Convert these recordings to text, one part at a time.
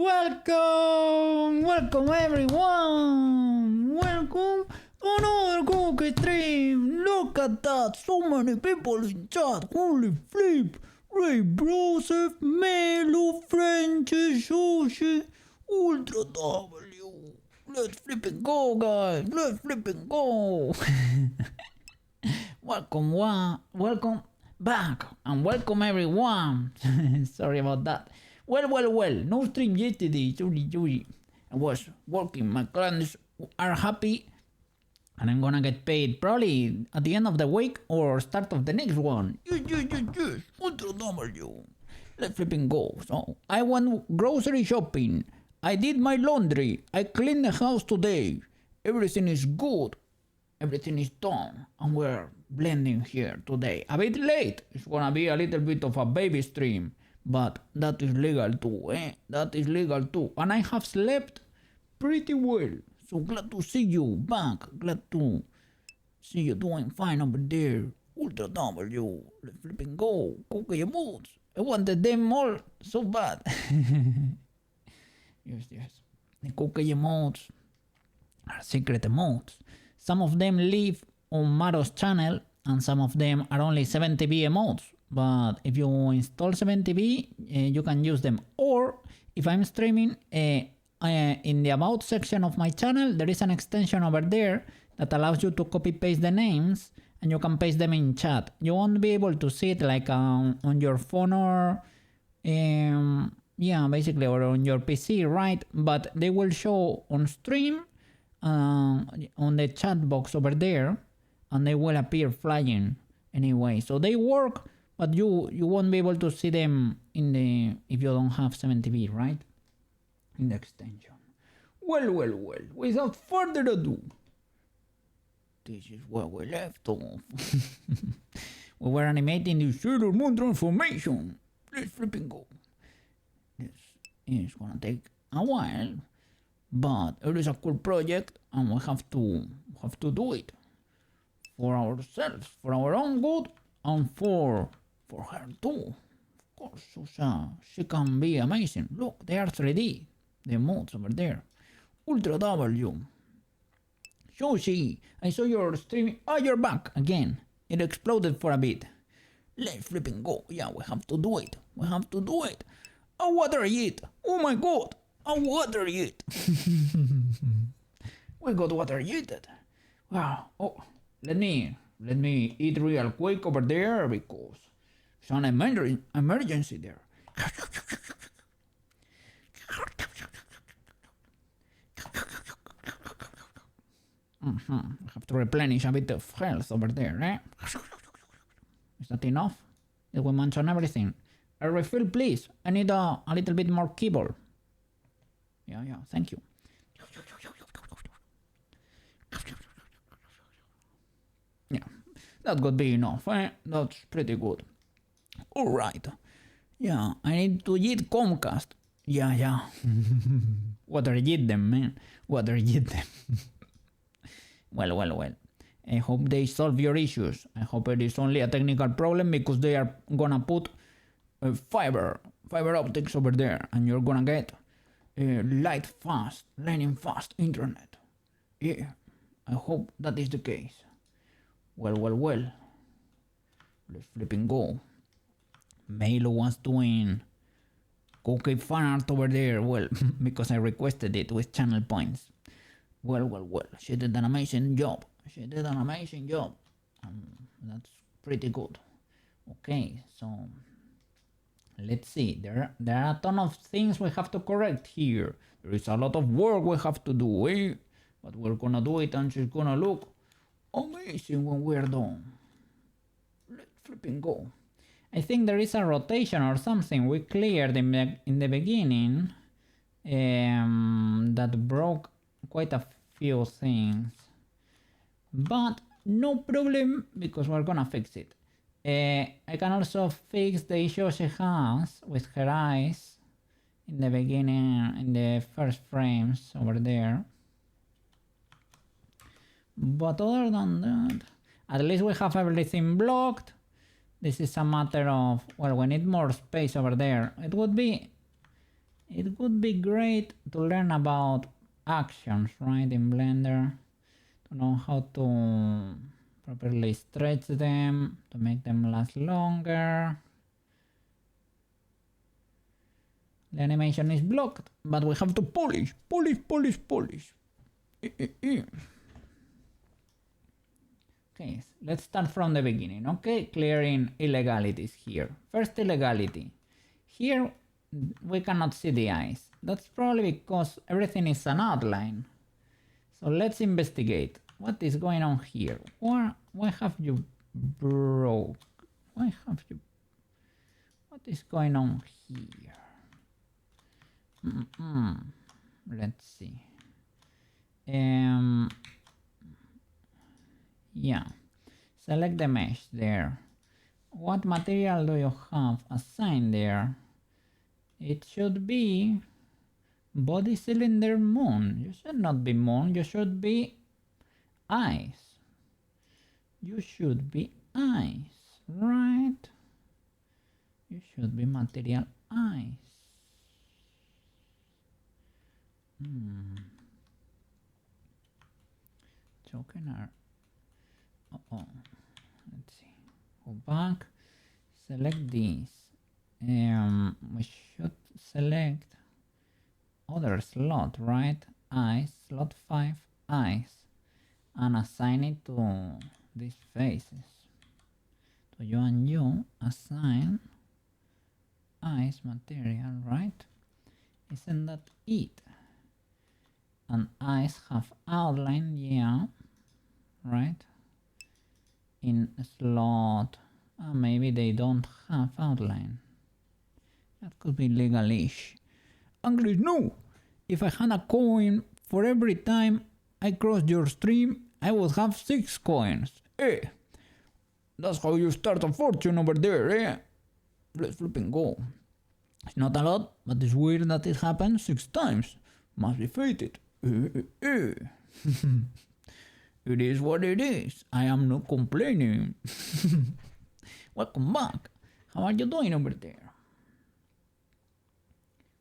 Welcome everyone! Welcome to another cookie stream! Look at that! So many people in chat! Holy flip! Ray Broseph, Melo, Frenchy, Sushi, Ultra W! Let's flip and go, guys! Let's flip and go! Welcome back and welcome everyone! Sorry about that. Well, no stream yesterday, sorry. I was working, my clients are happy, and I'm gonna get paid probably at the end of the week or start of the next one. Yes, Ultra W. Let's flipping go. So, I went grocery shopping, I did my laundry, I cleaned the house today, everything is good, everything is done, and we're blending here today. A bit late, it's gonna be a little bit of a baby stream. But that is legal too, That is legal too. And I have slept pretty well. So glad to see you back. Glad to see you doing fine over there. Ultra W. Let's flipping go. Cookie emotes. I wanted them all so bad. Yes. The cookie emotes are secret emotes. Some of them live on Maro's channel and some of them are only 70B emotes. But if you install 70B, you can use them. Or if I'm streaming, in the about section of my channel, there is an extension over there that allows you to copy paste the names and you can paste them in chat. You won't be able to see it like on your phone or basically, or on your PC, right? But they will show on stream on the chat box over there, and they will appear flying anyway. So they work. But you won't be able to see them if you don't have 70B, right? In the extension. Well. Without further ado, this is where we left off. We were animating the Sailor Moon transformation. Let's flipping go. This is gonna take a while, but it is a cool project, and we have to do it for ourselves, for our own good, and for her too. Of course, so she can be amazing. Look, they are 3D. The modes over there. Ultra W. Sushi, I saw your stream. Oh, you're back again. It exploded for a bit. Let's flipping go. Yeah, we have to do it. A water yeet. Oh my god. A water yeet. We got water yeeted. Wow. Oh, let me eat real quick over there because it's an emergency there. I have to replenish a bit of health over there, Is that enough? Did we mention everything? A refill, please. I need a little bit more kibble. Yeah, thank you. Yeah, that could be enough, That's pretty good. Alright. Yeah, I need to eat Comcast. Yeah. Water eat them, man. Water eat them. Well. I hope they solve your issues. I hope it is only a technical problem because they are gonna put fiber optics over there and you're gonna get lightning fast internet. Yeah, I hope that is the case. Well. Let's flipping go. Melo was doing cookie fan art over there. Well, because I requested it with channel points. Well. She did an amazing job. That's pretty good. Okay, so let's see. There are a ton of things we have to correct here. There is a lot of work we have to do, But we're gonna do it and she's gonna look amazing when we're done. Let's flipping go. I think there is a rotation or something we cleared in the beginning that broke quite a few things. But no problem because we're gonna fix it. I can also fix the issue she has with her eyes in the beginning, in the first frames over there. But other than that, at least we have everything blocked. This is a matter of, well, we need more space over there. It would be It would be great to learn about actions, right, in Blender, to know how to properly stretch them, to make them last longer. The animation is blocked, but we have to polish. Okay, let's start from the beginning, okay? Clearing illegalities here. First illegality. Here we cannot see the eyes. That's probably because everything is an outline. So let's investigate. What is going on here? Why have you broke? Why have you... What is going on here? Let's see. Yeah. Select the mesh there. What material do you have assigned there? It should be body cylinder moon. You should not be moon, you should be eyes. You should be eyes, right? You should be material eyes. Choking are... let's see. Go back. Select these. We should select other slot, right? Eyes, slot 5, eyes, and assign it to these faces. So you and you assign eyes material, right? Isn't that it? And eyes have outline, yeah, right? In a slot, maybe they don't have outline. That could be legalish. English, no! If I had a coin for every time I crossed your stream, I would have 6 coins. That's how you start a fortune over there, Let's flipping go. It's not a lot, but it's weird that it happened 6 times. Must be fated. It is what it is. I am not complaining. Welcome back. How are you doing over there?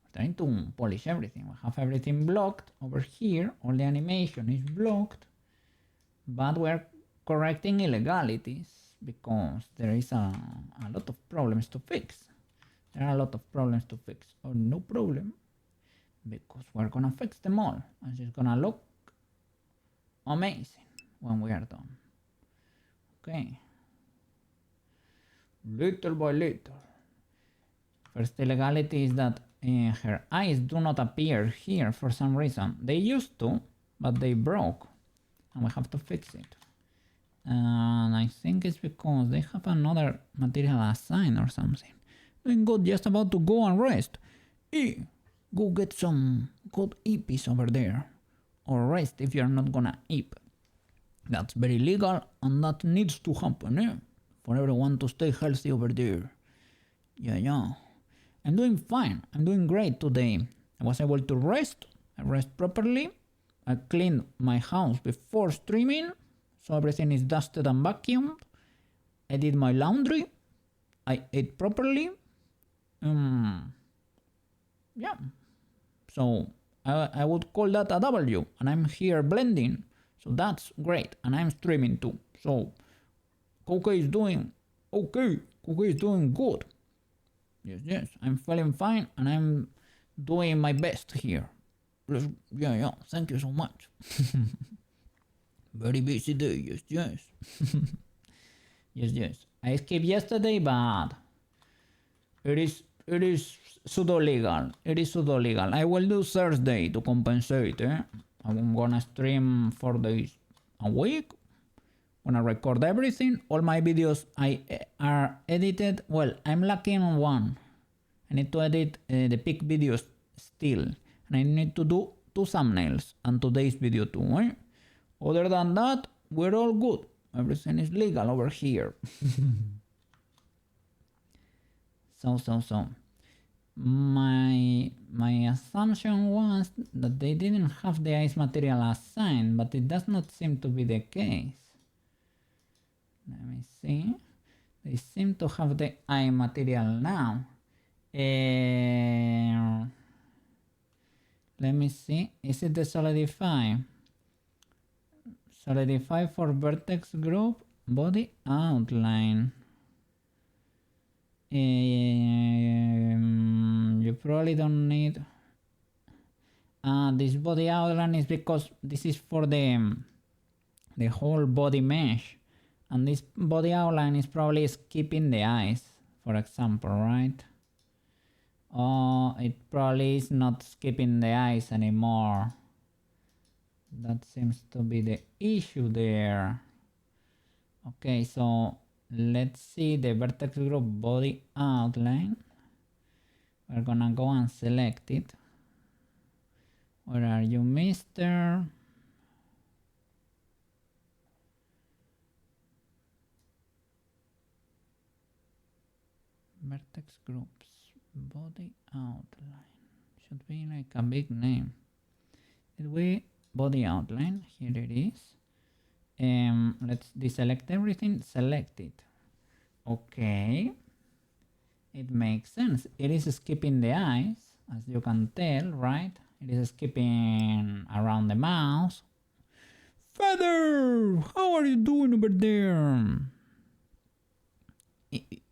We're trying to polish everything. We have everything blocked over here. All the animation is blocked. But we're correcting illegalities because there is a lot of problems to fix. There are a lot of problems to fix. Oh, no problem. Because we're gonna fix them all. And it's gonna look amazing when we are done. Okay. Little by little. First illegality is that her eyes do not appear here for some reason. They used to, but they broke. And we have to fix it. And I think it's because they have another material assigned or something. Doing good, just about to go and rest. Go get some good eepies over there. Or rest if you're not gonna eep. That's very legal and that needs to happen, for everyone to stay healthy over there. Yeah. I'm doing fine. I'm doing great today. I was able to rest. I rest properly. I cleaned my house before streaming, so everything is dusted and vacuumed. I did my laundry. I ate properly. Yeah. So I would call that a W, and I'm here blending. So that's great, and I'm streaming too. So Koke is doing okay. Koke is doing good. Yes. I'm feeling fine, and I'm doing my best here. Yeah. Thank you so much. Very busy day. Yes. Yes. I skipped yesterday, but it is pseudo legal. It is pseudo legal. I will do Thursday to compensate. I'm gonna stream 4 days a week. Gonna record everything. All my videos are edited. Well, I'm lacking on one. I need to edit the peak videos still. And I need to do 2 thumbnails and today's video too. Other than that, we're all good. Everything is legal over here. So. My assumption was that they didn't have the ice material assigned, but it does not seem to be the case. Let me see. They seem to have the eye material now. Let me see. Is it the solidify? Solidify for vertex group, body outline. You probably don't need this body outline is because this is for the whole body mesh, and this body outline is probably skipping the eyes, for example, right? Oh, it probably is not skipping the eyes anymore. That seems to be the issue there. Okay, so let's see the vertex group body outline. We're gonna go and select it. Where are you, mister? Vertex groups body outline. Should be like a big name. Did we body outline? Here it is. Let's deselect everything. Select it. Okay. It makes sense. It is skipping the eyes, as you can tell, right? It is skipping around the mouse. Feather! How are you doing over there?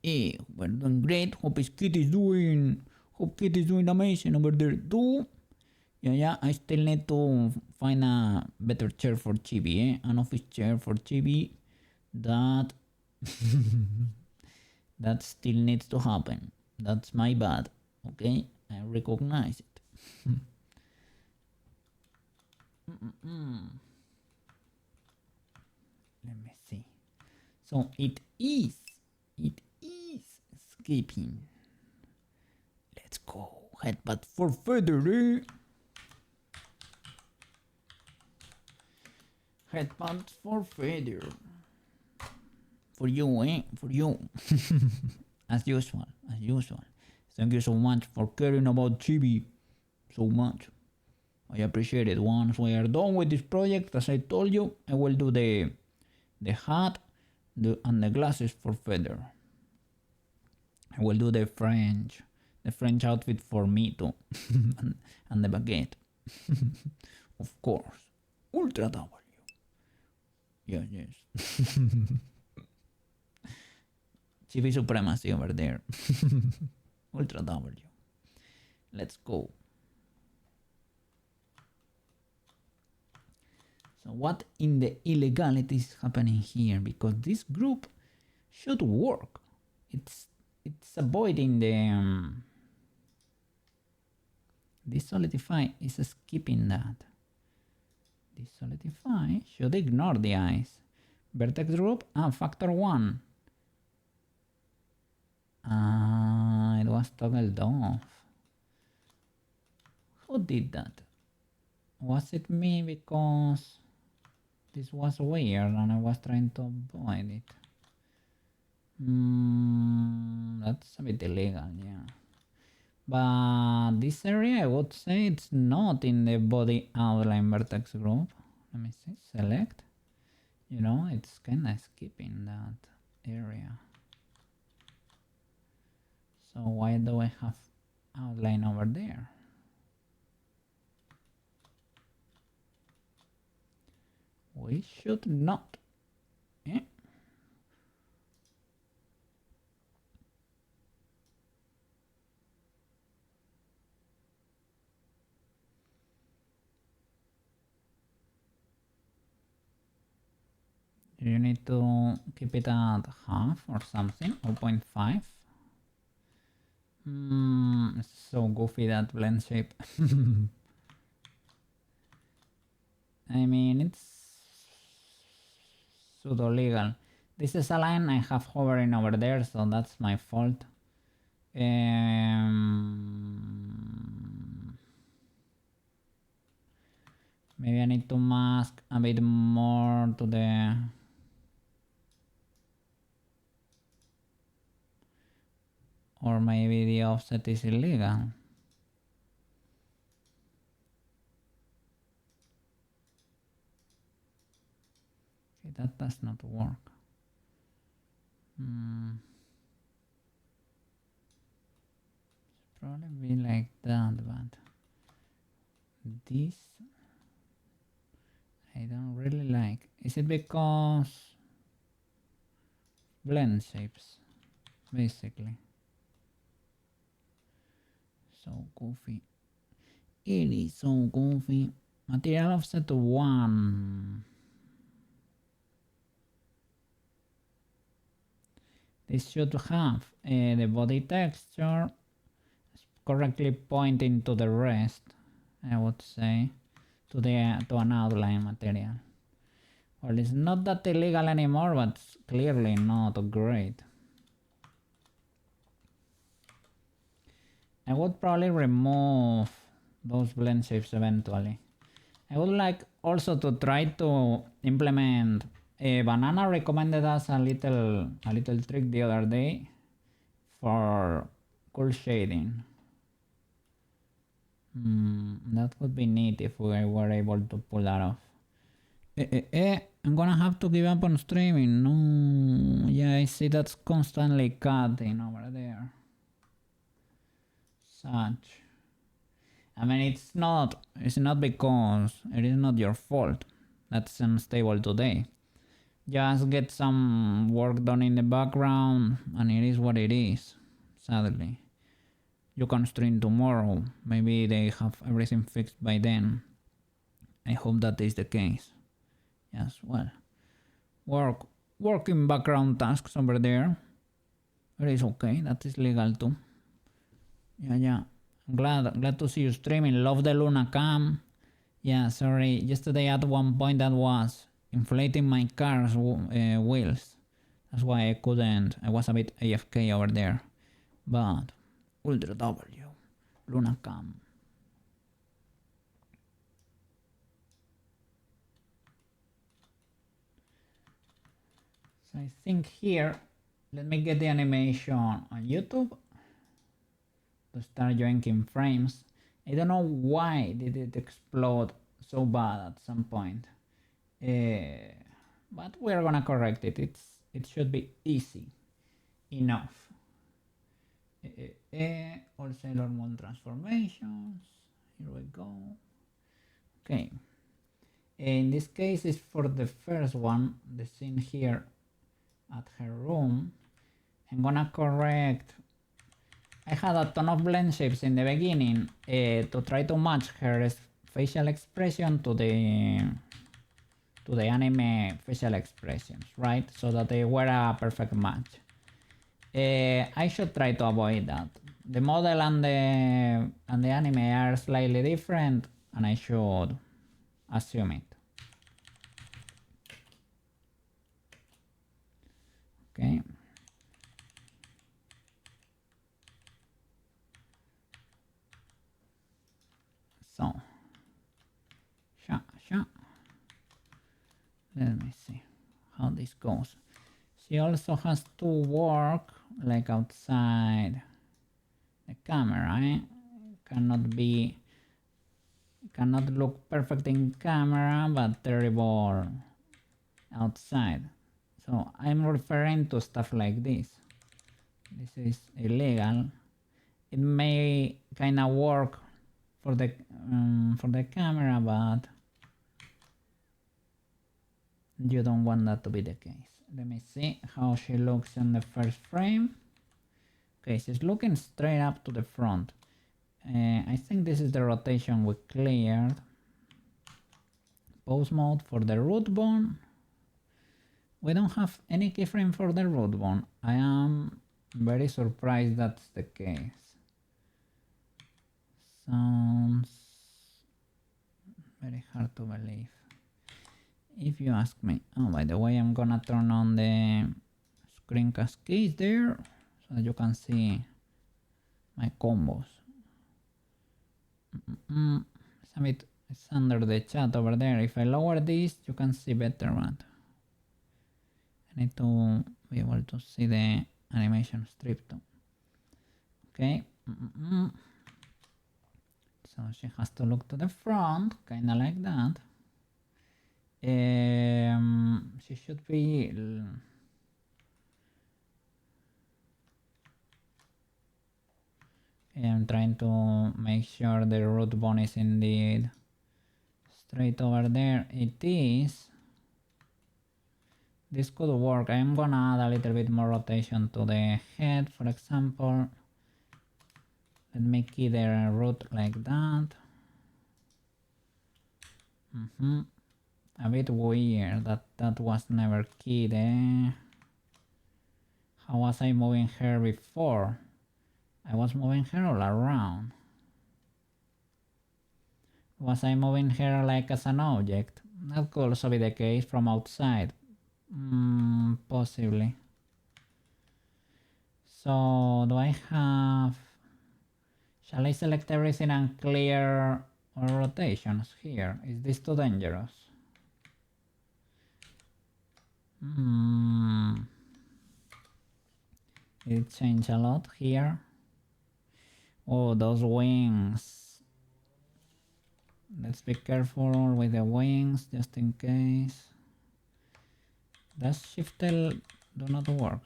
We're doing great. Hope Kitty is doing amazing over there too. Yeah, I still need to find a better chair for Chibi, an office chair for Chibi. That that still needs to happen. That's my bad. Okay, I recognize it. Let me see. So it is skipping. Let's go. Headbutt for feather, eh? Headbutt for feather. For you, eh? For you. As usual. Thank you so much for caring about Chibi. So much. I appreciate it. Once we are done with this project, as I told you, I will do the hat and the glasses for feather. I will do the French outfit for me too. and the baguette. Of course. Ultra W. Yes. Chibi supremacy over there. Ultra W. Let's go. So what in the illegality is happening here? Because this group should work. It's avoiding the this solidify is skipping that. This solidify should ignore the eyes. Vertex group factor 1. It was toggled off. Who did that? Was it me? Because this was weird and I was trying to avoid it. That's a bit illegal, yeah. But this area, I would say it's not in the body outline vertex group. Let me see, select. You know, it's kind of skipping that area. So why do I have outline over there? We should not. Yeah. You need to keep it at half or something, 0.5. It's so goofy that blend shape. I mean, it's pseudo legal. This is a line I have hovering over there, so that's my fault. Maybe I need to mask a bit more to the... Or maybe the offset is illegal. Okay, that does not work. It's probably be like that, but this I don't really like. Is it because blend shapes basically? So goofy. It is so goofy. Material offset to 1. This should have the body texture correctly pointing to the rest, I would say, to an outline material. Well, it's not that illegal anymore, but it's clearly not great. I would probably remove those blend shapes eventually. I would like also to try to implement Banana recommended us a little trick the other day for cool shading. That would be neat if we were able to pull that off. I'm gonna have to give up on streaming. No, yeah, I see that's constantly cutting over there. Such. I mean, it's not because it is not your fault. That's unstable today. Just get some work done in the background, and it is what it is. Sadly, you can stream tomorrow. Maybe they have everything fixed by then. I hope that is the case. Yes, well, working background tasks over there. It is okay. That is legal too. Yeah. Glad to see you streaming. Love the Luna cam. Yeah, sorry. Yesterday at one point that was inflating my car's wheels. That's why I couldn't. I was a bit AFK over there. But Ultra W, Luna cam. So I think here, let me get the animation on YouTube to start joining frames. I don't know why did it explode so bad at some point, but we're gonna correct it. It should be easy enough. All Sailor Moon transformations. Here we go. Okay. In this case, it's for the first one, the scene here at her room. I'm gonna correct. I had a ton of blend shapes in the beginning to try to match her facial expression to the anime facial expressions, right? So that they were a perfect match. I should try to avoid that. The model and the anime are slightly different, and I should assume it. Okay. So, let me see how this goes. She also has to work like outside the camera, eh? Cannot look perfect in camera, but terrible outside. So I'm referring to stuff like this. This is illegal. It may kind of work for the camera, but you don't want that to be the case. Let me see how she looks in the first frame. Okay, she's looking straight up to the front. I think this is the rotation we cleared. Pose mode for the root bone. We don't have any keyframe for the root bone. I am very surprised that's the case. Sounds very hard to believe, if you ask me. Oh, by the way, I'm gonna turn on the screen cascade there so that you can see my combos. It's under the chat over there. If I lower this, you can see better, but I need to be able to see the animation strip too. Okay. So she has to look to the front, kinda like that. She should be I'm trying to make sure the root bone is indeed straight over there. It is. This could work. I'm gonna add a little bit more rotation to the head, for example. Let me key the root like that. A bit weird that was never keyed, eh? How was I moving her before? I was moving her all around. Was I moving her like as an object? That could also be the case from outside. Possibly. So do I have... Shall I select everything and clear all rotations here? Is this too dangerous? It changed a lot here. Oh, those wings. Let's be careful with the wings just in case. Does Shift L do not work?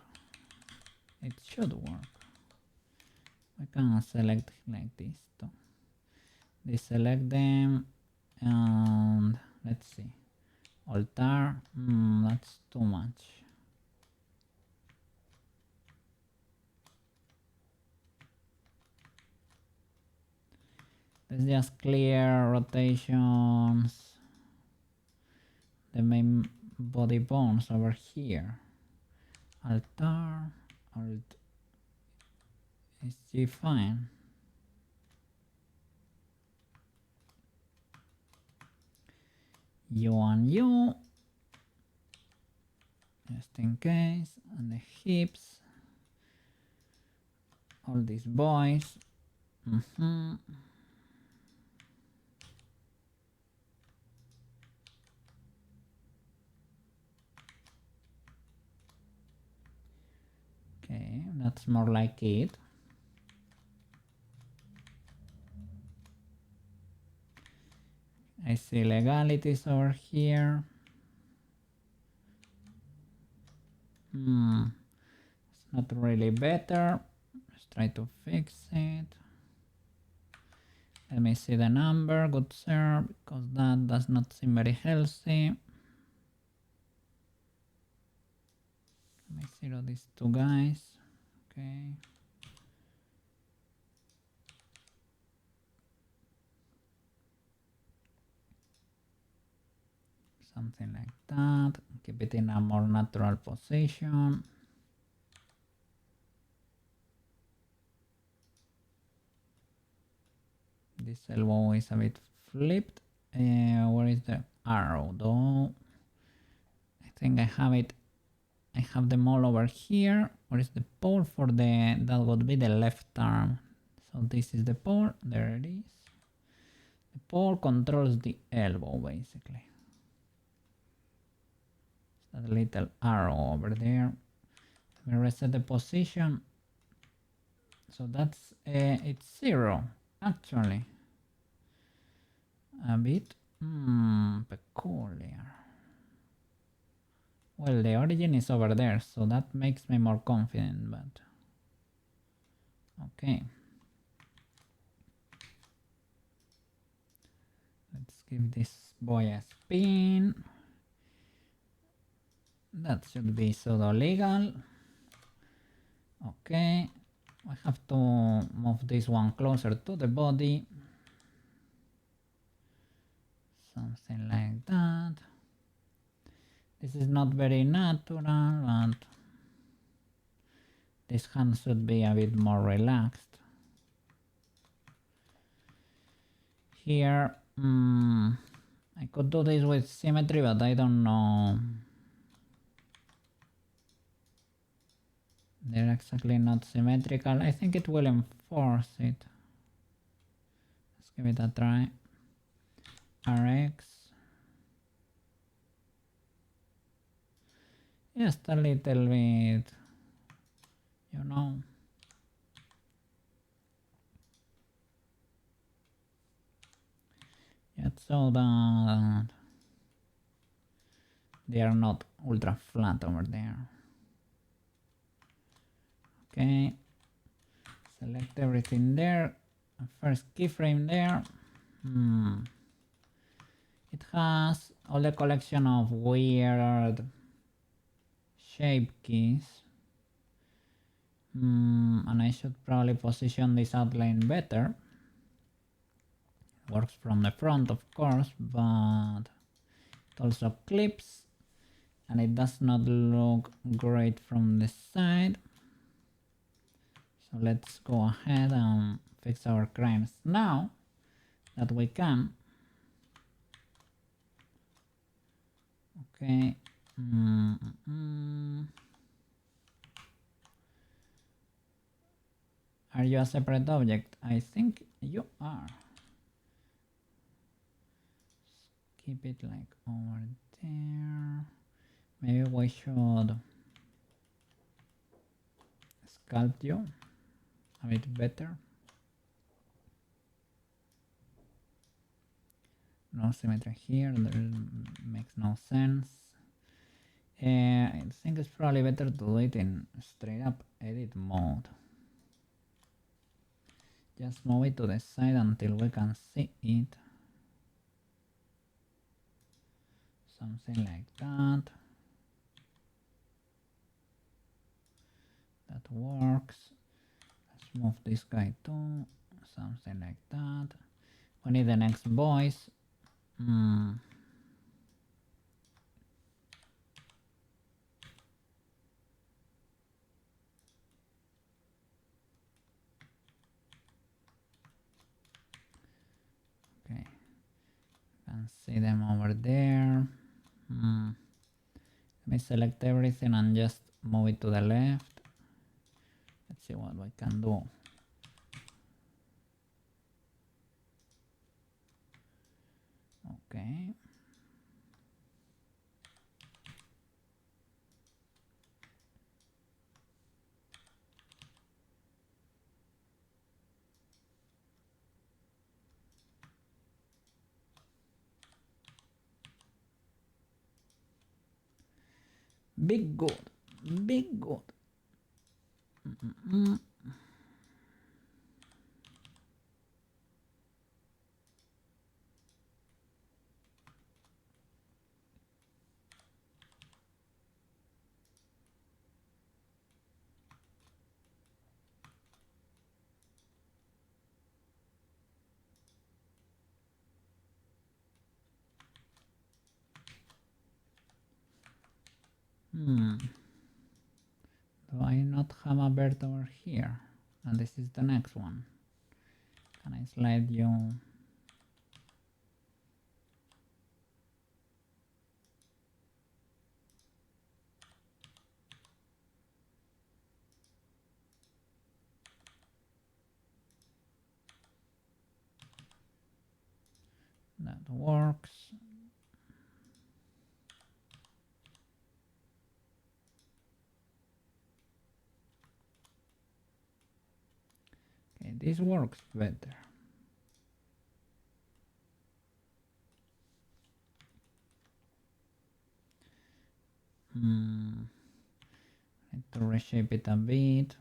It should work. We can select like this too. Deselect them and let's see. Altar, that's too much. Let's just clear rotations. The main body bones over here. Altar, Alt is G fine. U and U, just in case, and the hips, all these boys. Okay, that's more like it. I see legalities over here. It's not really better. Let's try to fix it. Let me see the number, good sir, because that does not seem very healthy. Let me zero these two guys. Okay. Something like that. Keep it in a more natural position. This elbow is a bit flipped. Where is the arrow though? I think I have it. I have them all over here. Where is the pole for the... That would be the left arm. So this is the pole. There it is. The pole controls the elbow basically. That little arrow over there. We reset the position. So that's it's 0 actually. A bit peculiar. Well, the origin is over there, so that makes me more confident, but okay. Let's give this boy a spin. That should be pseudo legal. Okay, I have to move this one closer to the body. Something like that. This is not very natural, but this hand should be a bit more relaxed. Here, I could do this with symmetry, but I don't know. They're exactly not symmetrical. I think it will enforce it. Let's give it a try. RX. Just a little bit, you know. Just so that they are not ultra flat over there. Okay, select everything there. First keyframe there. It has all the collection of weird shape keys. And I should probably position this outline better. Works from the front, of course, but it also clips and it does not look great from the side. So let's go ahead and fix our crimes now that we can. Okay. Are you a separate object? I think you are. Keep it like over there. Maybe we should sculpt you a bit better. No symmetry here, there makes no sense. I think it's probably better to do it in straight up edit mode. Just move it to the side until we can see it. Something like that. That works. Let's move this guy too. Something like that. We need the next voice. Okay, you can see them over there. Let me select everything and just move it to the left. Let's see what we can do. Okay. Big good, big good. Do I not have a bird over here? And this is the next one. Can I slide you? That works. Okay, this works better. Need to reshape it a bit.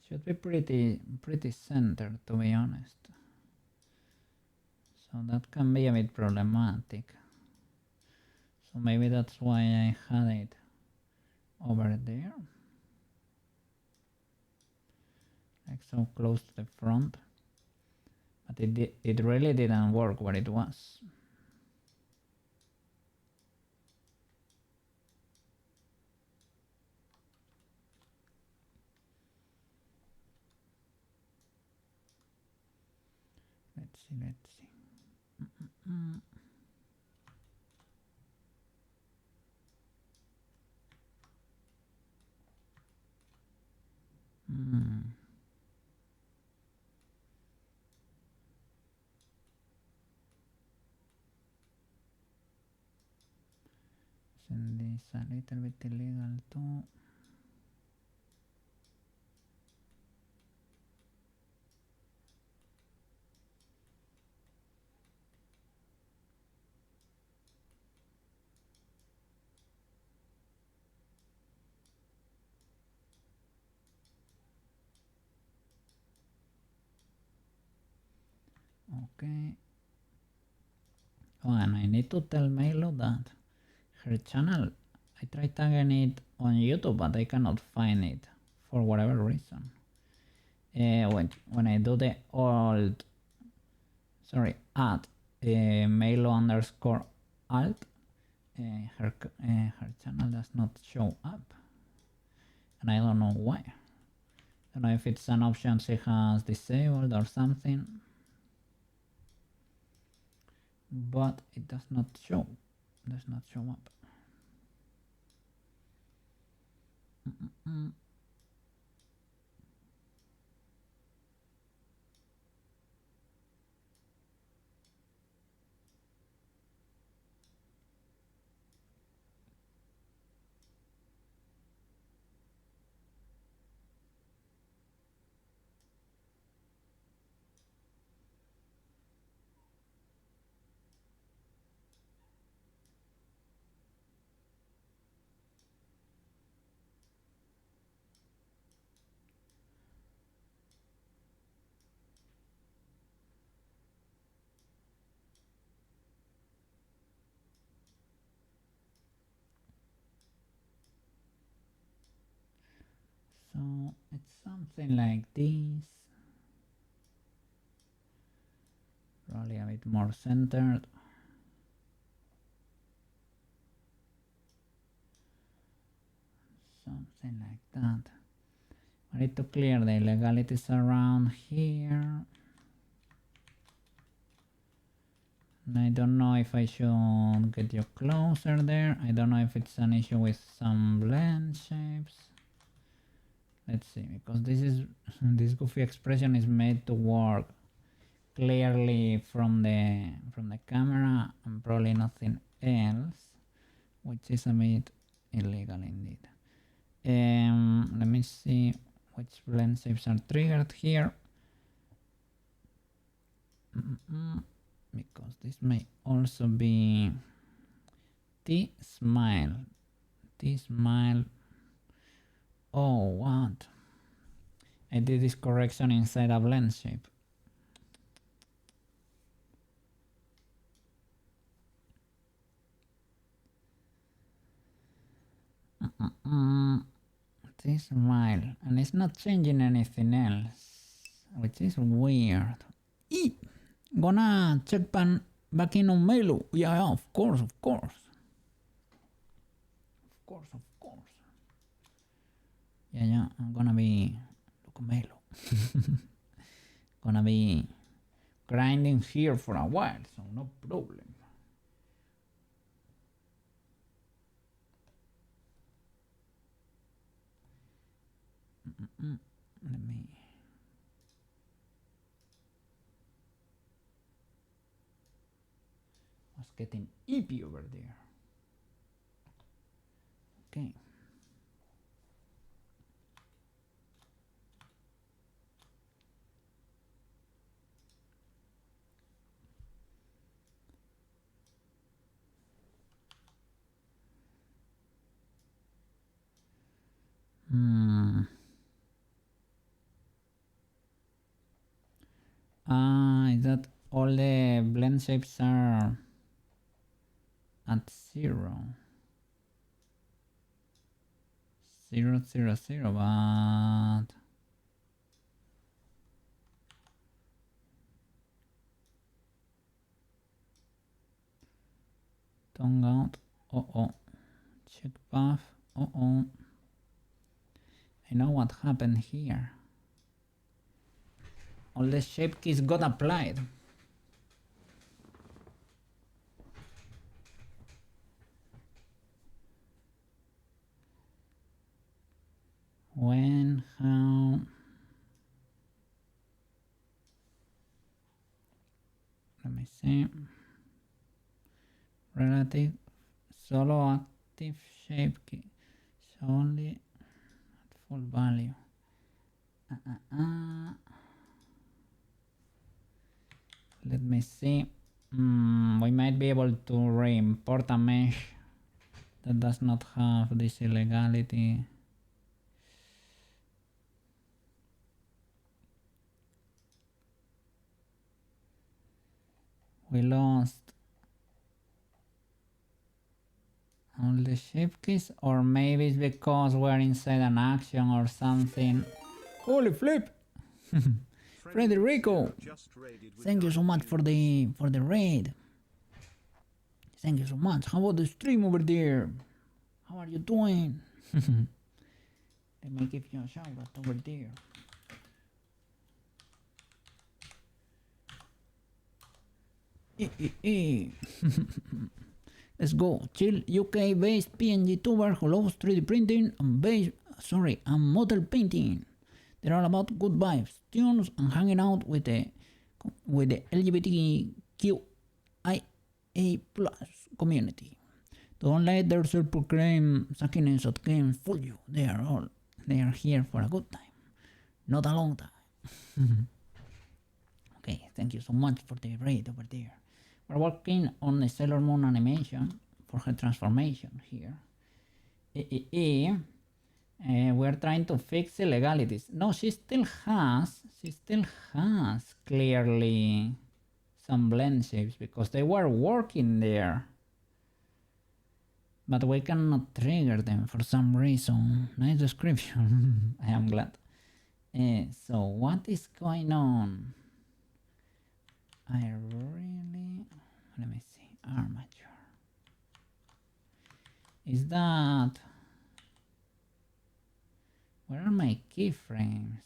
Should be pretty centered, to be honest. So that can be a bit problematic. So maybe that's why I had it over there. Like so close to the front. But it really didn't work where it was. Let's see. Send this a little bit illegal too. Okay. Oh, and I need to tell Melo that her channel, I tried tagging it on YouTube, but I cannot find it for whatever reason. When I do the alt, sorry, at Melo underscore alt, her channel does not show up, and I don't know why. I don't know if it's an option she has disabled or something, but it does not show up. So it's something like this, probably a bit more centered. Something like that. I need to clear the illegalities around here. And I don't know if I should get you closer there. I don't know if it's an issue with some blend shapes. Let's see, because this goofy expression is made to work clearly from the camera and probably nothing else, which is a bit illegal indeed. Let me see which blend shapes are triggered here. Because this may also be T-smile. Oh, what? I did this correction inside a blend shape. T-smile, and it's not changing anything else, which is weird. Gonna check back in on Melo. Yeah, of course. Yeah, I'm gonna be look Melo. Gonna be grinding here for a while, so no problem. Let me. Was getting eepy over there. Okay. Is that all the blend shapes are at 0? 0, 0, 0, but tongue out. Check path. I know what happened here. All the shape keys got applied. When, how? Let me see. Relative solo active shape key. So only at full value. Let me see. We might be able to re-import a mesh that does not have this illegality. We lost all the shift keys, or maybe it's because we're inside an action or something. Holy flip! Frederico, thank you so much for the raid. Thank you so much. How about the stream over there? How are you doing? Let me give you a shout out over there. Let's go. Chill UK based PNG tuber who loves 3D printing and model painting. They're all about good vibes, tunes, and hanging out with the LGBTQIA plus community. Don't let their self-proclaimed suckiness of games fool you. They are here for a good time, not a long time. Okay, thank you so much for the raid over there. We're working on the Sailor Moon animation for her transformation here. We're trying to fix illegalities. No, she still has clearly some blend shapes because they were working there. But we cannot trigger them for some reason. Nice description. I am glad. So what is going on? Let me see, armature. Is that, where are my keyframes?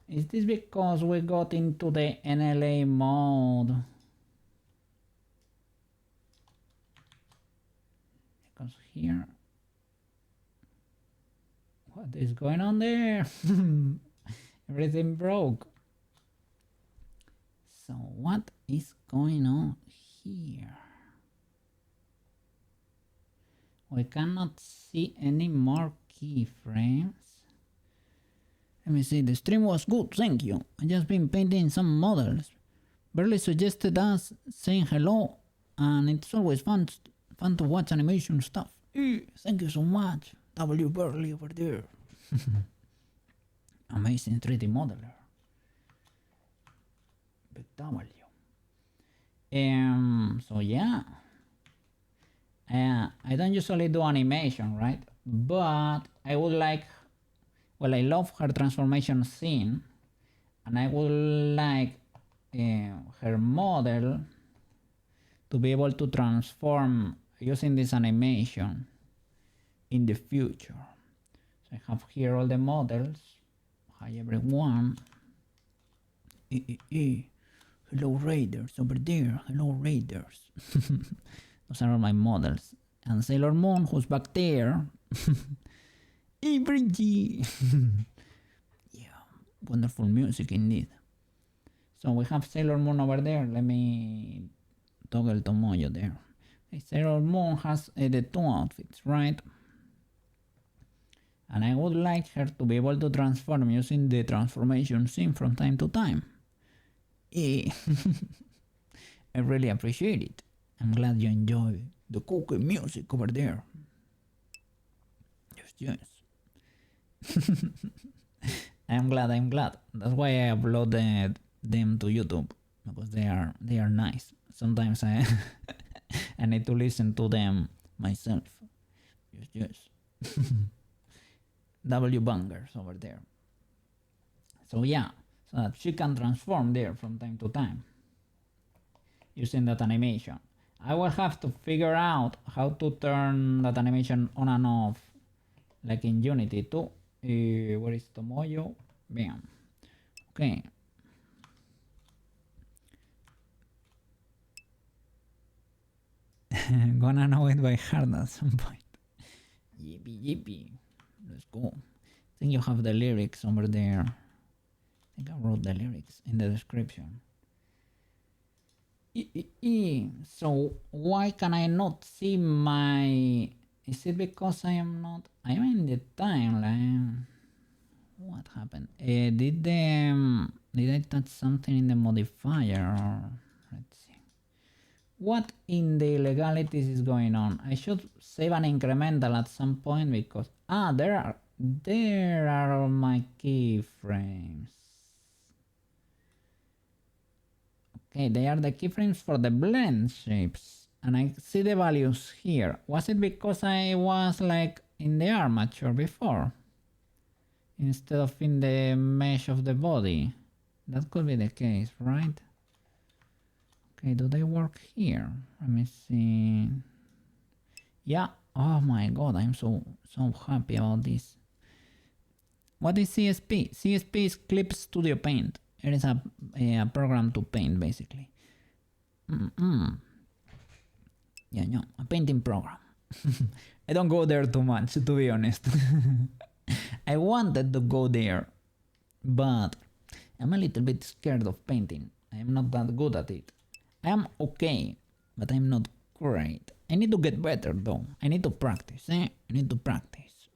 Is this because we got into the NLA mode? Because here, what is going on there? Everything broke. So what is going on here? We cannot see any more keyframes. Let me see, the stream was good, thank you. I just been painting some models. Burley suggested us saying hello, and it's always fun to watch animation stuff. Thank you so much, W. Burley over there. Amazing 3D modeler. Big W. So yeah. I don't usually do animation, right? But I would like, well, I love her transformation scene, and I would like her model to be able to transform using this animation in the future. So I have here all the models. Hi everyone. Hello Raiders over there. Hello Raiders. Those are all my models. And Sailor Moon, who's back there. Hey Bridgie. Yeah, wonderful music indeed. So we have Sailor Moon over there. Let me toggle Tomoyo there. Okay, Sailor Moon has the two outfits, right? And I would like her to be able to transform using the transformation scene from time to time. I really appreciate it. I'm glad you enjoy the cookie music over there. Yes. I'm glad. That's why I uploaded them to YouTube, because they are nice. Sometimes I I need to listen to them myself. Yes. W bangers over there. So yeah, so that she can transform there from time to time using that animation. I will have to figure out how to turn that animation on and off, like in Unity too. Where is Tomoyo? Bam. Okay. Gonna know it by heart at some point. Yippee. Let's go. I think you have the lyrics over there. I think I wrote the lyrics in the description. So why can I not see my... Is it because I am in the timeline? What happened? Did I touch something in the modifier? Or let's see. What in the illegalities is going on? I should save an incremental at some point because there are my keyframes. Okay, they are the keyframes for the blend shapes, and I see the values here. Was it because I was like in the armature before instead of in the mesh of the body? That could be the case, right? Okay, do they work here? Let me see. Yeah. Oh my god, I'm so happy about this. What is CSP? CSP is Clip Studio Paint. It is a program to paint, basically. Yeah, no, a painting program. I don't go there too much, to be honest. I wanted to go there, but I'm a little bit scared of painting. I am not that good at it. I am okay, but I'm not great. I need to get better though. I need to practice, I need to practice.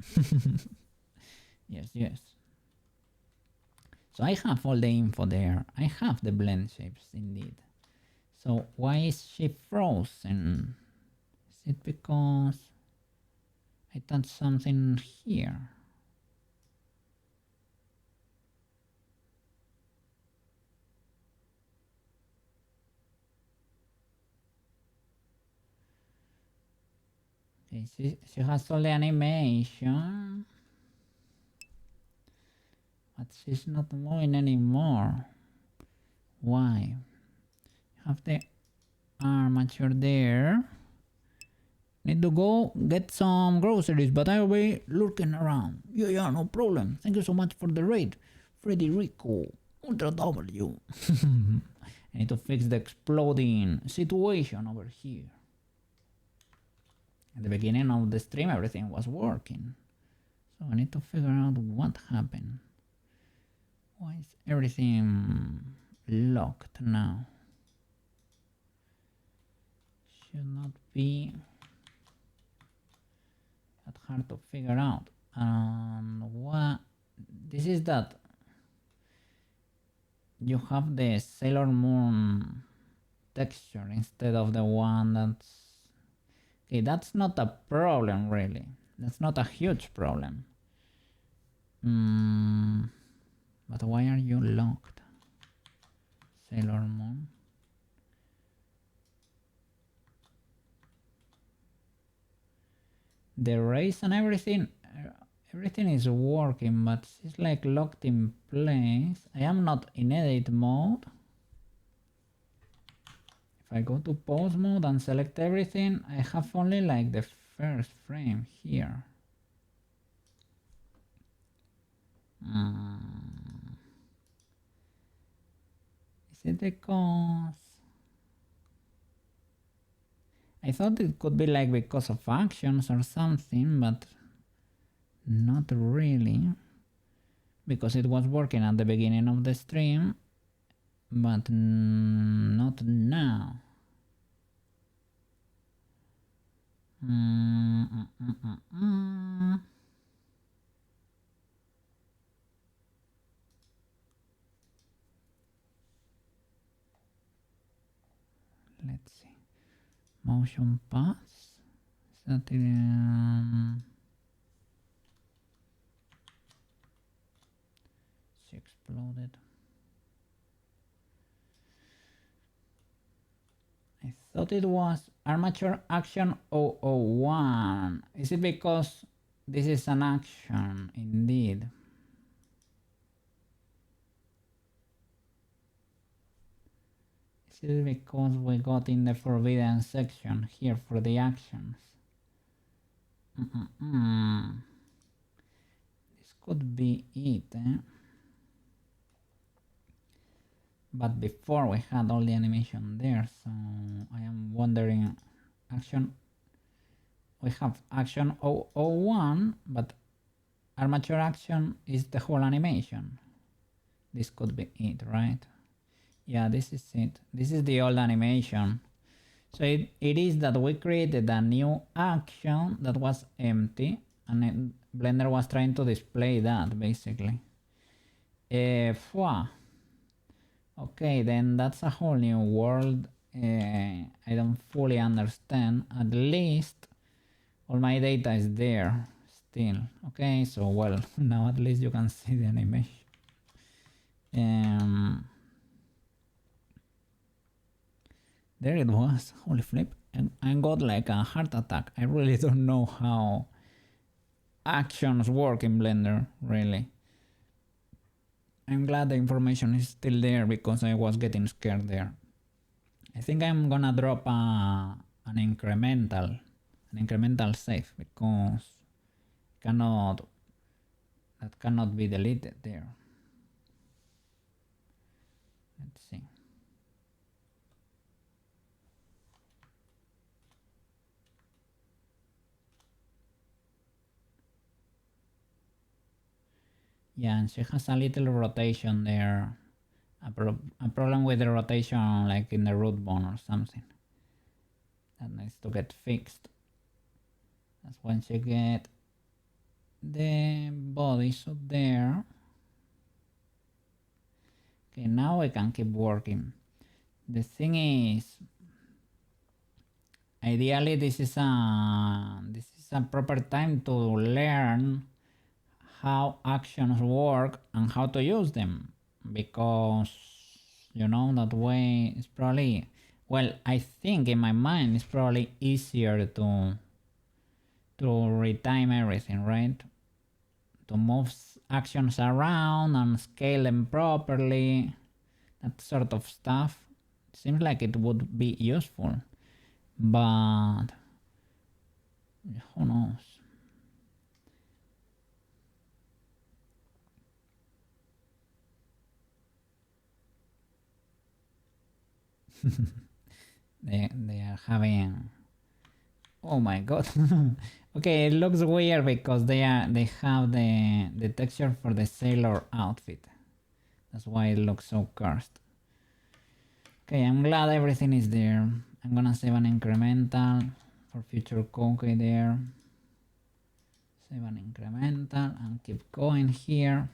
Yes. So I have all the info there. I have the blend shapes indeed. So why is she frozen? Is it because I touched something here? Okay, she has all the animation, but she's not moving anymore. Why? Have the armature there. Need to go get some groceries, but I'll be lurking around. Yeah, no problem. Thank you so much for the raid. Freddy Rico, Ultra W. I need to fix the exploding situation over here. At the beginning of the stream, everything was working. So I need to figure out what happened. Why is everything locked now? Should not be that hard to figure out. What this is that you have the Sailor Moon texture instead of the one that's okay. That's not a problem really. That's not a huge problem. But why are you locked, Sailor Moon? The race and everything is working, but it's like locked in place. I am not in edit mode. If I go to pose mode and select everything, I have only like the first frame here. Is it because I thought it could be like because of actions or something, but not really, because it was working at the beginning of the stream, but not now. Let's see. Motion paths. Is that she exploded. I thought it was armature action 001. Is it because this is an action indeed? Is it because we got in the forbidden section here for the actions? This could be it, But before we had all the animation there, so I am wondering, action, we have action 001, but armature action is the whole animation. This could be it, right? Yeah, this is it. This is the old animation. So it is that we created a new action that was empty, and Blender was trying to display that basically. Okay, then that's a whole new world I don't fully understand. At least all my data is there still. Okay, so well, now at least you can see the animation. There it was. Holy flip. And I got like a heart attack. I really don't know how actions work in Blender, really. I'm glad the information is still there because I was getting scared there. I think I'm gonna drop an incremental save because that cannot be deleted there. Let's see. Yeah, and she has a little rotation there. A problem with the rotation, like in the root bone or something. That needs to get fixed. That's when she get the body so there. Okay, now I can keep working. The thing is, ideally this is a proper time to learn how actions work and how to use them, because you know that way it's probably, well, I think in my mind it's probably easier to retime everything, right? To move actions around and scale them properly, that sort of stuff. It seems like it would be useful, but who knows? They are having, oh my god. Okay, it looks weird because they have the texture for the sailor outfit. That's why it looks so cursed. Okay, I'm glad everything is there. I'm gonna save an incremental for future code there. Save an incremental and keep going here.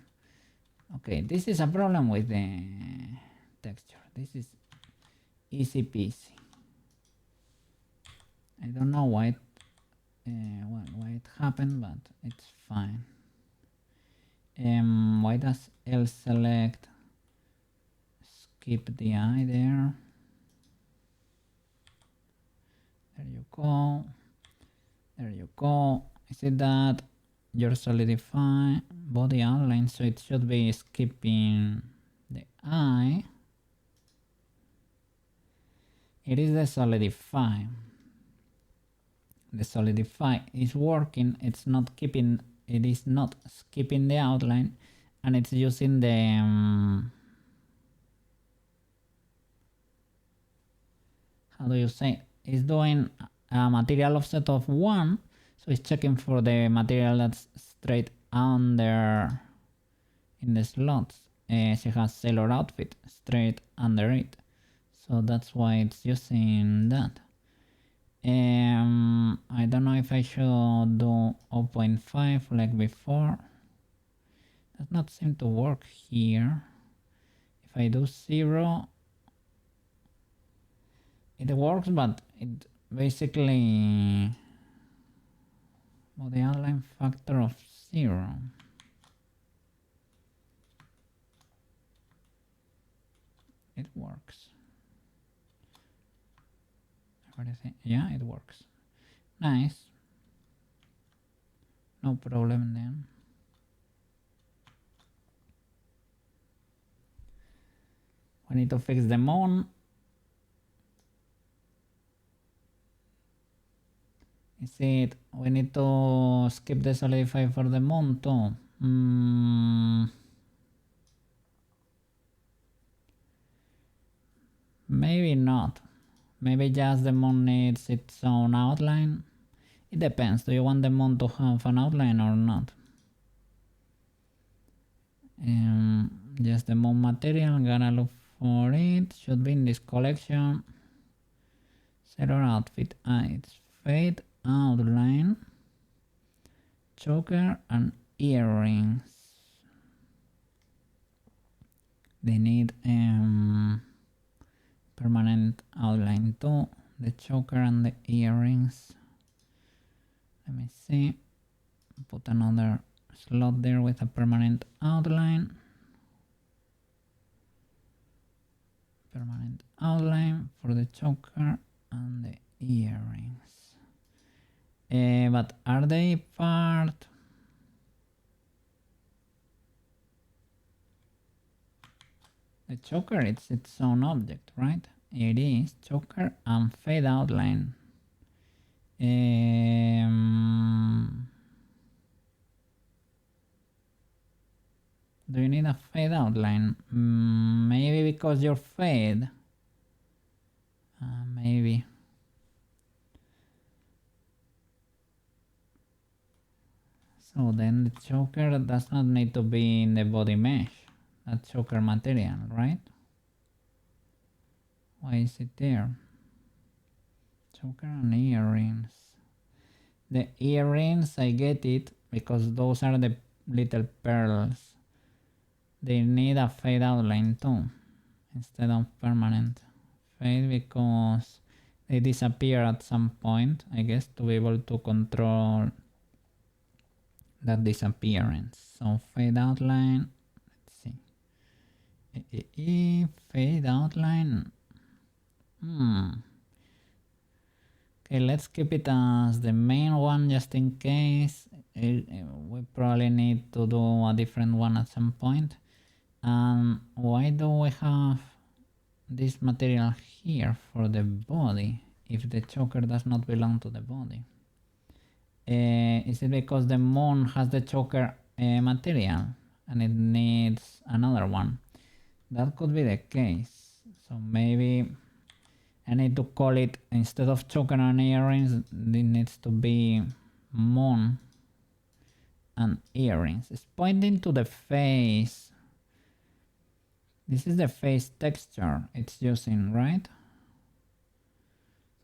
Okay, this is a problem with the texture. This is easy peasy. I don't know why it happened, but it's fine. Why does L select skip the eye there? There you go. There you go. Is it that you're solidifying body outline, so it should be skipping the eye? It is the solidify. The solidify is working. It's not keeping. It is not skipping the outline, and it's using the how do you say? It's doing a material offset of 1, so it's checking for the material that's straight under in the slots. She has sailor outfit straight under it, so that's why it's using that. I don't know if I should do 0.5 like before. Does not seem to work here. If I do 0, it works, but it basically, well, the outline factor of 0. It works. Everything, yeah, it works. Nice. No problem then. We need to fix the moon. Is it, we need to skip the solidify for the moon too? Maybe not. Maybe just the moon needs its own outline. It depends. Do you want the moon to have an outline or not? Just the moon material. Gotta look for it. Should be in this collection. Sailor outfit. It's fade outline, choker, and earrings. They need permanent outline too. The choker and the earrings. Let me see. Put another slot there with a permanent outline. Permanent outline for the choker and the earrings. But are they part? The choker, it's its own object, right? It is choker and fade outline. Do you need a fade outline? Maybe because you're fade. Maybe. So then the choker does not need to be in the body mesh. That choker material, right? Why is it there? Choker and earrings. The earrings, I get it, because those are the little pearls. They need a fade outline too, instead of permanent. Fade because they disappear at some point, I guess, to be able to control that disappearance. So fade outline, let's see. Fade outline. Okay, let's keep it as the main one just in case. We probably need to do a different one at some point. Why do we have this material here for the body if the choker does not belong to the body? Is it because the moon has the choker material and it needs another one? That could be the case. So maybe I need to call it, instead of choker and earrings, it needs to be moon and earrings. It's pointing to the face. This is the face texture it's using, right?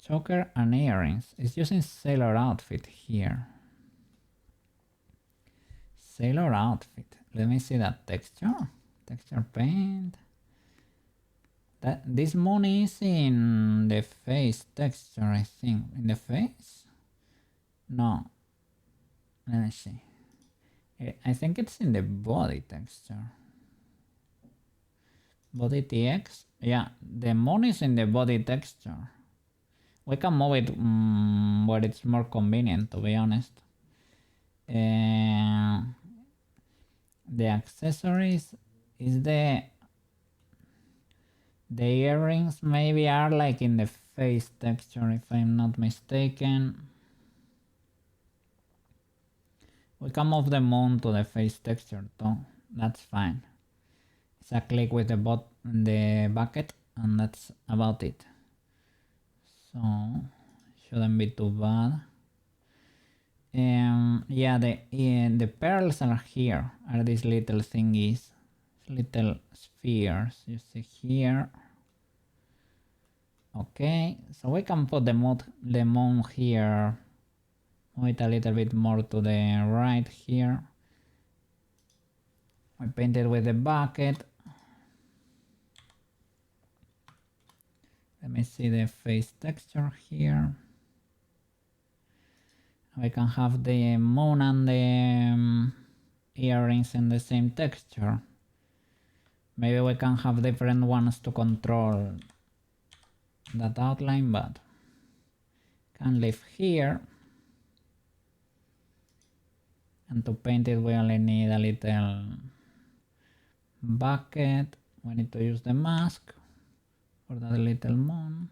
Choker and earrings. It's using sailor outfit here. Sailor outfit. Let me see that texture. Texture paint. This moon is in the face texture, I think. In the face? No. Let me see. I think it's in the body texture. Body TX? Yeah, the moon is in the body texture. We can move it where it's more convenient, to be honest. The accessories is the earrings maybe are like in the face texture, if I'm not mistaken. We can move the moon to the face texture too. That's fine. It's a click with the bucket and that's about it. So shouldn't be too bad. Yeah, the pearls are here. Are these little thingies, little spheres you see here. Okay, so we can put the moon here. Move it a little bit more to the right here. I painted with the bucket. Let me see the face texture here. We can have the moon and the earrings in the same texture. Maybe we can have different ones to control that outline, but can leave here. And to paint it, we only need a little bucket. We need to use the mask for that little moon.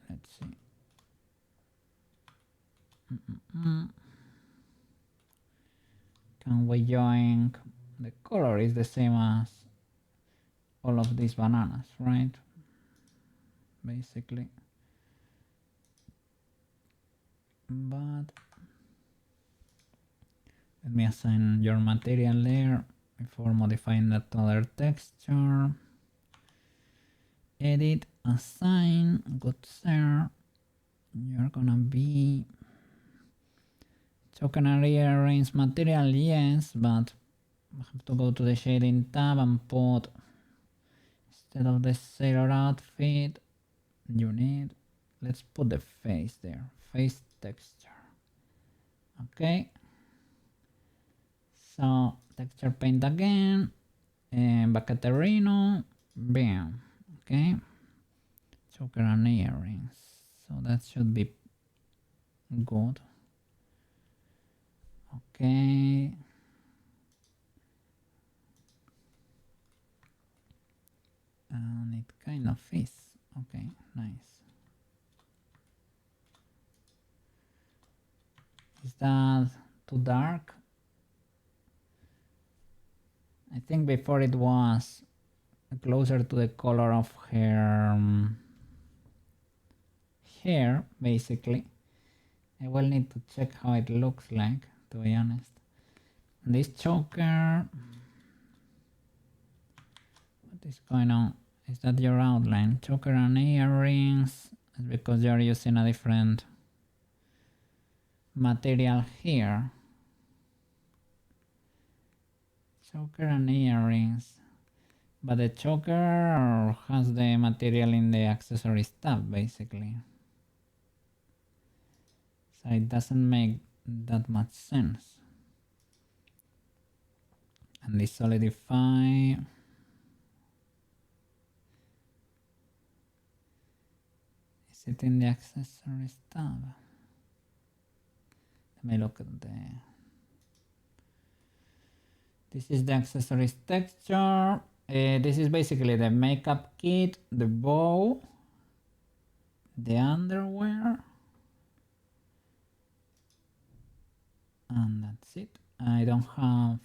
Let's see. Can we join? The color is the same as all of these bananas, right? Basically. But let me assign your material there before modifying that other texture. Edit, assign, good sir. You're gonna be choker and rearrange material, yes, but I have to go to the shading tab and put Instead of the sailor outfit, you need, let's put the face there, face texture. Okay, so texture paint again, and Bacaterino, bam. Okay, choker and earrings, so that should be good. Okay, and it kind of is. Okay, nice. Is that too dark? I think before it was closer to the color of her hair, basically. I will need to check how it looks like, to be honest. This choker, what is going on? Is that your outline? Choker and earrings, it's because you're using a different material here. Choker and earrings, but the choker has the material in the accessories tab, basically. So it doesn't make that much sense. And this solidify, is it in the accessories tab? Let me look at the, this is the accessories texture. This is basically the makeup kit, the bow, the underwear, and that's it. I don't have,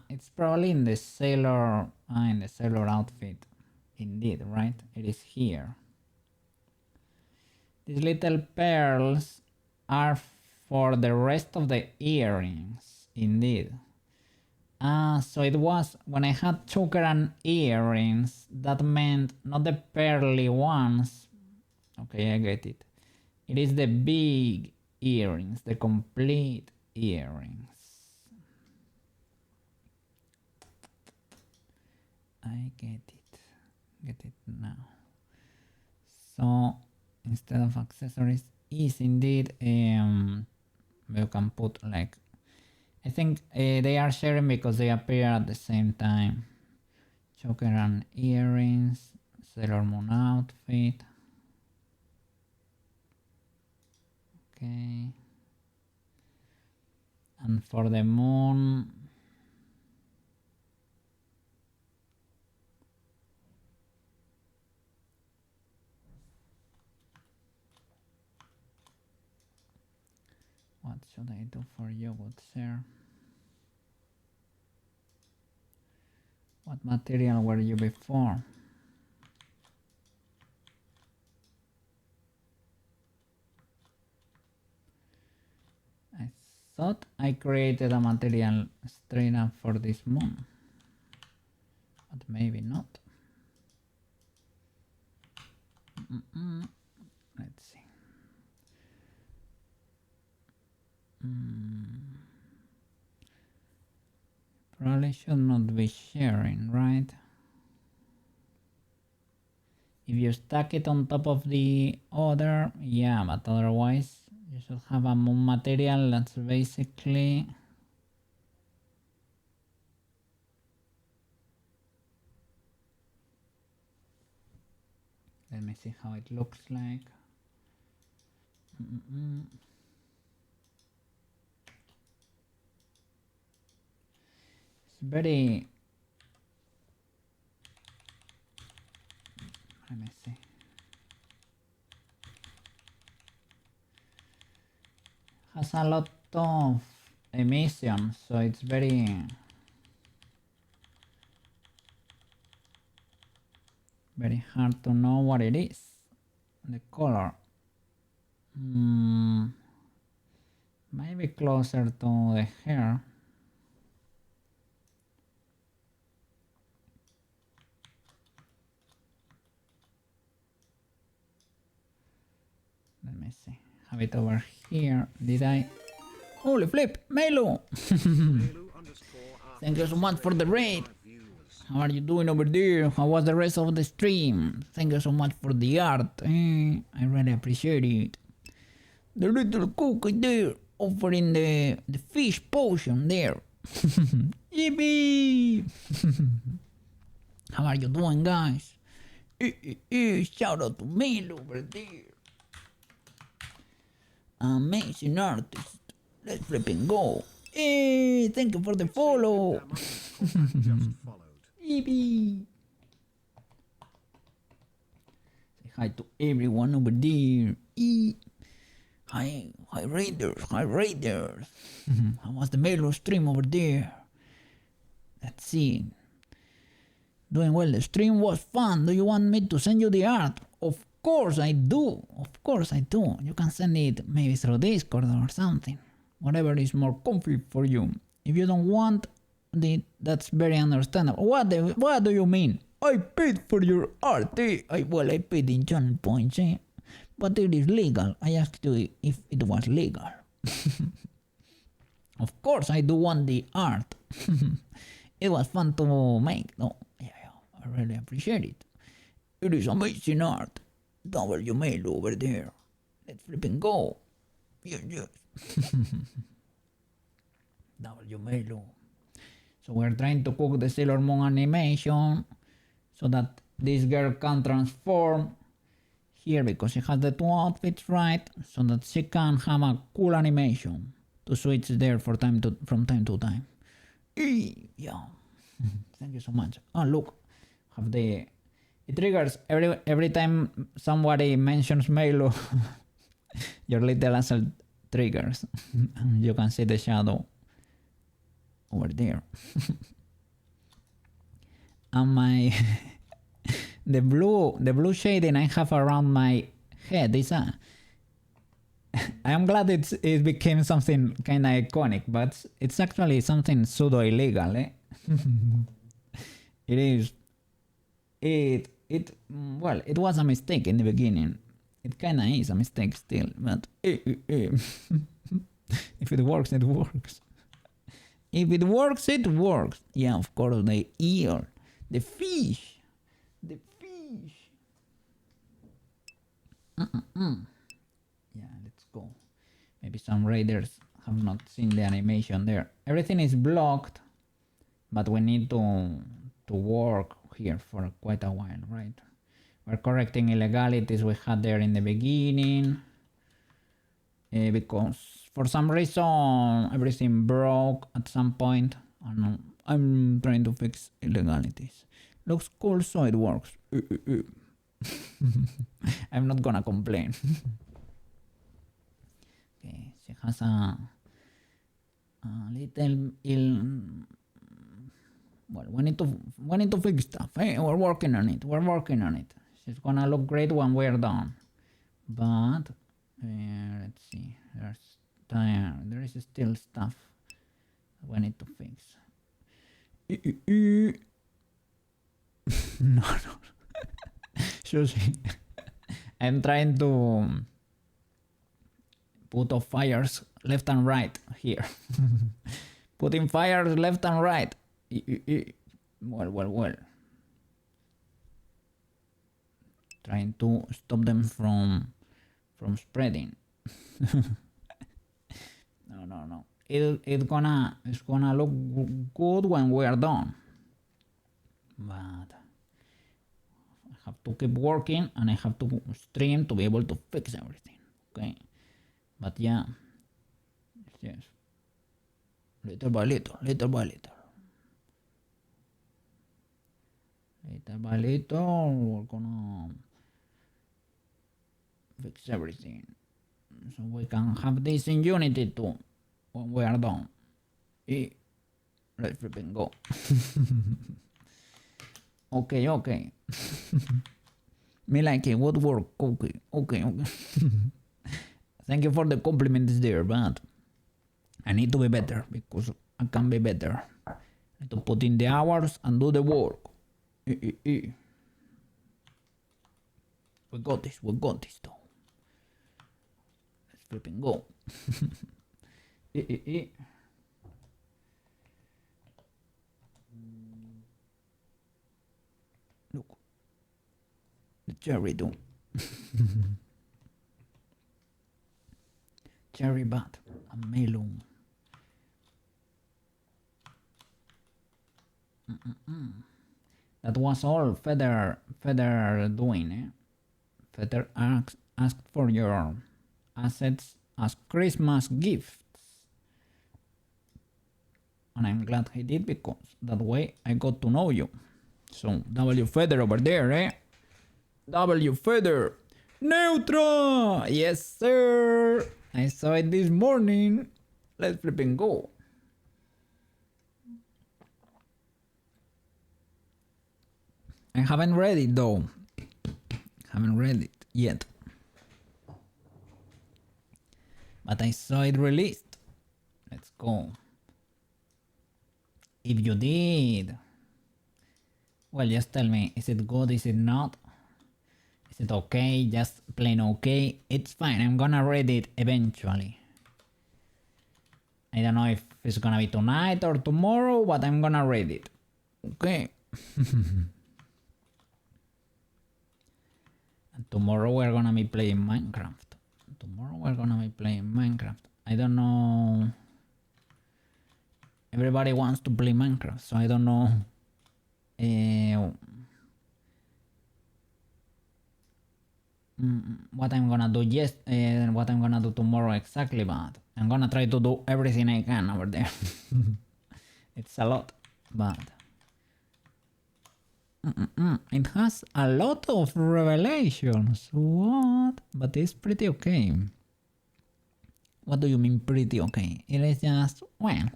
it's probably in the sailor outfit. Indeed, right? It is here. These little pearls are for the rest of the earrings. Indeed. So it was when I had choker and earrings, that meant not the pearly ones. Okay, I get it. It is the big earrings, the complete earrings. I get it now. So instead of accessories is indeed you can put like, I think they are sharing because they appear at the same time. Choker and earrings, Sailor Moon outfit. Okay. And for the moon, what should I do for you, good sir? What material were you before? I thought I created a material straight up for this moon, but maybe not. Let's see. Probably should not be sharing, right? If you stack it on top of the other, yeah, but otherwise you should have a moon material that's basically let me see how it looks like. It's very, let me see. Has a lot of emissions, so it's very hard to know what it is. The color. Maybe closer to the hair. Let me see. Have it over here. Did I? Holy flip! Melu! Thank you so much for the raid. How are you doing over there? How was the rest of the stream? Thank you so much for the art. I really appreciate it. The little cookie there, offering the fish potion there. Yippee! How are you doing, guys? Shout out to Mel over there. Amazing artist. Let's flipping go. Hey, thank you for the follow. Yippee! Say hi to everyone over there. Hi Raiders, hi Raiders. How was the Melo stream over there? Let's see. Doing well, the stream was fun. Do you want me to send you the art? Of course I do. Of course I do. You can send it maybe through Discord or something. Whatever is more comfy for you. If you don't want it, that's very understandable. What do you mean? I paid for your art, eh? I paid in channel points, eh? But it is legal. I asked you if it was legal. Of course I do want the art. It was fun to make. No, yeah, I really appreciate it. It is amazing art. W mail over there. Let's flipping go. Yes. W mail. So we're trying to cook the Sailor Moon animation so that this girl can transform here because she has the two outfits right, so that she can have a cool animation to switch there from time to time. Yeah. Thank you so much. Oh look, it triggers every time somebody mentions Melo. Your little answer triggers. You can see the shadow over there. And my the blue shading I have around my head is I am glad it became something kind of iconic, but it's actually something pseudo illegal. Eh? It is. Well, it was a mistake in the beginning. It kind of is a mistake still, but if it works, it works. If it works, it works. Yeah, of course, the eel, the fish. Yeah, let's go. Maybe some raiders have not seen the animation there. Everything is blocked, but we need to work here for quite a while, right? We're correcting illegalities we had there in the beginning, because for some reason everything broke at some point. I don't know. I'm trying to fix illegalities. Looks cool, so it works. I'm not gonna complain. Okay, she has a little ill. Well, we need to fix stuff. Hey, we're working on it. She's gonna look great when we're done. But let's see. There is still stuff we need to fix. No. Sushi. I'm trying to put off fires left and right here. Putting fires left and right. Well. Trying to stop them from spreading. No. It's gonna look good when we are done. But I have to keep working and I have to stream to be able to fix everything. Okay. But yeah. Yes. Little by little. Little by little, we're gonna fix everything. So we can have this in Unity too when we are done. Let's flipping go. Okay. Me like it. Good work. Okay. Thank you for the compliments there, but I need to be better because I can be better. I need to put in the hours and do the work. We got this though. Let's flipping go. cherry do? Cherry bat, a melon. That was all Feather doing, eh? Feather asked for your assets as Christmas gifts. And I'm glad he did, because that way I got to know you. So, W Feather over there, eh? W Feather! Neutra! Yes, sir! I saw it this morning. Let's flipping go. I haven't read it though. Haven't read it yet. But I saw it released. Let's go. If you did, well, just tell me, is it good, is it not? Is it okay, just plain okay? It's fine, I'm gonna read it eventually. I don't know if it's gonna be tonight or tomorrow, but I'm gonna read it. Okay. And tomorrow we're gonna be playing Minecraft. I don't know. Everybody wants to play Minecraft, so I don't know what I'm gonna do what I'm gonna do tomorrow exactly, but I'm gonna try to do everything I can over there. It's a lot, but it has a lot of revelations. What? But it's pretty okay. What do you mean pretty okay? It is just, well,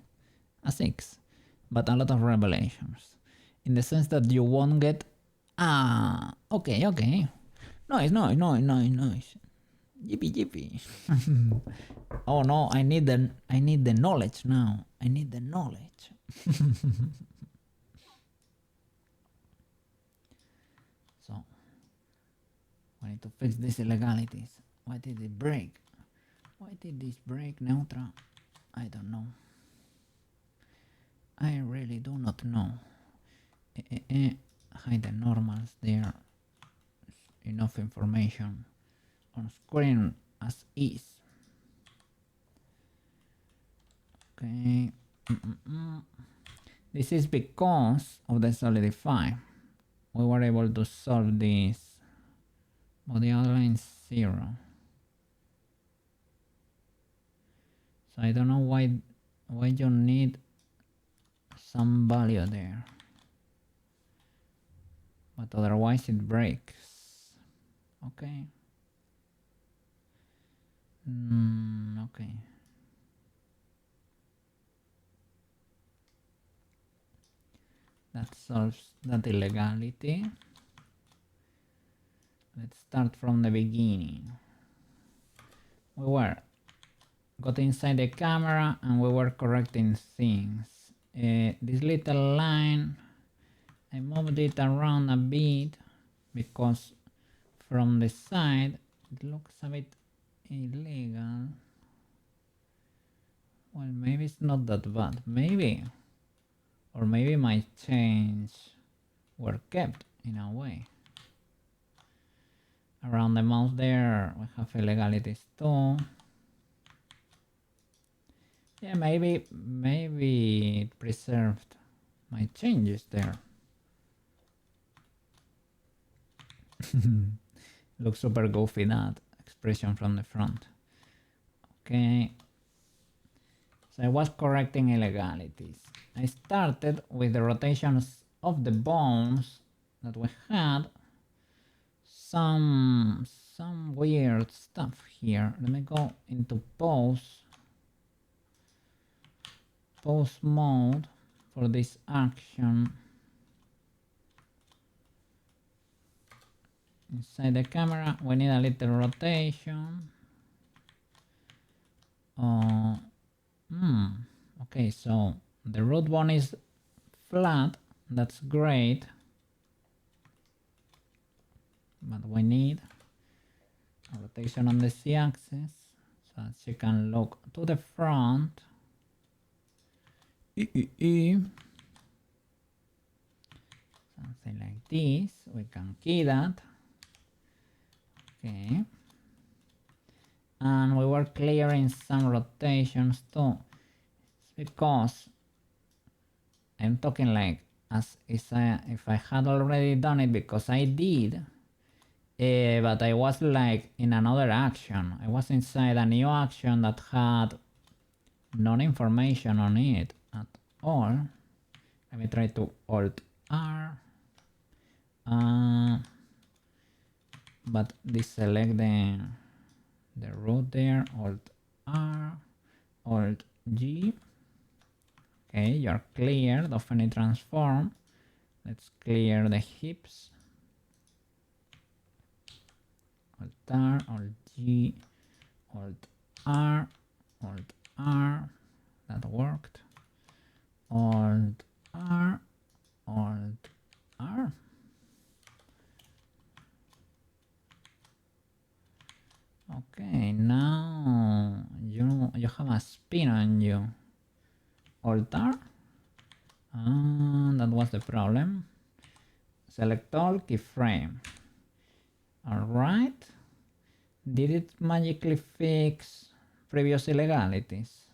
a 6, but a lot of revelations, in the sense that you won't get okay. Nice. Yippee. Oh no, I need the knowledge now. I need the knowledge. So we need to fix these illegalities. Why did it break? Why did this break, Neutra? I don't know. I really do not know. Hide the normals there. Enough information on screen as is. Okay. This is because of the solidify. We were able to solve this, but the other line is 0. So I don't know why you need some value there, but otherwise it breaks. Okay. Okay. That solves that illegality. Let's start from the beginning. We got inside the camera and we were correcting things. This little line, I moved it around a bit because from the side it looks a bit illegal. Well, maybe it's not that bad, maybe. Or maybe my chains were kept in a way. Around the mouse there we have illegalities too. Yeah, maybe it preserved my changes there. Looks super goofy, that expression from the front. Okay. So I was correcting illegalities. I started with the rotations of the bones that we had. Some weird stuff here. Let me go into pose mode for this action. Inside the camera we need a little rotation. Okay, so the root one is flat, that's great, but we need a rotation on the z-axis so that she can look to the front. Something like this, we can key that. Okay. And we were clearing some rotations too. It's because I'm talking like as if I had already done it, because I did. But I was like in another action. I was inside a new action that had no information on it at all. Let me try to Alt R. But deselect the root there. Alt R, Alt G. Okay, you're cleared of any transform. Let's clear the hips. Alt R, Alt G, Alt R, Alt R. That worked. Alt R, Alt R. Okay, now you have a spin on you. Alt R. That was the problem. Select all keyframe. Alright. Did it magically fix previous illegalities?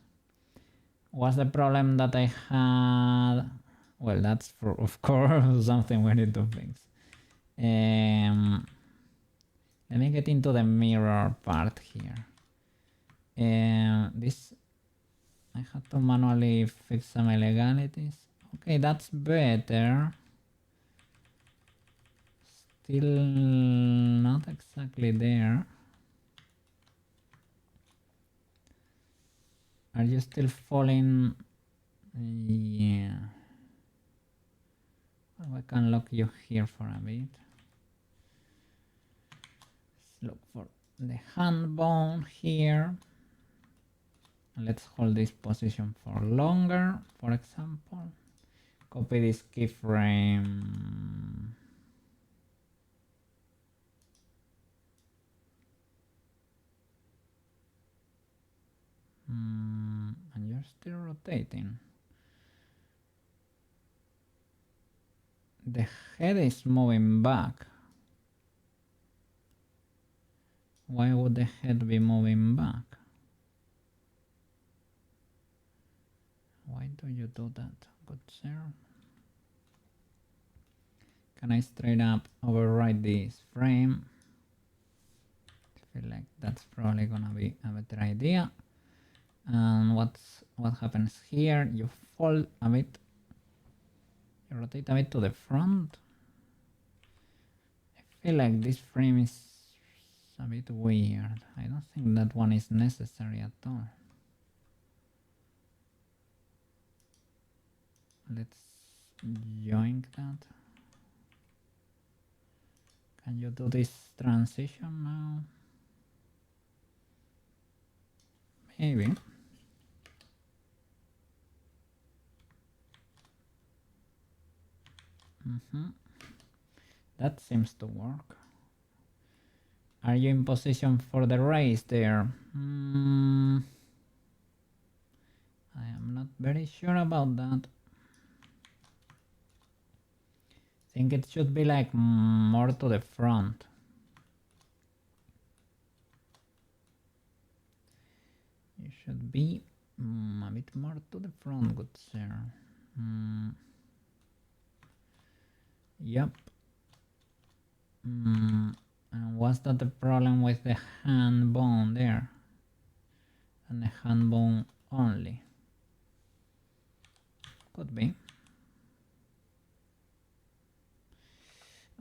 Was the problem that I had? Well, that's of course something we need to fix. Let me get into the mirror part here. This, I had to manually fix some illegalities. Okay, that's better. Still not exactly there. Are you still falling? Yeah. Well, I can lock you here for a bit. Let's look for the hand bone here. Let's hold this position for longer, for example. Copy this keyframe. And you're still rotating. The head is moving back. Why would the head be moving back? Why do you do that, good sir? Can I straight up override this frame? I feel like that's probably gonna be a better idea. And what happens here? You fall a bit. You rotate a bit to the front. I feel like this frame is a bit weird. I don't think that one is necessary at all. Let's join that. Can you do this transition now? Maybe. That seems to work. Are you in position for the race there? I am not very sure about that. I think it should be like more to the front. You should be a bit more to the front, good sir. Yep. And was that the problem with the hand bone there? And the hand bone only? Could be.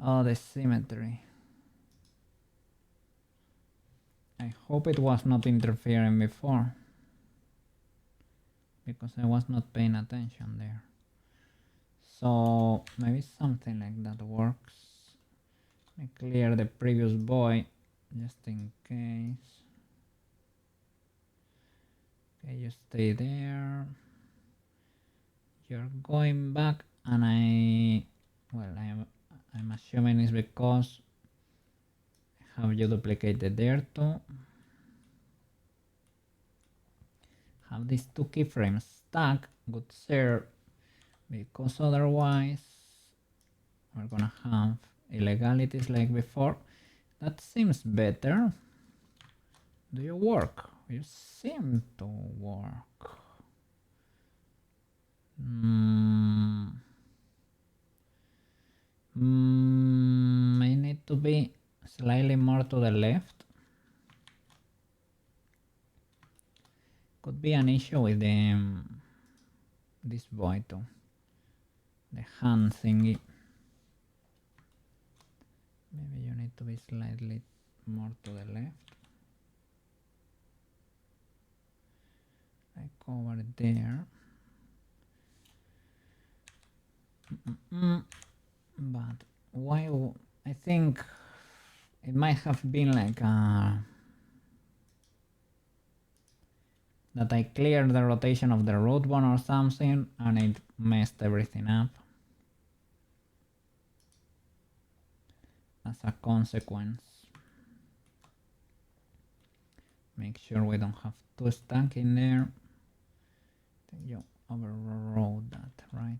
Oh, the symmetry. I hope it was not interfering before, because I was not paying attention there. So maybe something like that works. Let me clear the previous boy just in case. Okay, you stay there. You're going back, and I'm assuming it's because I have you duplicated there too. Have these two keyframes stuck, good sir, because otherwise we're gonna have illegalities like before. That seems better. Do you work? You seem to work. I need to be slightly more to the left. Could be an issue with the this boy too. The hand thingy. Maybe you need to be slightly more to the left. Like over there. But why? I think it might have been like that I cleared the rotation of the root bone or something and it messed everything up. As a consequence. Make sure we don't have too stuck in there. You overrode that, right?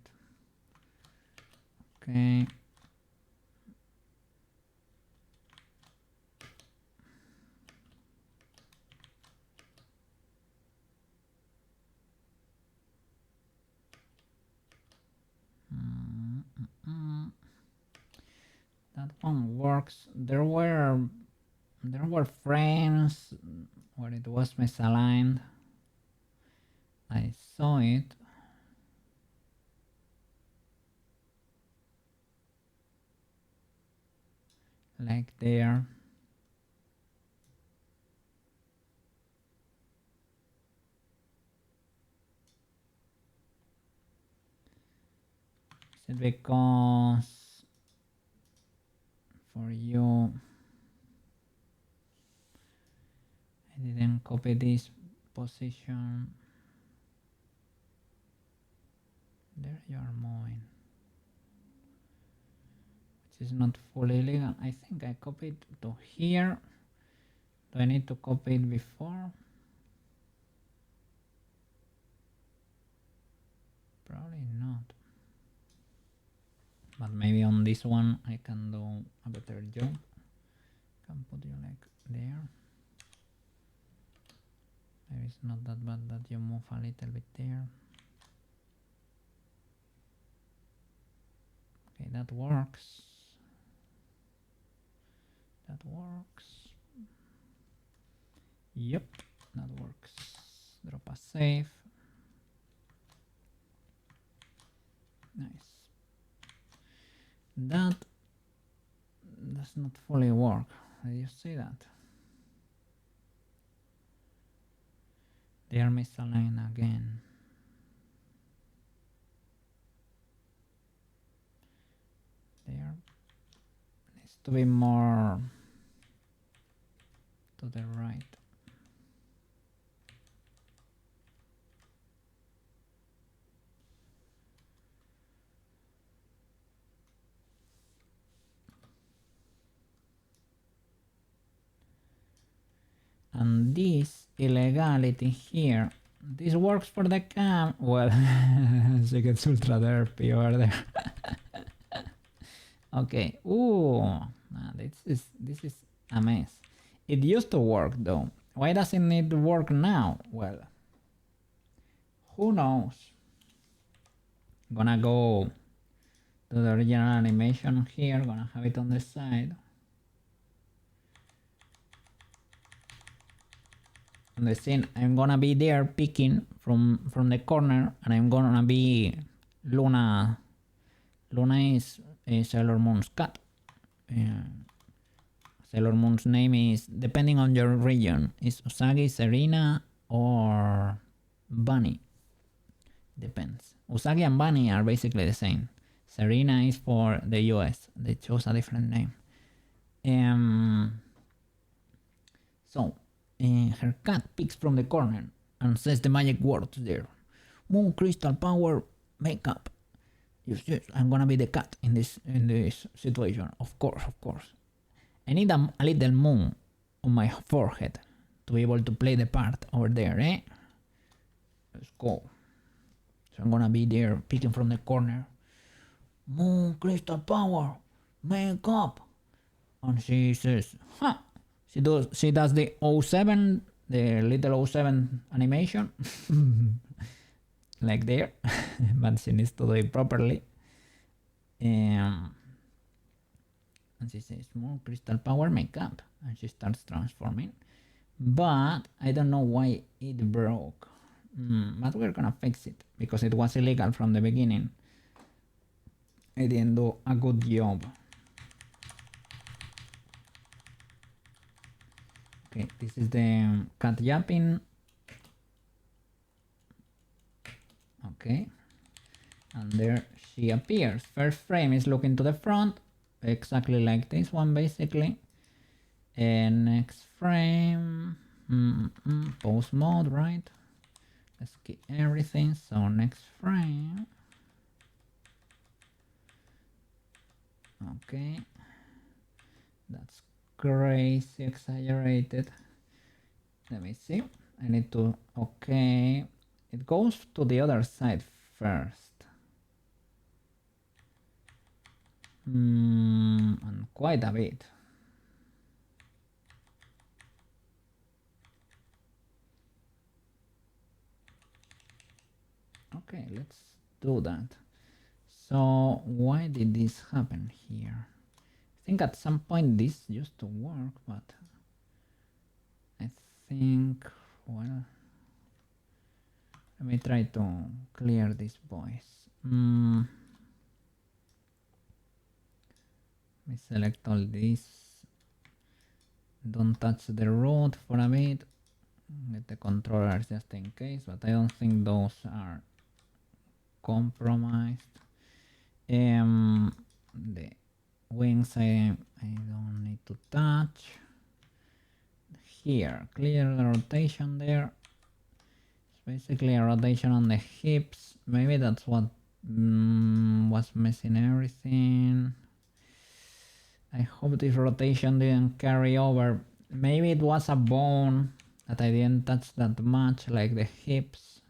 Okay. That one works. There were frames where it was misaligned. I saw it. Like there. Is it because for you I didn't copy this position? There you are moving, which is not fully legal. I think I copied to here. Do I need to copy it before? Probably not. But maybe on this one I can do a better job. Can put you like there. Maybe it's not that bad that you move a little bit there. Okay, that works. That works. Yep, that works. Drop a save. Nice. That does not fully work. Did you see that? They are misaligned again. There needs to be more to the right. And this illegality here, this works for the cam. Well, she gets ultra derpy over there. Okay. Ooh, this is a mess. It used to work though. Why doesn't it work now? Well, who knows? Gonna go to the original animation here. Gonna have it on the side. On the scene, I'm gonna be there picking from the corner, and I'm gonna be Luna. Luna is Sailor Moon's cat. Sailor Moon's name is, depending on your region, is Usagi, Serena, or Bunny. Depends. Usagi and Bunny are basically the same. Serena is for the US. They chose a different name. So, her cat picks from the corner and says the magic words there. Moon, crystal, power, makeup. Yes, I'm gonna be the cat in this situation. Of course. I need a little moon on my forehead to be able to play the part over there, eh? Let's go. So I'm gonna be there picking from the corner. Moon, crystal, power, makeup. And she says, huh. She does the O7, the little O7 animation. Like there. But she needs to do it properly. And she says, more crystal power makeup. And she starts transforming. But I don't know why it broke. But we're gonna fix it because it was illegal from the beginning. I didn't do a good job. Okay, this is the cat yapping. Okay, and there she appears. First frame is looking to the front, exactly like this one basically. And next frame, pose mode, right? Let's keep everything. So next frame. Okay, that's crazy exaggerated. Let me see. I need to, okay, it goes to the other side first. And quite a bit. Okay, let's do that. So why did this happen here? I think at some point this used to work, but I think, well, let me try to clear this voice. Let me select all this. Don't touch the road for a bit. Get the controllers just in case, but I don't think those are compromised. The wings I don't need to touch. Here, clear the rotation there. It's basically a rotation on the hips. Maybe that's what was missing everything. I hope this rotation didn't carry over. Maybe it was a bone that I didn't touch that much, like the hips.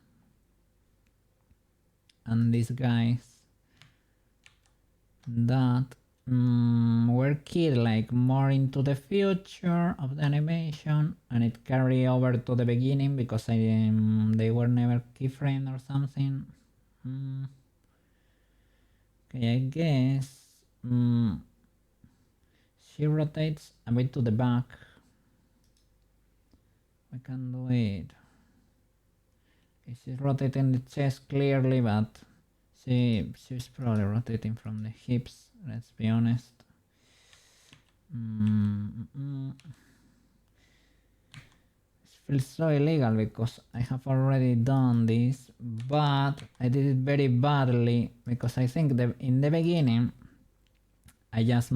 And these guys that were keyed like more into the future of the animation, and it carried over to the beginning because they were never keyframed or something. Okay, I guess she rotates a bit to the back. We can do it. She's rotating the chest clearly, but she's probably rotating from the hips, let's be honest. It feels so illegal because I have already done this, but I did it very badly because I think that in the beginning I just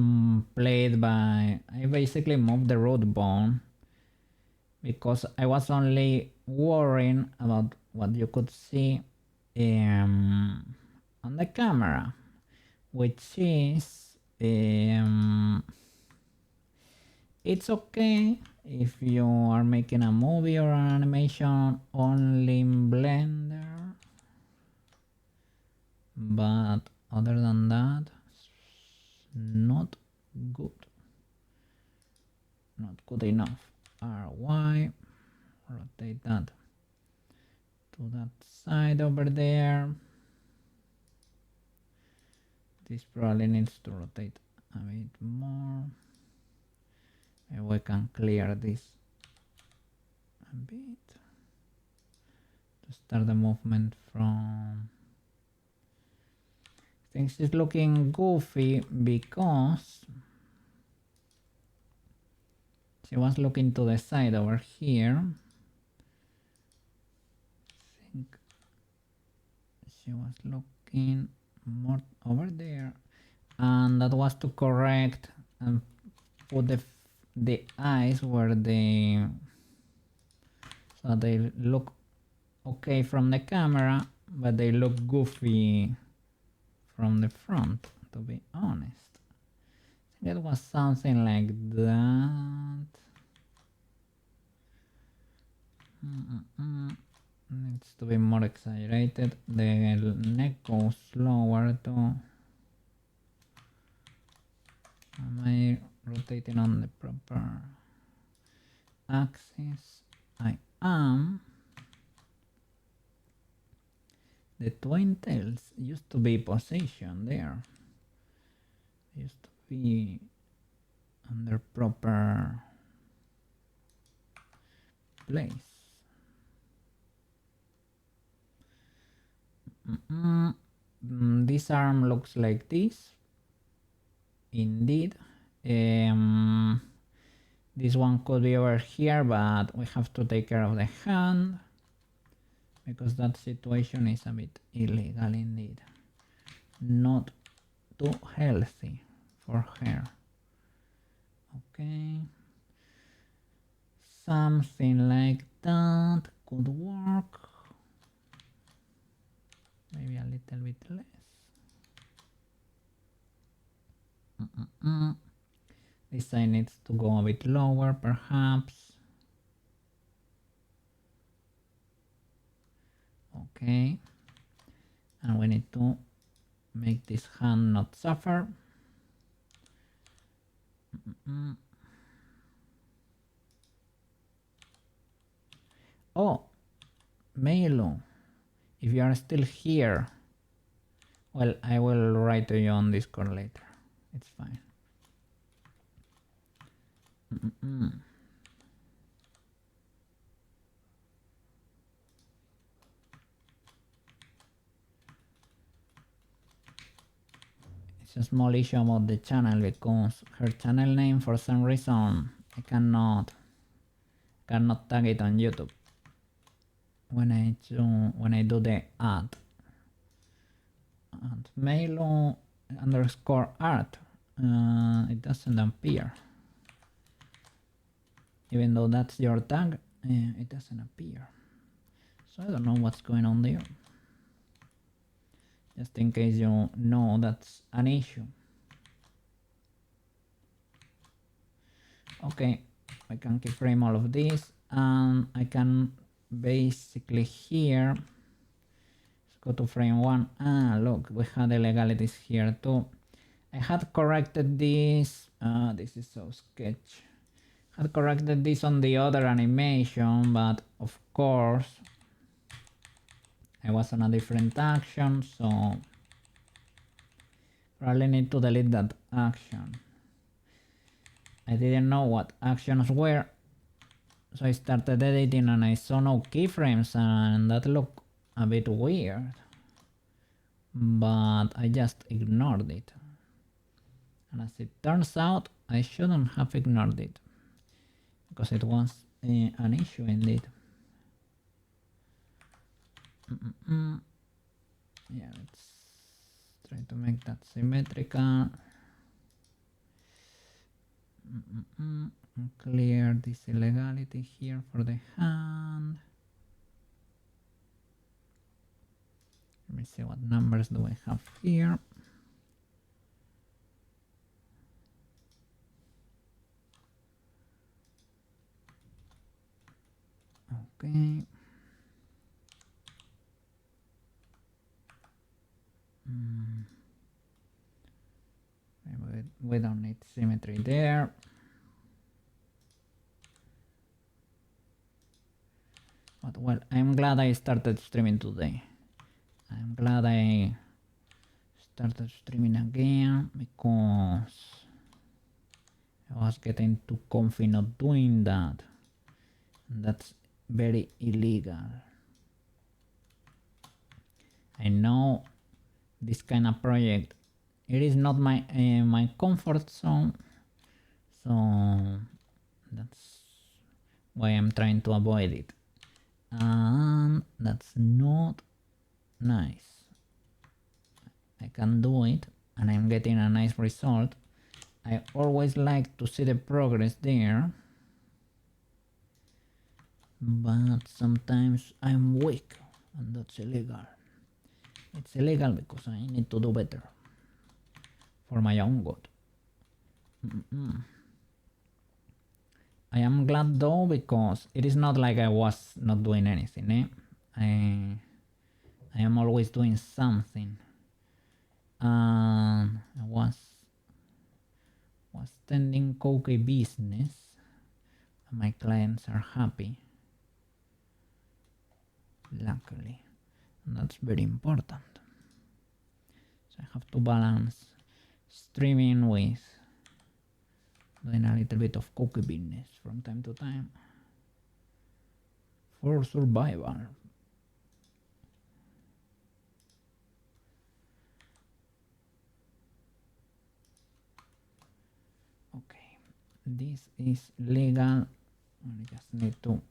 played by, I basically moved the root bone because I was only worrying about what you could see on the camera, which is it's okay if you are making a movie or an animation only in Blender, but other than that, not good, not good enough. RY, rotate that to that side over there. This probably needs to rotate a bit more. And we can clear this a bit to start the movement from. Things is looking goofy because she was looking to the side over here. I think she was looking more over there, and that was to correct and put the eyes where they, so they look okay from the camera, but they look goofy from the front, to be honest. I think it was something like that. Needs to be more exaggerated. The neck goes slower too. Am I rotating on the proper axis. I am. The twin tails used to be positioned there. Used to be under proper place. This arm looks like this. Indeed. This one could be over here, but we have to take care of the hand because that situation is a bit illegal indeed. Not too healthy for her. Okay. Something like that could work. Maybe a little bit less. This side needs to go a bit lower, perhaps. Okay. And we need to make this hand not suffer. Oh, Melo, if you are still here, well, I will write to you on Discord later. It's fine. It's a small issue about the channel because her channel name, for some reason, I cannot tag it on YouTube when I do the ad. And Melo underscore art, it doesn't appear. Even though that's your tag, it doesn't appear. So I don't know what's going on there. Just in case you know that's an issue. Okay, I can keyframe all of this and I can basically here, let's go to frame 1. Ah, look, we had illegalities here too. I had corrected this, this is so sketch. Had corrected this on the other animation, but of course I was on a different action, so probably need to delete that action. I didn't know what actions were, so I started editing and I saw no keyframes and that looked a bit weird, but I just ignored it. And as it turns out, I shouldn't have ignored it because it was an issue indeed. Yeah, let's try to make that symmetrical. Clear this illegality here for the hand. Let me see what numbers do I have here. Okay. We don't need symmetry there. But well, I'm glad I started streaming today. I'm glad I started streaming again because I was getting too comfy not doing that. And that's very illegal. I know this kind of project, it is not my my comfort zone, so that's why I'm trying to avoid it, and that's not nice. I can do it and I'm getting a nice result. I always like to see the progress there, but sometimes I'm weak and that's illegal. It's illegal because I need to do better for my own good. I am glad though because it is not like I was not doing anything. I am always doing something. I was was tending cookie business and my clients are happy, luckily, and that's very important. So I have to balance streaming with doing a little bit of cookie business from time to time for survival. Okay, this is legal. I just need to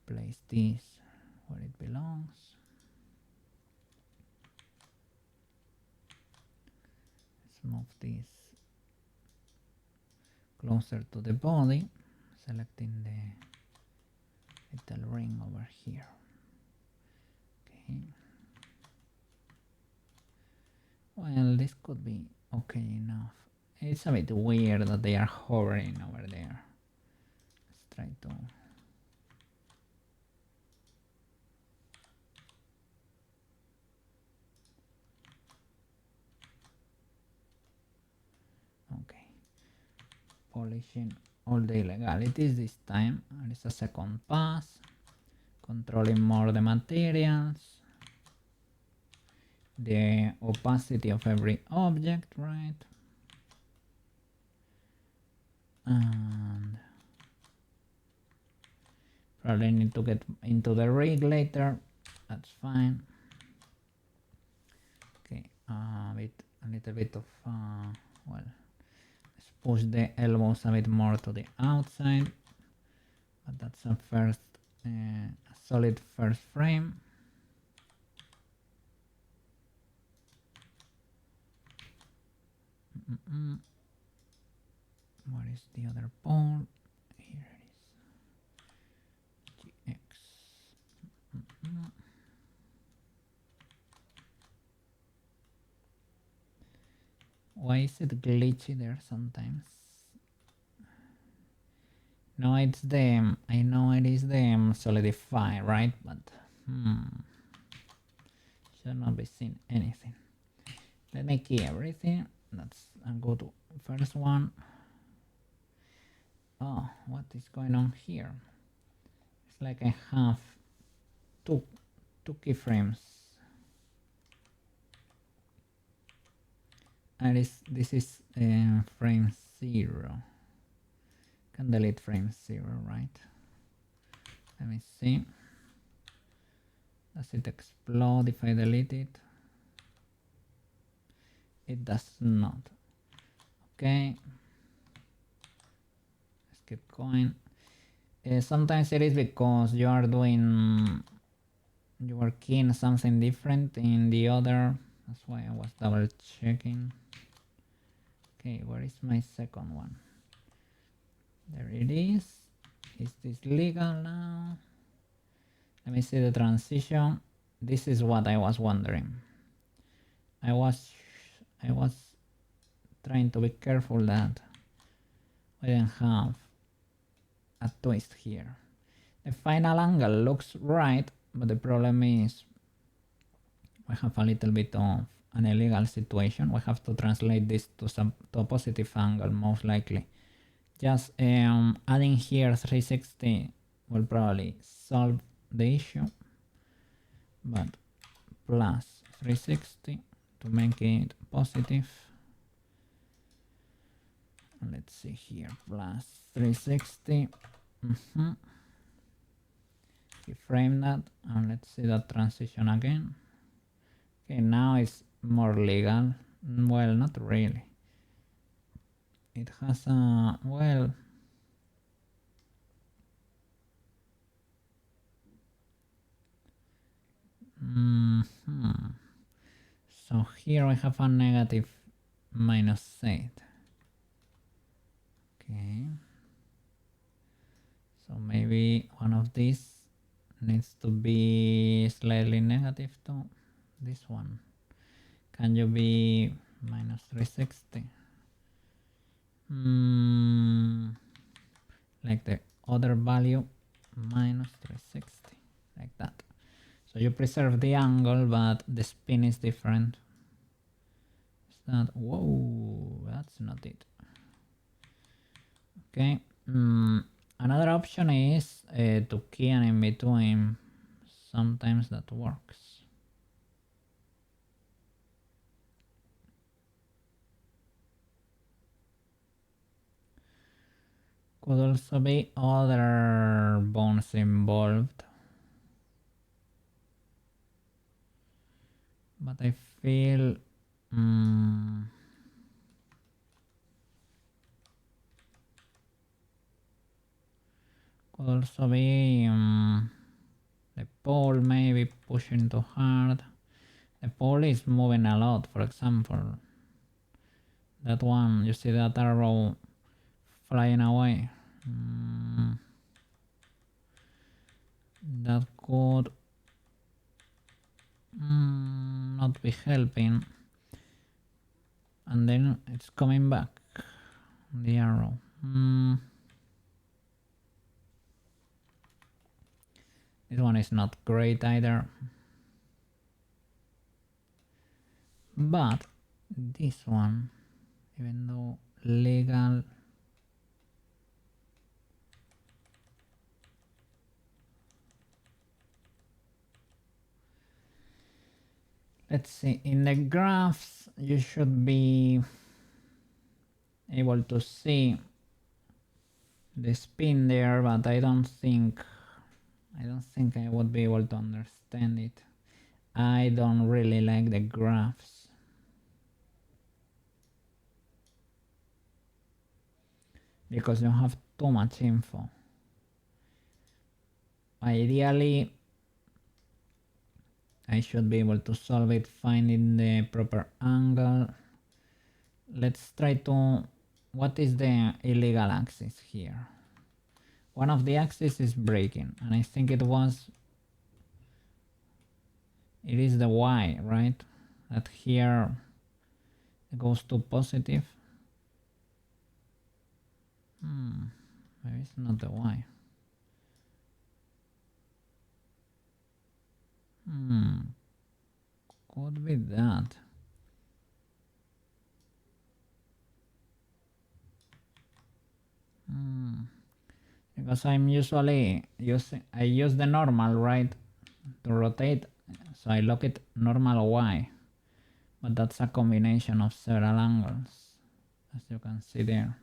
place this where it belongs. Let's move this closer to the body, selecting the little ring over here. Okay. Well, this could be okay enough. It's a bit weird that they are hovering over there. Let's try to... Okay. Polishing all the illegalities this time. There is a second pass. Controlling more the materials. The opacity of every object, right? And probably need to get into the rig later. That's fine. Okay, a little bit of well, let's push the elbows a bit more to the outside. But that's a first, a solid first frame. What is the other pole? Here it is. GX. Why is it glitchy there sometimes? No, it's the, I know it is the solidify, right? But should not be seeing anything. Let me key everything. I'll go to first one. Oh, what is going on here? It's like I have two keyframes. And this is frame 0. Can delete frame 0, right? Let me see. Does it explode if I delete it? It does not. Okay. Let's keep going. Sometimes it is because you are keying something different in the other. That's why I was double checking. Okay, where is my second one? There it is. Is this legal now? Let me see the transition. This is what I was wondering. I was trying to be careful that we didn't have a twist here. The final angle looks right, but the problem is we have a little bit of an illegal situation. We have to translate this to a positive angle, most likely. Just adding here 360 will probably solve the issue, but plus 360 to make it positive. Let's see here, plus 360. Keyframe that, and let's see that transition again. Okay, now it's more legal. Well, not really. It has a, well, so here we have a negative -8. Okay. So maybe one of these needs to be slightly negative too. This one. Can you be -360? Like the other value -360, like that. So you preserve the angle, but the spin is different. Is that, whoa, that's not it. Okay. Another option is to key an in between. Sometimes that works. Could also be other bones involved. But I feel could also be the pole maybe pushing too hard. The pole is moving a lot, for example. That one, you see that arrow flying away. That could not be helping. And then it's coming back, the arrow. This one is not great either. But this one, even though legal, let's see, in the graphs you should be able to see the spin there, but I don't think I would be able to understand it. I don't really like the graphs. Because you have too much info. Ideally, I should be able to solve it finding the proper angle. Let's try to... What is the illegal axis here? One of the axes is breaking, and I think it is the Y, right? That here it goes to positive. Maybe it's not the Y. Could be that. Because I'm usually I use the normal, right, to rotate, so I look at normal Y, but that's a combination of several angles, as you can see there.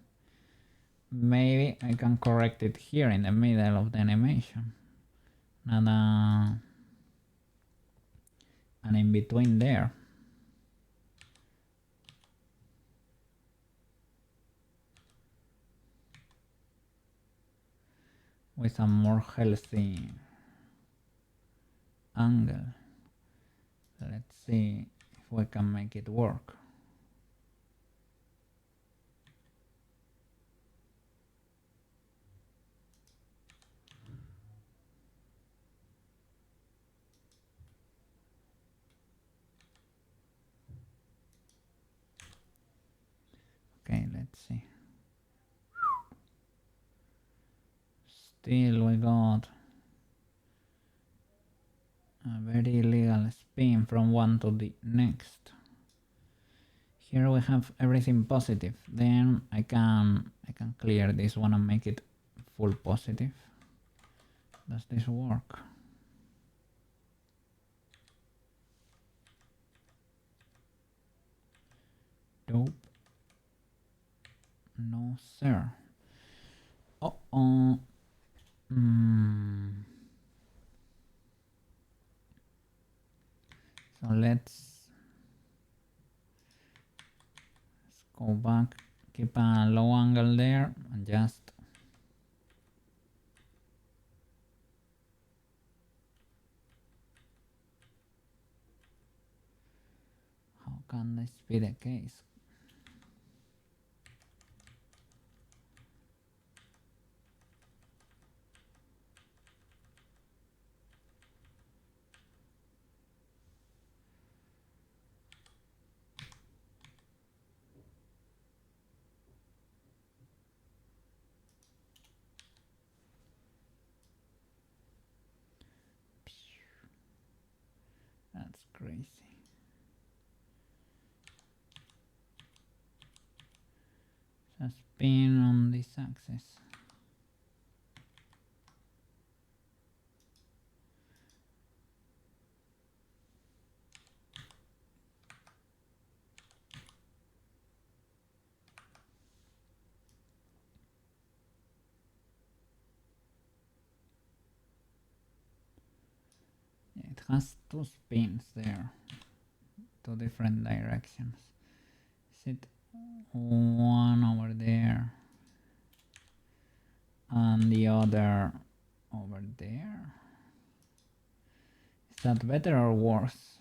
Maybe I can correct it here in the middle of the animation, and in between there. With a more healthy angle. Let's see if we can make it work. Okay, let's see. Still we got a very illegal spin from one to the next. Here we have everything positive. Then I can clear this one and make it full positive. Does this work? Nope. No sir. Uh-oh. So let's go back, keep a low angle there, and just how can this be the case? That's crazy. a spin on this axis. It has two spins there, two different directions. Is it one over there and the other over there? Is that better or worse?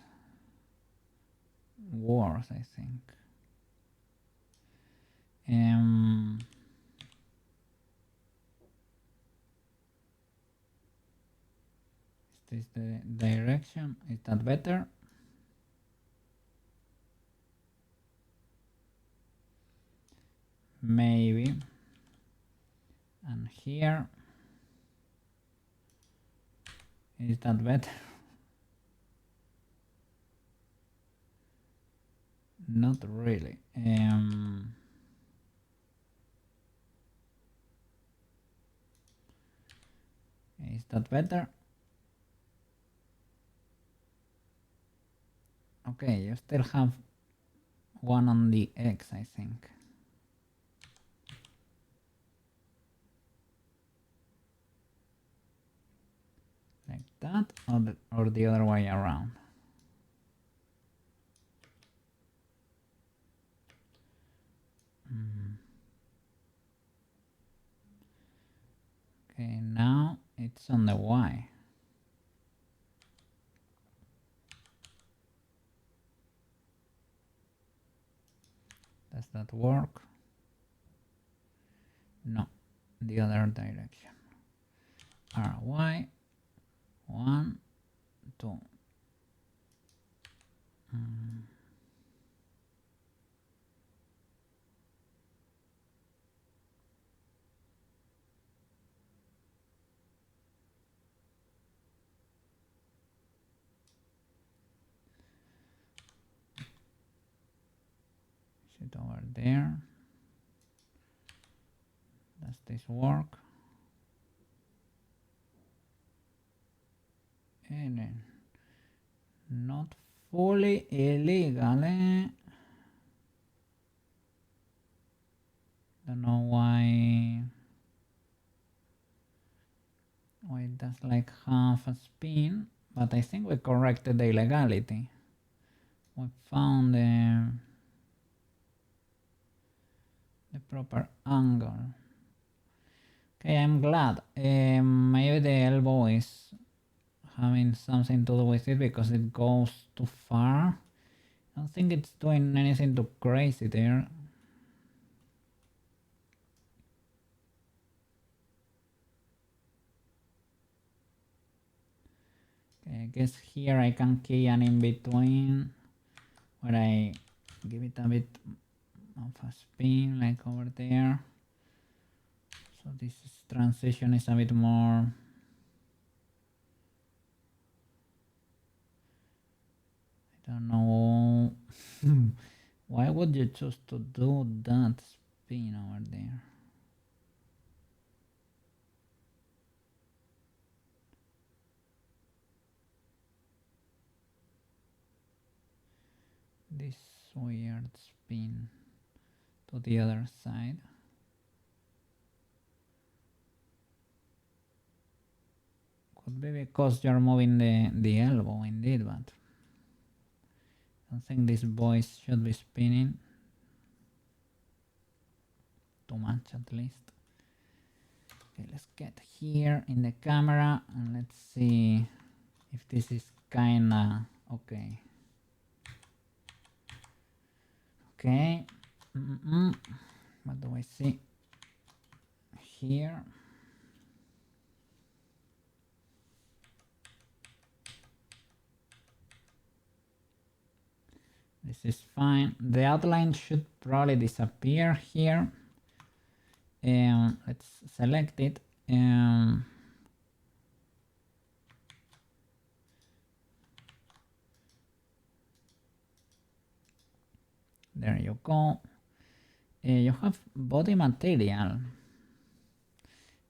Worse, I think. Is this the direction? Is that better? Maybe. And here, is that better? Not really. Is that better? Okay, you still have one on the X, I think. Like that, or the other way around. Okay, now it's on the Y. Does that work? No, the other direction. RY, 1, 2. Is it over there? Does this work? And then not fully illegal, eh? Don't know why it does like half a spin, but I think we corrected the illegality. We found the proper angle. Okay, I'm glad. Maybe the elbow is having something to do with it because it goes too far. I don't think it's doing anything too crazy there. Okay, I guess here I can key an in between where I give it a bit of a spin like over there. So this transition is a bit more I don't know. Why would you choose to do that spin over there? This weird spin to the other side. Could be because you're moving the elbow indeed, but I don't think this voice should be spinning too much at least. Okay, let's get here in the camera and let's see if this is kinda okay. Okay, what do I see here? This is fine. The outline should probably disappear here. Let's select it. There you go. You have body material,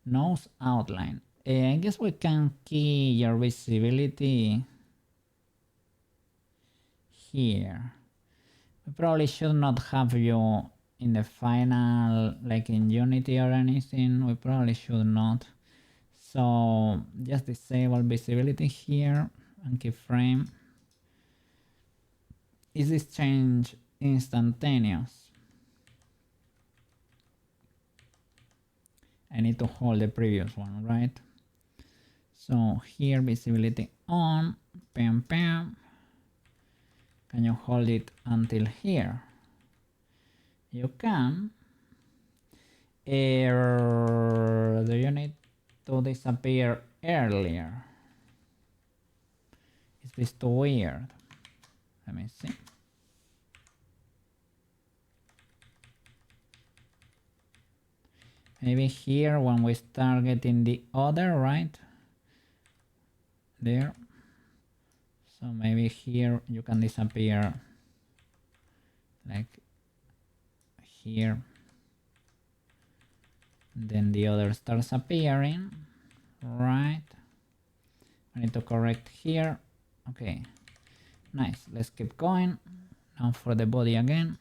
nose outline. I guess we can key your visibility here. We probably should not have you in the final, like in Unity or anything. We probably should not. So just disable visibility here and keyframe. Is this change instantaneous? I need to hold the previous one, right? So here visibility on, pam pam. Can you hold it until here? You can. Do you need to disappear earlier? Is this too weird? Let me see. Maybe here when we start getting the other, right? There. So maybe here you can disappear like here. Then the other starts appearing, right? I need to correct here. Okay, nice. Let's keep going. Now for the body again.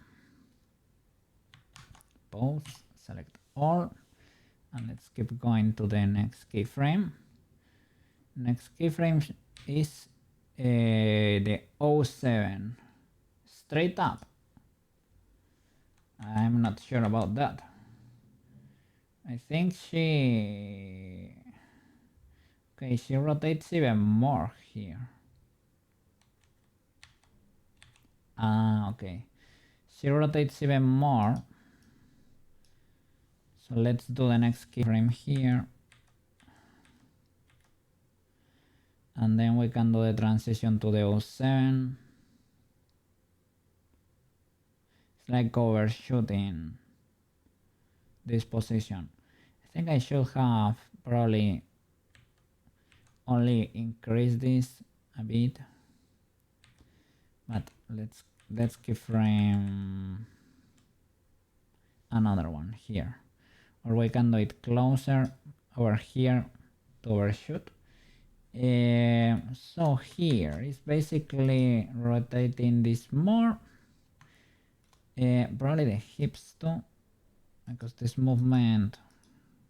Pause, select all, and let's keep going to the next keyframe. Next keyframe is the 07. Straight up. I'm not sure about that. I think she rotates even more here. Okay. She rotates even more. So let's do the next keyframe here. And then we can do the transition to the 07. It's like overshooting this position. I think I should have probably only increase this a bit, but let's keyframe another one here, or we can do it closer over here to overshoot. So here is basically rotating this more, probably the hips too, because this movement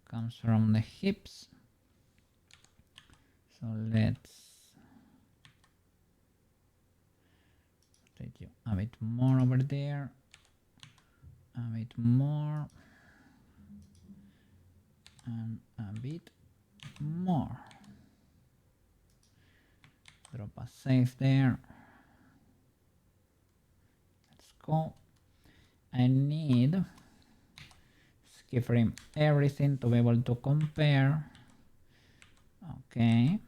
comes from the hips. So let's rotate you a bit more over there, a bit more, and a bit more. Drop a save there. Let's go. I need keyframe everything to be able to compare. Okay.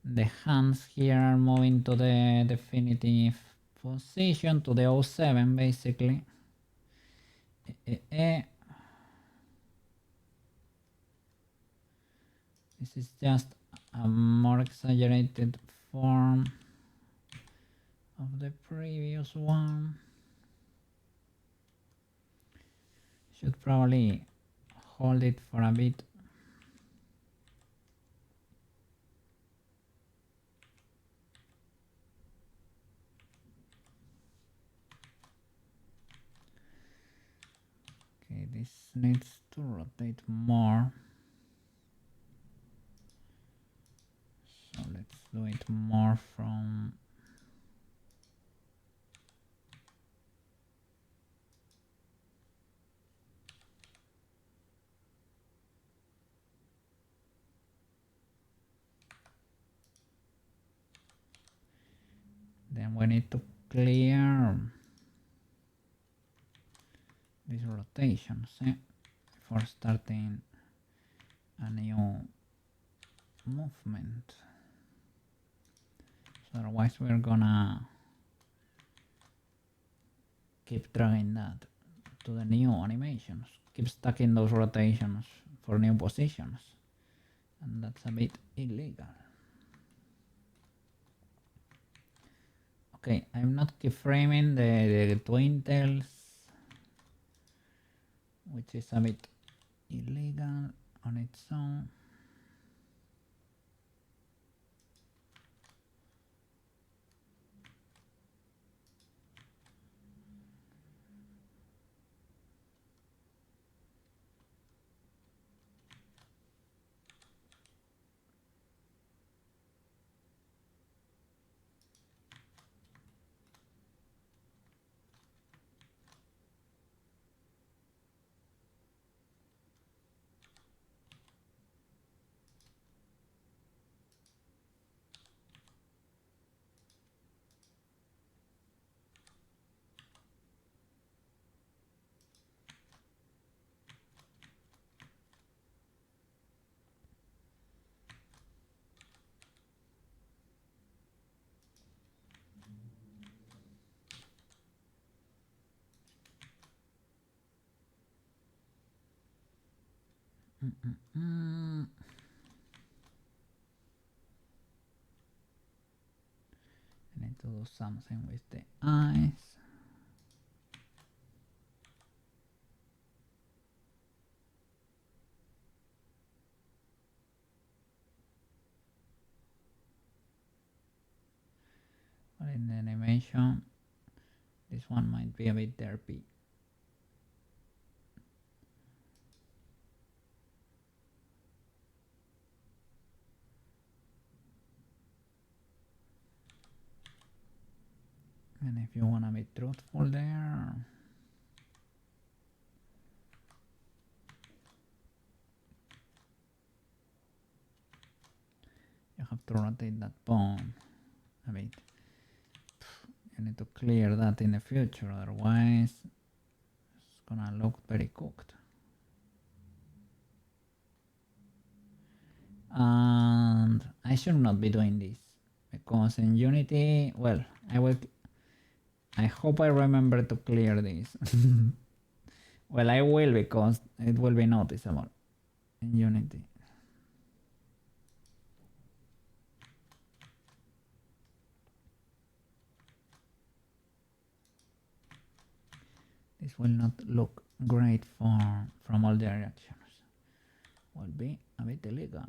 The hands here are moving to the definitive position, to the 07 basically. This is just a more exaggerated form of the previous one. Should probably hold it for a bit. Okay, this needs to rotate more. So let's do it more from then we need to clear these rotations before starting a new movement. So otherwise we're gonna keep dragging that to the new animations, keep stacking those rotations for new positions, and that's a bit illegal. Okay, I'm not keyframing the twin tails, which is a bit illegal on its own. I need to do something with the eyes. But in the animation, this one might be a bit derpy. And if you want to be truthful there, you have to rotate that bone a bit. You need to clear that in the future, otherwise it's gonna look very cooked. And I should not be doing this because in Unity, well, I hope I remember to clear this. Well, I will, because it will be noticeable in Unity. This will not look great from all directions. Will be a bit illegal.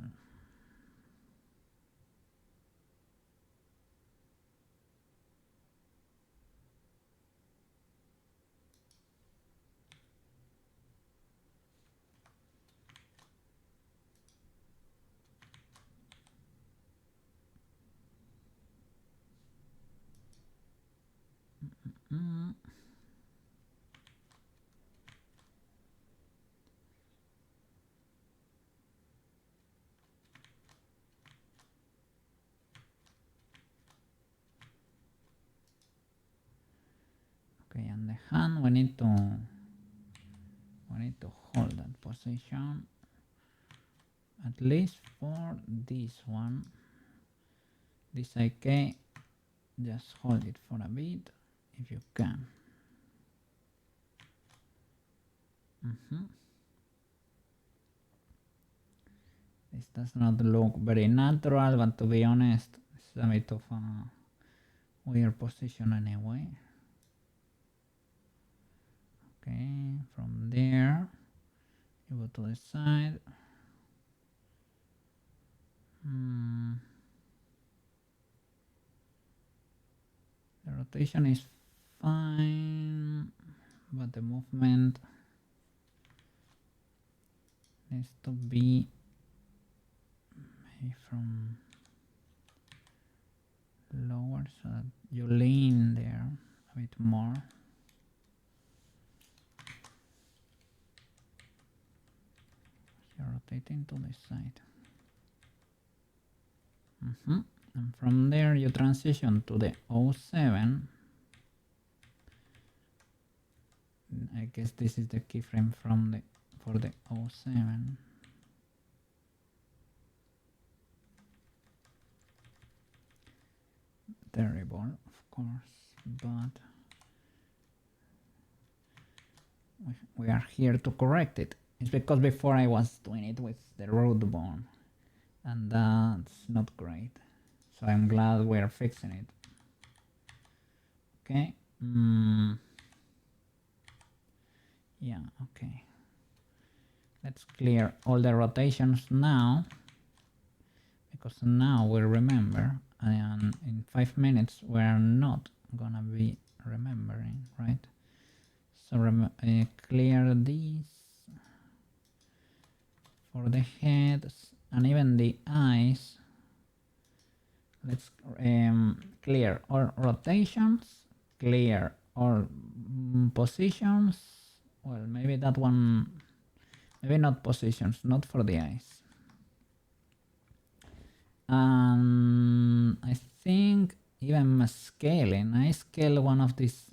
Okay, and the hand, we need to hold that position, at least for this one. This IK, just hold it for a bit if you can. This does not look very natural, but to be honest, it's a bit of a weird position anyway. Okay, from there you go to the side. The rotation is fine, but the movement needs to be maybe from lower so that you lean there a bit more. You're rotating to the side. And from there you transition to the 07. I guess this is the keyframe for the 07. Terrible, of course, but we are here to correct it. It's because before I was doing it with the root bone, and that's not great. So I'm glad we're fixing it. Okay. Yeah, okay. Let's clear all the rotations now, because now we remember, and in 5 minutes we're not gonna be remembering, right? So clear these for the heads and even the eyes. Let's clear all rotations, clear all positions. Well, maybe that one, maybe not positions, not for the eyes. I think even scaling, I scale one of these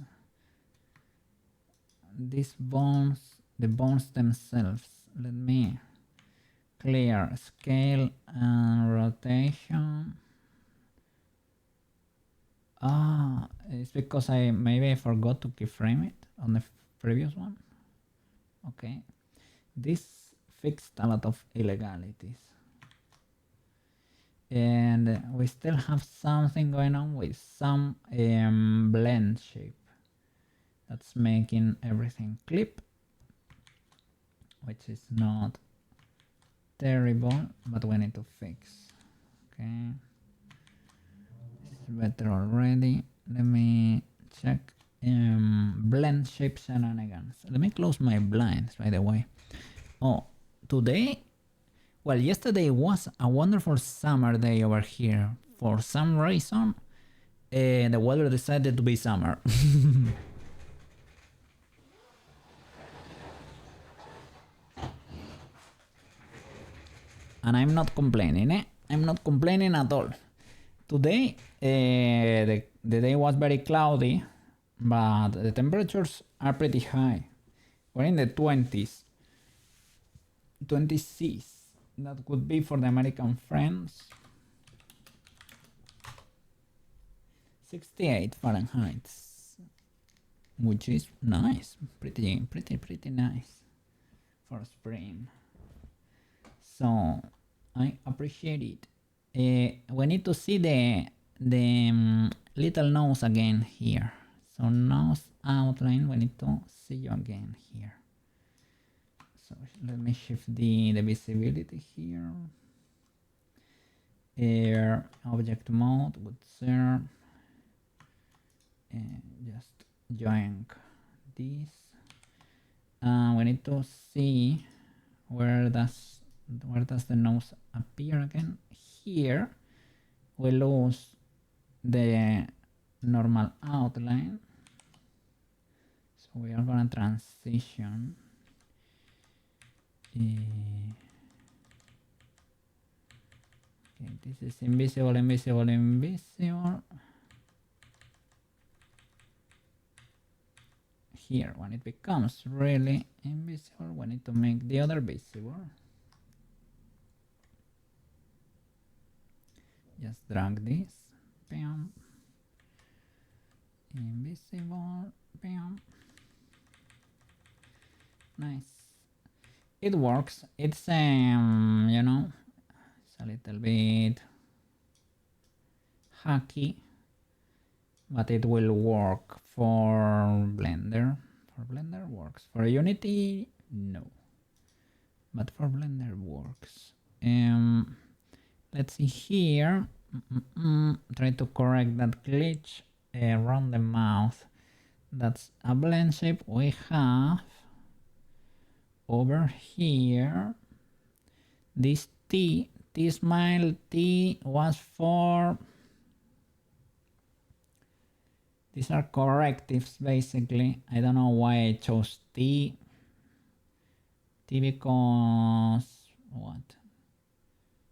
bones, the bones themselves. Let me clear scale and rotation. It's because maybe I forgot to keyframe it on the previous one. Okay, this fixed a lot of illegalities. And we still have something going on with some blend shape that's making everything clip, which is not terrible, but we need to fix. Okay, it's better already. Let me check blend shape shenanigans. Let me close my blinds, by the way. Oh, today, well, yesterday was a wonderful summer day over here. For some reason, the weather decided to be summer. And I'm not complaining, eh? I'm not complaining at all. Today, the day was very cloudy, but the temperatures are pretty high. We're in the 20s. 26. That could be for the American friends. 68 Fahrenheit, which is nice, pretty nice for spring. So I appreciate it. We need to see the little nose again here. So nose outline, we need to see you again here. So let me shift the visibility here. Air object mode would serve. Just join this. We need to see where does the nose appear again. Here we lose the normal outline, so we are gonna transition. Okay, this is invisible, invisible, invisible. Here, when it becomes really invisible, we need to make the other visible. Just drag this. Bam. Invisible. Bam. Nice. It works. It's you know, it's a little bit hacky, but it will work for Blender. For Blender works. For Unity, no. But for Blender works. Let's see here. Try to correct that glitch around the mouth. That's a blend shape we have over here. This T smile T was for. These are correctives basically. I don't know why I chose T. T because what?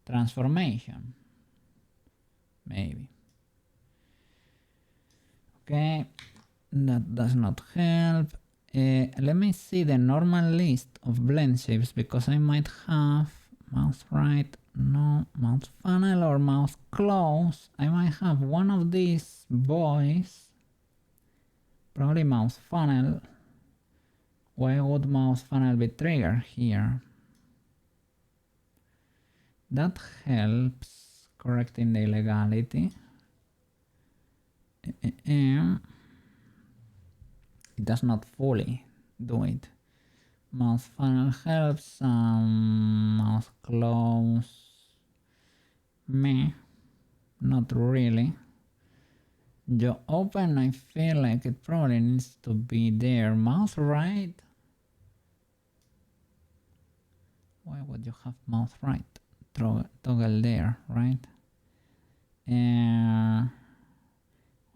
Transformation. Maybe. Okay, that does not help. Let me see the normal list of blend shapes, because I might have mouse right, no, mouse funnel or mouse close. I might have one of these boys, probably mouse funnel. Why would mouse funnel be triggered here? That helps correcting the illegality. it does not fully do it. Mouse funnel helps, mouse close, meh, not really. Jaw open, I feel like it probably needs to be there. Mouse right? Why would you have mouse right? Toggle there, right?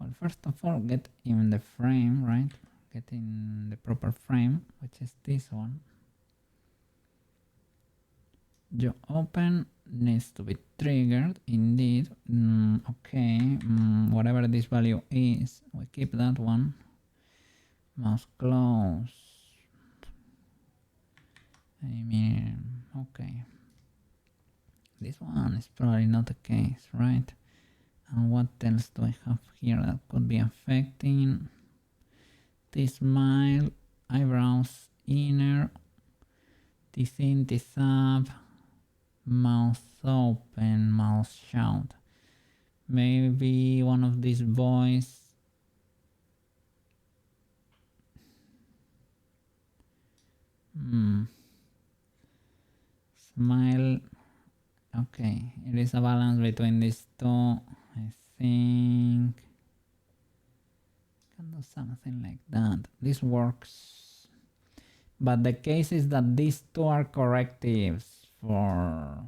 Well, first of all, get in the frame, right? Get in the proper frame, which is this one. Jaw open needs to be triggered, indeed. Okay, whatever this value is, we keep that one. Mouse close. I mean, okay. This one is probably not the case, right? And what else do I have here that could be affecting? This smile, eyebrows, inner, this in, this up, mouth open, mouth shut. Maybe one of these boys. Smile. Okay, it is a balance between these two. I think can do something like that. This works. But the case is that these two are correctives for...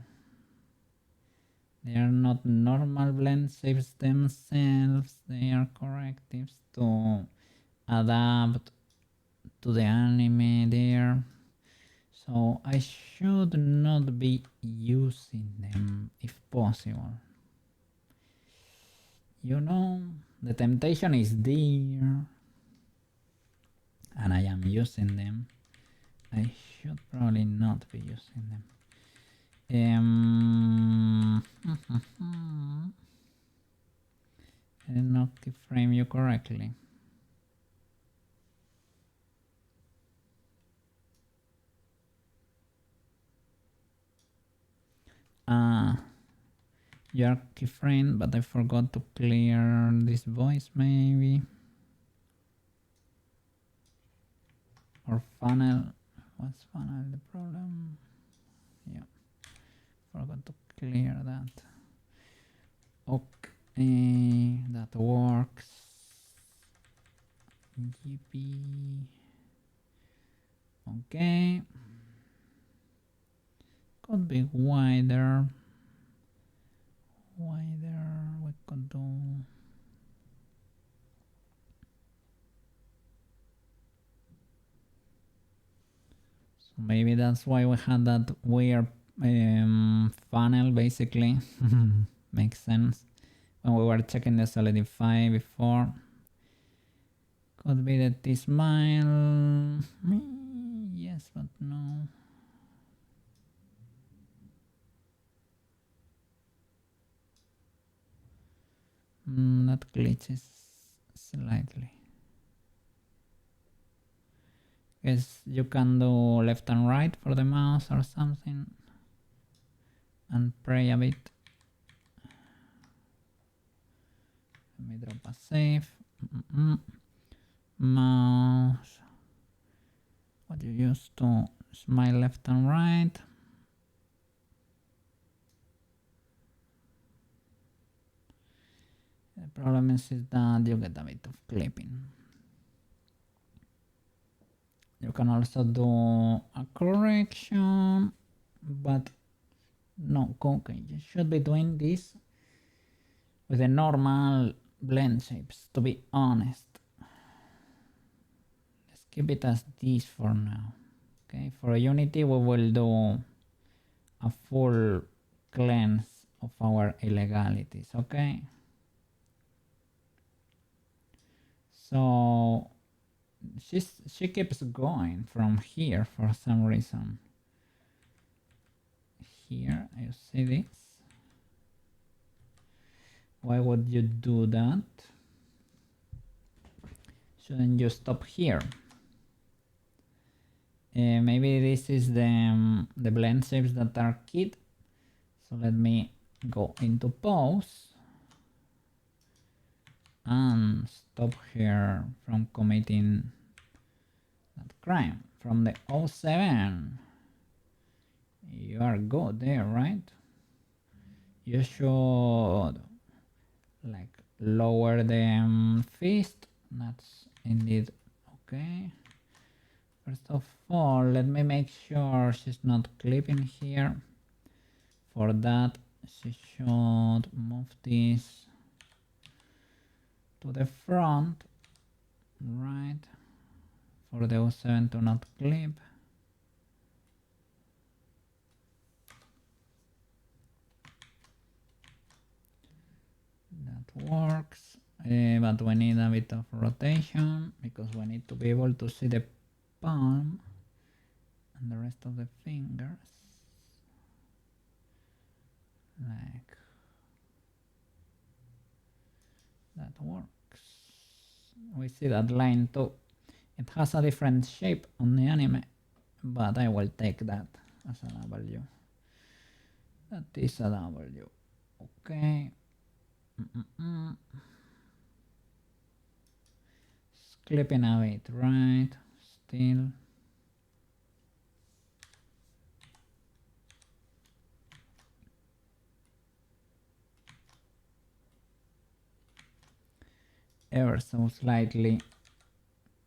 They are not normal blend shapes themselves. They are correctives to adapt to the anime there. So I should not be using them if possible. You know, the temptation is there and I am using them. I should probably not be using them. I did not frame you correctly. You are keyframed, but I forgot to clear this voice maybe. Or funnel. What's funnel the problem? Yeah, forgot to clear that. Okay, that works. Yippee. Okay. Could be wider. We could do... So maybe that's why we had that weird funnel basically. Makes sense. When we were checking the solidify before. Could be that this smile... Yes, but no. That glitches slightly. Guess you can do left and right for the mouse or something and pray a bit. Let me drop a save. Mouse. What you use to smile left and right. The problem is that you get a bit of clipping. You can also do a correction, but no, okay, you should be doing this with the normal blend shapes, to be honest. Let's keep it as this for now. Okay, for Unity we will do a full cleanse of our illegalities, okay? So she keeps going from here for some reason. Here, you see this? Why would you do that? Shouldn't you stop here? Maybe this is the blend shapes that are keyed. So let me go into pose and stop her from committing crime from the '07. You are good there, right? You should like lower the fist. That's indeed okay. First of all, let me make sure she's not clipping here. For that, she should move this to the front, right? For the '07 to not clip. That works, but we need a bit of rotation because we need to be able to see the palm and the rest of the fingers. Like that works. We see that line too. It has a different shape on the anime, but I will take that as a W. That is a W. Okay. It's clipping a bit, right? Still. Ever so slightly.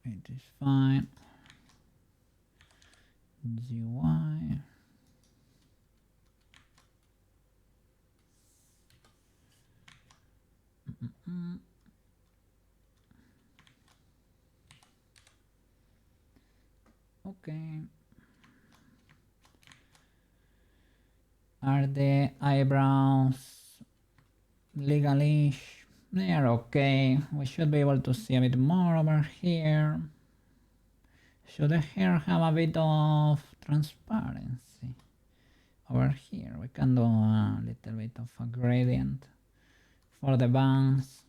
It is fine. GY. Okay. Are the eyebrows legalish? They are okay. We should be able to see a bit more over here. Should the hair have a bit of transparency? Over here we can do a little bit of a gradient for the bangs,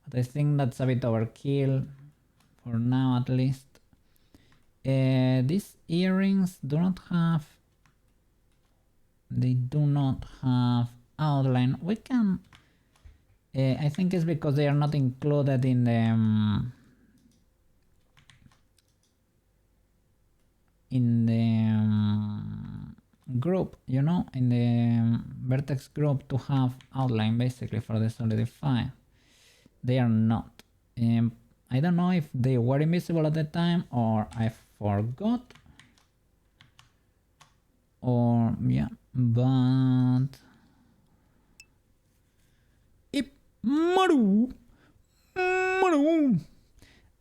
but I think that's a bit overkill for now at least. These earrings do not have outline. We can I think it's because they are not included in the group, you know, in the vertex group to have outline basically for the solidify. They are not. I don't know if they were invisible at the time or I forgot, or yeah, but Maru,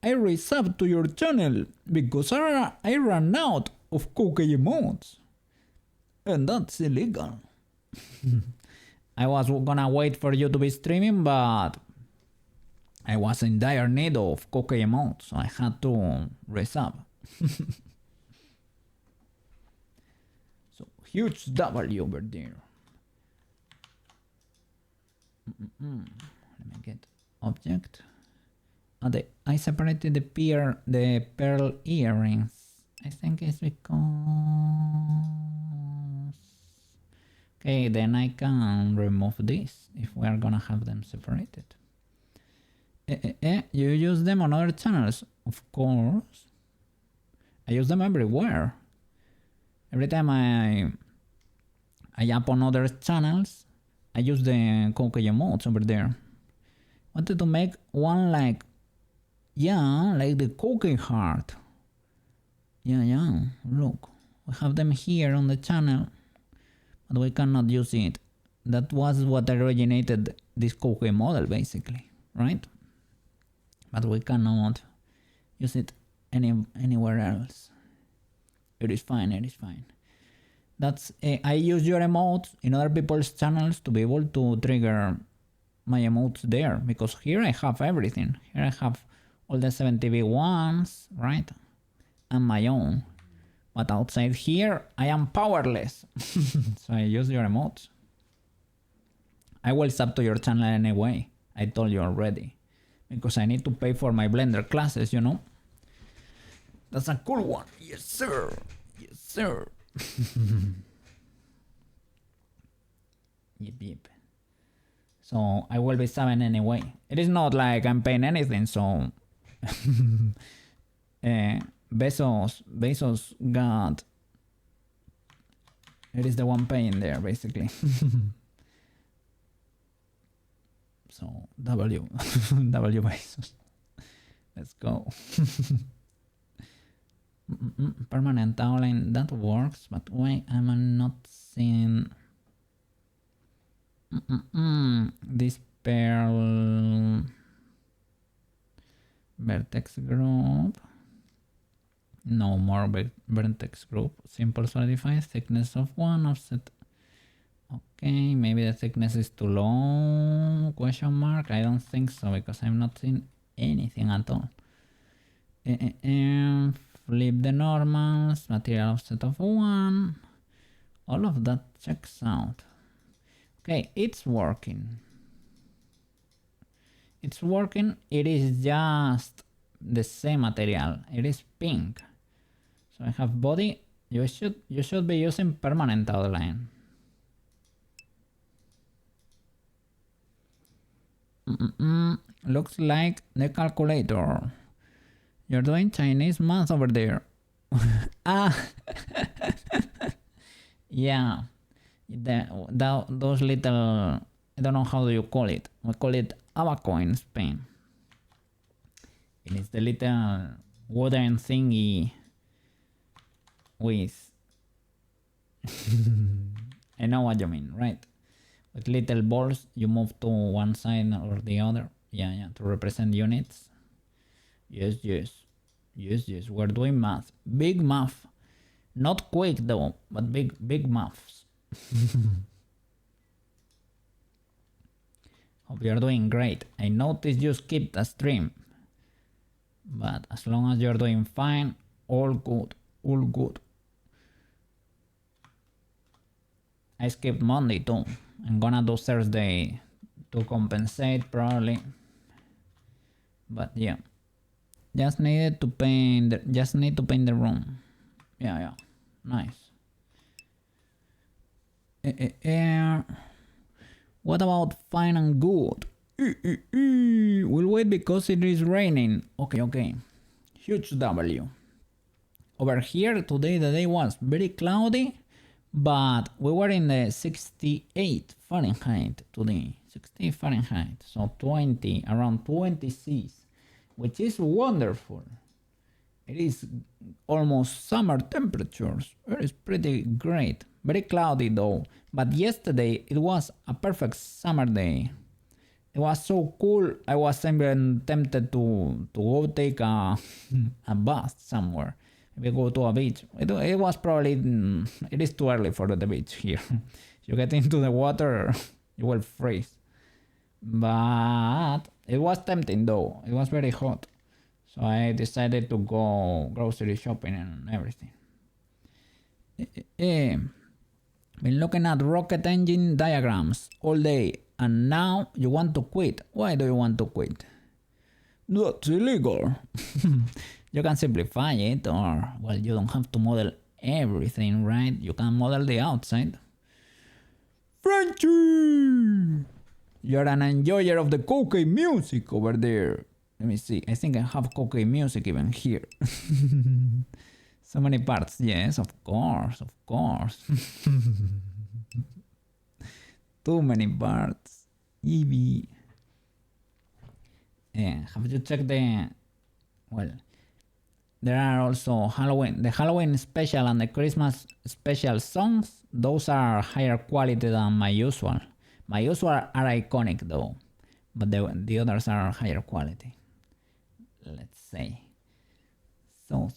I resub to your channel because I ran out of cookie emotes, and that's illegal. I was gonna wait for you to be streaming, but I was in dire need of cookie emotes, so I had to resub. So huge W over there. Let me get object. I separated the pearl earrings. I think it's because. Okay, then I can remove this if we are gonna have them separated. You use them on other channels? Of course. I use them everywhere. Every time I up on other channels, I use the cookie emotes over there. Wanted to make one like the cookie heart. Yeah, look. We have them here on the channel, but we cannot use it. That was what originated this cookie model basically, right? But we cannot use it anywhere else. It is fine. That's I use your emotes in other people's channels to be able to trigger my emotes there, because here I have everything. Here I have all the 70V ones, right? And my own. But outside here, I am powerless. So I use your emotes. I will sub to your channel anyway. I told you already. Because I need to pay for my Blender classes, you know? That's a cool one. Yes, sir. Yep. So I will be subbing anyway. It is not like I'm paying anything, so Bezos got, it is the one paying there basically. So W Bezos. Let's go. Permanent outline, that works, but why am I not seeing this pearl vertex group? No more vertex group. Simple solidify, thickness of 1, offset. Okay, maybe the thickness is too low, question mark. I don't think so, because I'm not seeing anything at all. Flip the normals, material offset of 1. All of that checks out. Okay, it's working. It's working. It is just the same material. It is pink. So I have body. You should be using permanent outline. Looks like the calculator. You're doing Chinese math over there. Ah, yeah. Those little, I don't know how do you call it. We call it abaco in Spain. It is the little wooden thingy with I know what you mean, right? With little balls, you move to one side or the other. Yeah, to represent units. Yes. We're doing math. Big math. Not quick though, but big maths. Hope you're doing great. I noticed you skipped a stream. But as long as you're doing fine, all good. I skipped Monday too. I'm gonna do Thursday to compensate probably. But yeah. Just need to paint the room. Yeah. Nice. What about fine and good? We'll wait because it is raining. Okay. Huge W. Over here today the day was very cloudy, but we were in the 68 Fahrenheit today. 60 Fahrenheit, so around 20 Cs, which is wonderful. It is almost summer temperatures. It is pretty great. Very cloudy though, but yesterday it was a perfect summer day. It was so cool, I was even tempted to go take a bath somewhere. Maybe go to a beach. It was probably, it is too early for the beach here. You get into the water, you will freeze. But it was tempting though, it was very hot. So I decided to go grocery shopping and everything. Been looking at rocket engine diagrams all day, and now you want to quit. Why do you want to quit? That's illegal. You can simplify it, or, well, you don't have to model everything, right? You can model the outside. Frenchy! You're an enjoyer of the cocaine music over there. Let me see. I think I have cocaine music even here. So many parts. Yes, of course. Too many parts. Evie. Have you checked the... Well, there are also the Halloween special and the Christmas special songs. Those are higher quality than my usual. My usual are iconic though, but the others are higher quality. Let's say. So.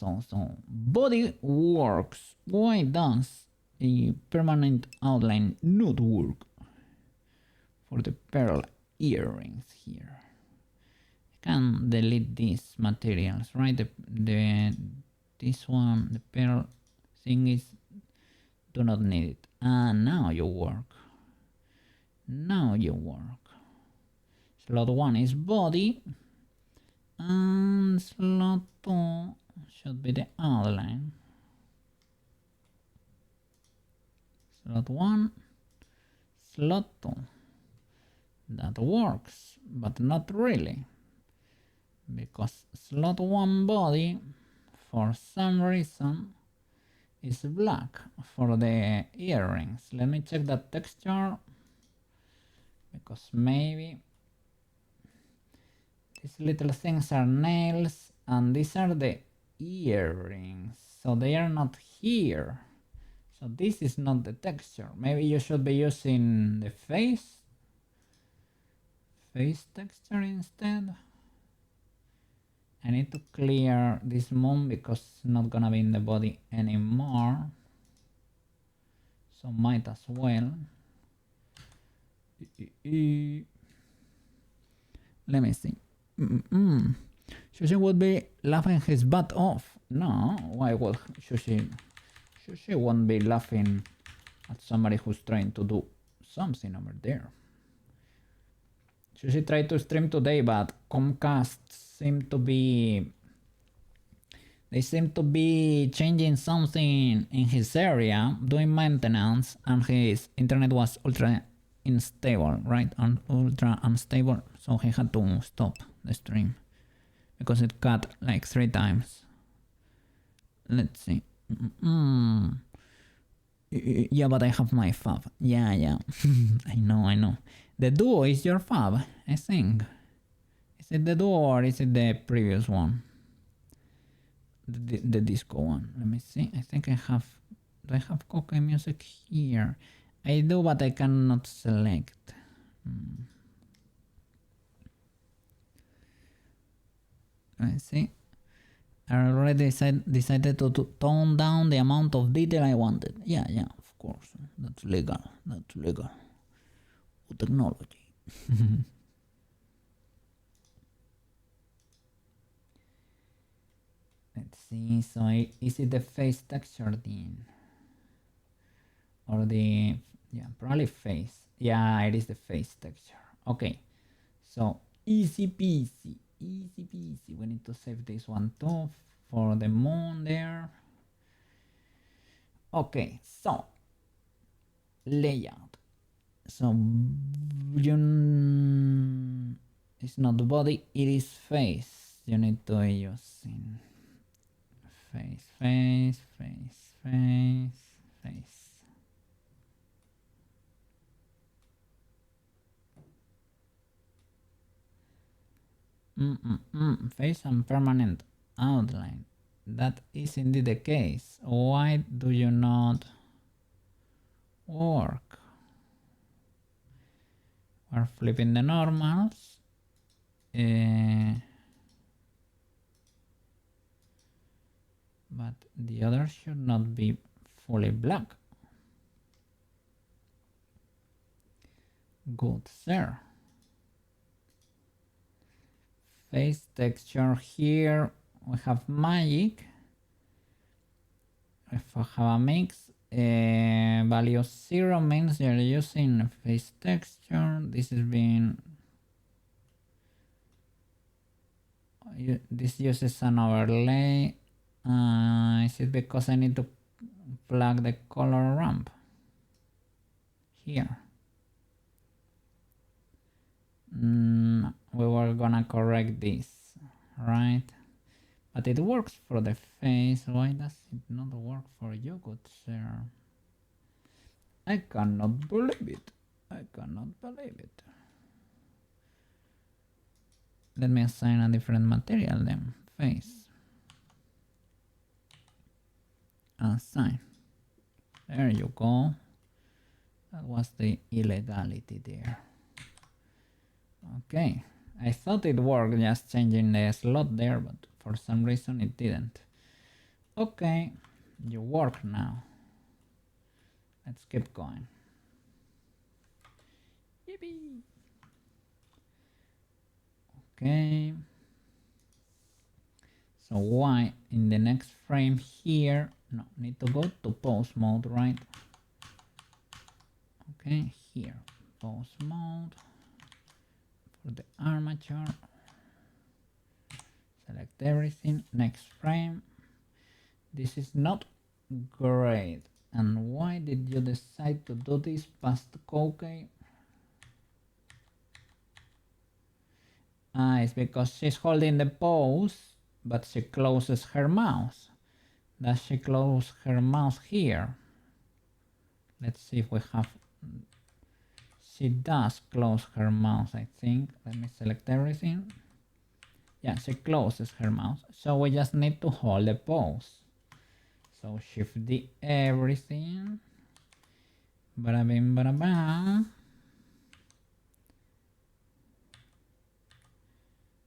Body works. Why does a permanent outline not work? For the pearl earrings here. I can delete these materials, right? This one, the pearl thing is, do not need it. Now you work. Slot 1 is body. And slot 2 should be the outline. Slot 1, slot 2. That works, but not really. Because slot 1 body for some reason it's black for the earrings. Let me check that texture, because maybe these little things are nails and these are the earrings, so they are not here. So this is not the texture. Maybe you should be using the face texture instead. I need to clear this moon because it's not gonna be in the body anymore, so might as well. Let me see. Sushi would be laughing his butt off. No, why would Sushi won't be laughing at somebody who's trying to do something over there. Sushi tried to stream today, but Comcast seemed to be... They seem to be changing something in his area, doing maintenance, and his internet was ultra unstable, right? Ultra unstable, so he had to stop the stream because it cut like 3 times. Let's see. Yeah, but I have my fab. Yeah. I know. The Duo is your fab, I think. Is it the Duo or is it the previous one? The disco one. Let me see. I think I have... Do I have Coca music here? I do, but I cannot select. Let's see. I already decided to tone down the amount of detail I wanted. Yeah, of course. That's legal. Technology. Let's see. So is it the face texture then? Or the... Yeah, probably face. Yeah, it is the face texture. Okay. So easy peasy. We need to save this one too for the moon there. Okay, so layout. So it's not the body, it is face. You need to use in face. Face and permanent outline. That is indeed the case. Why do you not work? We're flipping the normals. But the others should not be fully black. Good, sir. Face texture here. We have magic. If I have a mix, value 0 means you're using face texture. This is being... This uses an overlay. Is it because I need to plug the color ramp here? We were gonna correct this, right? But it works for the face. Why does it not work for you, good sir? I cannot believe it. Let me assign a different material then. Face. Assign. There you go. That was the illegality there. Okay. I thought it worked just changing the slot there, but for some reason it didn't. Okay. You work now. Let's keep going. Yippee! Okay. So why in the next frame here? No, need to go to pose mode, right? Okay, here, pose mode for the armature. Select everything, next frame. This is not great. And why did you decide to do this past Koke? It's because she's holding the pose but she closes her mouth. Does she close her mouth here? Let's see if we have... She does close her mouth, I think. Let me select everything. Yeah, she closes her mouth. So we just need to hold the pose. So shift D everything. Bada bing, bada bang.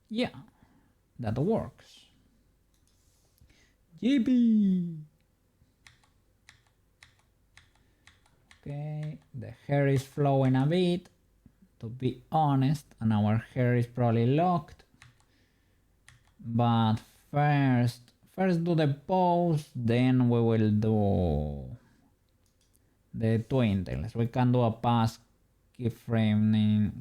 Yeah, that works. GB. Okay, the hair is flowing a bit, to be honest, and our hair is probably locked. But first do the pose, then we will do the twin tails. We can do a pass keyframing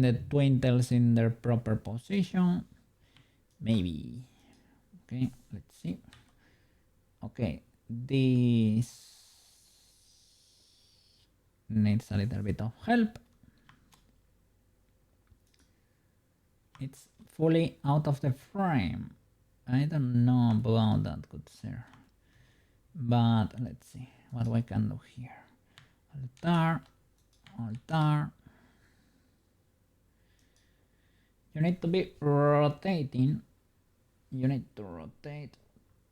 the twin tails in their proper position. Maybe. Okay, let's see. Okay, this needs a little bit of help. It's fully out of the frame. I don't know about that, good sir. But let's see what we can do here. Altar, altar. You need to be rotating. You need to rotate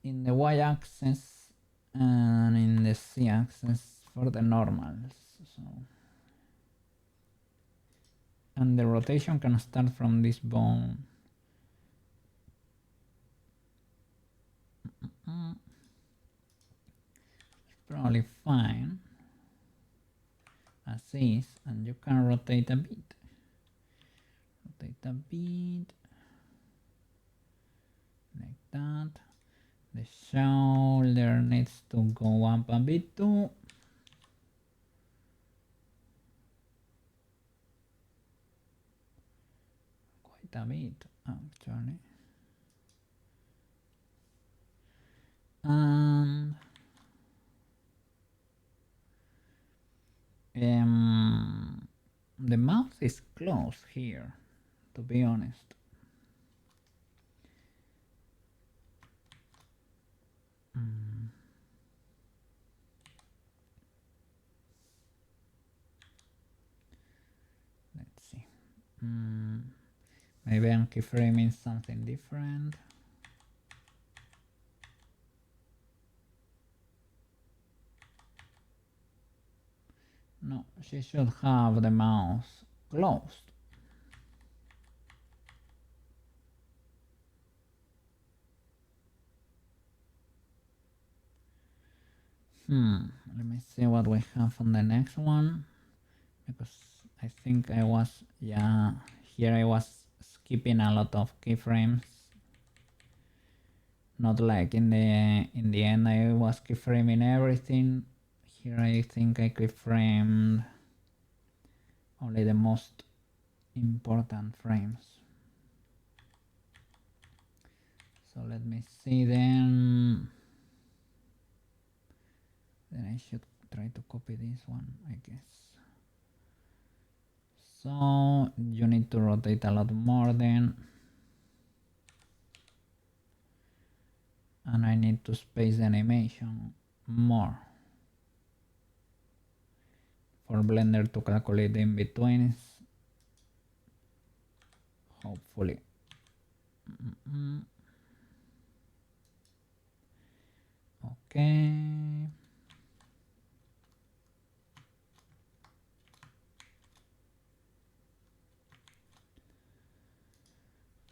in the y-axis and in the z-axis for the normals. So, and the rotation can start from this bone. It's probably fine as is, and you can rotate a bit. Rotate a bit like that. The shoulder needs to go up a bit too. Quite a bit, actually. And the mouth is closed here, to be honest. Let's see. Maybe I'm keyframing something different. No, she should have the mouth closed. Let me see what we have on the next one, because I think I was, yeah, here I was skipping a lot of keyframes. Not like in the end I was keyframing everything. Here I think I keyframed only the most important frames. So let me see then. Then I should try to copy this one, I guess. So you need to rotate a lot more then. And I need to space the animation more for Blender to calculate the in-betweens. Hopefully. Okay.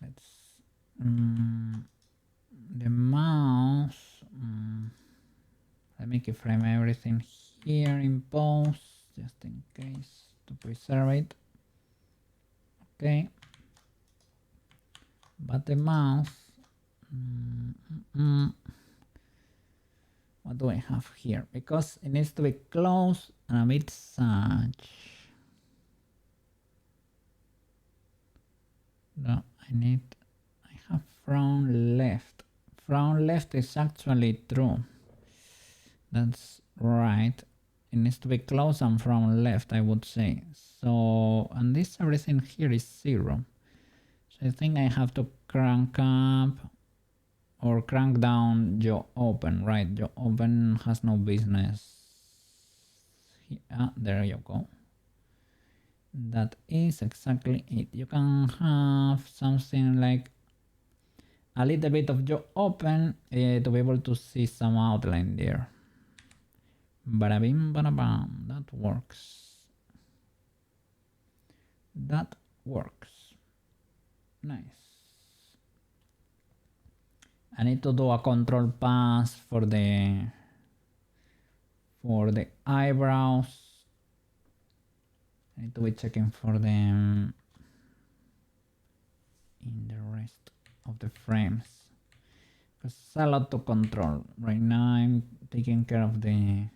Let's the mouse. Let me keyframe everything here in pose, just in case, to preserve it. Okay. But the mouse. What do I have here? Because it needs to be close and a bit such. No, I have from left. From left is actually true. That's right. It needs to be close and from left, I would say. So, and this everything here is 0. So I think I have to crank up or crank down jaw open, right? Jaw open has no business. Ah, there you go. That is exactly it. You can have something like a little bit of jaw open to be able to see some outline there. Bada bim, bada bam. That works. That works. Nice. I need to do a control pass for the eyebrows. I need to be checking for them in the rest of the frames. Because it's a lot to control. Right now I'm taking care of the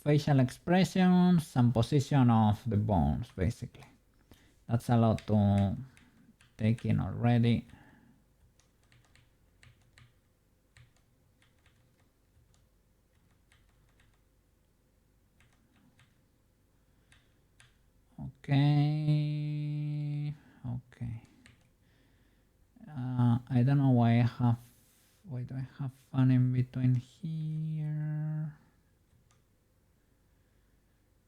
facial expressions and position of the bones, basically. That's a lot to take in already. Okay. Okay. I don't know why I have. Why do I have fun in between here?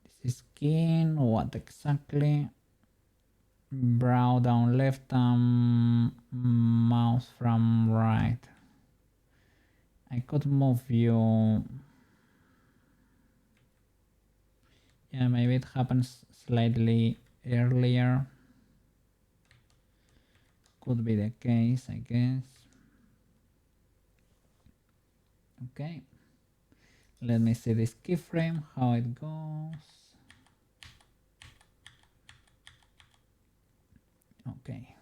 This is skin. What exactly? Brow down left, mouse from right. I could move you. Yeah, maybe it happens slightly earlier. Could be the case, I guess. Okay. Let me see this keyframe, how it goes. Okay,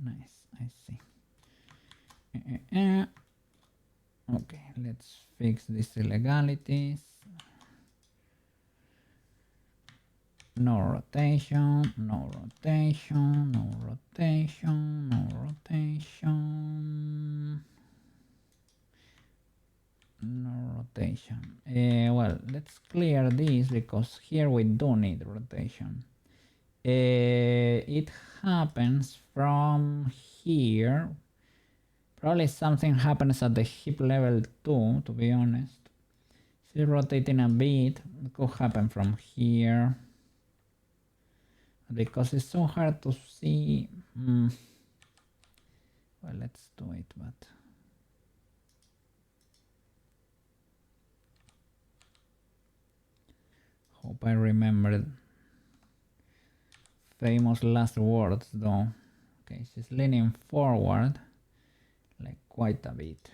nice, I see. Okay, let's fix these illegalities. No rotation, no rotation, no rotation, no rotation. No rotation. Well, let's clear this because here we do need rotation. It happens from here. Probably something happens at the hip level too, to be honest. Still rotating a bit. It could happen from here. Because it's so hard to see. Well, let's do it, but hope I remembered famous last words though. Okay, she's leaning forward like quite a bit.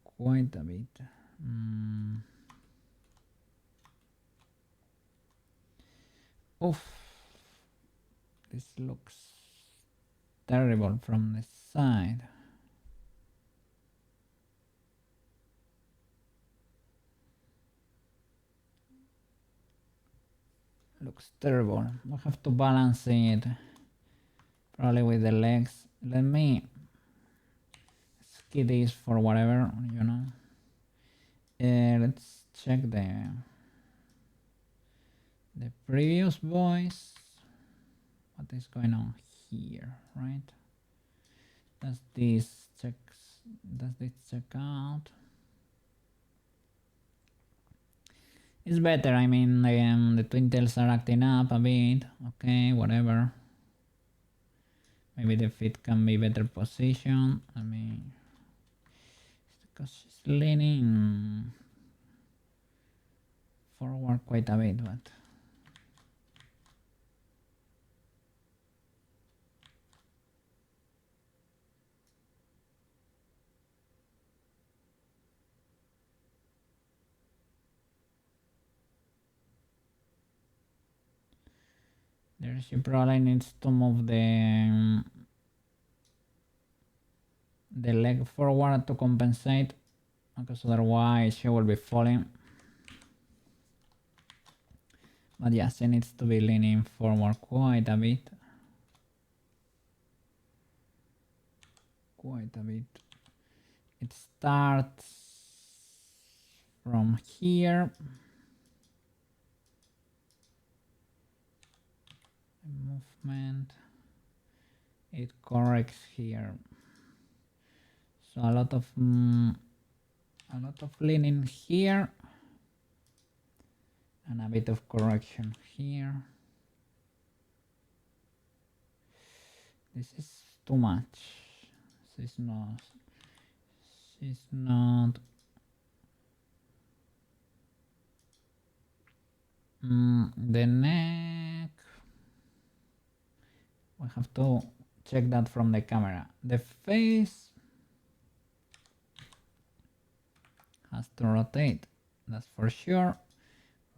Quite a bit. Oof. This looks terrible from the side. Looks terrible. I have to balance it probably with the legs. Let me ski this for whatever, you know. Let's check the previous voice. What is going on here, right? Does this check out? It's better. I mean, the twin tails are acting up a bit. Okay, whatever. Maybe the feet can be better positioned. I mean, because she's leaning forward quite a bit, but there she probably needs to move the leg forward to compensate, because otherwise she will be falling. But yeah, she needs to be leaning forward quite a bit. Quite a bit. It starts from here. movement, it corrects here. So a lot of leaning here and a bit of correction here. This is too much. This is not the neck. We have to check that from the camera. The face has to rotate, that's for sure,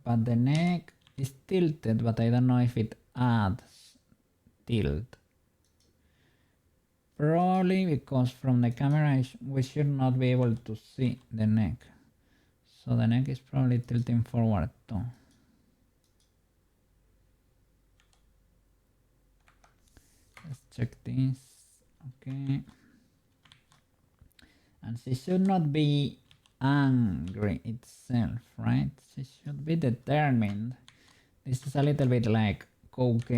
but the neck is tilted, but I don't know if it adds tilt. Probably because from the camera we should not be able to see the neck, so the neck is probably tilting forward too. Let's check this. Okay, and she should not be angry itself, right? She should be determined. This is a little bit like Koke,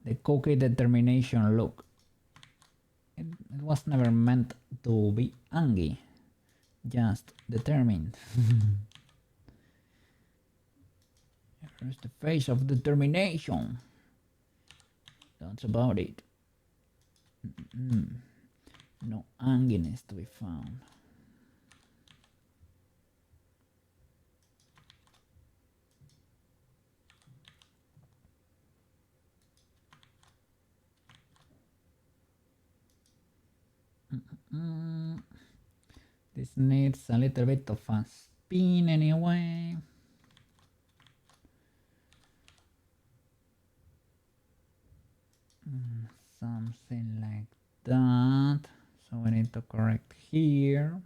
the Koke determination look. It was never meant to be angry, just determined. Here's the face of determination. That's about it. No angriness to be found. This needs a little bit of a spin anyway. Something like that. So we need to correct here.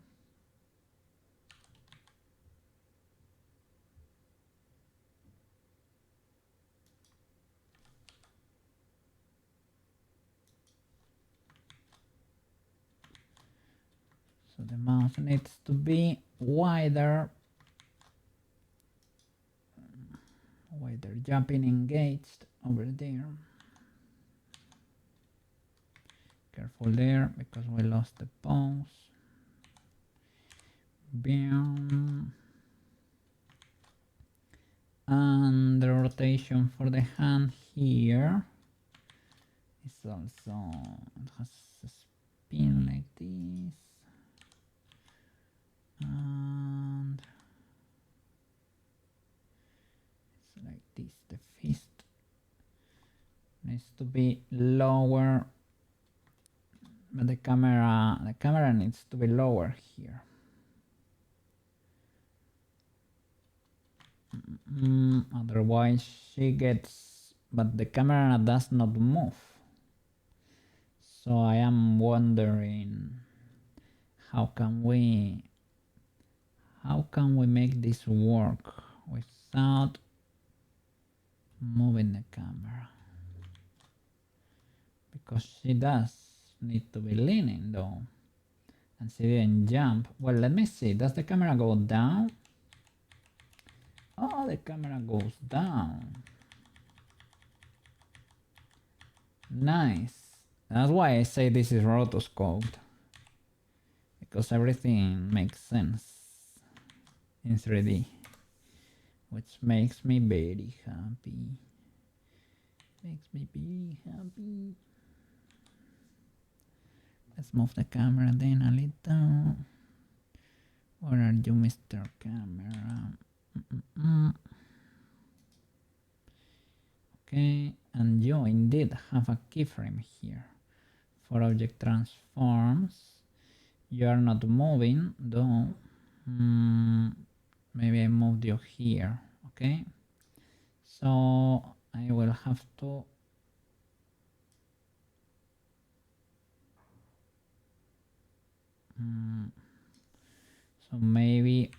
So the mouth needs to be wider, jumping engaged over there. Careful there because we lost the pose. Bam. And the rotation for the hand here is also, it has a spin like this. And it's like this. The fist needs to be lower, but the camera needs to be lower here. Otherwise she gets, but the camera does not move. So I am wondering how can we make this work without moving the camera, because she does need to be leaning though, and she didn't jump. Well, let me see, does the camera go down? Oh, the camera goes down. Nice. That's why I say this is rotoscoped, because everything makes sense in 3D, which makes me very happy. Makes me very happy. Let's move the camera then a little. Where are you, Mr. Camera? Okay, and you indeed have a keyframe here for object transforms. You are not moving though. Maybe I moved you here. Okay, so I will have to so maybe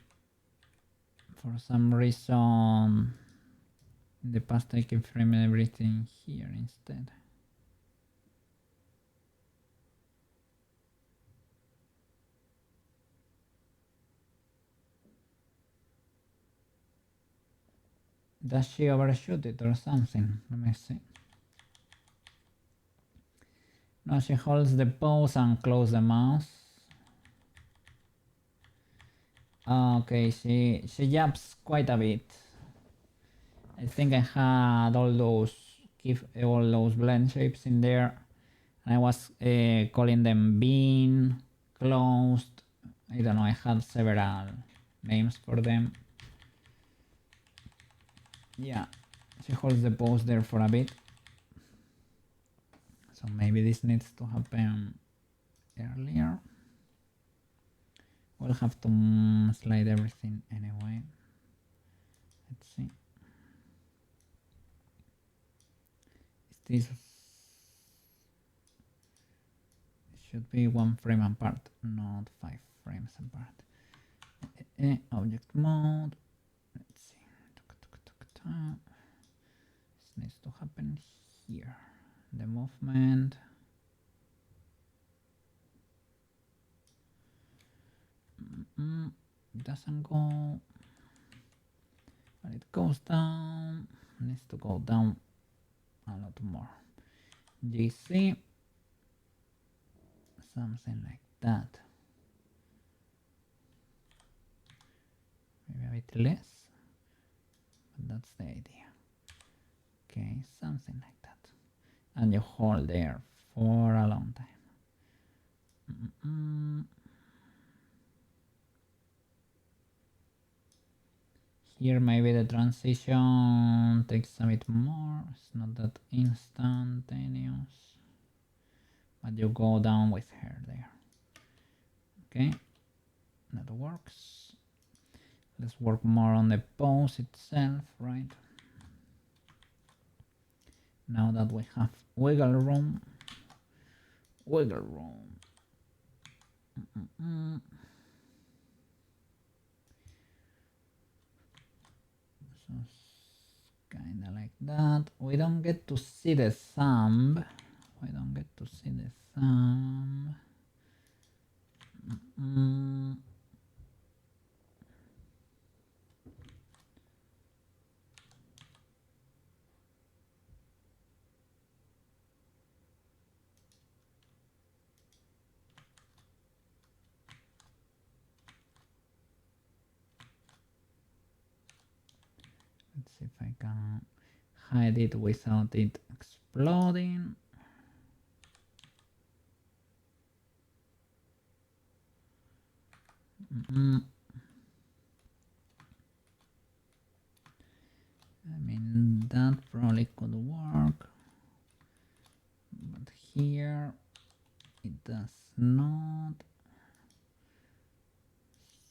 for some reason in the past I can frame everything here instead. Does she overshoot it or something? Let me see. No, she holds the pause and close the mouse. Okay, she jumps quite a bit. I think I had all those blend shapes in there, and I was calling them bean, closed. I don't know. I had several names for them. Yeah, she holds the pose there for a bit. So maybe this needs to happen earlier. We'll have to slide everything anyway. Let's see. Is this should be 1 frame apart, not 5 frames apart. Object mode. Let's see. This needs to happen here. The movement. It doesn't go, but it goes down. It needs to go down a lot more. GC, something like that. Maybe a bit less, but that's the idea. Okay, something like that. And you hold there for a long time. Here maybe the transition takes a bit more. It's not that instantaneous, but you go down with her there. Okay, that works. Let's work more on the pose itself, right? Now that we have wiggle room. So kinda like that. We don't get to see the thumb. Let's see if I can hide it without it exploding. I mean, that probably could work, but here it does not.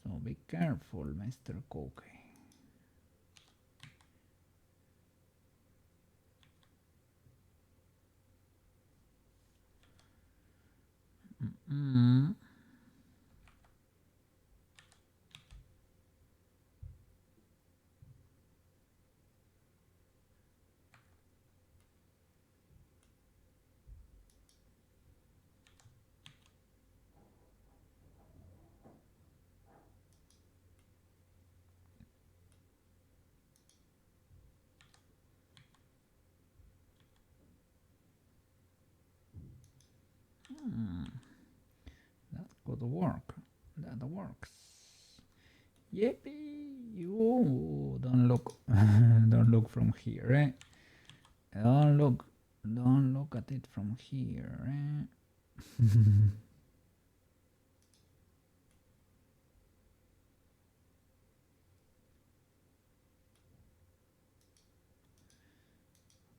So be careful, Mr. Cookie. That could work. That works. Yippee! You don't look, don't look from here, eh? Don't look at it from here, eh?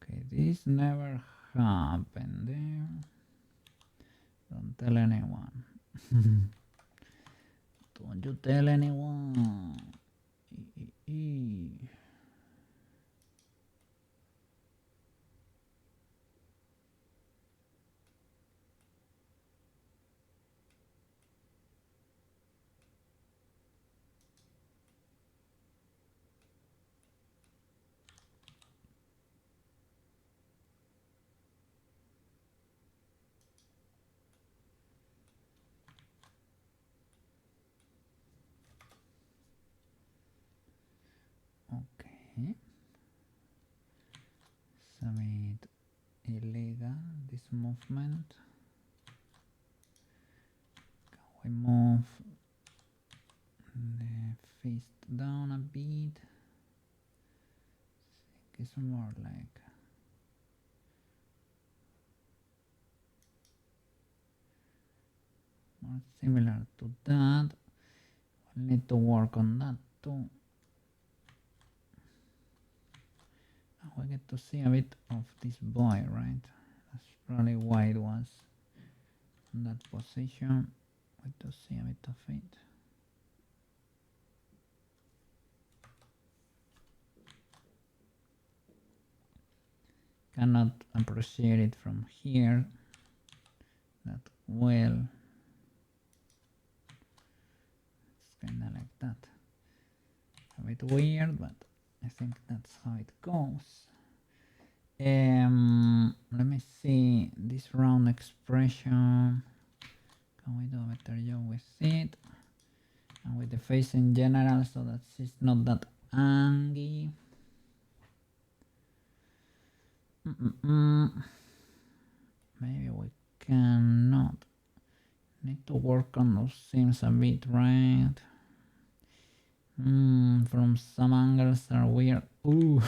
Okay, this never happened there. Don't tell anyone. Don't you tell anyone. this movement. Can we move the fist down a bit? It's more like more similar to that. We'll need to work on that too. And we get to see a bit of this boy, right? That's probably why it was in that position. We get to see a bit of it. Cannot appreciate it from here that well. It's kind of like that. A bit weird, but I think that's how it goes. Let me see this round expression. Can we do a better job with it and with the face in general, so that it's not that angry? Maybe we cannot. Need to work on those seams a bit, right? From some angles are weird. Ooh.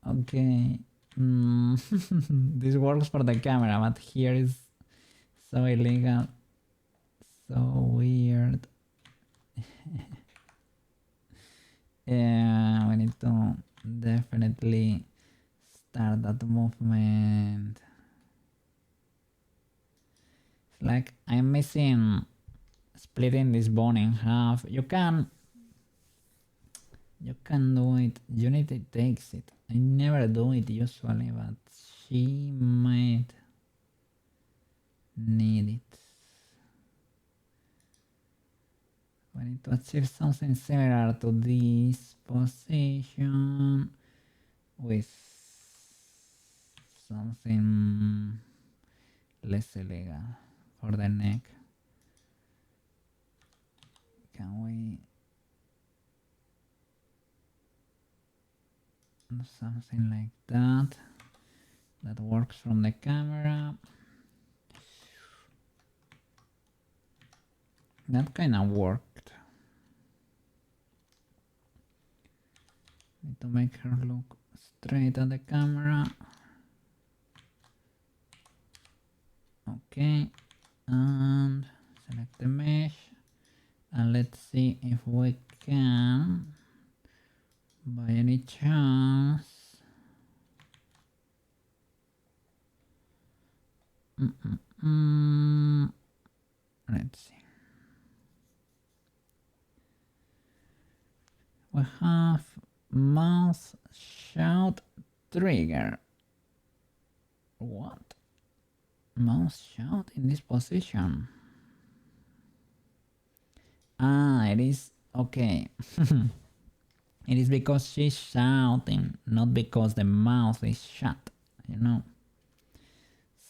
Okay. This works for the camera, but here is so illegal. So weird. Yeah, we need to definitely start that movement. It's like I'm missing splitting this bone in half. You can do it. Unity takes it. I never do it usually, but she might need it. We need to achieve something similar to this position with something less illegal for the neck. Can we do something like that? That works from the camera. That kind of worked. Need to make her look straight at the camera. Okay, and select the mesh, and let's see if we can, by any chance, let's see. We have mouse shout trigger. What? Mouse shout in this position? Ah, it is okay. It is because she's shouting, not because the mouth is shut, you know.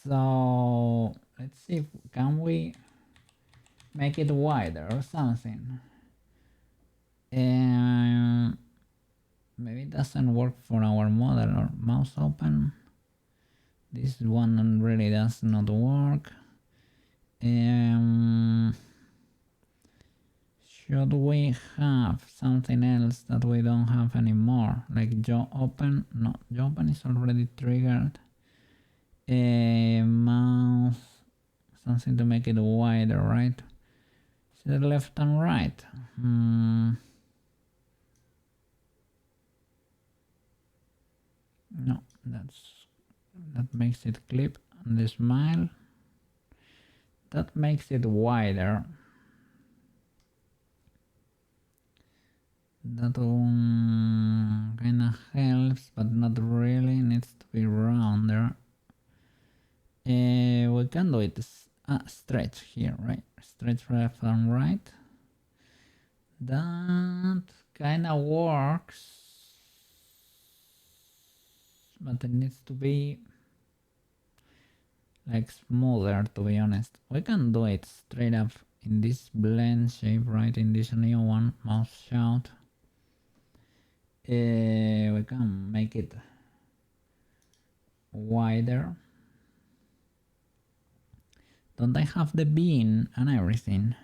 So let's see, can we make it wider or something? Maybe it doesn't work for our model. Or mouse open. This one really does not work. Should we have something else that we don't have anymore? Like jaw open? No, jaw open is already triggered. Mouth, something to make it wider, right? Is it left and right? No, that makes it clip. And the smile, that makes it wider. That kind of helps, but not really. Needs to be rounder. We can do it stretch here, right? Stretch left and right. That kind of works, but it needs to be like smoother, to be honest. We can do it straight up in this blend shape, right? In this new one, mouse shout. We can make it wider. Don't I have the beam and everything?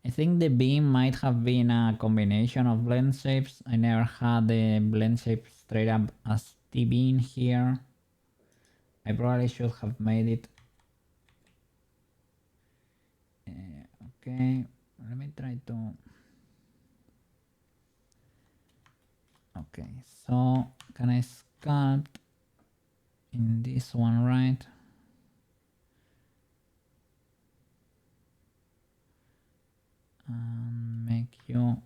I think the beam might have been a combination of blend shapes. I never had the blend shape straight up as the beam here. I probably should have made it. Okay, let me try to... Okay, so can I sculpt in this one, right? And make you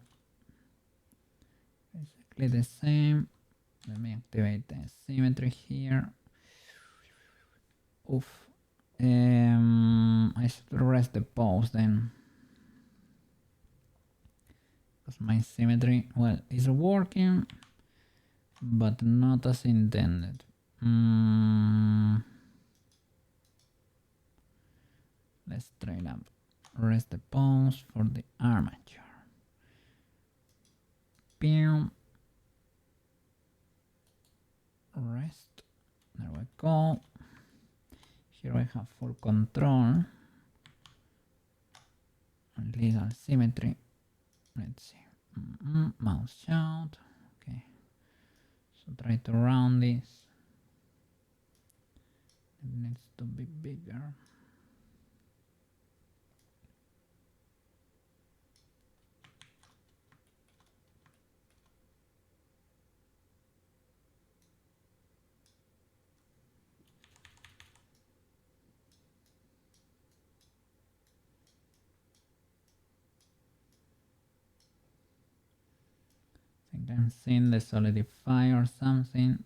basically the same. Let me activate the symmetry here. Oof. I should rest the pose then. Because my symmetry, well, is working, but not as intended. Let's straight up rest the pose for the armature. Boom. Rest. There we go. Here I have full control. Legal symmetry. Let's see. Mouse shout. Okay. So try to round this. It needs to be bigger. I think I'm seeing the solidify or something.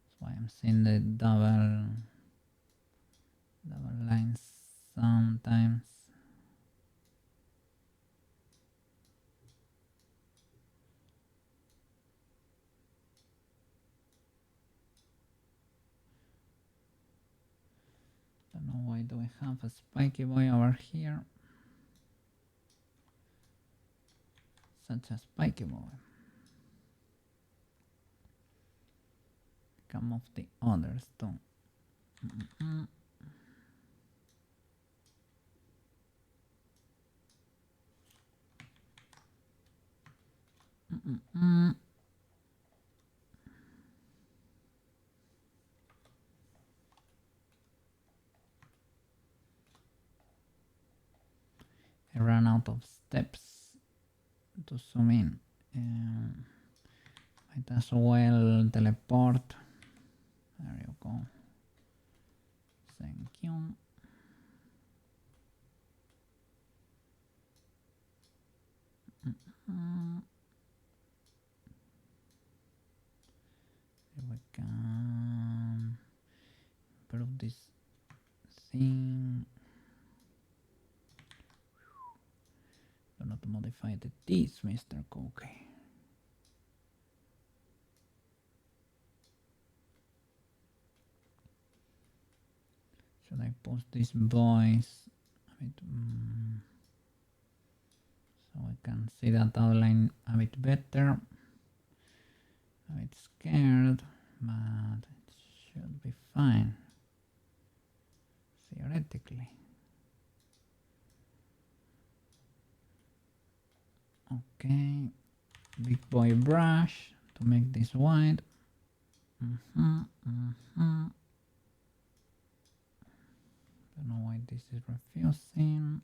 That's why I'm seeing the double lines sometimes. Don't know why do I have a spiky boy over here. Such a spiky boy. Come off the others too. I ran out of steps to zoom in. Might as well teleport. There you go. Thank you. Here we can improve this thing. Do not modify the teeth, Mr. Cookie. Should I post these boys a bit, so I can see that outline a bit better? A bit scared, but it should be fine, theoretically. Okay, big boy brush to make this wide. Don't know why this is refusing.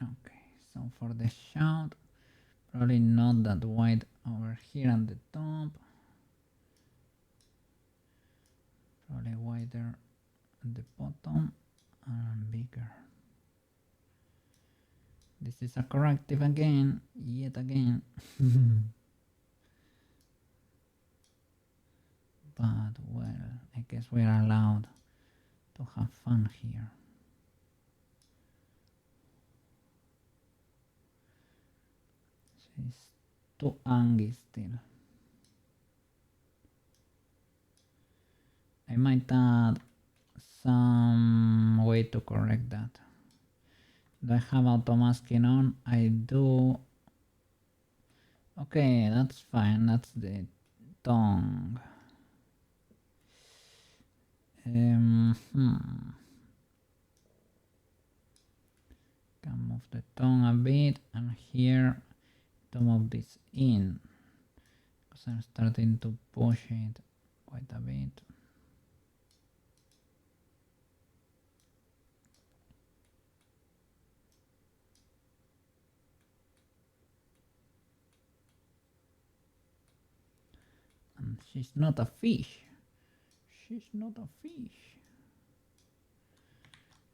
Okay, so for the shout, probably not that wide over here on the top. Probably wider at the bottom and bigger. This is a corrective again, yet again. But well, I guess we're allowed to have fun here. She's to Angie still. I might add some way to correct that. Do I have auto masking on? I do. Okay, that's fine. That's the tongue. Can move the tongue a bit, and here to move this in because I'm starting to push it quite a bit. And she's not a fish. She's not a fish.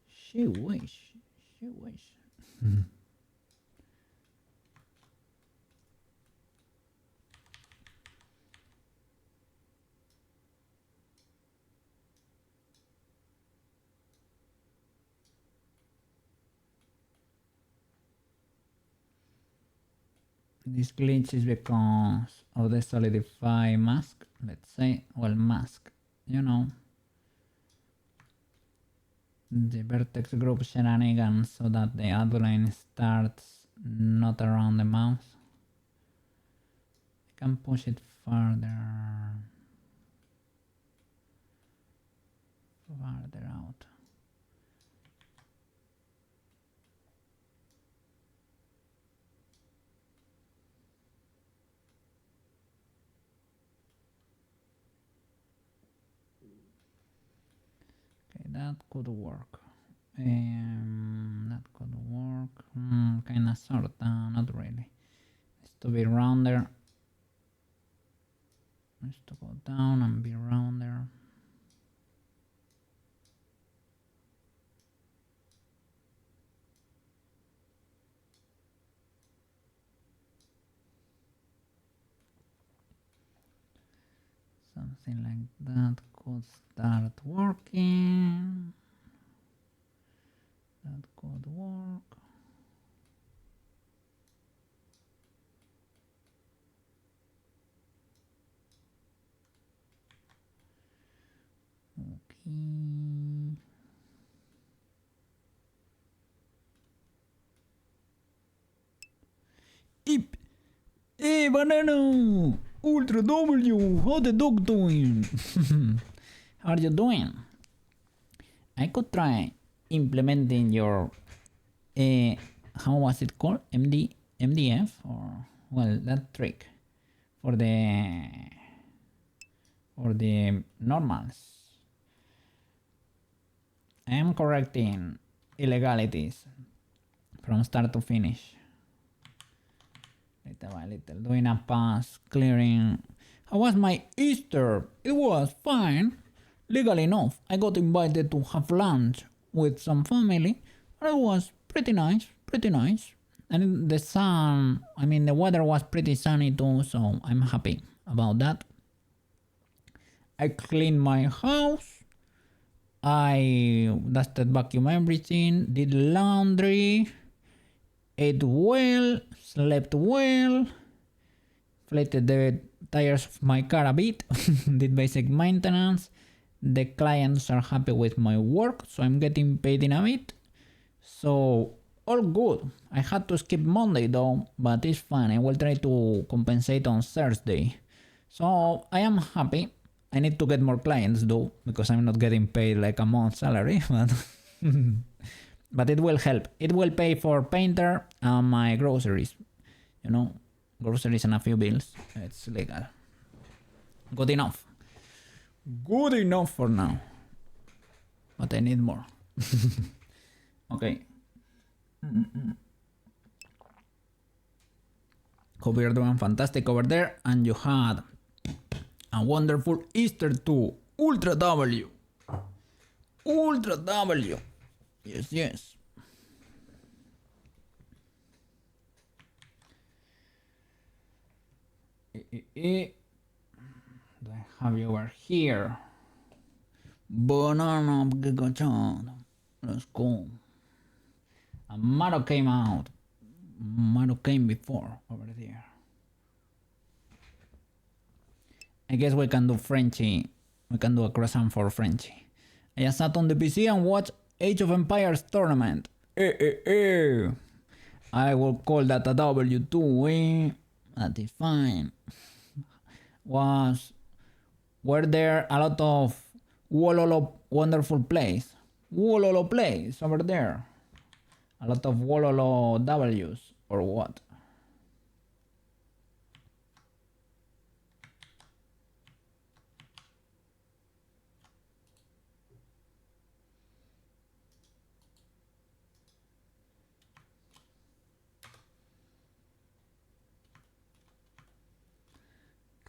She wish. She wish. This glitch is because of the solidify mask, let's say, well, mask, you know, the vertex group shenanigans so that the outline starts not around the mouse. I can push it farther out. That could work. That could work. Kinda sorta, not really. Needs to be rounder. Needs to go down and be rounder. Something like that could start working. That could work. Okay. Eep. Hey, Banana! Ultra W! How the dog doing? How are you doing? I could try implementing your how was it called? MDF, or well, that trick for the normals. I am correcting illegalities from start to finish. Little by little, doing a pass, clearing. How was my Easter? It was fine. Legal enough. I got invited to have lunch with some family, and it was pretty nice, pretty nice. And the sun, I mean, the weather was pretty sunny too, so I'm happy about that. I cleaned my house. I dusted, vacuum everything, did laundry, ate well, slept well, inflated the tires of my car a bit, did basic maintenance. The clients are happy with my work, so I'm getting paid in a bit. So all good. I had to skip Monday though, but it's fine. I will try to compensate on Thursday. So I am happy. I need to get more clients though, because I'm not getting paid like a month's salary, but but it will help. It will pay for painter and my groceries. You know, groceries and a few bills. It's legal. Good enough. Good enough for now. But I need more. Okay. Hope you're doing fantastic over there and you had a wonderful Easter too. Ultra W. Ultra W. Yes, yes. Do I have you over here? Banana Gigachad. Let's go. And Maro came out. Maro came before over there. I guess we can do Frenchy. We can do a croissant for Frenchy. I just sat on the PC and watched Age of Empires tournament. I will call that a W too, eh? That is fine. Were there a lot of Wololo wonderful plays? Wololo plays over there. A lot of Wololo W's or what?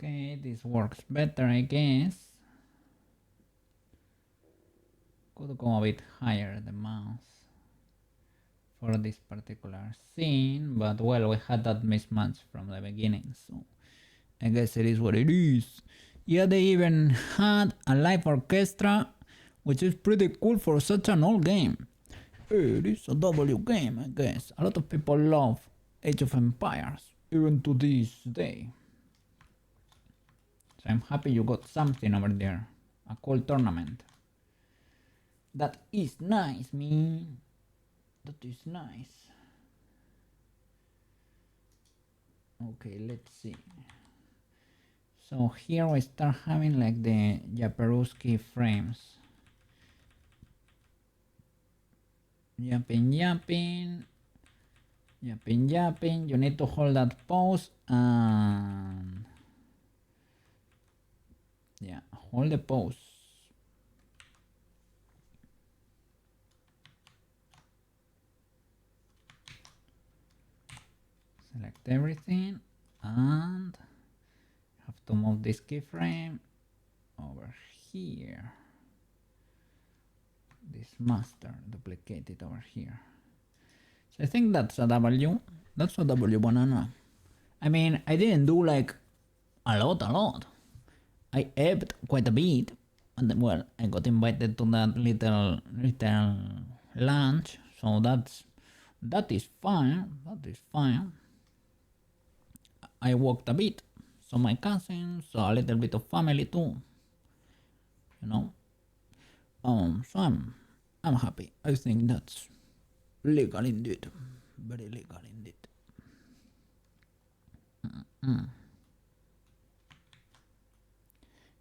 Okay, this works better, I guess. Could go a bit higher the mouse for this particular scene, but well, we had that mismatch from the beginning, so I guess it is what it is. Yeah, they even had a live orchestra, which is pretty cool for such an old game. It is a W game, I guess. A lot of people love Age of Empires, even to this day. So I'm happy you got something over there. A cool tournament. That is nice, man. That is nice. Okay, let's see. So here we start having like the Japeruski frames. Yapping. You need to hold that pose and yeah, hold the pose. Select everything and have to move this keyframe over here. This master, duplicate it over here. So I think that's a W. That's a W banana. I mean, I didn't do like a lot. I ebbed quite a bit. And then, well, I got invited to that little lunch. So that is fine. That is fine. I walked a bit. So my cousins, so a little bit of family too. You know. So I'm happy. I think that's legal indeed. Very legal indeed.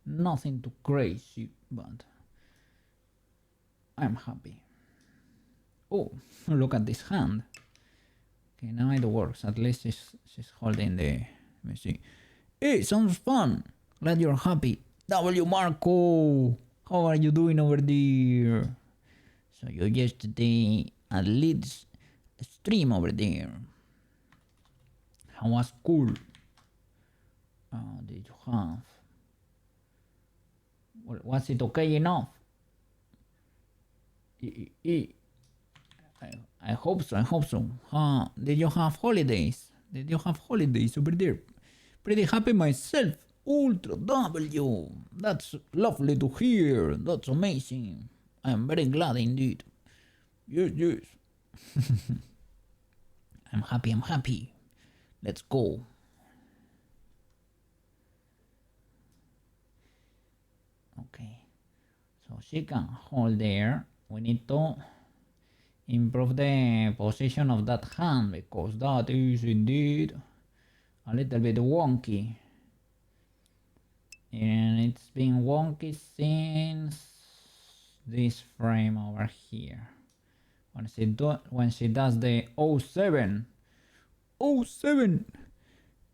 Nothing too crazy, but I'm happy. Oh, look at this hand. Okay, now it works. At least she's holding the. Let me see. Hey, sounds fun. Glad you're happy. W Marco, how are you doing over there? So you yesterday at Leeds stream over there. How was school? Did you have? Well, was it okay enough? I hope so. Did you have holidays? Over there? Pretty happy myself. Ultra W. That's lovely to hear. That's amazing. I'm very glad indeed. Yes. I'm happy. Let's go. Okay. So she can hold there. We need to improve the position of that hand because that is indeed a little bit wonky. And it's been wonky since this frame over here. When she does the 07.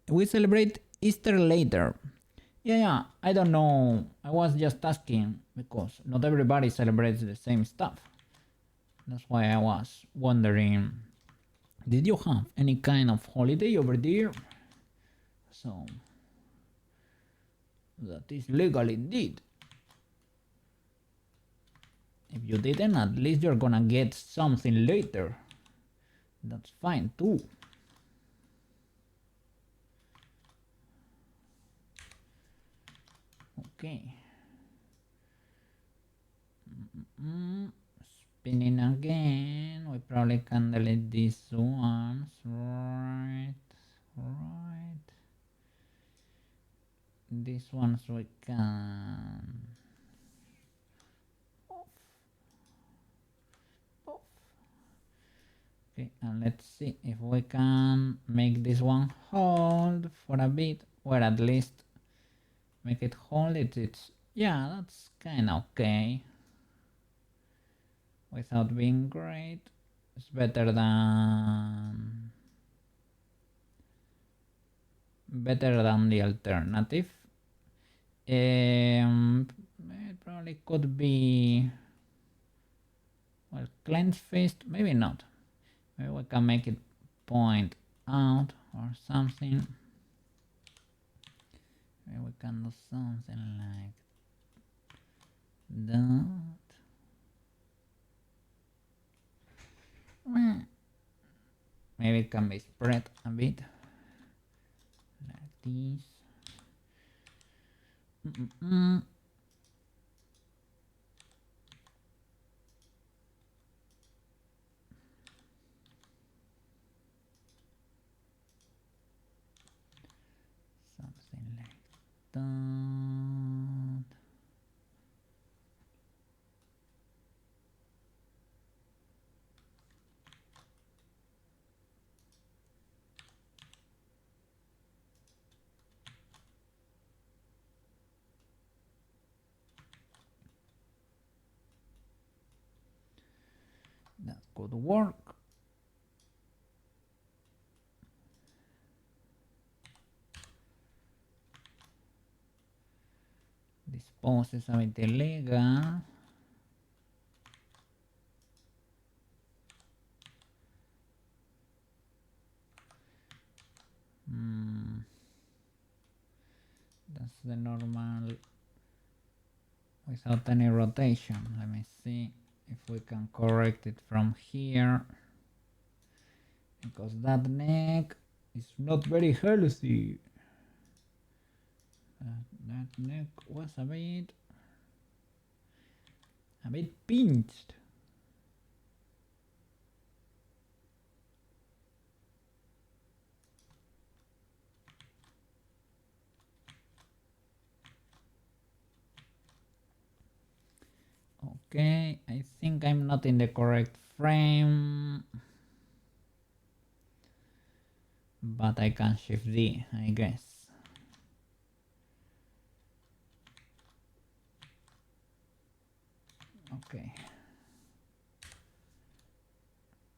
We celebrate Easter later. Yeah, I don't know. I was just asking because not everybody celebrates the same stuff. That's why I was wondering, did you have any kind of holiday over there? So that is legal indeed. If you didn't, at least you're gonna get something later. That's fine too. Okay. Spinning again. We probably can delete these ones. Right. these ones we can okay, and let's see if we can make this one hold for a bit, or at least make it hold. It's yeah, that's kind of okay without being great. It's better than the alternative. It probably could be, well, clenched fist, maybe not. Maybe we can make it point out or something. Maybe we can do something like that. Maybe it can be spread a bit like this. Something like that. That could work. This pose is a bit illegal. That's the normal without any rotation. Let me see if we can correct it from here, because that neck is not very healthy. That neck was a bit pinched. Okay, I think I'm not in the correct frame, but I can shift D, I guess. Okay.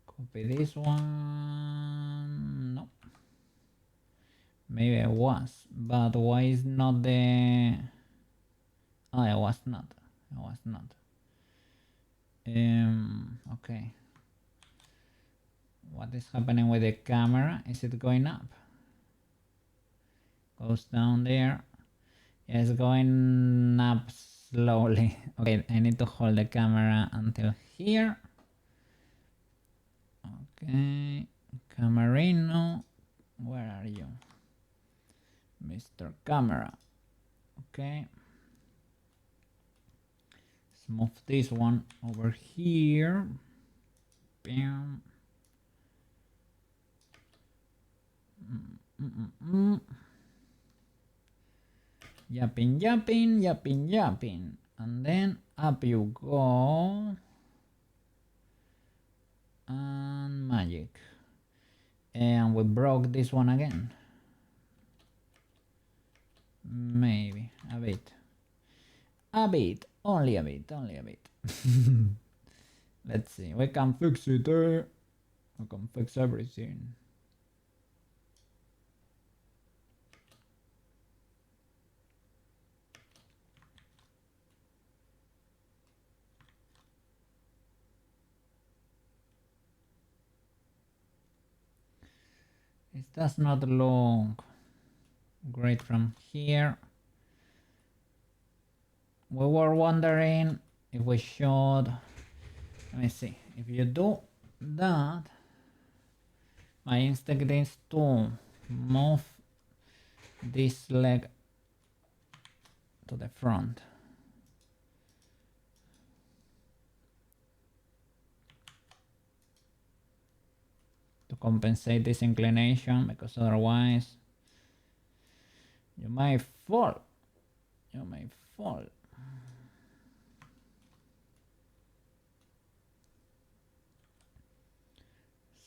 Copy this one. No. Maybe I was, but why is not the... Oh, I was not. Okay. What is happening with the camera? Is it going up? Goes down there. Yeah, it's going up slowly. Okay, I need to hold the camera until here. Okay, Camerino, where are you? Mr. Camera. Okay. Let's move this one over here. Bam. Yapping. And then up you go. And magic. And we broke this one again. Maybe a bit. Only a bit. Let's see, we can fix it there. We can fix everything. It does not look great from here. We were wondering if we should, let me see, if you do that, my instinct is to move this leg to the front. To compensate this inclination, because otherwise You may fall. You may fall.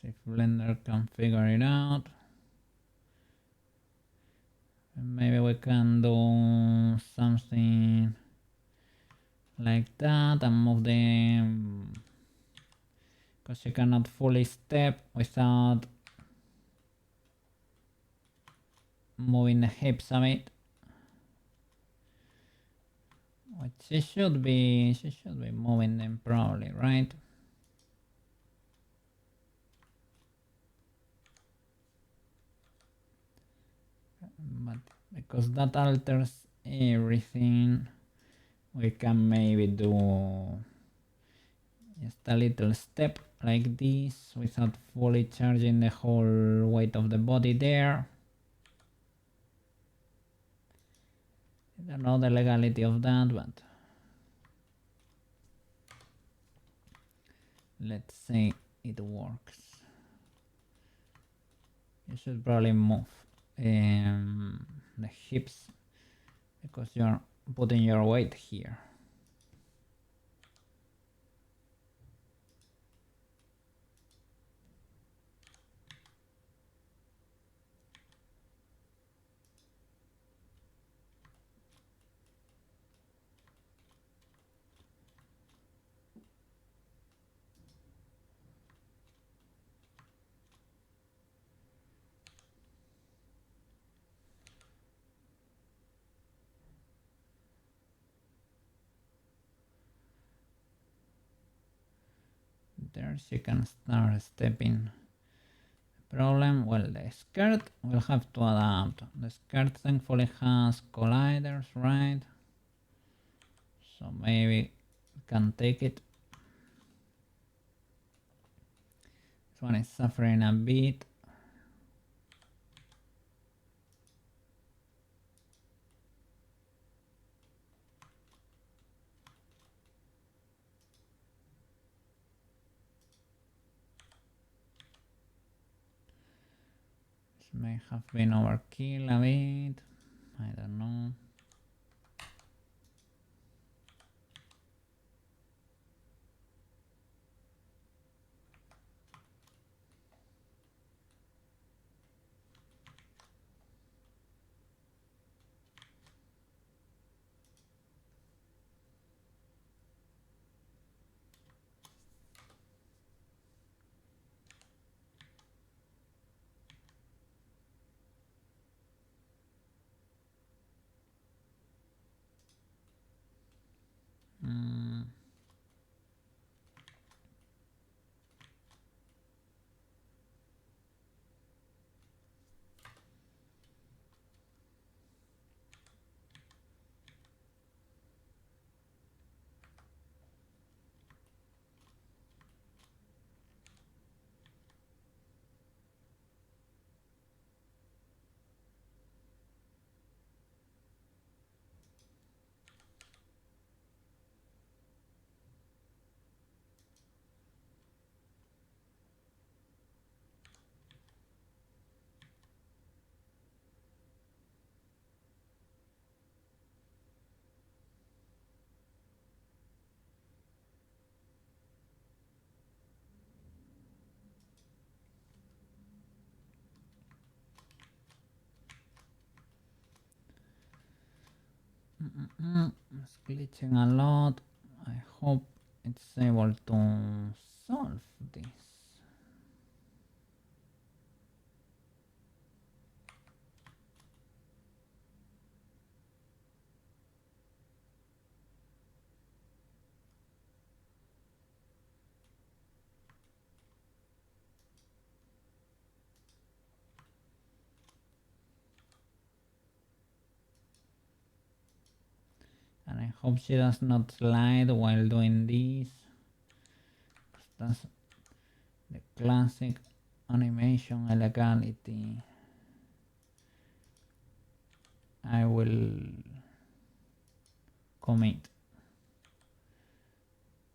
See if Blender can figure it out. Maybe we can do something like that and move them, because you cannot fully step without moving the hips a bit. Which she should be moving them probably, right? But because that alters everything, we can maybe do just a little step like this without fully charging the whole weight of the body there. I don't know the legality of that, but let's say it works. You should probably move the hips because you're putting your weight here. There she can start stepping. Problem, well, the skirt will have to adapt. The skirt thankfully has colliders, right? So maybe we can take it. This one is suffering a bit. May have been overkill a bit. I don't know. It's glitching a lot. I hope it's able to solve this. And I hope she does not slide while doing this. That's the classic animation illegality. I will commit.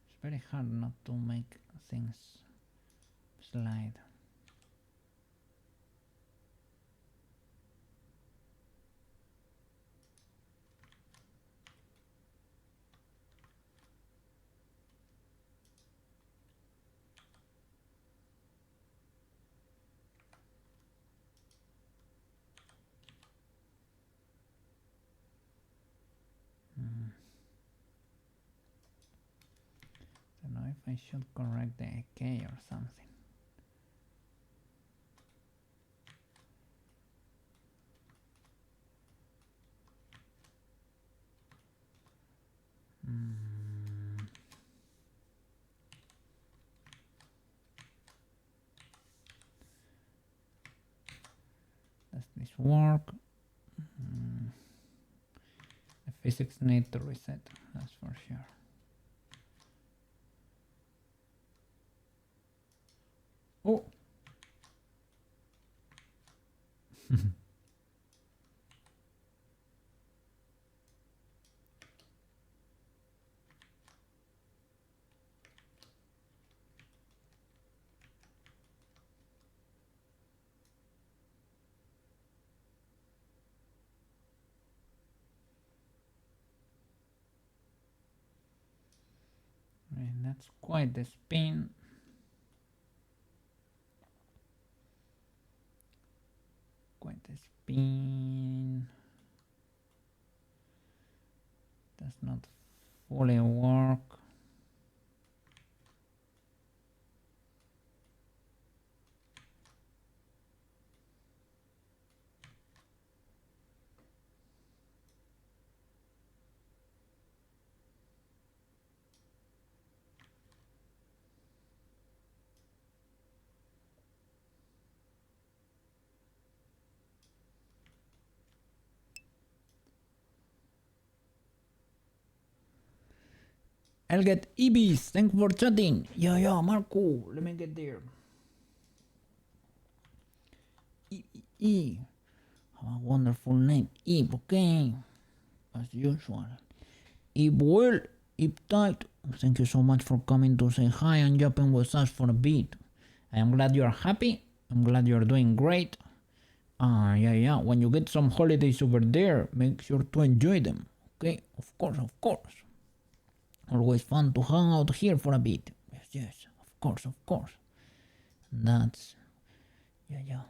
It's very hard not to make things slide. don't know if I should correct the K or something. Does this work? The physics need to reset, that's for sure. Oh! And that's quite the spin. Quite the spin. Does not fully work. I'll get Ibis. Thanks for chatting. Yeah, Marco. Let me get there. Have a wonderful name. Ib, okay? As usual. Ib well, Ib tight. Thank you so much for coming to say hi and jumping with us for a bit. I am glad you are happy. I'm glad you are doing great. Yeah. When you get some holidays over there, make sure to enjoy them. Okay? Of course. Always fun to hang out here for a bit. Yes. Of course. That's... Yeah.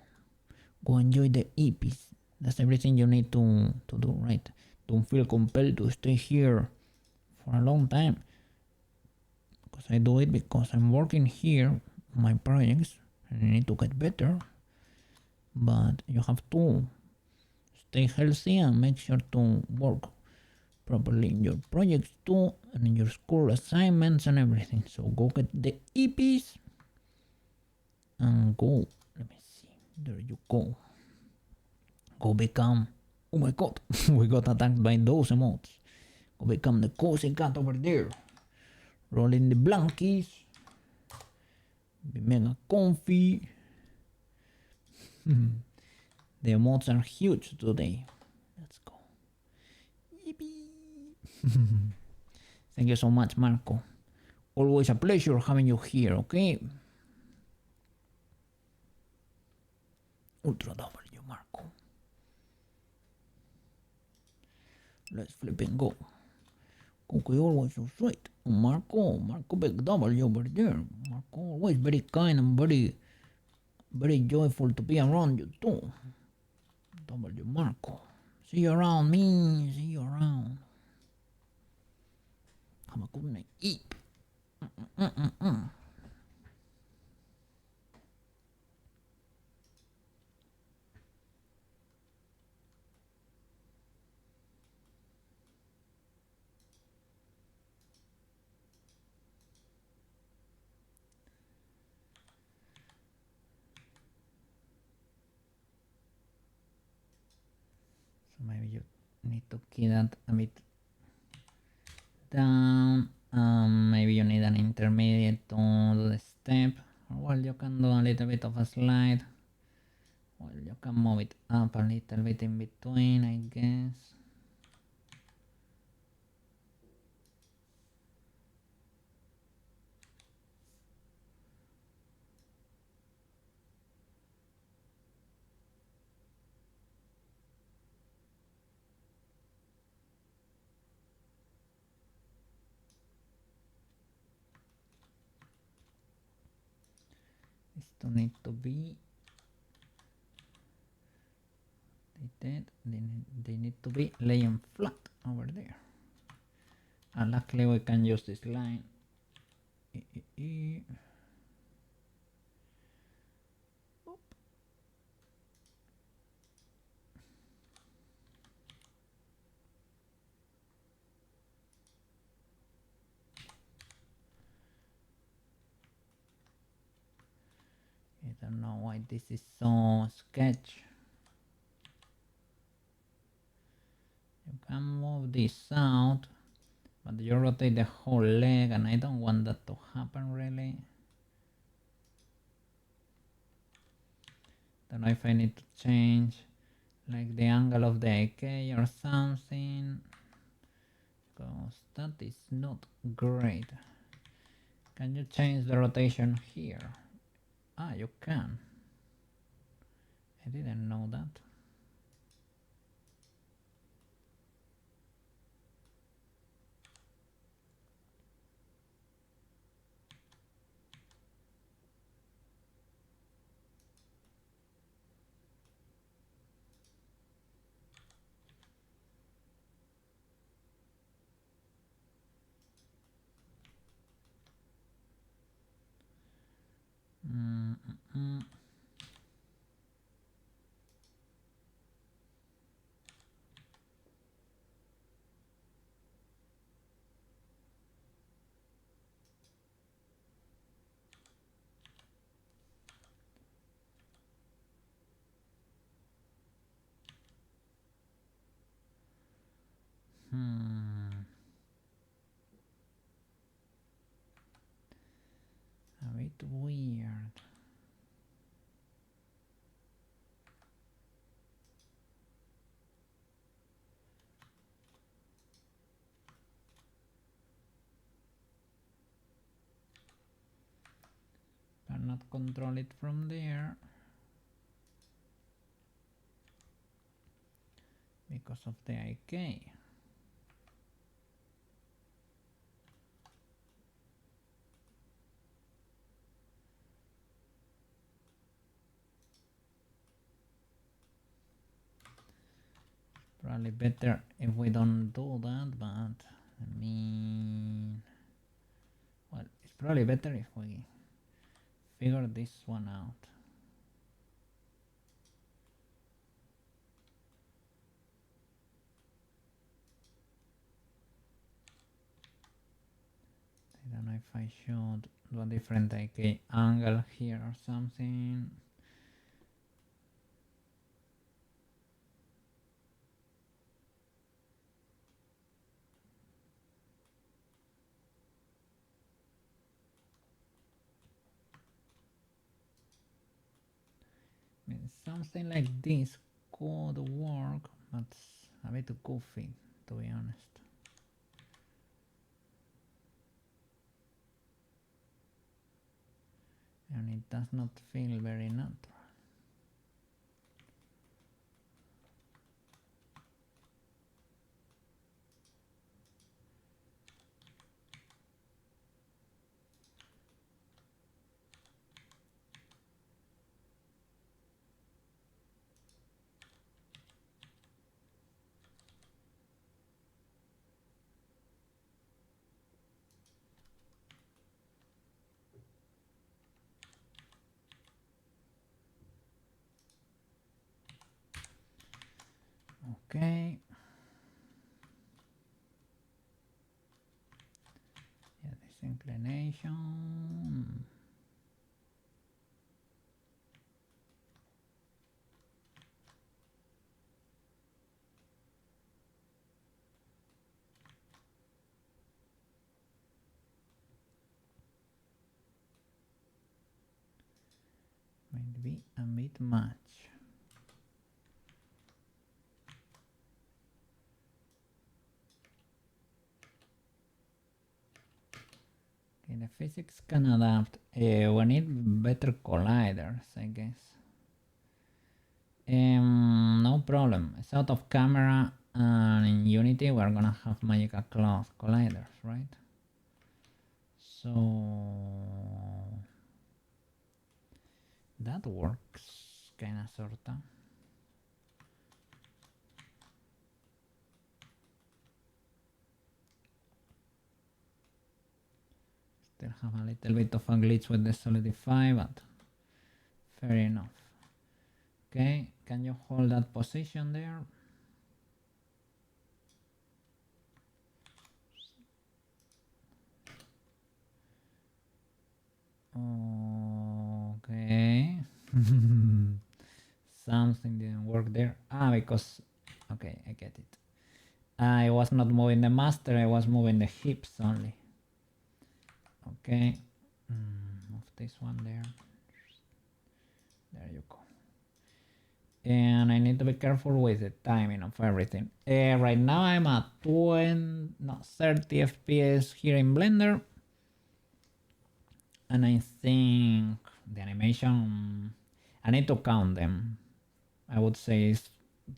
Go enjoy the EPs. That's everything you need to do, right? Don't feel compelled to stay here for a long time. Because I do it because I'm working here on my projects and I need to get better. But you have to stay healthy and make sure to work properly in your projects too and in your school assignments and everything. So go get the EPs and go. Let me see. There you go. Go become... Oh my god, we got attacked by those emotes. Go become the cozy cat over there. Roll in the blankies. Be mega comfy. The emotes are huge today. Let's go. Yippee. Thank you so much, Marco. Always a pleasure having you here, okay? Ultra W, Marco. Let's flip and go. Cookie always so sweet. Marco big W over there. Marco always very kind and very joyful to be around you too. W Marco. See you around me. See you around. Have a good night. Eat. So maybe you need to key that a bit down. Maybe you need an intermediate to do the step. Or well, you can do a little bit of a slide. Well, you can move it up a little bit in between, I guess. This don't need to be... They need to be laying flat over there. And luckily we can use this line. I don't know why this is so sketch. You can move this out, but you rotate the whole leg, and I don't want that to happen really. Don't know if I need to change like the angle of the AK or something, because that is not great. Can you change the rotation here? Ah, you can. I didn't know that. A bit weird. Cannot control it from there because of the IK. Probably better if we don't do that, but I mean, well, it's probably better if we figure this one out. I don't know if I should do a different IK angle here or something. I mean, something like this could work, but a bit goofy, to be honest. And it does not feel very natural. Okay. Yeah, this inclination. Might be a bit much. Okay, the physics can adapt. We need better colliders, I guess. No problem. It's out of camera, and in Unity we're gonna have magical cloth colliders, right? So that works, kinda sorta. still have a little bit of a glitch with the solidify, but fair enough. Okay, can you hold that position there? Okay. Something didn't work there. Because okay, I get it. I was not moving the master, I was moving the hips only. Okay. Move this one there. There you go. And I need to be careful with the timing of everything. Right now I'm at 30 FPS here in Blender. And I think the animation, I need to count them. I would say it's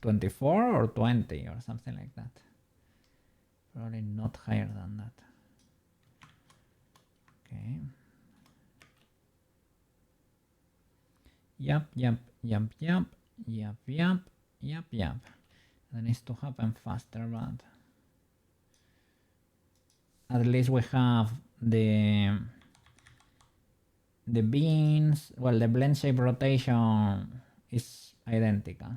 24 or 20 or something like that. Probably not higher than that. Okay. Yep. That needs to happen faster, but at least we have the beans. Well, the blend shape rotation is identical.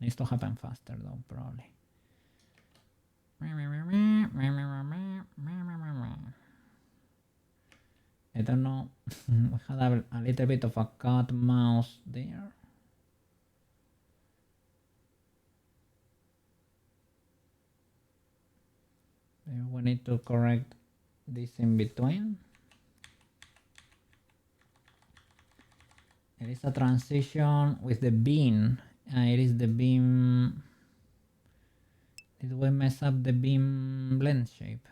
Needs to happen faster though, probably. I don't know. We had a little bit of a cat mouse there. Maybe we need to correct this in between. It is a transition with the beam. It is the beam. Did we mess up the beam blend shape?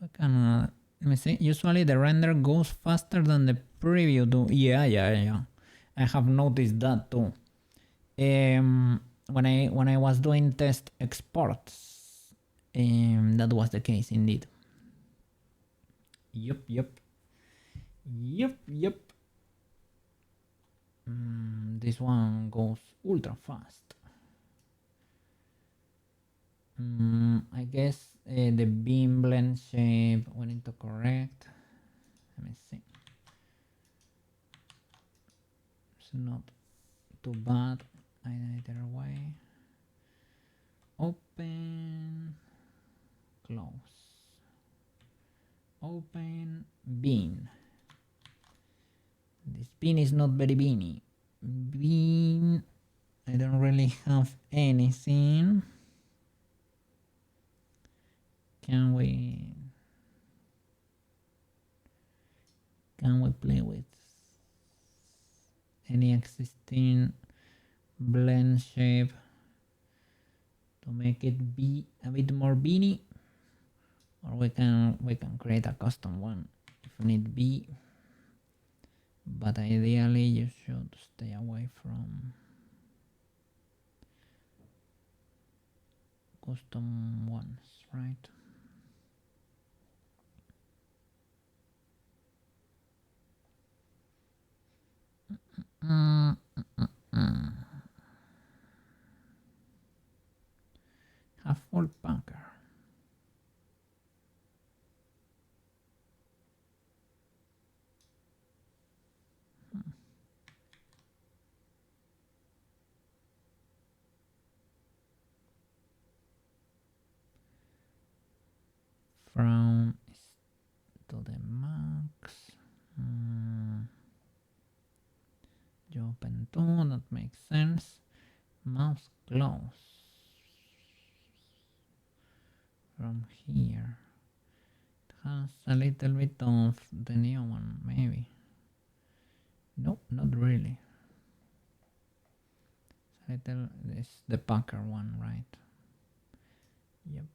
We can, let me see. Usually the render goes faster than the preview do. Yeah. I have noticed that too. When I was doing test exports, that was the case indeed. Yep. This one goes ultra fast. I guess the beam blend shape we need to correct. Let me see. It's not too bad either way. Open, close, open, bean. This bean is not very beany. Bean, I don't really have anything. Can we play with any existing blend shape to make it be a bit more beany, or we can create a custom one if need be, but ideally you should stay away from custom ones, right? Half full packer. From to the max. You open two, that makes sense. Mouse close. From here. It has a little bit of the new one, maybe. Nope, not really. It's a little, this the Packer one, right? Yep.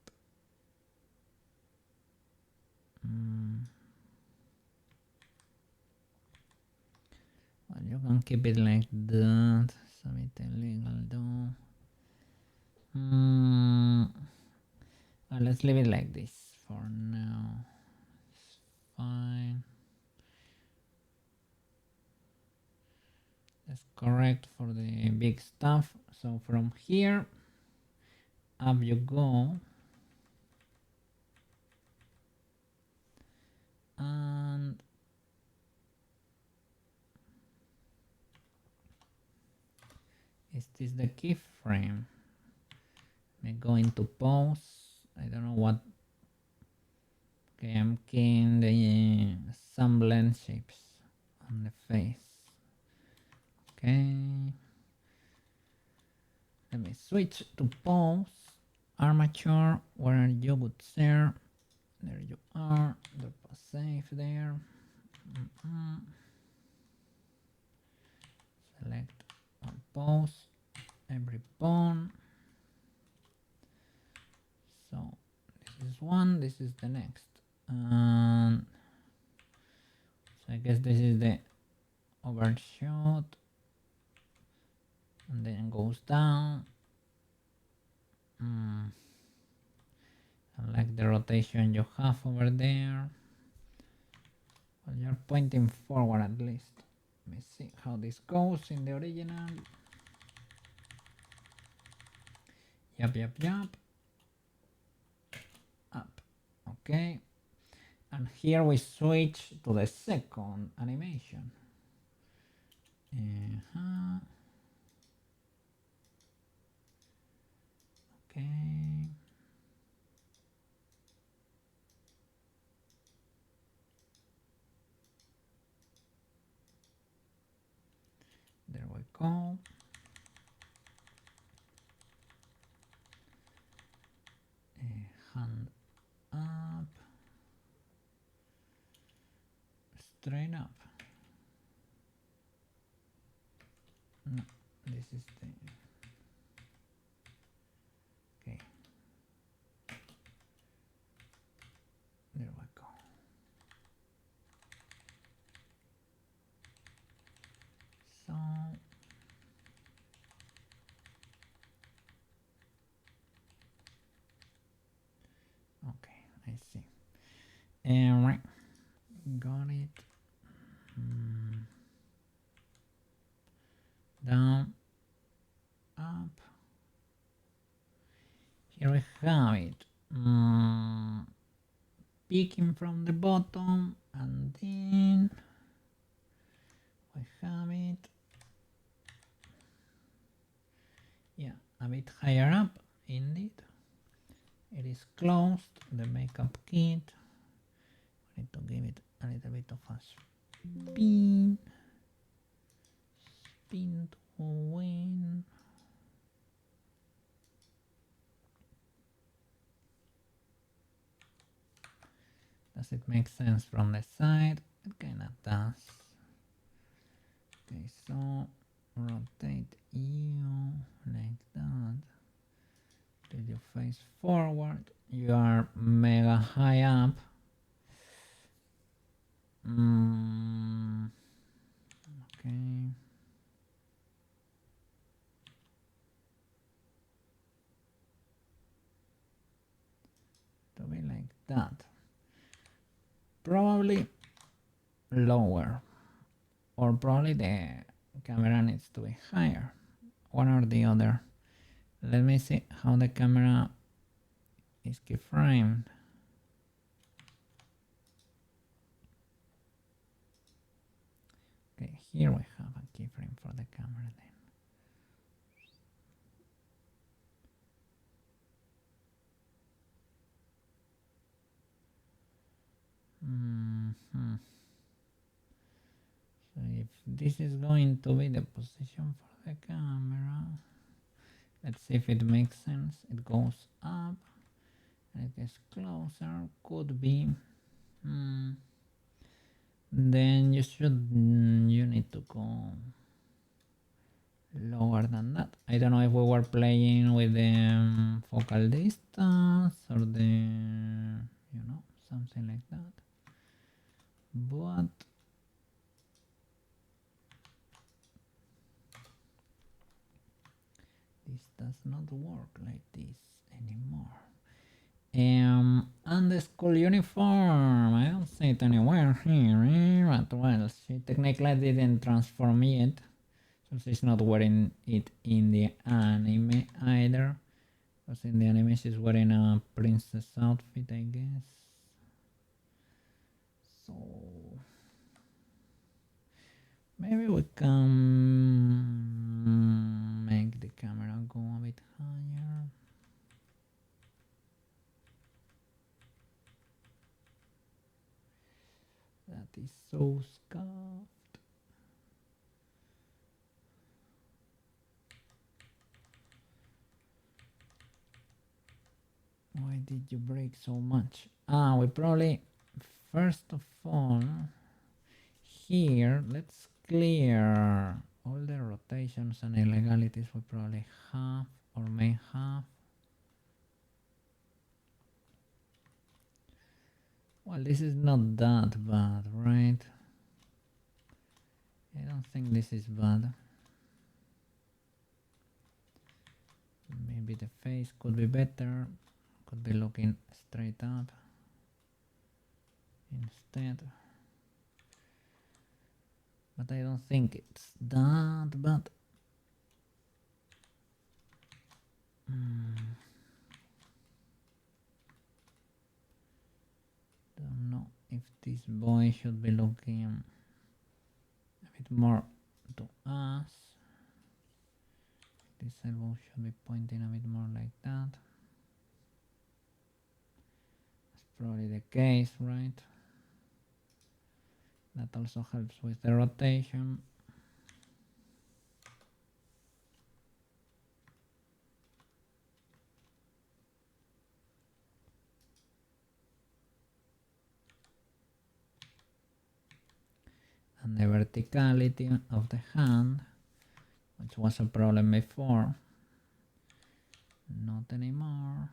Well, you can keep it like that. It's a bit illegal though. Well, let's leave it like this for now. It's fine. Let's correct for the big stuff. So from here, up you go. And is this the keyframe? I'm going to pause. I don't know what. Okay, I'm keying the some blend shapes on the face. Okay. Let me switch to pose. Armature, where are you, good sir? There you are. Drop a save there. Select or pose every pawn. So this is one, this is the next. So I guess this is the overshot. And then goes down. I like the rotation you have over there. Well, you're pointing forward at least. Let me see how this goes in the original. Yup. Up. Okay. And here we switch to the second animation. Okay. There we go. Hand up. Straight up. No, this is the... Okay. There we go. So... Okay, I see. Right. Got it. Down. Up. Here we have it. Peeking from the bottom, and then we have it. Yeah, a bit higher up, indeed. It is closed, the makeup kit. I need to give it a little bit of a spin. Spin to win. Does it make sense from the side? It kinda does. Okay, so rotate you like that. Till you face forward. You are mega high up. Okay. To be like that. Probably lower, or probably the camera needs to be higher, one or the other. Let me see how the camera is keyframed. Okay, here we have a keyframe for the camera then. So if this is going to be the position for the camera, let's see if it makes sense. It goes up and it gets closer. Could be. Then you need to go lower than that. I don't know if we were playing with the focal distance or the, something like that. But this does not work like this anymore. And the school uniform, I don't see it anywhere here, but well, she technically didn't transform yet, so she's not wearing it in the anime either, because in the anime she's wearing a princess outfit, I guess. So maybe we can make the camera go a bit higher. That is so scuffed. Why did you break so much? We probably, first of all, here, let's clear all the rotations and illegalities we probably have or may have. Well, this is not that bad, right? I don't think this is bad. Maybe the face could be better. Could be looking straight up instead. But I don't think it's that bad. Don't know if this boy should be looking a bit more to us. This elbow should be pointing a bit more like that. That's probably the case, right? That also helps with the rotation. And the verticality of the hand, which was a problem before, not anymore.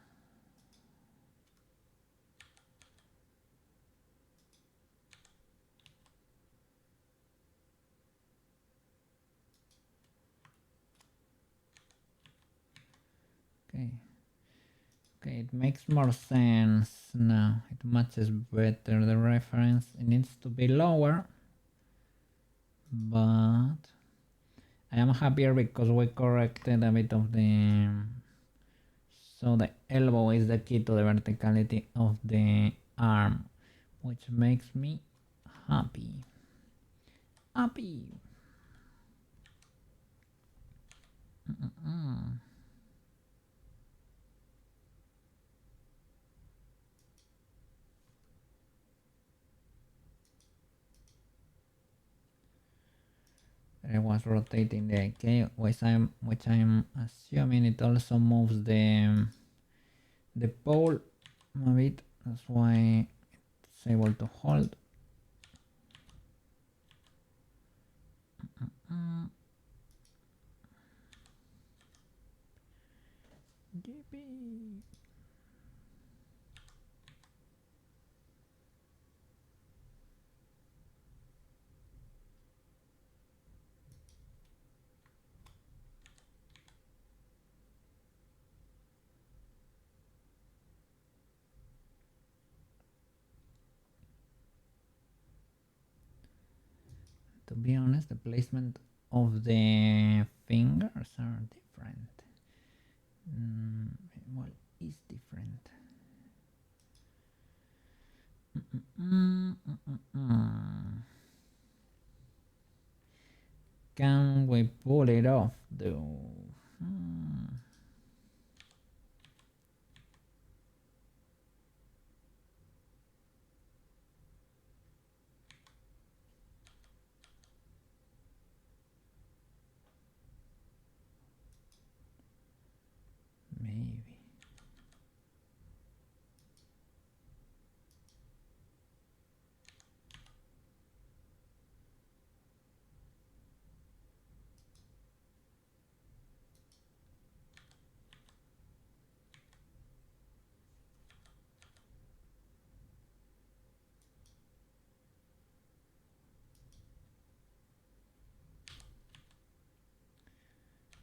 Okay. Okay, it makes more sense now. It matches better the reference. It needs to be lower, but I am happier because we corrected a bit of the... So the elbow is the key to the verticality of the arm, which makes me happy. Happy. I was rotating the IK, which I'm assuming it also moves the pole a bit. That's why it's able to hold. Yippee. To be honest, the placement of the fingers are different. Well, is different. Can we pull it off though? Maybe.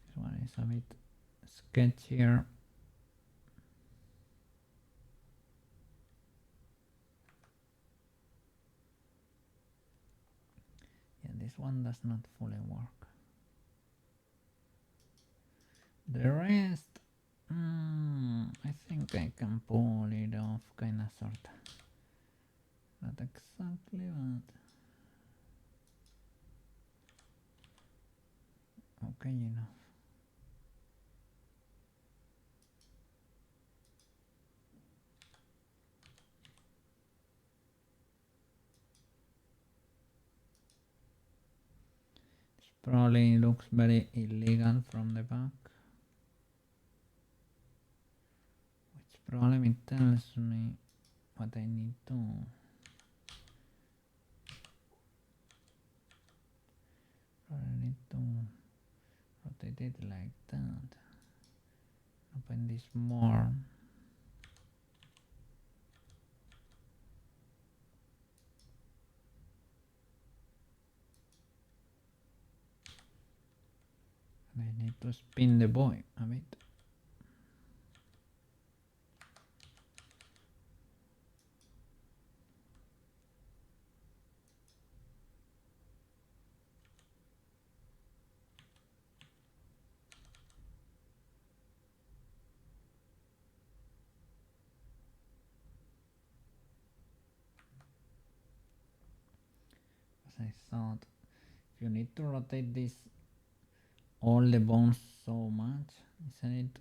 This one is a bit sketchier. Yeah, this one does not fully work. The rest, I think I can pull it off, kinda sorta. Not exactly, but okay enough. This probably looks very illegal from the back, which probably tells me what I need to. Probably need to rotate it like that. Open this more. And I need to spin the boy a bit. As I thought, if you need to rotate this all the bones so much, doesn't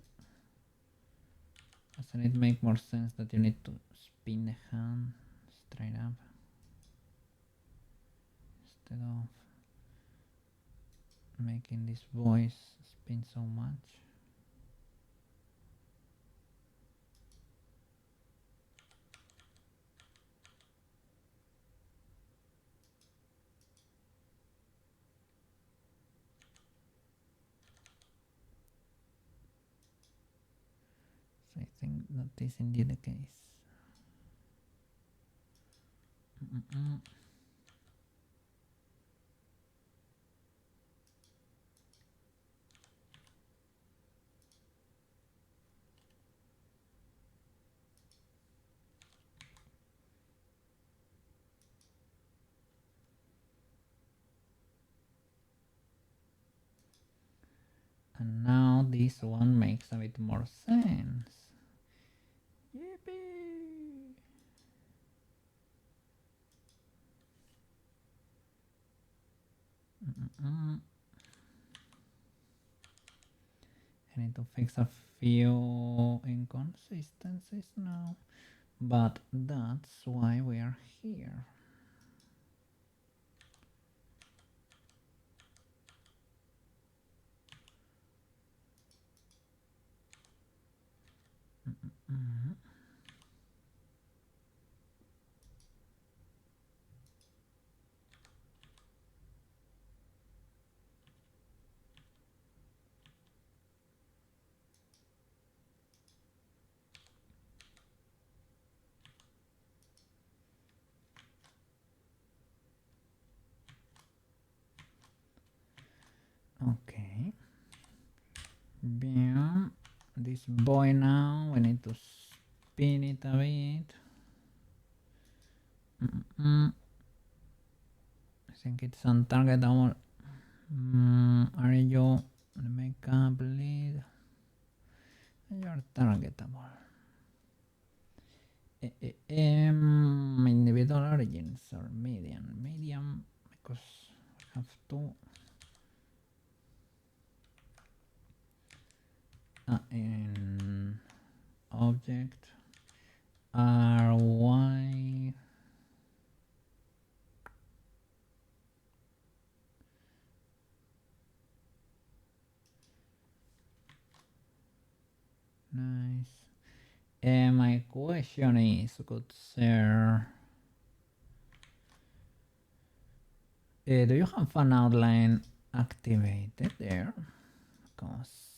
it make more sense that you need to spin the hand straight up instead of making this voice spin so much? So I think that is indeed the case. And now this one makes a bit more sense. Yippee! I need to fix a few inconsistencies now, but that's why we are here. Okay. Bam. This boy now, we need to spin it a bit. I think it's untargetable. Are you the makeup lead? You're targetable. Individual origins or medium? Medium, because we have to. In object ry nice. My question is, good sir, do you have an outline activated there? Because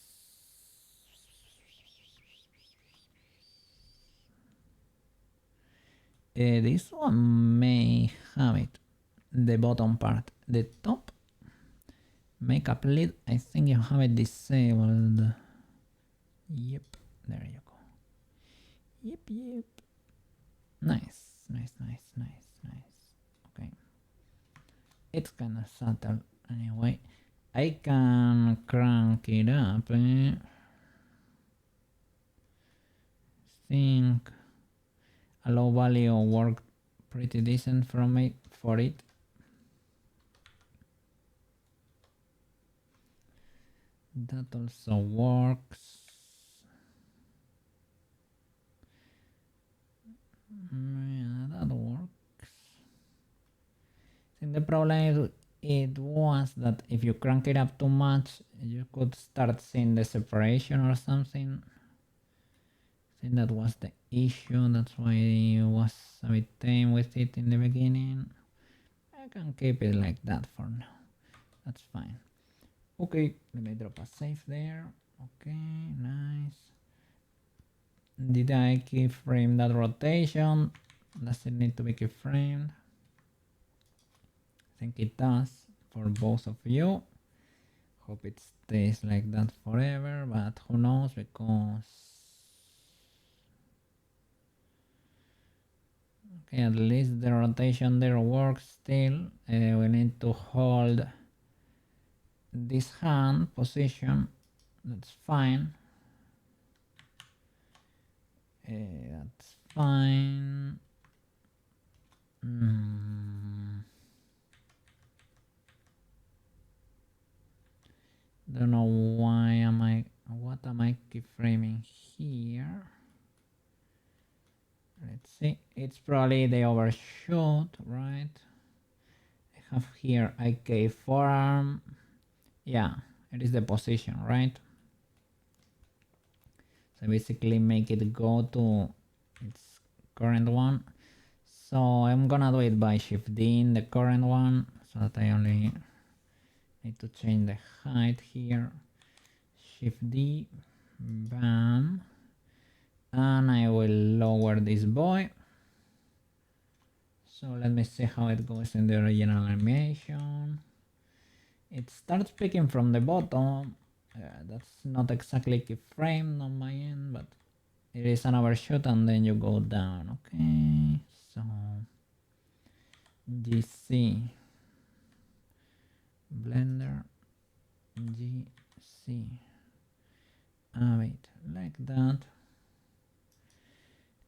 this one may have it, the bottom part. The top makeup lead, I think you have it disabled. Yep, there you go. Yep. Nice. Okay. It's kind of subtle anyway. I can crank it up. Think a low value worked pretty decent from it for it. That also works. Yeah, that works. And the problem is it was that if you crank it up too much, you could start seeing the separation or something. I think that was the issue. That's why I was a bit tame with it in the beginning. I can keep it like that for now. That's fine. Okay, let me drop a save there. Okay, nice. Did I keyframe that rotation? Does it need to be keyframed? I think it does for both of you. Hope it stays like that forever, but who knows, because okay, at least the rotation there works still. We need to hold this hand position. That's fine. That's fine. Don't know why what am I keyframing here? Let's see, it's probably the overshoot, right? I have here IK forearm. Yeah, it is the position, right? So basically make it go to its current one. So I'm gonna do it by Shift D in the current one, so that I only need to change the height here. Shift D, bam. And I will lower this boy. So let me see how it goes in the original animation. It starts picking from the bottom. That's not exactly keyframed on my end, but it is an overshoot and then you go down. Okay, so GC, Blender, GC, wait, like that.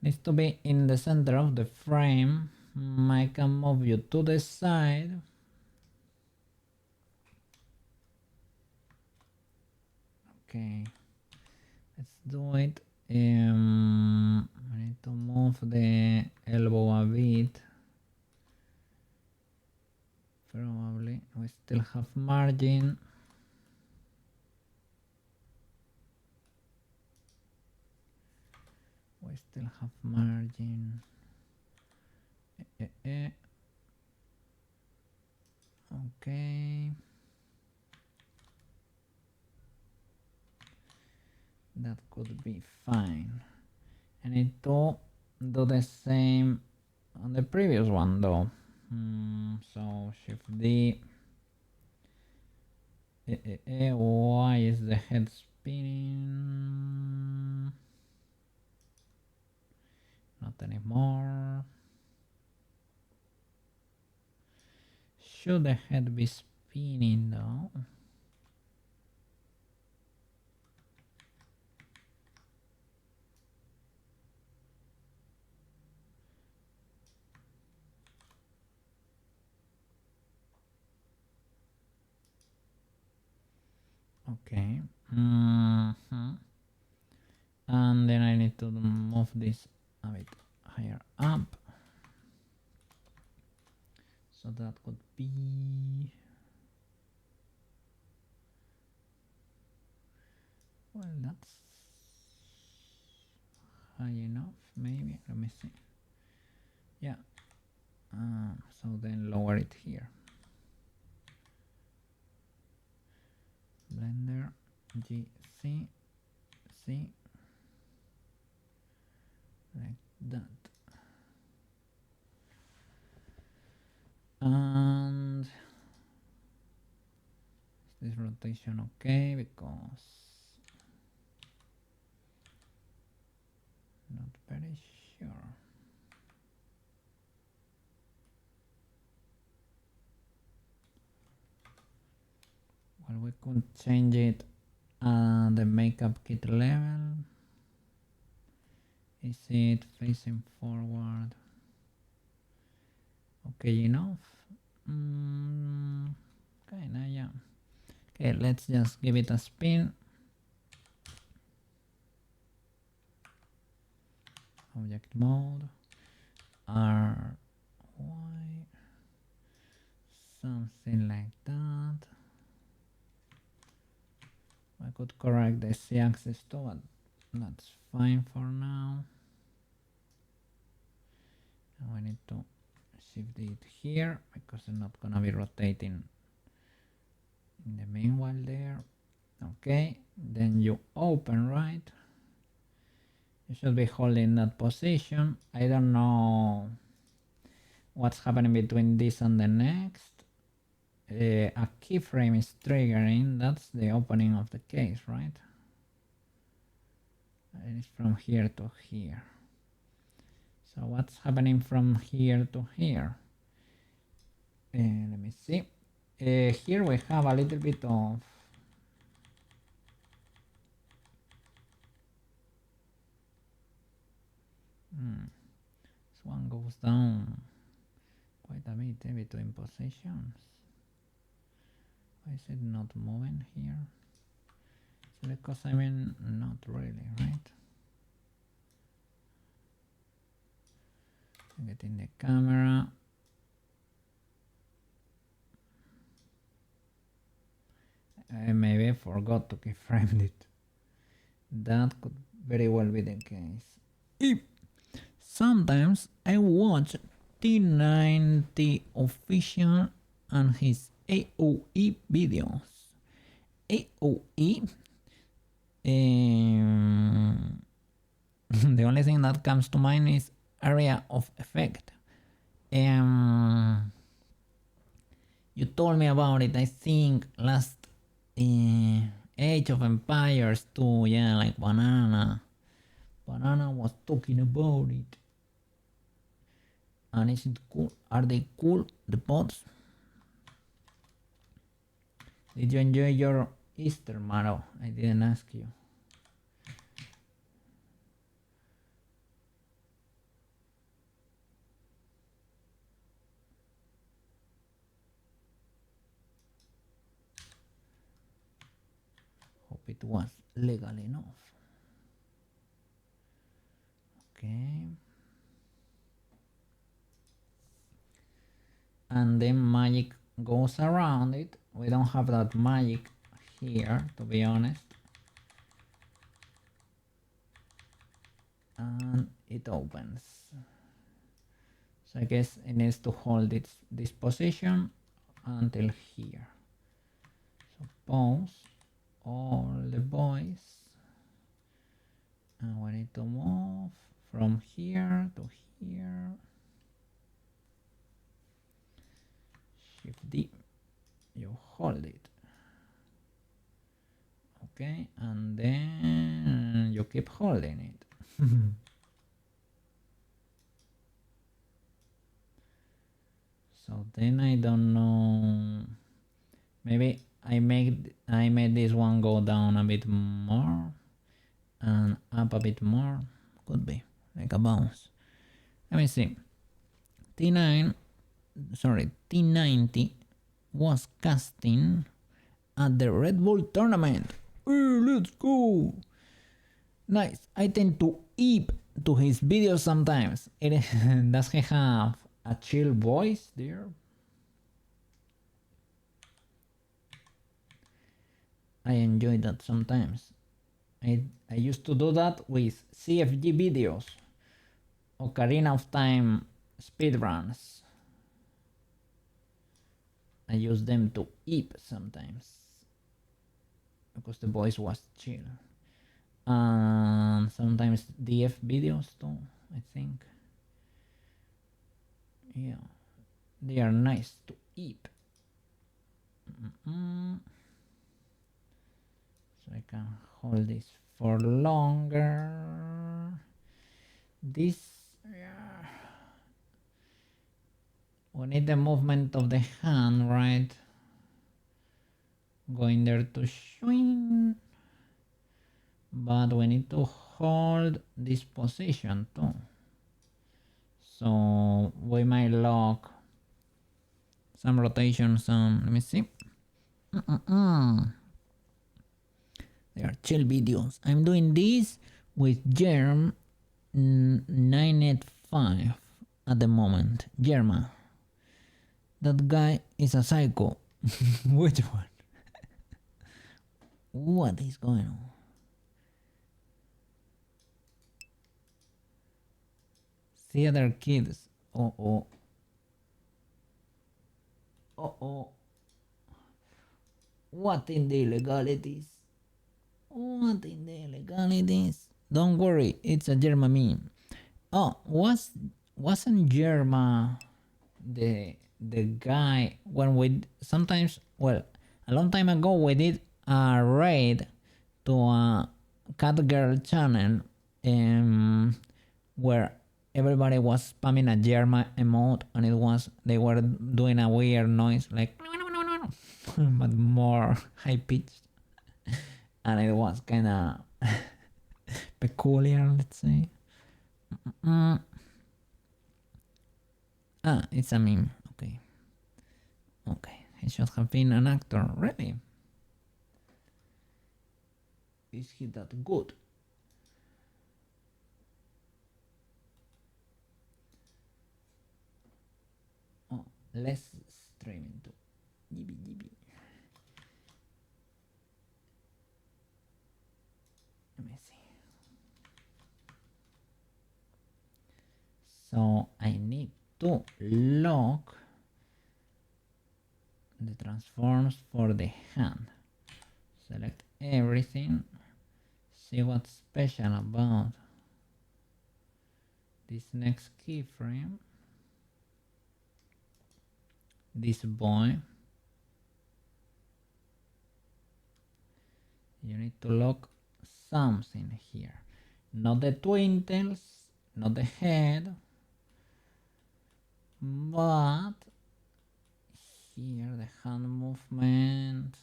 Needs to be in the center of the frame. I can move you to the side. Okay, let's do it. I need to move the elbow a bit. Probably we still have margin. We still have margin. Okay. That could be fine. I need to do the same on the previous one though. So Shift D. Why is the head spinning? Not anymore. Should the head be spinning though? Okay. And then I need to move this a bit higher up. So that could be, well, that's high enough, maybe. Let me see. Yeah. So then lower it here. Blender, GC, C, like that. And is this rotation okay? Because not very sure. Well, we could change it the makeup kit level. Is it facing forward? Okay, enough. Okay, now yeah. Okay, let's just give it a spin. Object mode. R Y, something like that. I could correct the z-axis too, but that's fine for now. And we need to shift it here because it's not gonna be rotating in the meanwhile there. Okay, then you open, right? You should be holding that position. I don't know what's happening between this and the next. A keyframe is triggering. That's the opening of the case, right? It is from here to here. So what's happening from here to here? Let me see. Here we have a little bit of this one goes down quite a bit between positions. Why is it not moving here? So because I mean not really, right? Getting the camera. I maybe forgot to keyframe it. That could very well be the case. Sometimes I watch T90 official and his AOE videos. AOE? The only thing that comes to mind is area of effect. You told me about it, I think, last Age of Empires 2, yeah, like Banana was talking about it. And is it cool? Are they cool, the pods? Did you enjoy your Easter, Maro? I didn't ask you. Hope it was legal enough. Okay. And then magic goes around it. We don't have that magic here, to be honest. And it opens. So I guess it needs to hold this position until here. So pause all the boys. And we need to move from here to here. Shift D, you hold it. Okay, and then you keep holding it. So then I don't know, maybe I made this one go down a bit more and up a bit more. Could be like a bounce. Let me see. T90 was casting at the Red Bull tournament. Hey, let's go! Nice. I tend to eep to his videos sometimes. Does he have a chill voice there? I enjoy that sometimes. I used to do that with CFG videos. Ocarina of Time speedruns. I use them to eep sometimes because the voice was chill. And sometimes DF videos too, I think. Yeah, they are nice to eep. So I can hold this for longer. This, yeah. We need the movement of the hand, right? Going there to swing. But we need to hold this position too. So we might lock some rotation, some, let me see. They are chill videos. I'm doing this with Germ 985 at the moment. Germa. That guy is a psycho. Which one? What is going on? See other kids. Oh oh. Oh oh. What in the illegalities? What in the illegalities? Don't worry, it's a Germa meme. Oh, wasn't Germa the guy when we sometimes, well, a long time ago we did a raid to a cat girl channel where everybody was spamming a Germa emote, and it was, they were doing a weird noise like but more high pitched, and it was kind of peculiar, let's say. It's a meme. Okay. Okay. He should have been an actor. Really? Is he that good? Oh, less streaming too. Gibby. Let me see. So I need to lock the transforms for the hand. Select everything. See what's special about this next keyframe. This boy. You need to lock something here. Not the twinkles, not the head, but here the hand movement.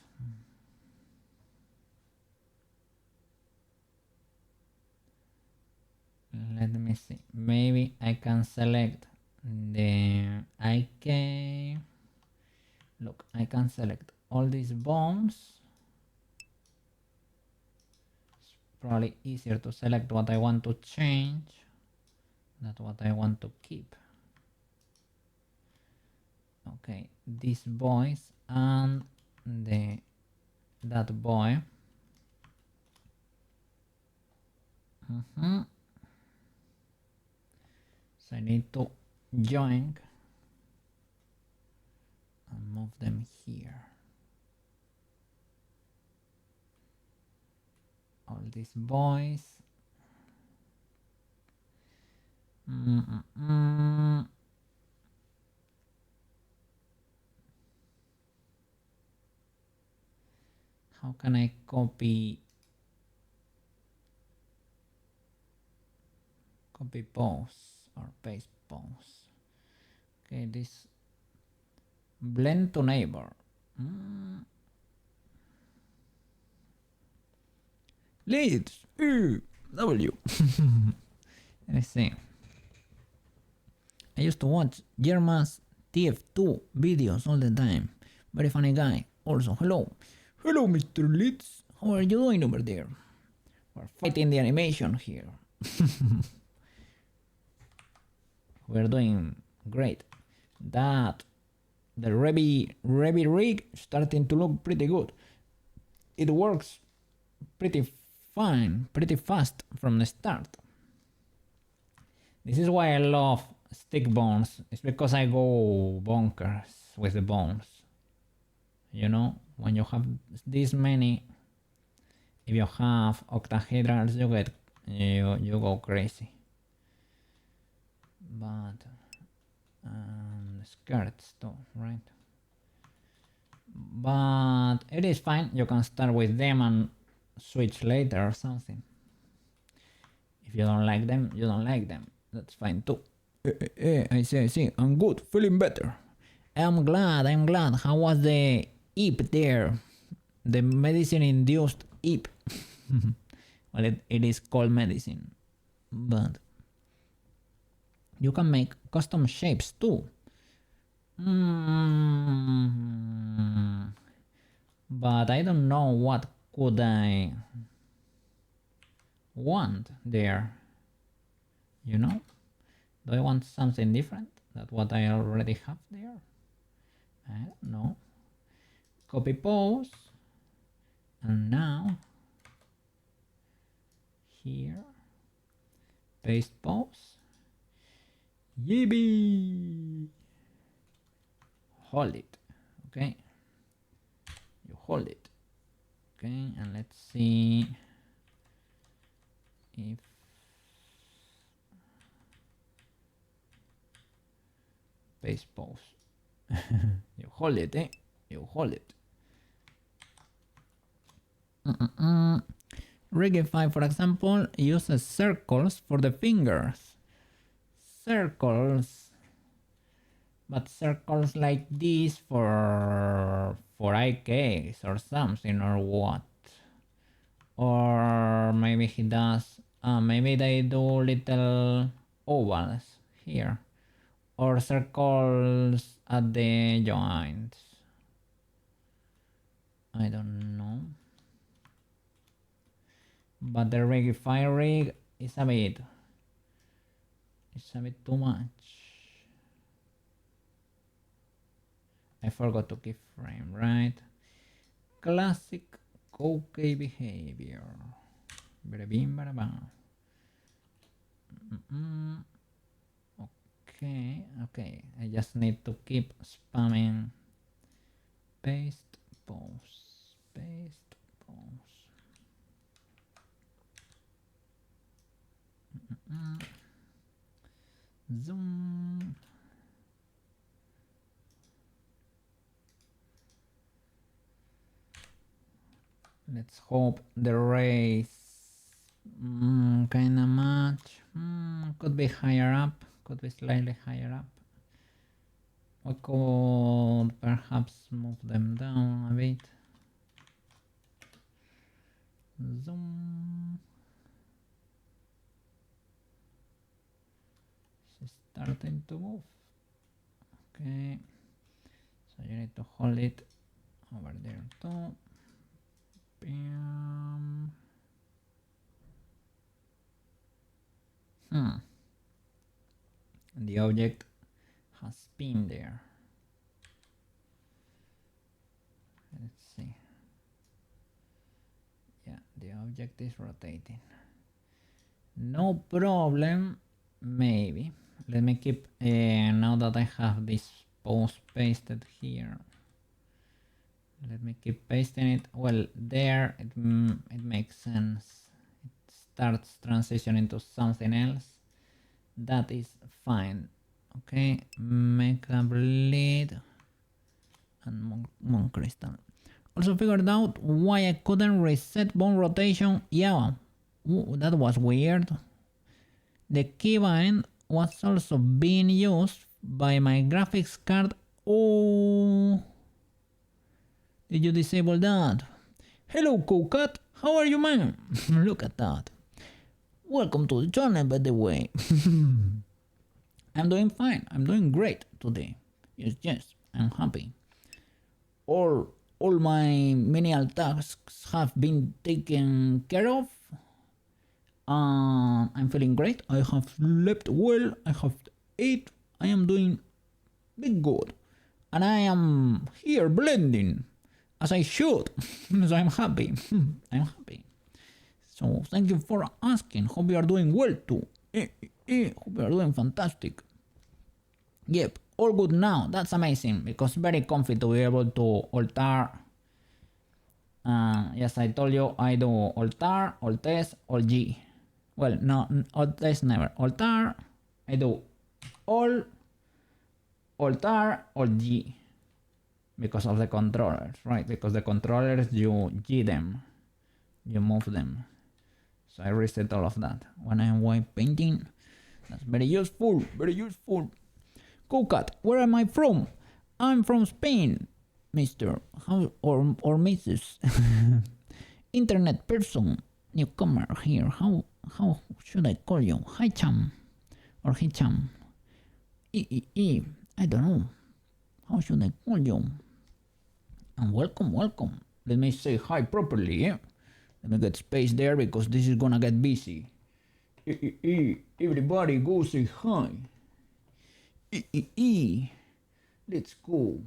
Let me see. Maybe I can select the IK. Look, I can select all these bones. It's probably easier to select what I want to change than what I want to keep. Okay, these boys and that boy. So I need to join and move them here. All these boys. How can I copy pose or paste pose? Okay, this blend to neighbor. Leads W. Let me see. I used to watch Germa's TF2 videos all the time. Very funny guy. Also, hello, Mr. Leeds. How are you doing over there? We're fighting the animation here. We're doing great. The Revy rig starting to look pretty good. It works pretty fine, pretty fast from the start. This is why I love stick bones. It's because I go bonkers with the bones. You know, when you have this many, if you have octahedrals, you go crazy. But skirts too, right? But it is fine. You can start with them and switch later or something. If you don't like them, you don't like them. That's fine too. I see. I'm good, feeling better. I'm glad. How was the hip there? The medicine-induced hip. Well, it is called medicine, but you can make custom shapes too. But I don't know what could I want there, you know? Do I want something different than what I already have there? I don't know. Copy pose, and now here paste pose. Yippee! Hold it, okay? You hold it, okay? And let's see if paste pose. You hold it, eh? You hold it. Regify, for example, uses circles for the fingers. Circles, but circles like this for eye cakes or something, or what? Or maybe he does. Maybe they do little ovals here, or circles at the joints. I don't know. But the Regify rig is a bit too much. I forgot to keyframe, right? Classic okay behavior. Bada bing, bada bang. Okay. I just need to keep spamming paste pose, paste pose. Zoom. Let's hope the race kind of match. Could be higher up, could be slightly higher up. We could perhaps move them down a bit. Zoom. It's starting to move. Okay. So you need to hold it over there too. Bam. And the object has spin there. Let's see. Yeah, the object is rotating. No problem. Maybe. Let me keep, now that I have this pose pasted here, let me keep pasting it. Well, there it makes sense. It starts transitioning to something else. That is fine. Okay, Mecha Bleed and Moon Crystal. Also figured out why I couldn't reset bone rotation. Yeah, that was weird. The keybind was also being used by my graphics card. Oh, did you disable that? Hello, Cocat. How are you, man? Look at that. Welcome to the channel, by the way. I'm doing fine. I'm doing great today. Yes, I'm happy. All my menial tasks have been taken care of. I'm feeling great. I have slept well. I have ate. I am doing big good. And I am here blending as I should. So I'm happy. I'm happy. So thank you for asking. Hope you are doing well too. Hope you are doing fantastic. Yep, all good now. That's amazing because very comfy to be able to alter. Yes, I told you I do alter, alt S, alt G. Well, no, alt S never. Alter, I do all, alter, alt G. Because of the controllers, right? Because the controllers, you G them. You move them. So I reset all of that. When I'm white painting, that's very useful, very useful. Cocat, where am I from? I'm from Spain, Mr. or Mrs. Internet person, newcomer here. How should I call you? Hi cham or hi cham. I don't know. How should I call you? And welcome, welcome. Let me say hi properly, yeah? Let me get space there because this is gonna get busy. Everybody go say hi. Let's go.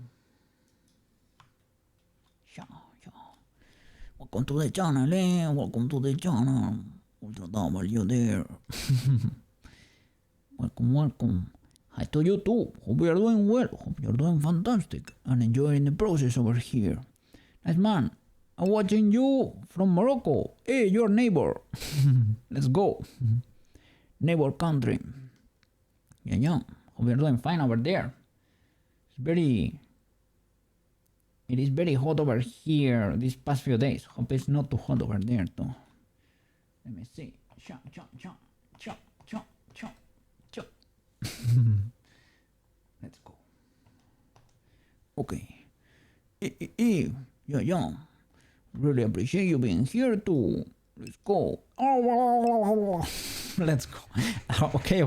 Yeah, yeah. Welcome to the channel, eh? Welcome to the channel. Ultra W there. Welcome, welcome. Hi to you too. Hope you are doing well. Hope you're doing fantastic and enjoying the process over here. Nice man. I'm watching you from Morocco. Hey, your neighbor. Let's go. Neighbor country. Yeah, yeah. Hope you're doing fine over there. It is very hot over here these past few days. Hope it's not too hot over there too. Let me see. Chop, chop, chop, chop, chop, chop, chop. Let's go. Okay. Yeah, yeah. Really appreciate you being here too. Let's go. Let's go. Okay.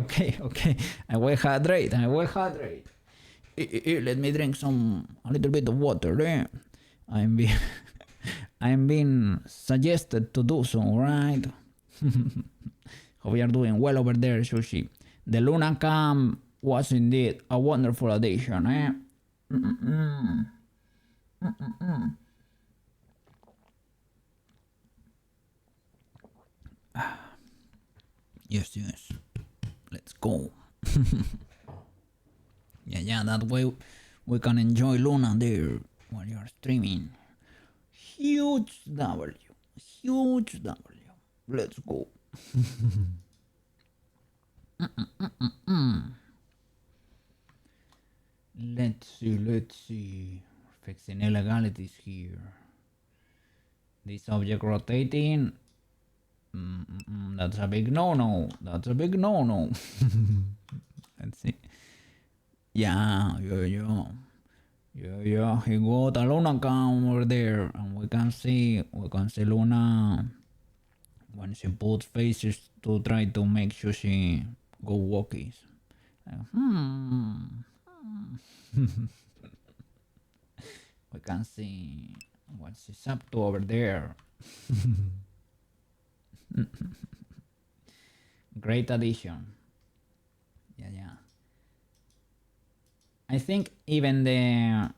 I will hydrate. Let me drink a little bit of water. I'm being suggested to do so, right? Hope you are doing well over there, Sushi. The Luna Camp was indeed a wonderful addition, eh? Yes. Let's go. Yeah, that way we can enjoy Luna there while you're streaming. Huge W. Let's go. Let's see. Fixing illegalities here. This object rotating. That's a big no-no. Let's see. Yeah. He got a Luna cam over there, and we can see Luna when she puts faces to try to make sure she go walkies. We can see what she's up to over there. Great addition. Yeah. I think even the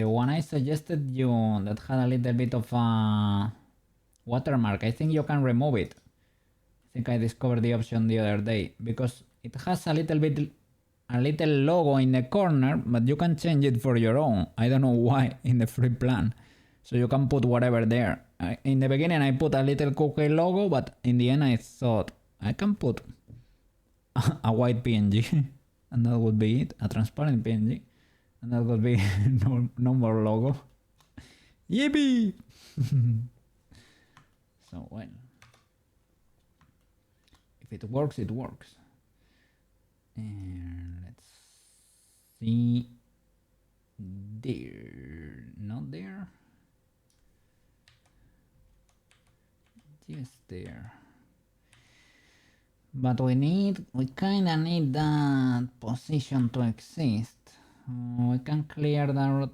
one I suggested you that had a little bit of a watermark, I think you can remove it. I think I discovered the option the other day because it has a little logo in the corner, but you can change it for your own. I don't know why in the free plan. So you can put whatever there. In the beginning I put a little cookie logo, but in the end I thought I can put a white PNG and that would be it, a transparent PNG, and that would be no more logo. Yippee! So well, if it works, it works. And let's see. There, not there. Just there. But we kinda need that position to exist. We can clear the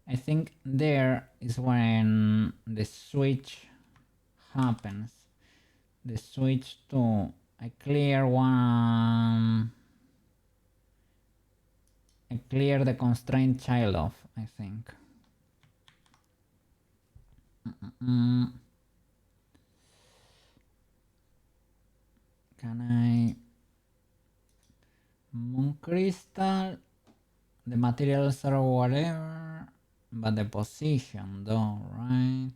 I think there is when the switch happens. The switch to I clear the constraint child off, I think. Can I moon crystal? The materials are whatever, but the position though, right?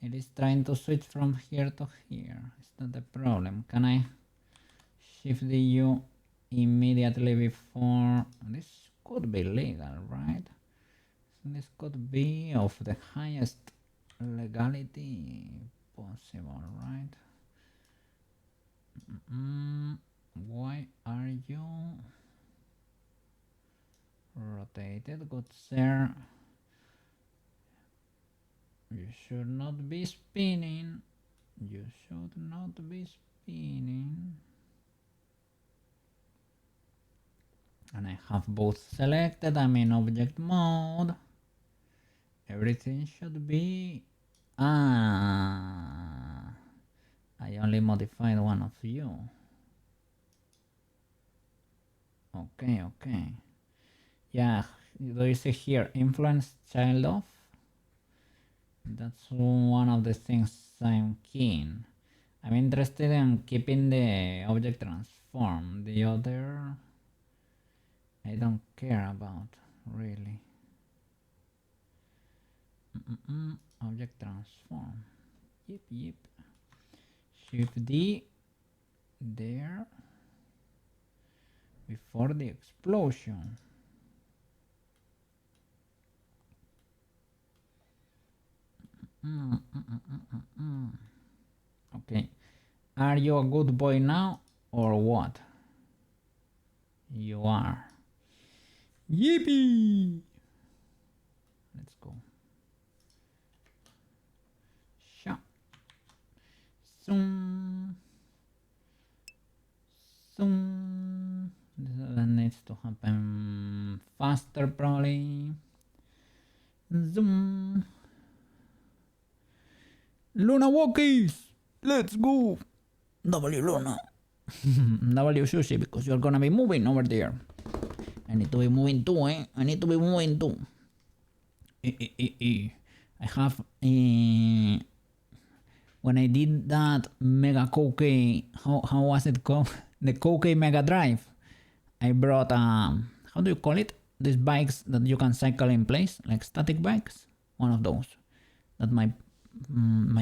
It is trying to switch from here to here. Is that the problem? Can I shift the U immediately before? This could be legal, right? This could be of the highest legality possible, right? Why are you rotated, good sir? You should not be spinning. You should not be spinning. And I have both selected. I'm in object mode. Everything should be... I only modified one of you. Okay. Yeah, there is a here influence child of. That's one of the things I'm keen. I'm interested in keeping the object transform. The other I don't care about really. Object transform. Yep. Shift D there before the explosion. Okay. Are you a good boy now or what? You are. Yippee! Let's go. Sha. Zoom. That needs to happen faster probably. Zoom. Luna Walkies! Let's go! W Luna. W Sushi, because you're gonna be moving over there. I need to be moving too, eh? I need to be moving too. I have when I did that Mega Coke, how was it called? The Coke Mega Drive. I brought how do you call it? These bikes that you can cycle in place, like static bikes. One of those that my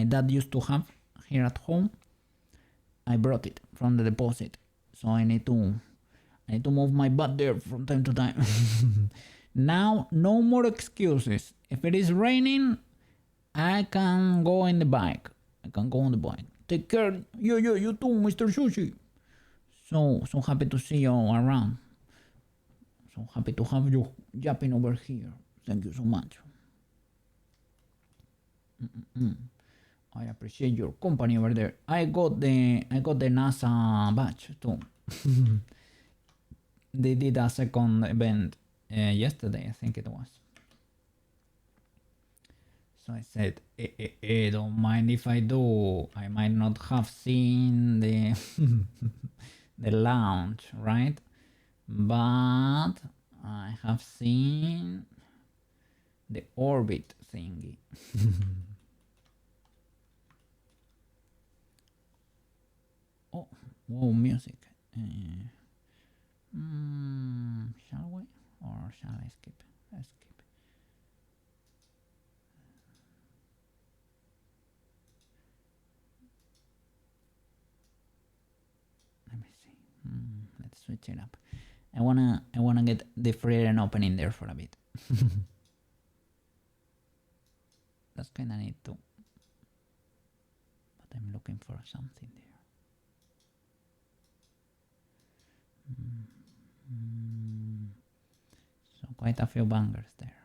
dad used to have here at home. I brought it from the deposit, so I need to move my butt there from time to time. Now, no more excuses. If it is raining, I can go in the bike. I can go on the bike. Take care. You too, Mr. Sushi. So happy to see you around. So happy to have you jumping over here. Thank you so much. I appreciate your company over there. I got the NASA badge too. They did a second event yesterday, I think it was. So I said, don't mind if I do. I might not have seen the the launch, right? But I have seen the orbit thingy. Oh, whoa, music. Shall we? Or shall I skip? Let's skip. Let me see. Let's switch it up. I wanna get the Freedom Open in there for a bit. That's kinda neat too. But I'm looking for something there. So quite a few bangers there.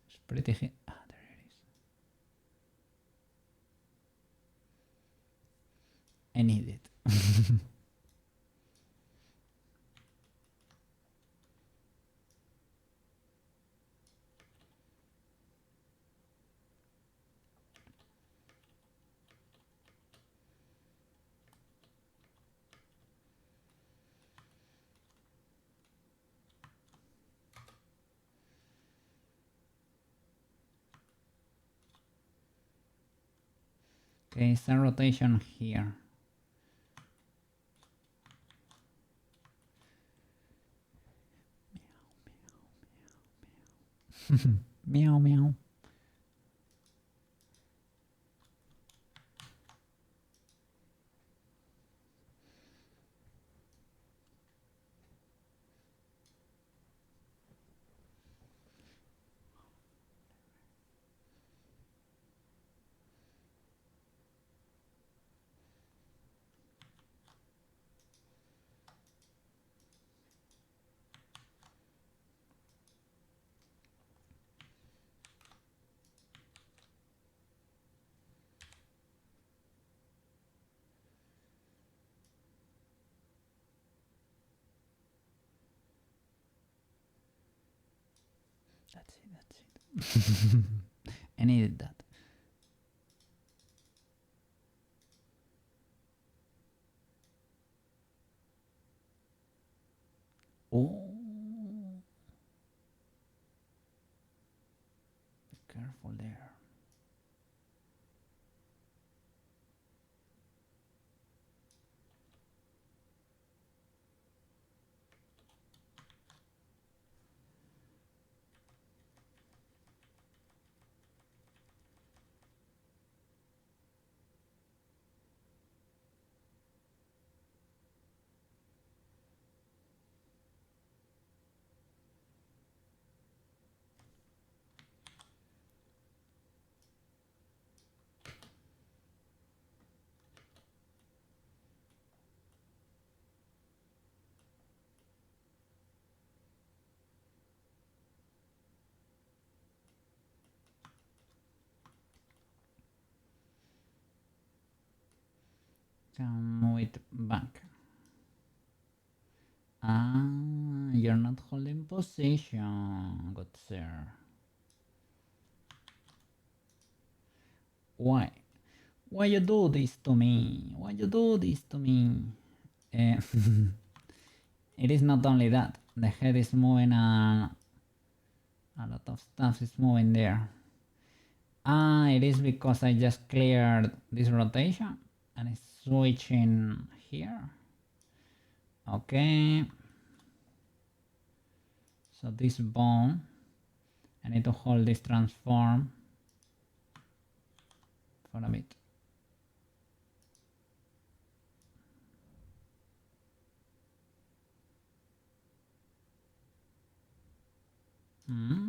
It's pretty hit. Ah, there it is. I need it. Okay, some rotation here. Meow meow. That's it. I needed that. Oh, be careful there. Can move it back. Ah, you're not holding position, good sir. Why? Why you do this to me? Why you do this to me? Eh, it is not only that. The head is moving and a lot of stuff is moving there. Ah, it is because I just cleared this rotation and it's switching here. Okay. So this bone, I need to hold this transform for a bit. Hmm.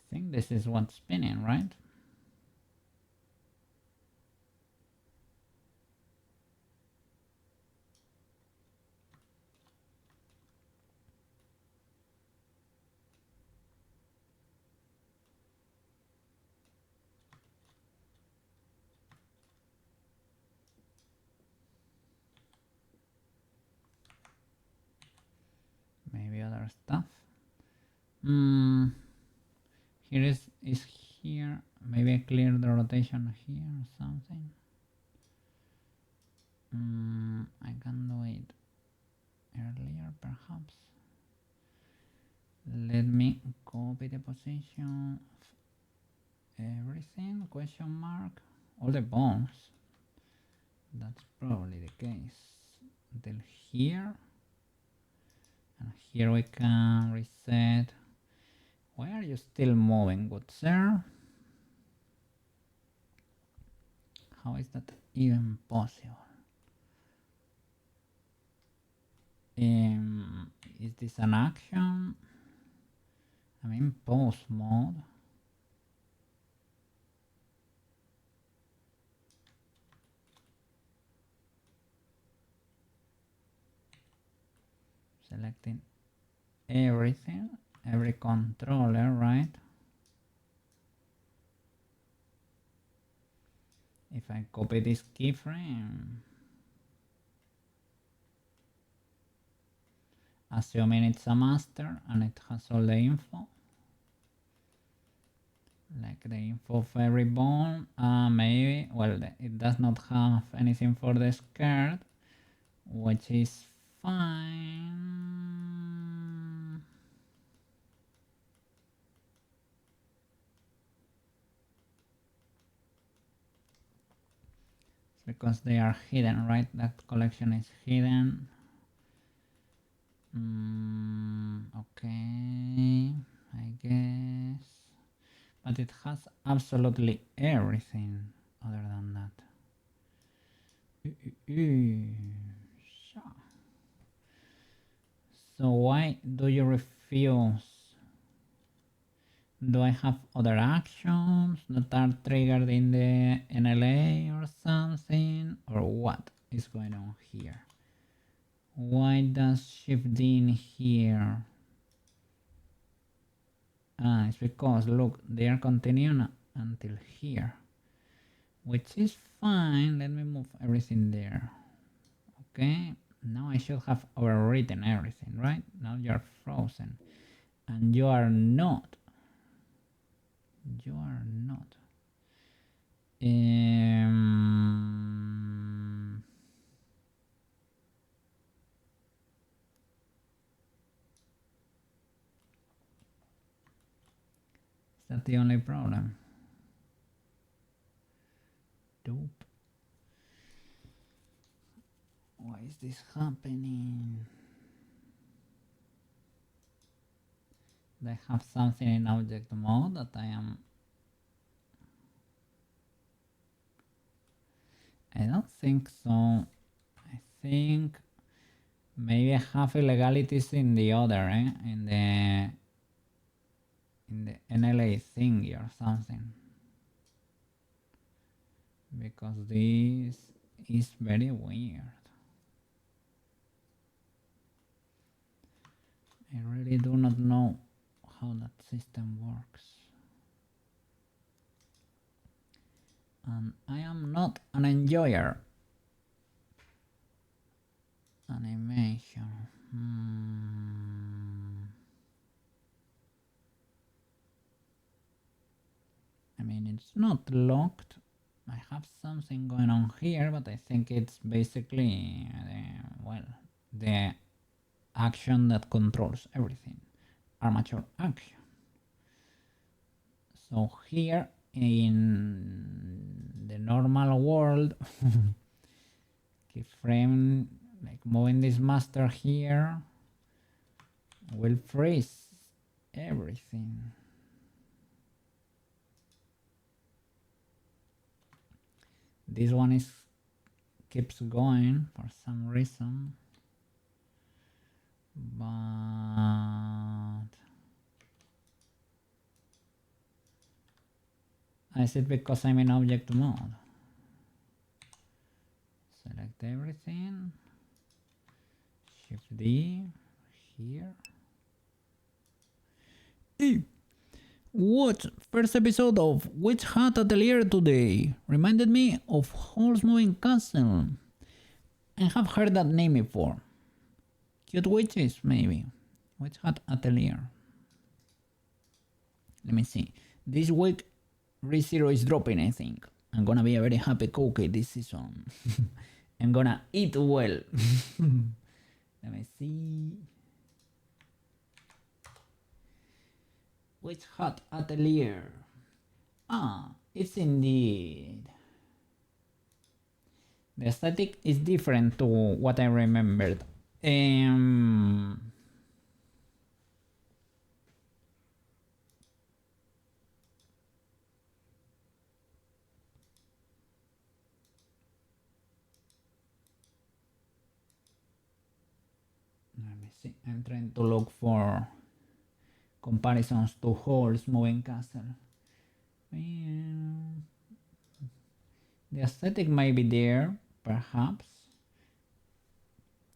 I think this is what's spinning, right? Maybe other stuff. Here is here. Maybe I clear the rotation here or something. I can do it earlier perhaps. Let me copy the position of everything, question mark, all the bones. That's probably the case. Until here. And here we can reset. Why are you still moving, good sir? How is that even possible? Is this an action? I'm in pause mode. Selecting everything, every controller, right? If I copy this keyframe, assuming it's a master and it has all the info, like the info of every bone, maybe, well, it does not have anything for the skirt, which is fine. It's because they are hidden, right? That collection is hidden. Okay, I guess. But it has absolutely everything other than that. So why do you refuse? Do I have other actions that are triggered in the NLA or something? Or what is going on here? Why does shift D in here? It's because, look, they are continuing until here, which is fine. Let me move everything there. Okay, now I should have overwritten everything, right? Now you're frozen, and you are not. You are not. Is that the only problem? Dope. Why is this happening? They have something in object mode that I don't think so. I think maybe I have illegalities in the other, in the NLA thingy or something. Because this is very weird. I really do not know how that system works. And I am not an enjoyer. Animation. I mean, it's not locked. I have something going on here, but I think it's basically, well, the action that controls everything. Armature action. So here in the normal world, keyframe, like moving this master here, will freeze everything. This one keeps going for some reason, but is it because I'm in object mode? Select everything, Shift D here. Hey, what first episode of Witch Hat Atelier today reminded me of Hall's Moving Castle. I have heard that name before. Cute witches, maybe. Witch Hat Atelier. Let me see. This week, ReZero is dropping, I think. I'm gonna be a very happy cookie this season. I'm gonna eat well. Let me see. Witch Hat Atelier. Ah, it's indeed. The aesthetic is different to what I remembered. Let me see. I'm trying to look for comparisons to Hall's Moving Castle. The aesthetic might be there, perhaps.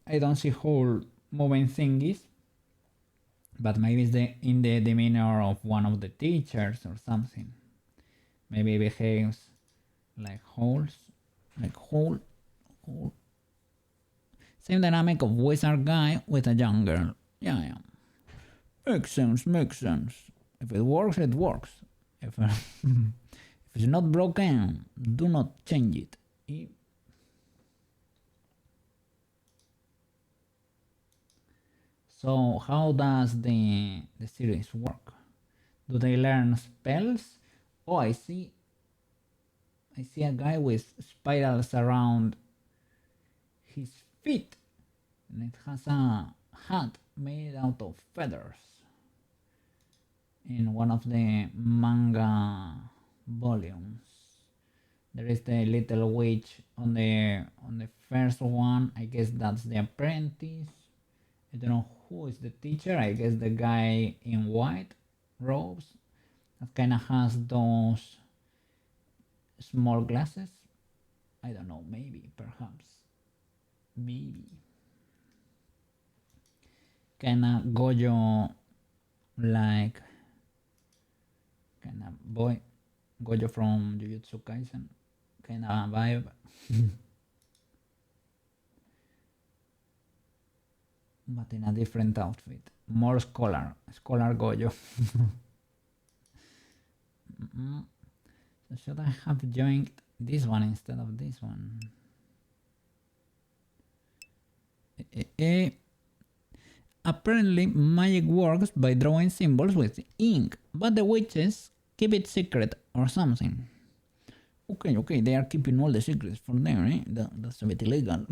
I don't see Hall moving thingies, but maybe it's in the demeanor of one of the teachers or something. Maybe it behaves like Halls, like Hall. Same dynamic of wizard guy with a young girl. Yeah. Makes sense. If it works, it works. If it's not broken, do not change it. So how does the series work? Do they learn spells? Oh, I see a guy with spirals around his feet, and it has a hat made out of feathers in one of the manga volumes. There is the little witch on the first one. I guess that's the apprentice. I don't know who is the teacher. I guess the guy in white robes that kind of has those small glasses. I don't know, maybe, perhaps, maybe. Kind of Gojo like kind of boy Gojo from Jujutsu Kaisen kind of vibe. But in a different outfit. More scholar Gojo. So should I have joined this one instead of this one? Apparently, magic works by drawing symbols with ink, but the witches keep it secret or something. Okay, they are keeping all the secrets for them, eh? That's a bit illegal.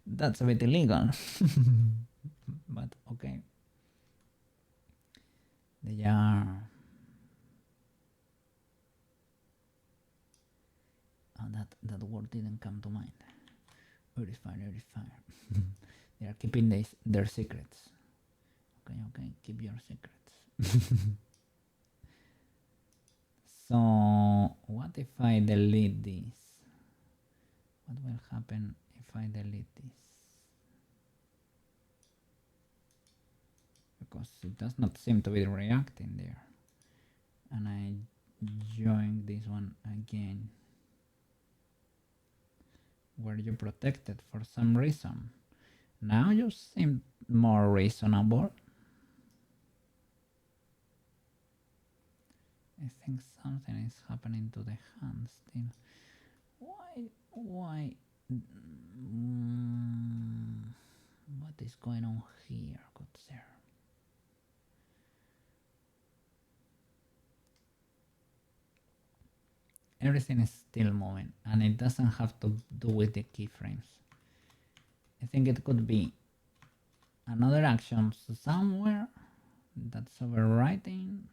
That's a bit illegal. But okay. They are... Oh, that word didn't come to mind. Verify. They are keeping their secrets. Okay, keep your secrets. So, what if I delete this? What will happen if I delete this? Because it does not seem to be reacting there. And I join this one again. Were you protected for some reason? Now you seem more reasonable. I think something is happening to the hand still. Why? What is going on here, good sir? Everything is still moving, and it doesn't have to do with the keyframes. I think it could be another action somewhere that's overwriting.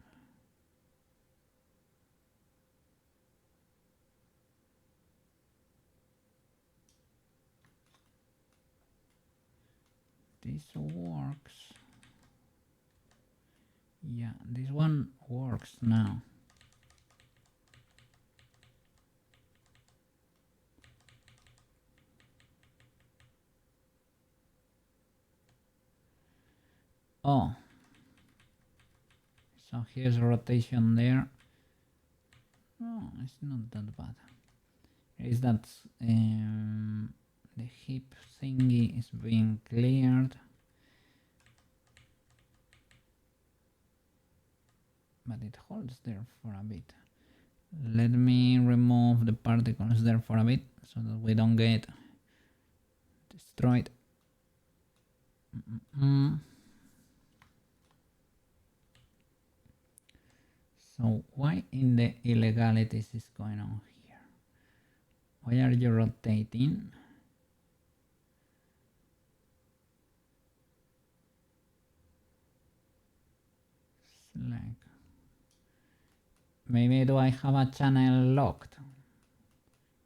This works. Yeah, this one works now. Oh, so here's rotation there. No, it's not that bad. Is that the hip thingy is being cleared, but it holds there for a bit. Let me remove the particles there for a bit so that we don't get destroyed. So why in the illegalities is going on here? Why are you rotating? Select. Maybe do I have a channel locked?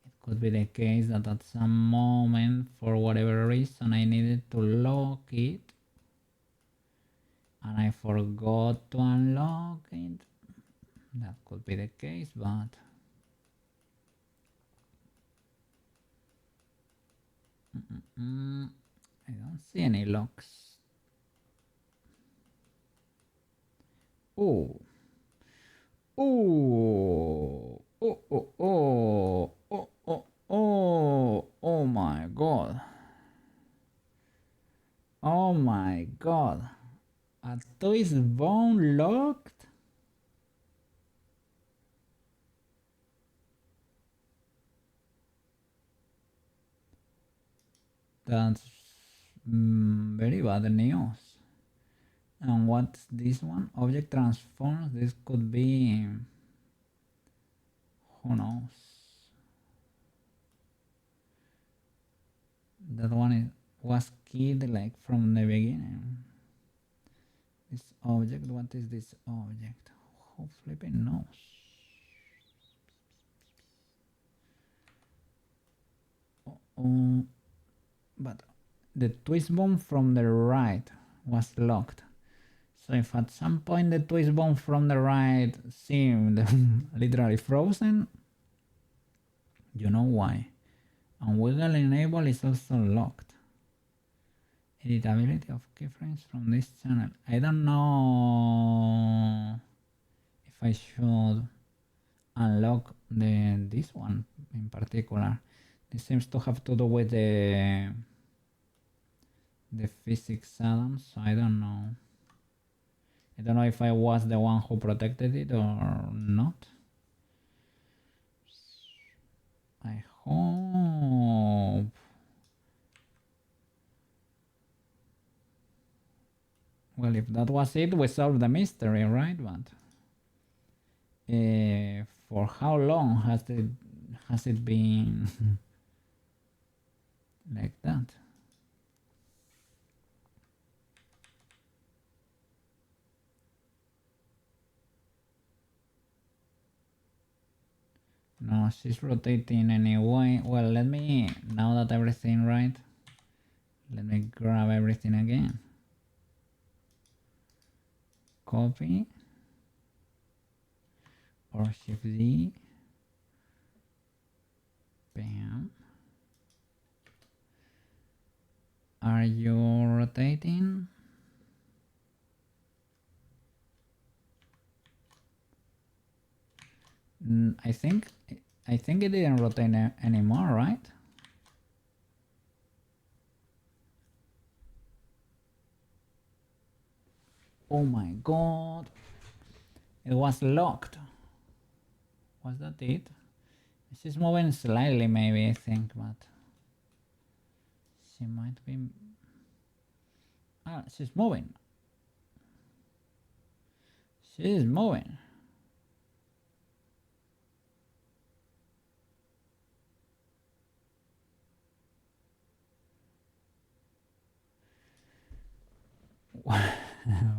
It could be the case that at some moment, for whatever reason, I needed to lock it and I forgot to unlock it. That could be the case, but I don't see any locks. Oh. Oh my god. Oh my god. A toy's bone locked? That's very bad news. And what's this one? Object transforms. This could be... Who knows? That one was keyed like from the beginning. This object, what is this object? Who flipping knows? But the twist bomb from the right was locked. So if at some point the twist bomb from the right seemed literally frozen, you know why. And wiggle enable is also locked. Editability of keyframes from this channel. I don't know if I should unlock this one in particular. This seems to have to do with the physics atoms. I don't know. I don't know if I was the one who protected it or not. I hope. Well, if that was it, we solved the mystery, right? But for how long has it been like that? No, she's rotating anyway. Well, let me, now that everything right, let me grab everything again. Copy. Or Shift D. Bam. Are you rotating? I think it didn't rotate anymore, right? Oh my god. It was locked. Was that it? She's moving slightly maybe, I think, but she might be... Ah, she's moving. She's moving.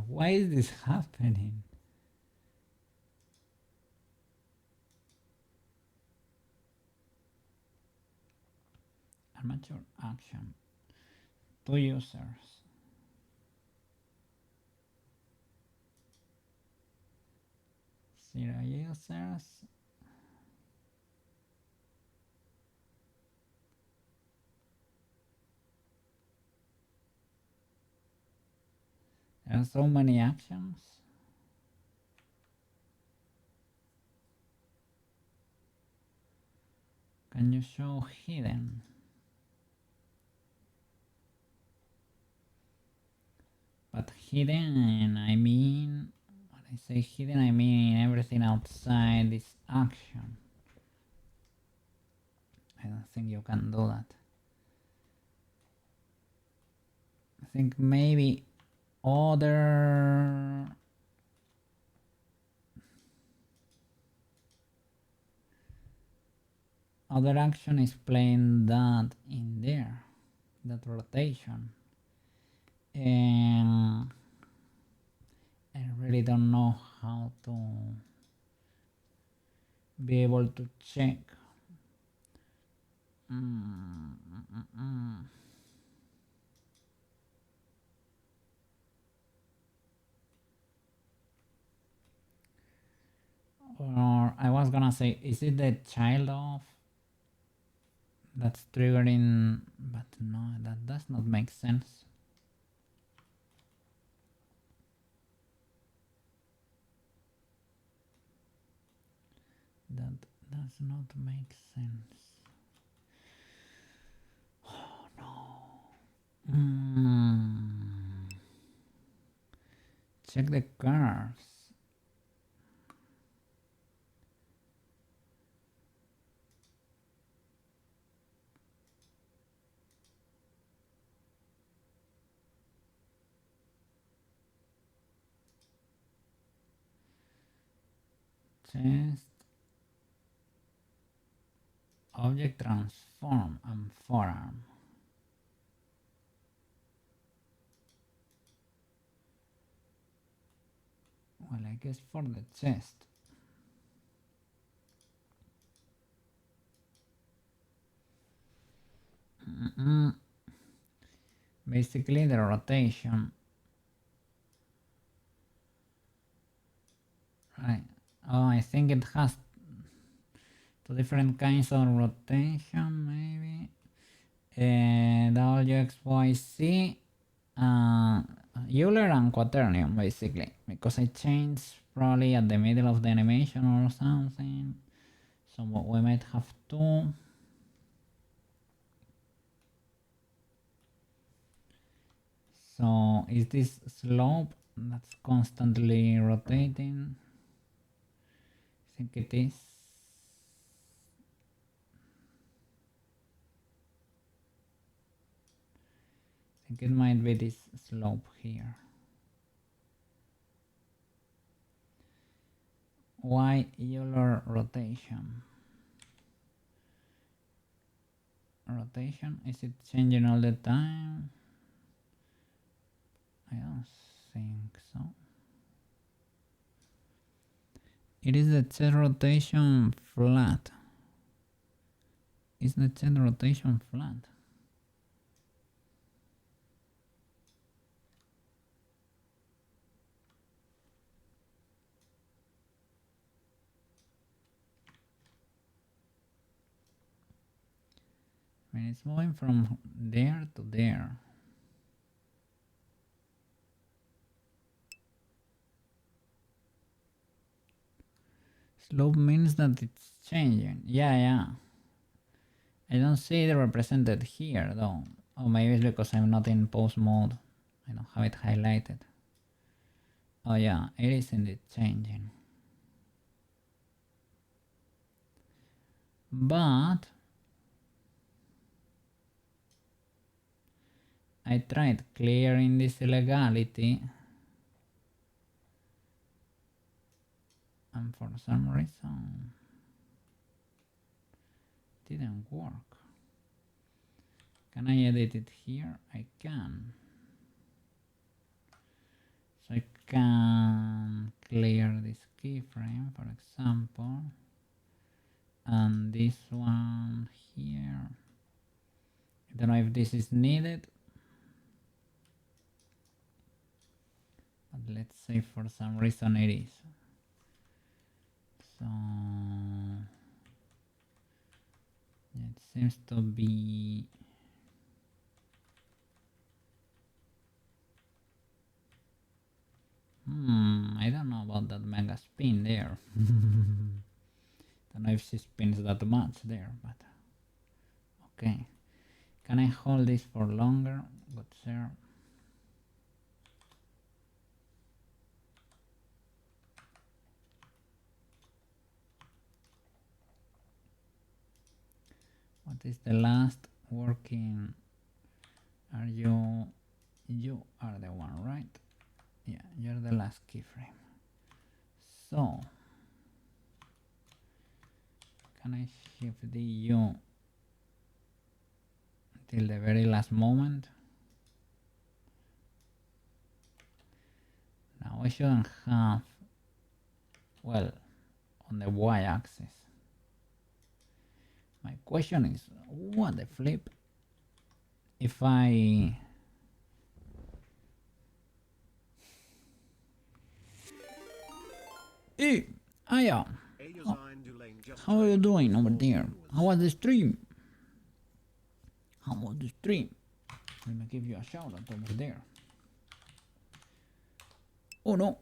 Why is this happening? Armature action. 2 users. 0 users. There are so many actions. Can you show hidden? But hidden, I mean, when I say hidden, I mean everything outside this action. I don't think you can do that. I think maybe other action is playing that in there, that rotation. And I really don't know how to be able to check. Or I was gonna say, is it the child of that's triggering? But no, that does not make sense. That does not make sense. Oh no. Check the curves. Chest, object transform, and forearm. Well, I guess for the chest. Basically the rotation. Right. Oh, I think it has two different kinds of rotation, maybe. WXYZ, Euler and Quaternion, basically, because I changed probably at the middle of the animation or something. So we might have to. So is this slope that's constantly rotating? I think it is. I think it might be this slope here. Why Euler rotation? Rotation, is it changing all the time? I don't think so. It is the Z rotation flat. Is the Z rotation flat? I mean, it's moving from there to there. Slope means that it's changing. Yeah. I don't see it represented here though. Oh, maybe it's because I'm not in pose mode. I don't have it highlighted. Oh yeah, it is indeed changing. But I tried clearing this illegality, and for some reason it didn't work. Can I edit it here? I can. So I can clear this keyframe, for example, and this one here. I don't know if this is needed, but let's say for some reason it is. So it seems to be I don't know about that mega spin there. Don't know if she spins that much there, but okay. Can I hold this for longer? Good sir. What is the last working? Are you are the one, right? Yeah, you're the last keyframe. So can I shift the U till the very last moment? Now I shouldn't have, well, on the y-axis. My question is, what the flip? If I Hey, Aya, how are you doing over there? How was the stream? How was the stream? Let me give you a shout out over there. Oh no.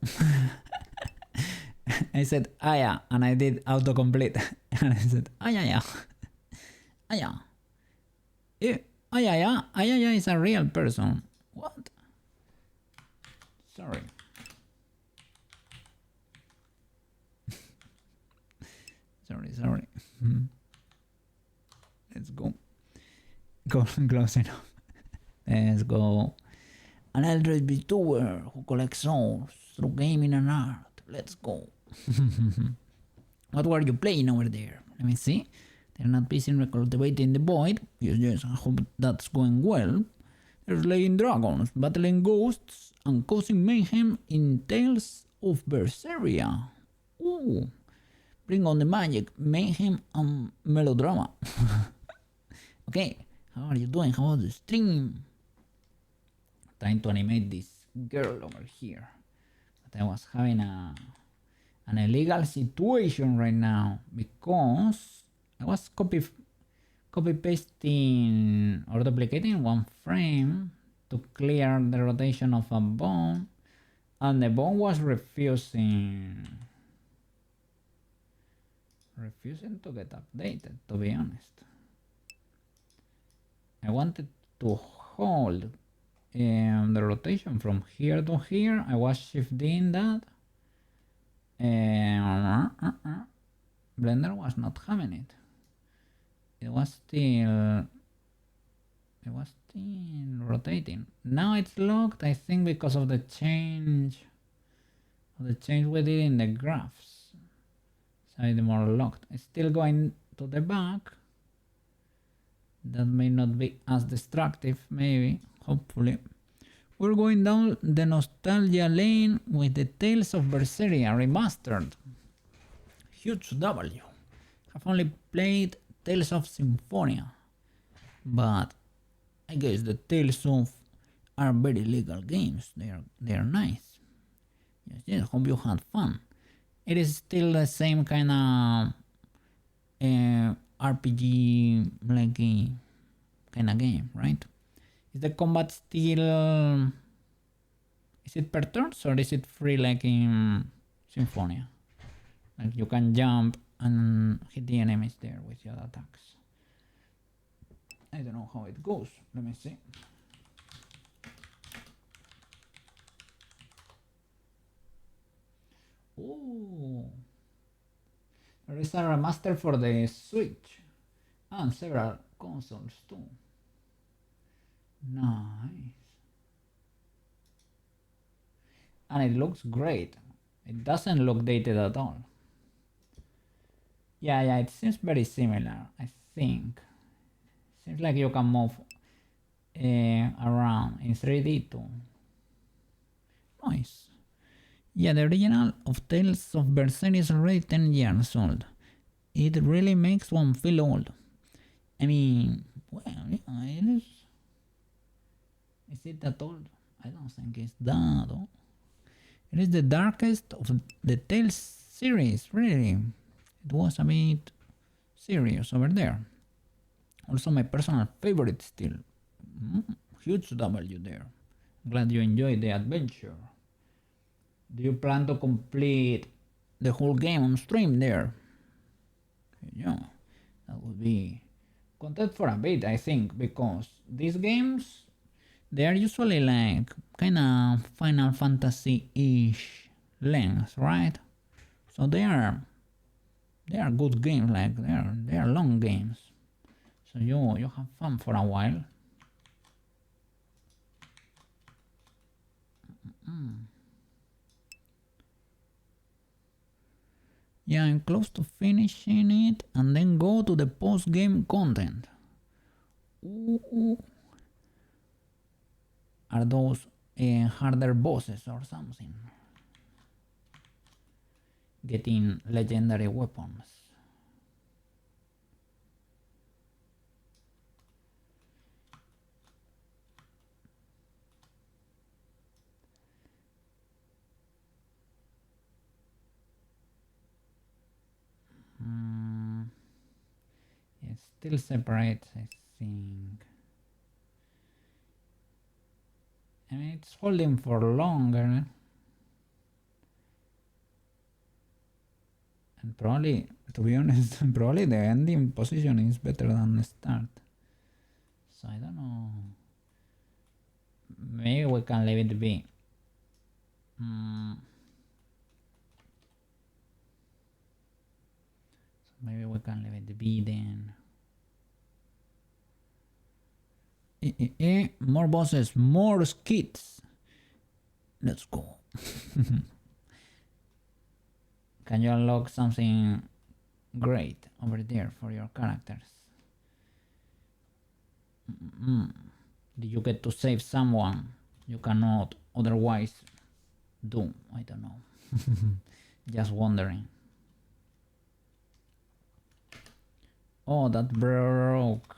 I said Aya and I did autocomplete. And I said Aya. Aya. Aya is a real person. What? Sorry. Sorry. Let's go. Go close enough. Let's go. An eldritch bestower who collects souls through gaming and art. Let's go. What were you playing over there? Let me see. They're not busy cultivating the void. Yes, I hope that's going well. They're slaying dragons, battling ghosts, and causing mayhem in Tales of Berseria. Ooh. Bring on the magic, mayhem, and melodrama. Okay, how are you doing? How was the stream? Trying to animate this girl over here. But I was having an illegal situation right now because I was copy pasting or duplicating one frame to clear the rotation of a bone, and the bone was refusing refusing to get updated, to be honest. I wanted to hold the rotation from here to here. I was shifting that. Blender was not having it. It was still rotating. Now it's locked, I think, because of the change we did in the graphs. So it's more locked. It's still going to the back. That may not be as destructive, maybe, hopefully. We're going down the nostalgia lane with the Tales of Berseria remastered. Huge W. I've only played Tales of Symphonia, but I guess the Tales of are very legal games. They are nice. Yes, hope you had fun. It is still the same kind of RPG like kind of game, right? Is the combat still? Is it per turns or is it free like in Symphonia? Like you can jump and hit the enemies there with your attacks. I don't know how it goes. Let me see. Oh, there is a remaster for the Switch and several consoles too. Nice. And it looks great. It doesn't look dated at all. Yeah, it seems very similar, I think. Seems like you can move around in 3D too. Nice. Yeah, the original of Tales of Berseria is already 10 years old. It really makes one feel old. I mean, well, yeah, it is. Is it that old? I don't think it's that old. It is the darkest of the Tales series, really. It was a bit serious over there. Also my personal favorite still. Huge W there. Glad you enjoyed the adventure. Do you plan to complete the whole game on stream there? Yeah, that would be content for a bit, I think, because these games, they are usually like kind of Final Fantasy-ish length, right? So they are good games, like they are long games. So you have fun for a while. Yeah, I'm close to finishing it and then go to the post-game content. Ooh. Are those harder bosses or something? Getting legendary weapons. It's still separate, I think. I mean, it's holding for longer. And probably, to be honest, probably the ending position is better than the start. So I don't know. Maybe we can leave it be. So maybe we can leave it be then. More bosses, more skits. Let's go. Can you unlock something great over there for your characters? Did you get to save someone you cannot otherwise do? I don't know. Just wondering. Oh, that broke.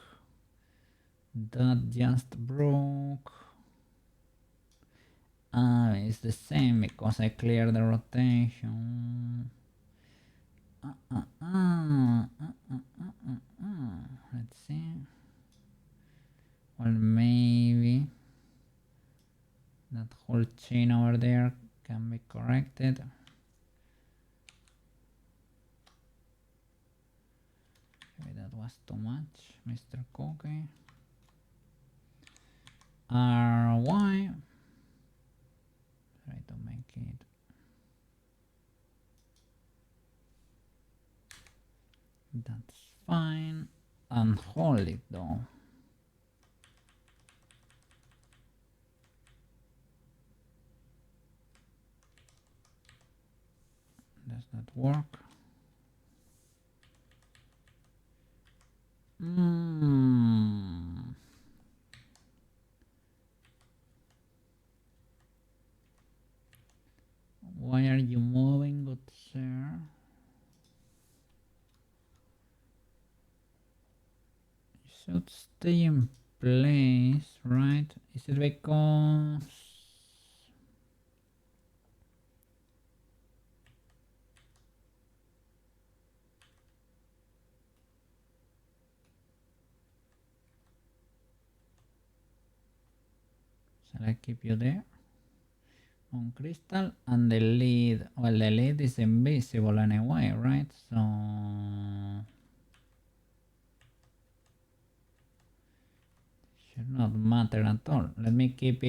That just broke. It's the same because I cleared the rotation. Let's see. Well, maybe that whole chain over there can be corrected. Okay, that was too much, Mr. Cookie. RY. Try to make it. That's fine. And hold it though. Does that work? Why are you moving, good sir? You should stay in place, right? Is it because... Shall I keep you there? On crystal, and the lead, well, the lead is invisible anyway, right? So should not matter at all. Let me keep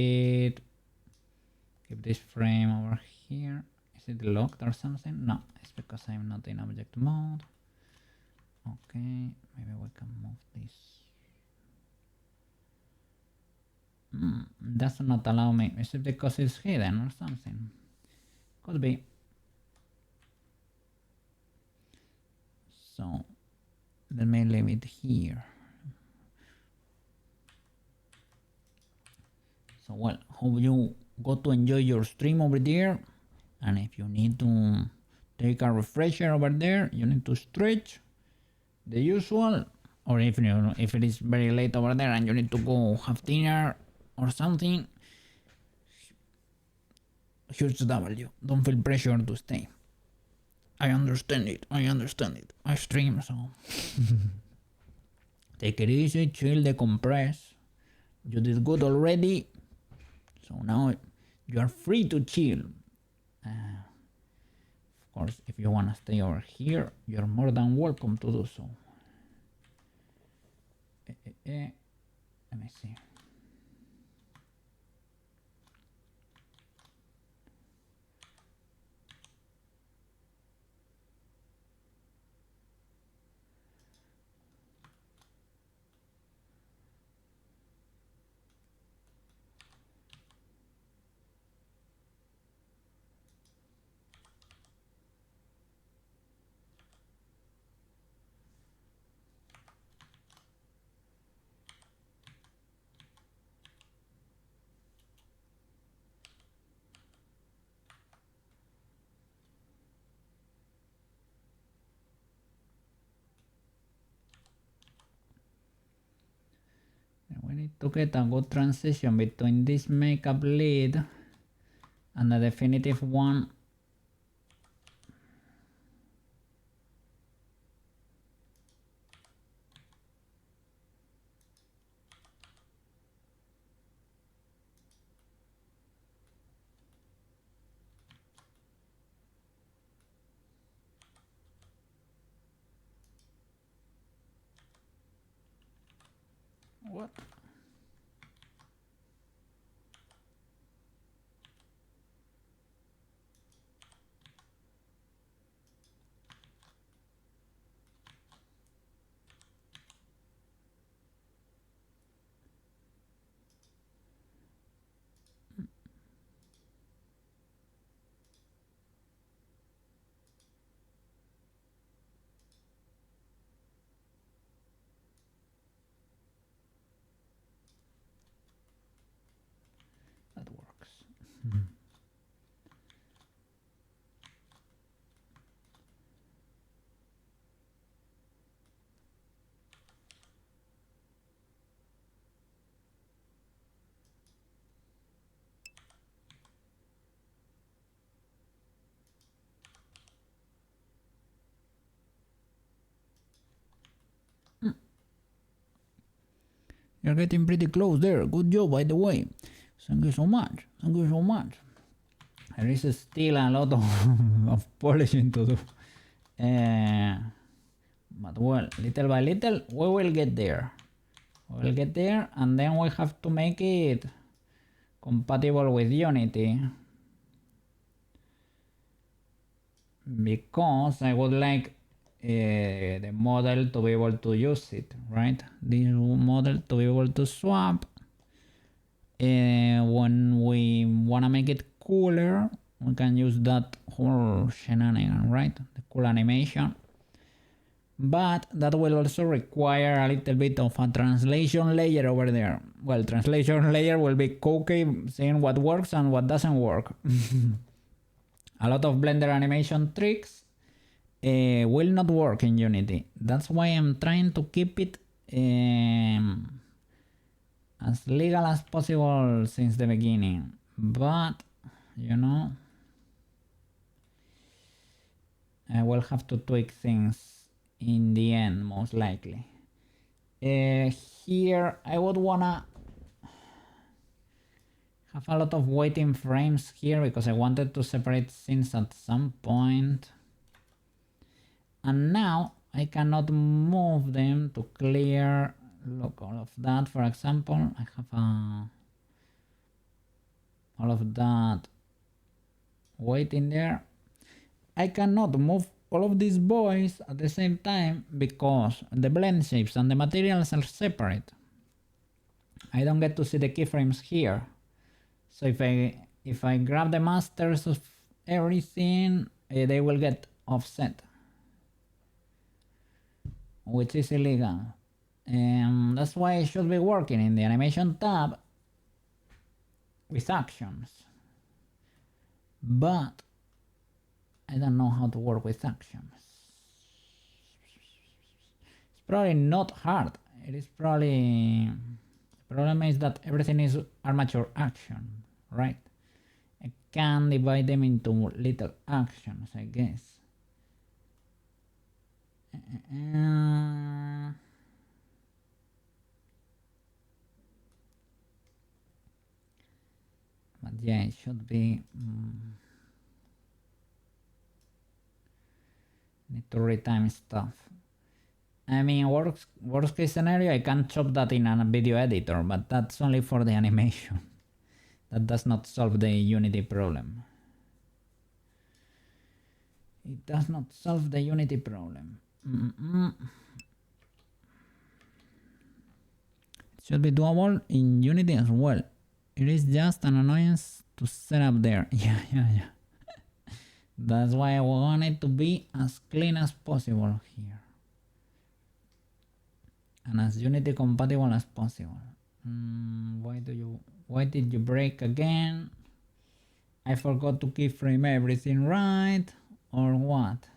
this frame over here. Is it locked or something? No, it's because I'm not in object mode. Okay, maybe we can move this. Does not allow me. Is it because it's hidden or something? Could be. So let me leave it here. So well, hope you got to enjoy your stream over there. And if you need to take a refresher over there, you need to stretch the usual. Or if it is very late over there and you need to go have dinner or something, huge W. Don't feel pressure to stay. I understand it. I stream, so take it easy, chill, decompress. You did good already, so now you are free to chill. Of course, if you want to stay over here, you're more than welcome to do so. Let me see. We need to get a good transition between this makeup lead and the definitive one. What? That works. You're getting pretty close there. Good job, by the way. Thank you so much. Thank you so much. There is still a lot of, of polishing to do. But well, little by little, we will get there. We'll get there, and then we have to make it compatible with Unity. Because I would like the model to be able to use it, right? This model to be able to swap. When we want to make it cooler, we can use that whole shenanigan, right? The cool animation. But that will also require a little bit of a translation layer over there. Well, translation layer will be cookie seeing what works and what doesn't work. A lot of Blender animation tricks will not work in Unity. That's why I'm trying to keep it as legal as possible since the beginning. But, you know, I will have to tweak things in the end, most likely. Here, I would wanna have a lot of waiting frames here because I wanted to separate scenes at some point. And now I cannot move them to clear, look, all of that, for example. I have all of that waiting there. I cannot move all of these boys at the same time because the blend shapes and the materials are separate. I don't get to see the keyframes here. So if I grab the masters of everything, they will get offset, which is illegal. And that's why it should be working in the animation tab with actions. But I don't know how to work with actions. It's probably not hard. It is probably... The problem is that everything is armature action, right? I can divide them into little actions, I guess. But yeah, it should be... Need to retime stuff. I mean, worst case scenario, I can chop that in a video editor, but that's only for the animation. That does not solve the Unity problem. It does not solve the Unity problem. It should be doable in Unity as well. It is just an annoyance to set up there. Yeah. That's why I want it to be as clean as possible here. And as Unity compatible as possible. Why did you break again? I forgot to keyframe everything right, or what?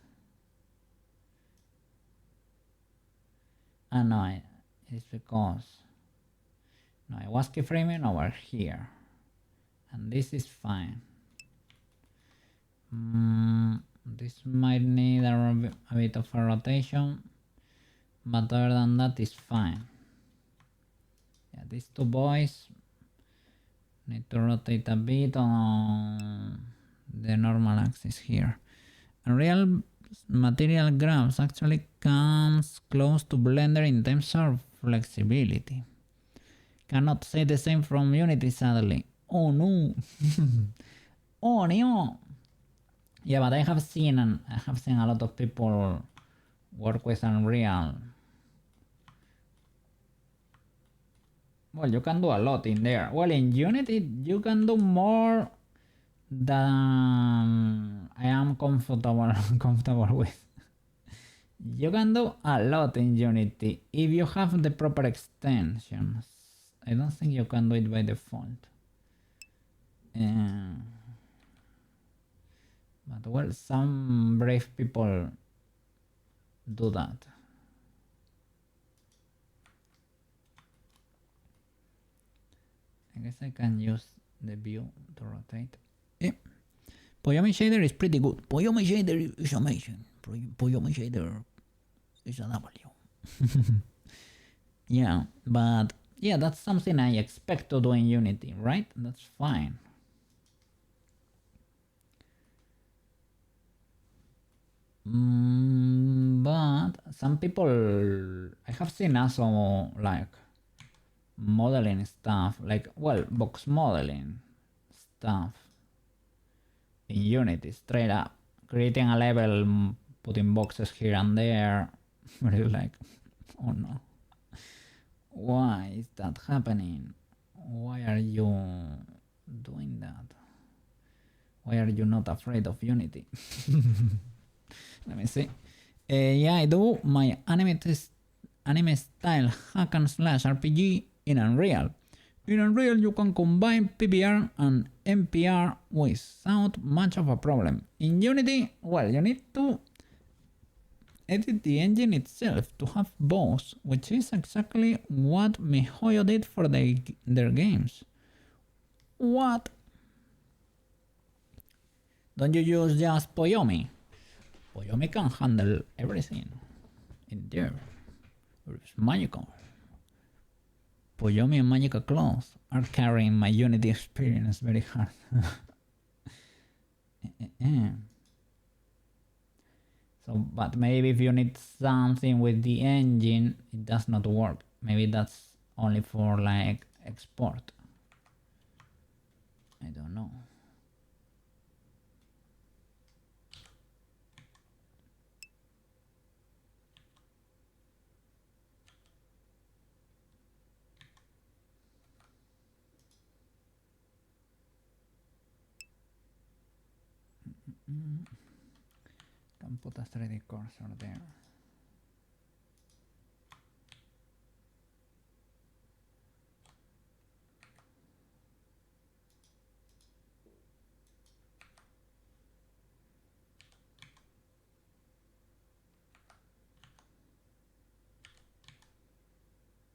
No, it's because I was keyframing over here, and this is fine. This might need a bit of a rotation, but other than that is fine. Yeah, these two boys need to rotate a bit on the normal axis here. Unreal material grabs actually comes close to Blender in terms of flexibility. Cannot say the same from Unity, sadly. Oh no! Oh no! Yeah, but I have seen a lot of people work with Unreal. Well, you can do a lot in there. Well, in Unity, you can do more than I am comfortable with. You can do a lot in Unity if you have the proper extensions. I don't think you can do it by default. But well, some brave people do that. I guess I can use the view to rotate. Yeah. Poyomi shader is pretty good. Poyomi shader is amazing. Poyomi shader is a W. Yeah, but yeah, that's something I expect to do in Unity, right? That's fine. But some people, I have seen also like modeling stuff, like, well, box modeling stuff in Unity straight up, creating a level, putting boxes here and there. Where you're like, oh no, why is that happening? Why are you doing that? Why are you not afraid of Unity? Let me see. Yeah, I do my anime style hack and slash RPG in Unreal. In Unreal, you can combine PBR and MPR without much of a problem. In Unity, well, you need to edit the engine itself to have both, which is exactly what MiHoYo did for their games. What? Don't you use just Poyomi? Poyomi can handle everything in there. It's magical. Poyomi and magical claws are carrying my Unity experience very hard. So, but maybe if you need something with the engine, it does not work. Maybe that's only for like export. I don't know. Can put a 3D cursor there.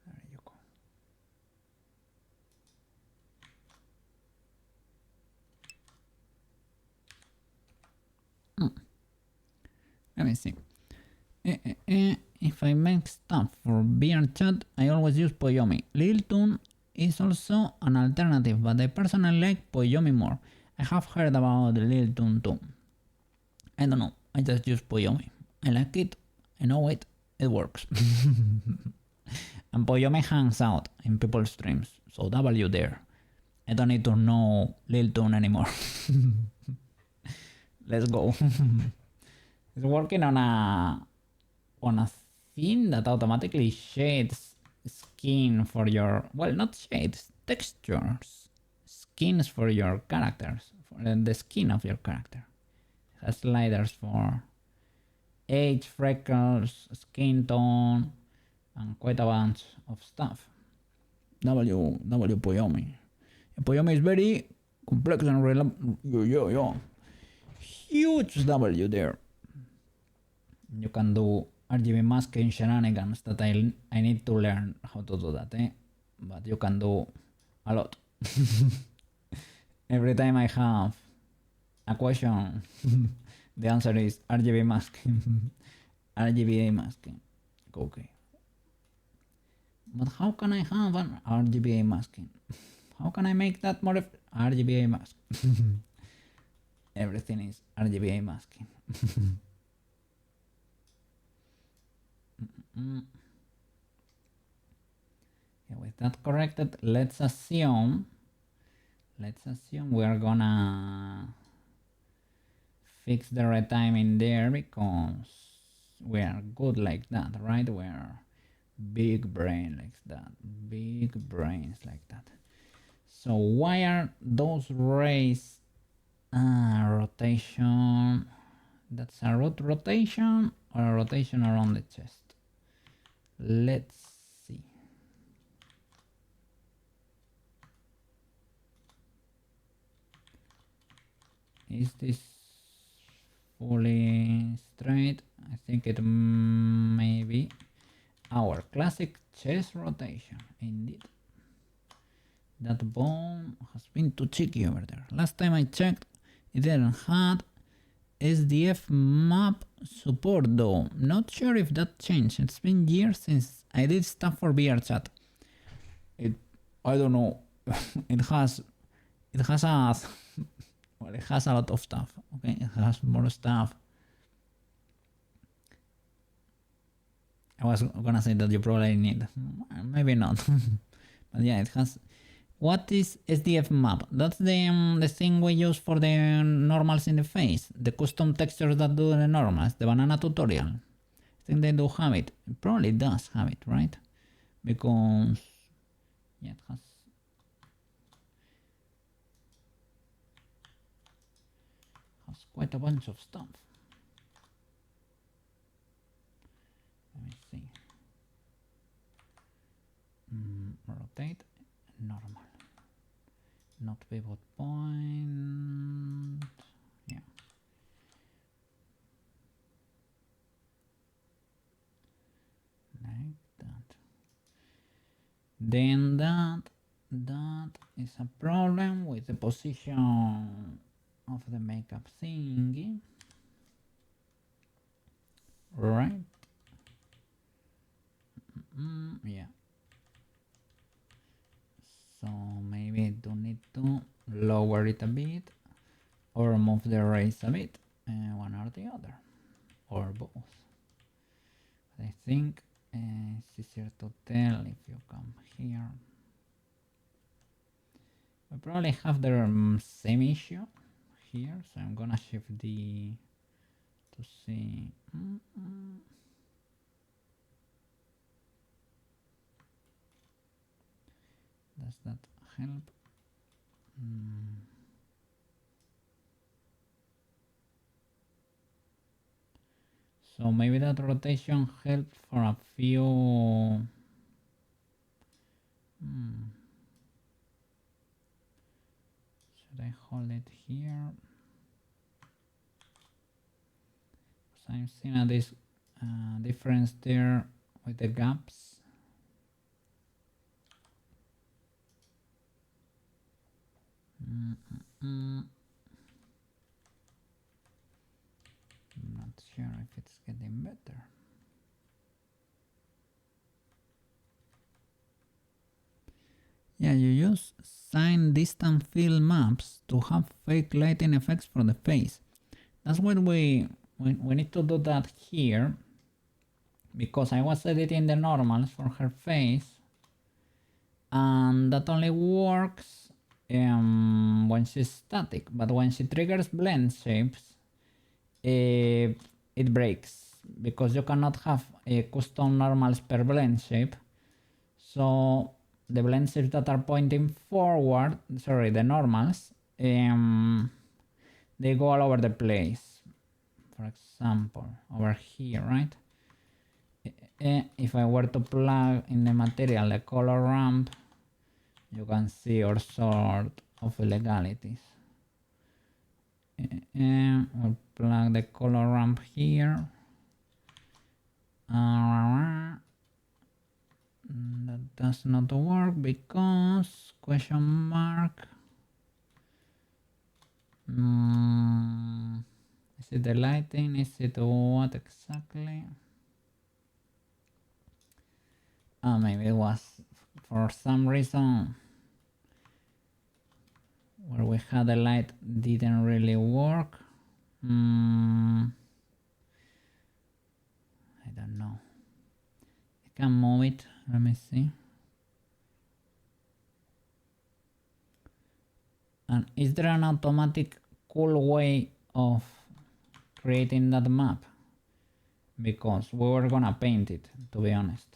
There you go. Let me see. If I make stuff for VR chat, I always use Poyomi. Liltoon is also an alternative, but I personally like Poyomi more. I have heard about Liltoon too. I don't know, I just use Poyomi. I like it, I know it, it works. And Poyomi hangs out in people's streams, so W there. I don't need to know Liltoon anymore. Let's go. It's working on a theme that automatically shades skin for your, well, not shades, textures, skins for your characters, for the skin of your character. It has sliders for age, freckles, skin tone, and quite a bunch of stuff. W Poyomi. Poyomi is very complex and reliable. Huge W there. You can do RGB masking shenanigans that I need to learn how to do that, but you can do a lot. Every time I have a question, the answer is RGB masking. RGBA masking. Okay. But how can I have an RGBA masking? How can I make that more RGBA mask? Everything is RGBA masking. Okay, with that corrected, let's assume we are gonna fix the retiming there because we are good like that, right? We're big brain like that, big brains like that. So why are those rays rotation? That's a rotation or a rotation around the chest? Let's see. Is this fully straight? I think it may be our classic chest rotation, indeed. That bone has been too cheeky over there. Last time I checked, it didn't have SDF map support though. Not sure if that changed. It's been years since I did stuff for VRChat. I don't know. it has a well, it has a lot of stuff. Okay, it has more stuff. I was gonna say that you probably need, maybe not, but yeah, it has. What is SDF map? That's the thing we use for the normals in the face, the custom textures that do the normals, the banana tutorial. I think they do have it. It probably does have it, right? Because yeah, it has quite a bunch of stuff. Let me see. Rotate, normal, not pivot point. Yeah. Like that. Then that is a problem with the position of the makeup thingy. Right. Yeah. So maybe I do need to lower it a bit or move the rays a bit, one or the other, or both. I think it's easier to tell if you come here. We probably have the same issue here, so I'm gonna shift the to see. Does that help? So maybe that rotation helped for a few. Should I hold it here? So I'm seeing this difference there with the gaps. I'm not sure if it's getting better. Yeah, you use sign distant field maps to have fake lighting effects for the face. That's what we need to do that here, because I was editing the normals for her face, and that only works when she's static, but when she triggers blend shapes, it breaks, because you cannot have a custom normals per blend shape. So the blend shapes that are pointing forward, sorry, the normals, they go all over the place. For example, over here, right? If I were to plug in the material the color ramp, you can see all sort of illegalities. We'll plug the color ramp here. That does not work because question mark. Is it the lighting? Is it what exactly? Maybe it was for some reason where we had the light didn't really work. I don't know. I can move it. Let me see. And is there an automatic cool way of creating that map? Because we were gonna paint it, to be honest.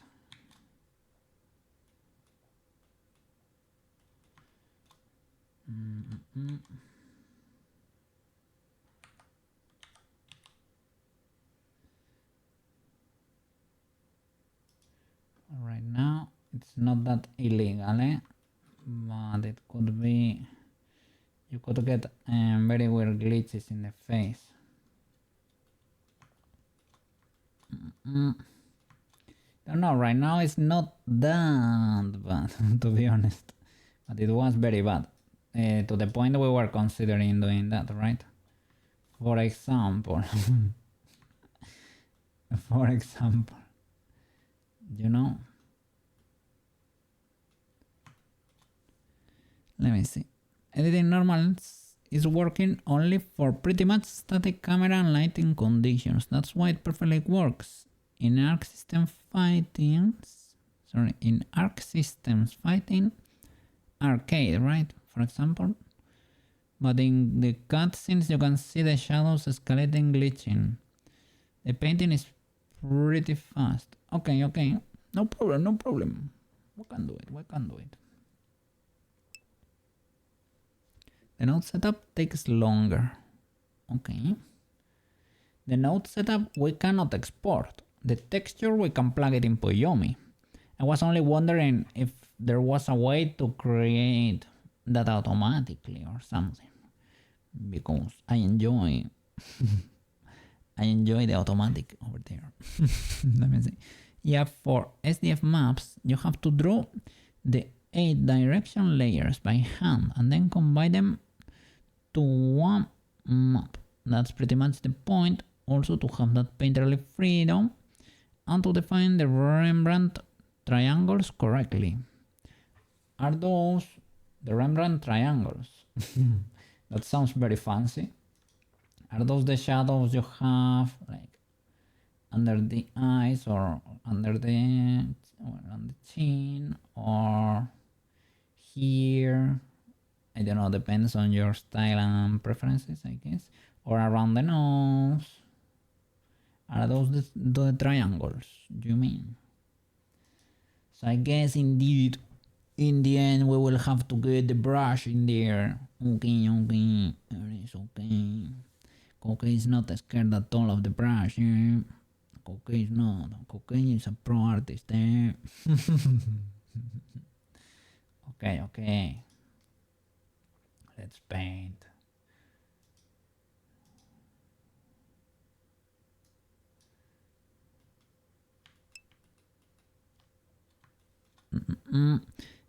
Right now it's not that illegal, but it could be, you could get very weird glitches in the face. Don't know, right now it's not that bad, to be honest, but it was very bad, to the point we were considering doing that, right? For example, you know, let me see. Editing normals is working only for pretty much static camera and lighting conditions. That's why it perfectly works. in Arc System Fightings, sorry, in Arc Systems Fighting Arcade, right? For example. But in the cutscenes you can see the shadows escalating, glitching. The painting is pretty fast. Okay, okay. No problem, no problem. We can do it, we can do it. The node setup takes longer. Okay. The node setup we cannot export. The texture we can plug it in Poyomi. I was only wondering if there was a way to create that automatically or something. Because I enjoy I enjoy the automatic over there. Let me see. Yeah, for SDF maps, you have to draw the 8 direction layers by hand and then combine them to one map. That's pretty much the point. Also to have that painterly freedom and to define the Rembrandt triangles correctly. Are those the Rembrandt triangles? That sounds very fancy. Are those the shadows you have like under the eyes or under the on the chin or here? I don't know, depends on your style and preferences, I guess. Or around the nose. Are those the triangles, do you mean? So I guess indeed, in the end, we will have to get the brush in there. Okay, okay, it's okay. Coque is not scared at all of the brush. Eh? Coque is not. Coque is a pro artist. Eh? Okay, okay. Let's paint.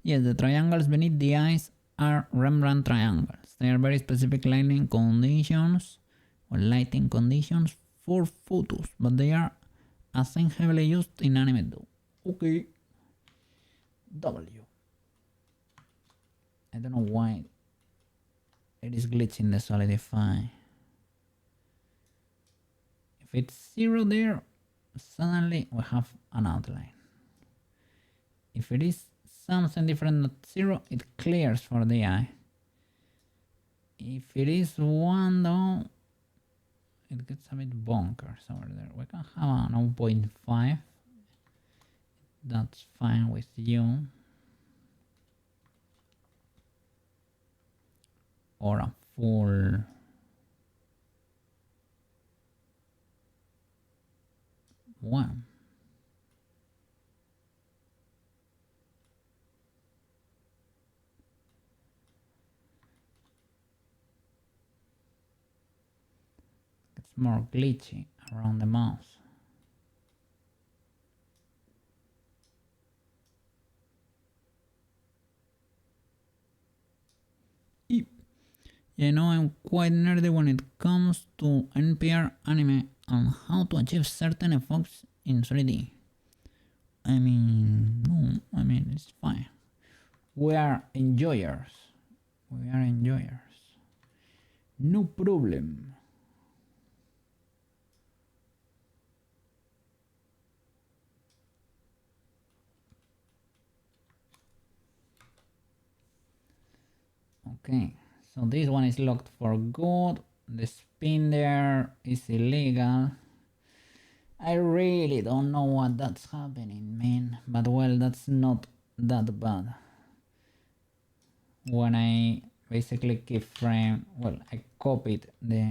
Yes, the triangles beneath the eyes are Rembrandt triangles. They are very specific lighting conditions or lighting conditions for photos, but they are a thing heavily used in animate though. Okay. W. I don't know why it is glitching the solidify. If it's 0 there, suddenly we have an outline. If it is something different than 0, it clears for the eye. If it is 1 though, it gets a bit bonkers over there. We can have a 0.5. That's fine with you. Or a full 1. It's more glitchy around the mouse. You know, I'm quite nerdy when it comes to NPR anime and how to achieve certain effects in 3D. I mean, no, I mean, it's fine. We are enjoyers. We are enjoyers. No problem. Okay, so this one is locked for good. The spin there is illegal. I really don't know what that's happening, man. But well, that's not that bad. When I basically keyframe, well, I copied the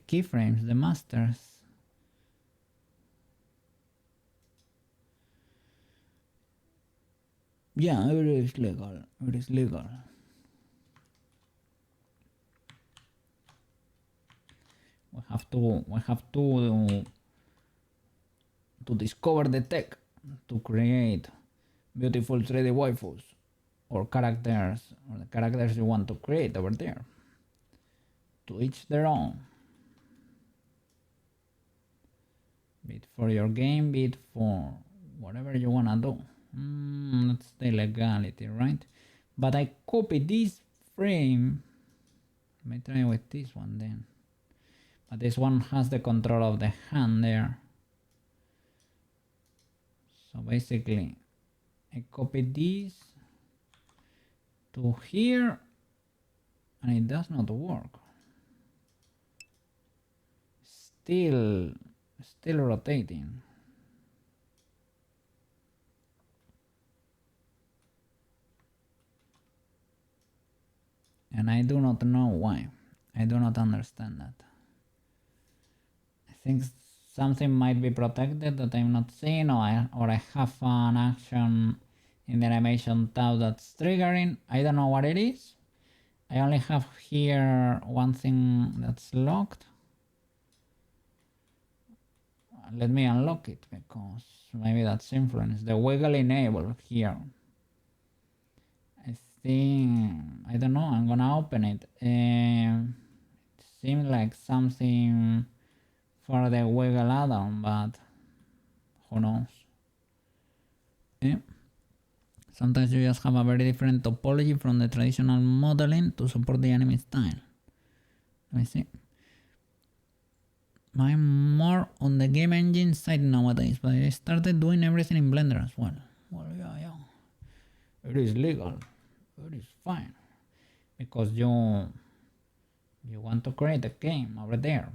keyframes, the masters. Yeah, it is legal. It is legal. We have to discover the tech to create beautiful 3D waifus or characters, or the characters you want to create over there. To each their own. Be it for your game, be it for whatever you wanna do. That's the legality, right? But I copy this frame. Let me try with this one then. But this one has the control of the hand there. So basically, I copy this to here and it does not work. Still rotating. And I do not know why. I do not understand that. I think something might be protected that I'm not seeing, or I have an action in the animation tab that's triggering. I don't know what it is. I only have here one thing that's locked. Let me unlock it because maybe that's influence. The wiggle enable here. I think, I don't know, I'm gonna open it. It seems like something for the wiggle add-on, but who knows? Yeah. Sometimes you just have a very different topology from the traditional modeling to support the anime style. Let me see. I'm more on the game engine side nowadays, but I started doing everything in Blender as well. Well, yeah. It is legal. It is fine. Because you want to create a game over there.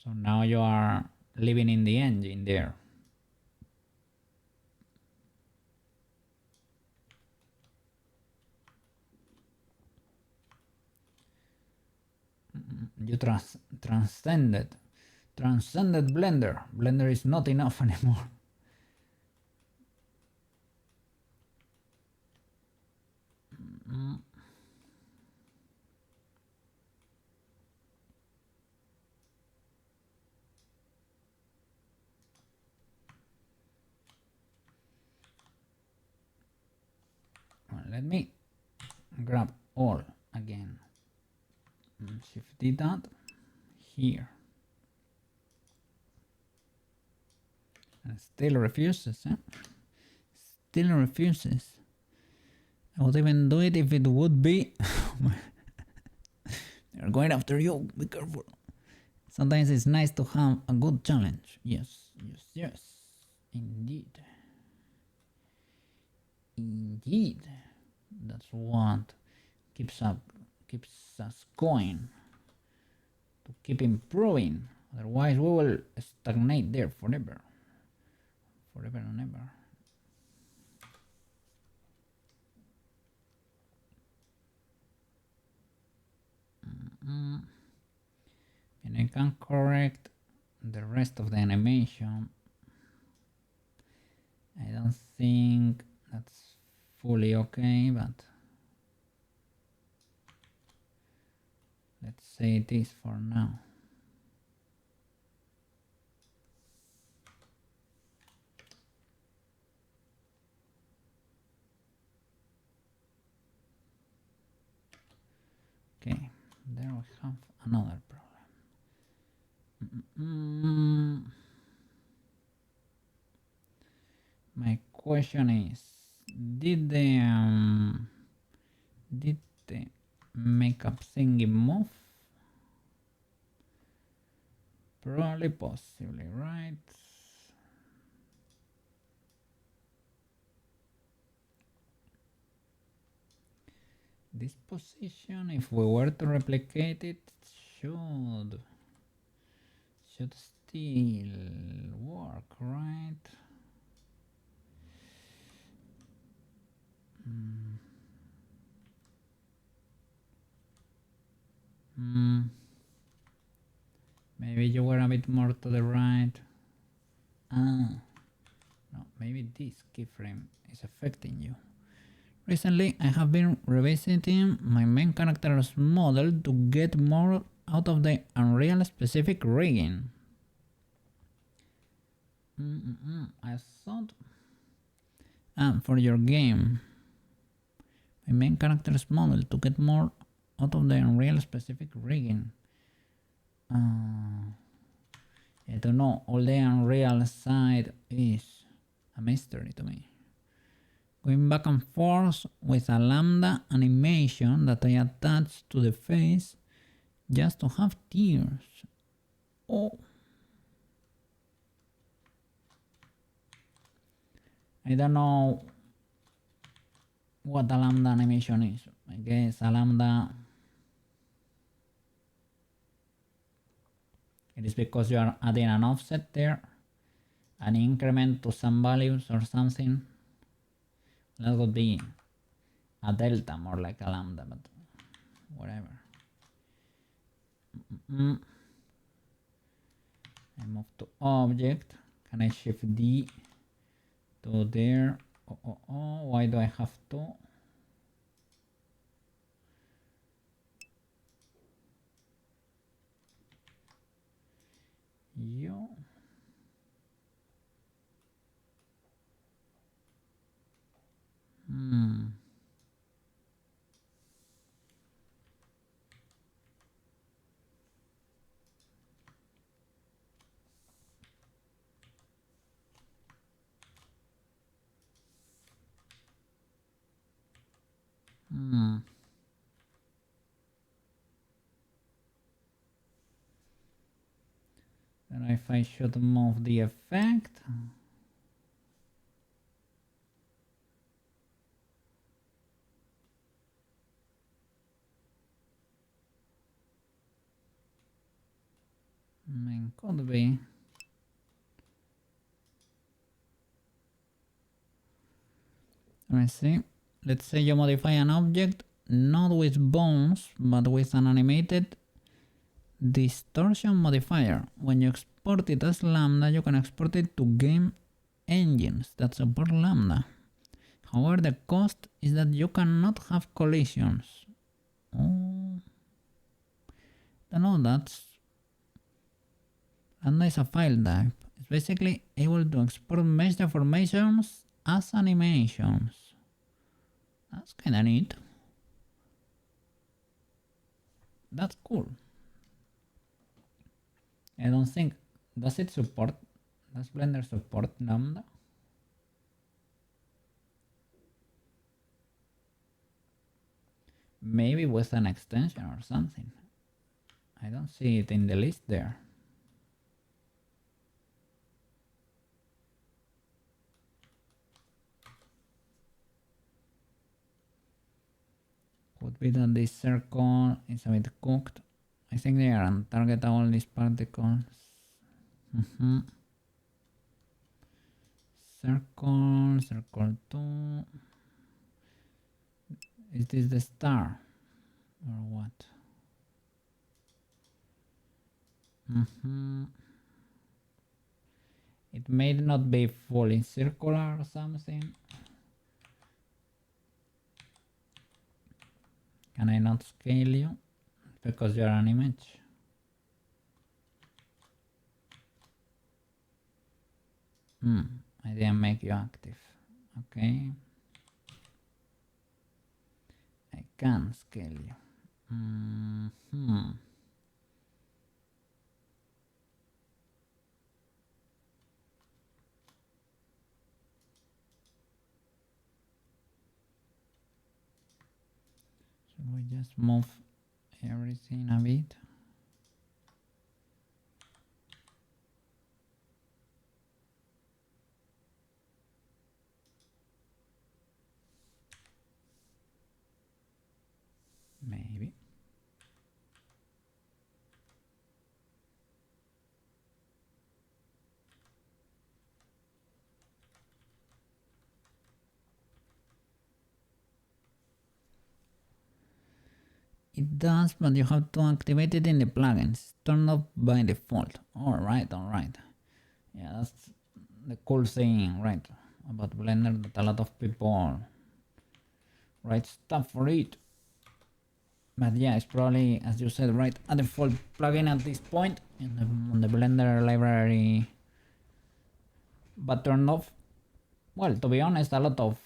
So now you are living in the engine there. You transcended Blender. Blender is not enough anymore. Well, let me grab all again. Shift D that here. And still refuses, eh? Still refuses. I would even do it if it would be. They're going after you, be careful. Sometimes it's nice to have a good challenge. Yes. Indeed. That's what keeps us going. To keep improving. Otherwise we will stagnate there forever. Forever and ever. And I can correct the rest of the animation. I don't think that's fully okay, but let's say it is for now. Okay, there we have another problem. My question is, did the makeup thingy move? Probably, possibly, right? This position, if we were to replicate it, should still work, right? Maybe you were a bit more to the right. No, maybe this keyframe is affecting you. Recently, I have been revisiting my main character's model to get more out of the Unreal specific rigging. I thought... for your game. My main character's model to get more out of the Unreal specific rigging. I don't know, all the Unreal side is a mystery to me. Going back and forth with a lambda animation that I attach to the face just to have tears. Oh, I don't know what a lambda animation is. I guess a lambda, it is because you are adding an offset there, an increment to some values or something. That would be a delta, more like a lambda, but whatever. I move to object. Can I shift D to there? Oh, why do I have to? Yo. And if I should move the effect, could be. Let me see. Let's say you modify an object not with bones but with an animated distortion modifier. When you export it as lambda, you can export it to game engines that support lambda. However, the cost is that you cannot have collisions. Oh, no, lambda is a file type. It's basically able to export mesh deformations as animations. That's kinda neat. That's cool. I don't think, does Blender support lambda? Maybe with an extension or something. I don't see it in the list there. Could be that this circle is a bit cooked. I think they are untargetable, these particles. Circle, circle 2. Is this the star? Or what? It may not be fully circular or something. Can I not scale you? Because you're an image. I didn't make you active. Okay. I can scale you. Should we just move everything a bit? Maybe. It does, but you have to activate it in the plugins. Turn off by default. Alright. Yeah, that's the cool thing, right, about Blender, that a lot of people write stuff for it. But yeah, it's probably, as you said, right, a default plugin at this point on the Blender library. But turned off. Well, to be honest, a lot of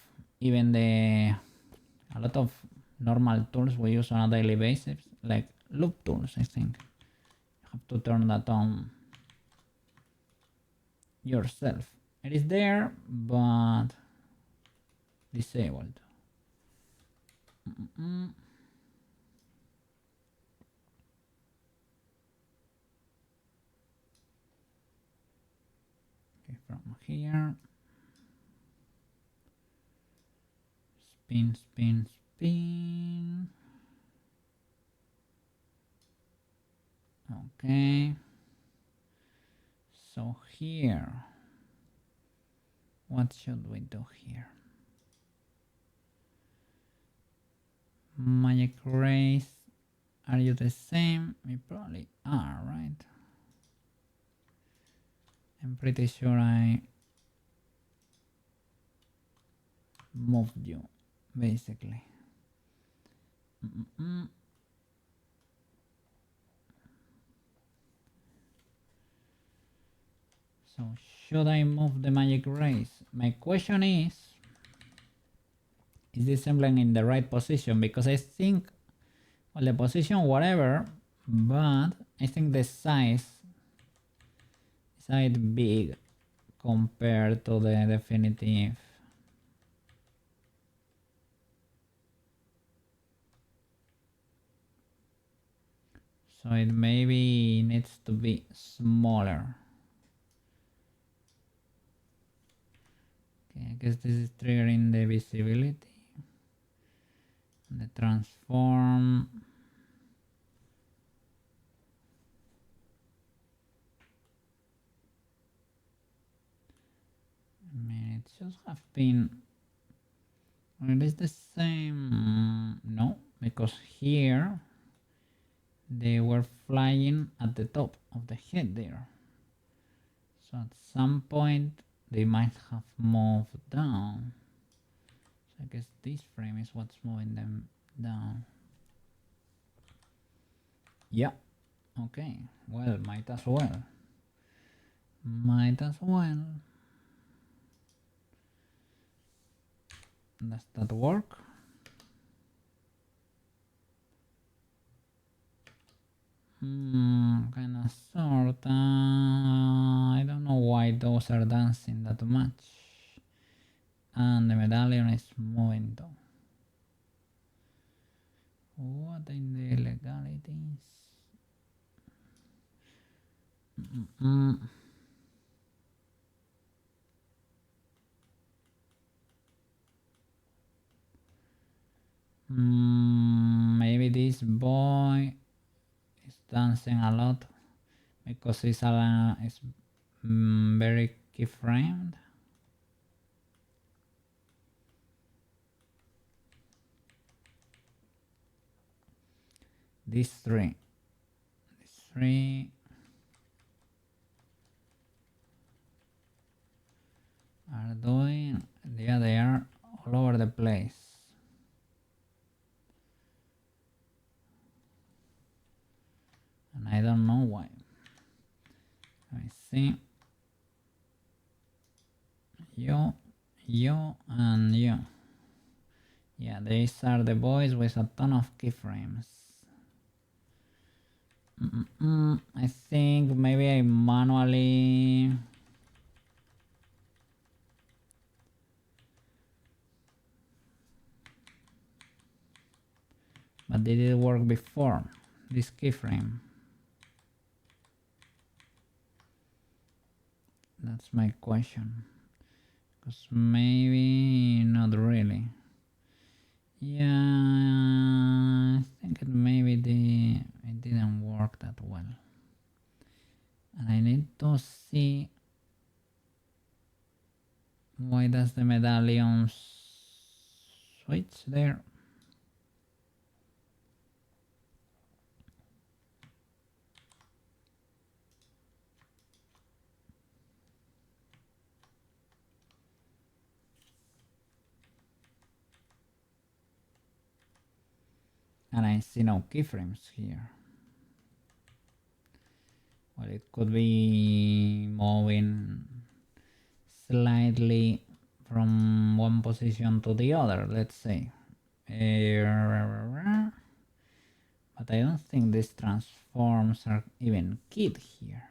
normal tools we use on a daily basis, like loop tools, I think. You have to turn that on yourself. It is there, but disabled. from here. Spin, spin, spin. Okay. So here, what should we do here? Magic rays, are you the same? We probably are, right? I'm pretty sure I moved you, basically. So should I move the magic rays? My question is this emblem in the right position? Because I think, well, the position whatever, but I think the size is big compared to the definitive. So it maybe needs to be smaller. Okay, I guess this is triggering the visibility. The transform. I mean, it should have been. It is the same. No, because here they were flying at the top of the head there. So at some point they might have moved down. So I guess this frame is what's moving them down. Yeah. Okay. Well, might as well. Might as well. Does that work? Kinda sorta. I don't know why those are dancing that much. And the medallion is moving though. What in the illegalities? Maybe this boy is dancing a lot because it's very keyframed. These three are doing, yeah, they are all over the place. And I don't know why. Let me see. You, and you. Yeah, these are the boys with a ton of keyframes. I think maybe I manually but did it work before this keyframe? That's my question. Because maybe not really. Yeah, I think maybe it didn't work that well. And I need to see why does the medallion switch there. And I see no keyframes here. Well, it could be moving slightly from one position to the other, let's say. But I don't think these transforms are even keyed here.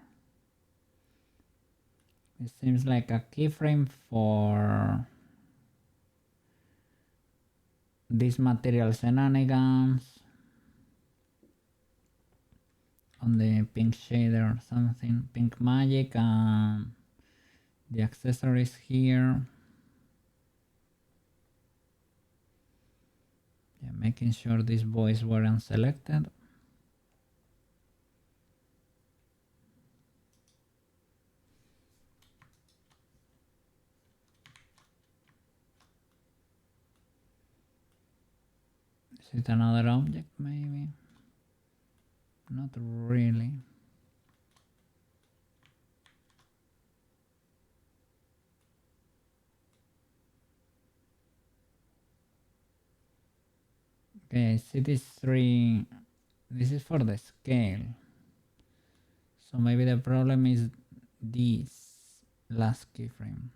It seems like a keyframe for these material shenanigans on the pink shader or something, pink magic, the accessories here. Yeah, making sure these boys weren't selected. Is it another object maybe? Not really. Okay, I see these three. This is for the scale. So maybe the problem is this last keyframe.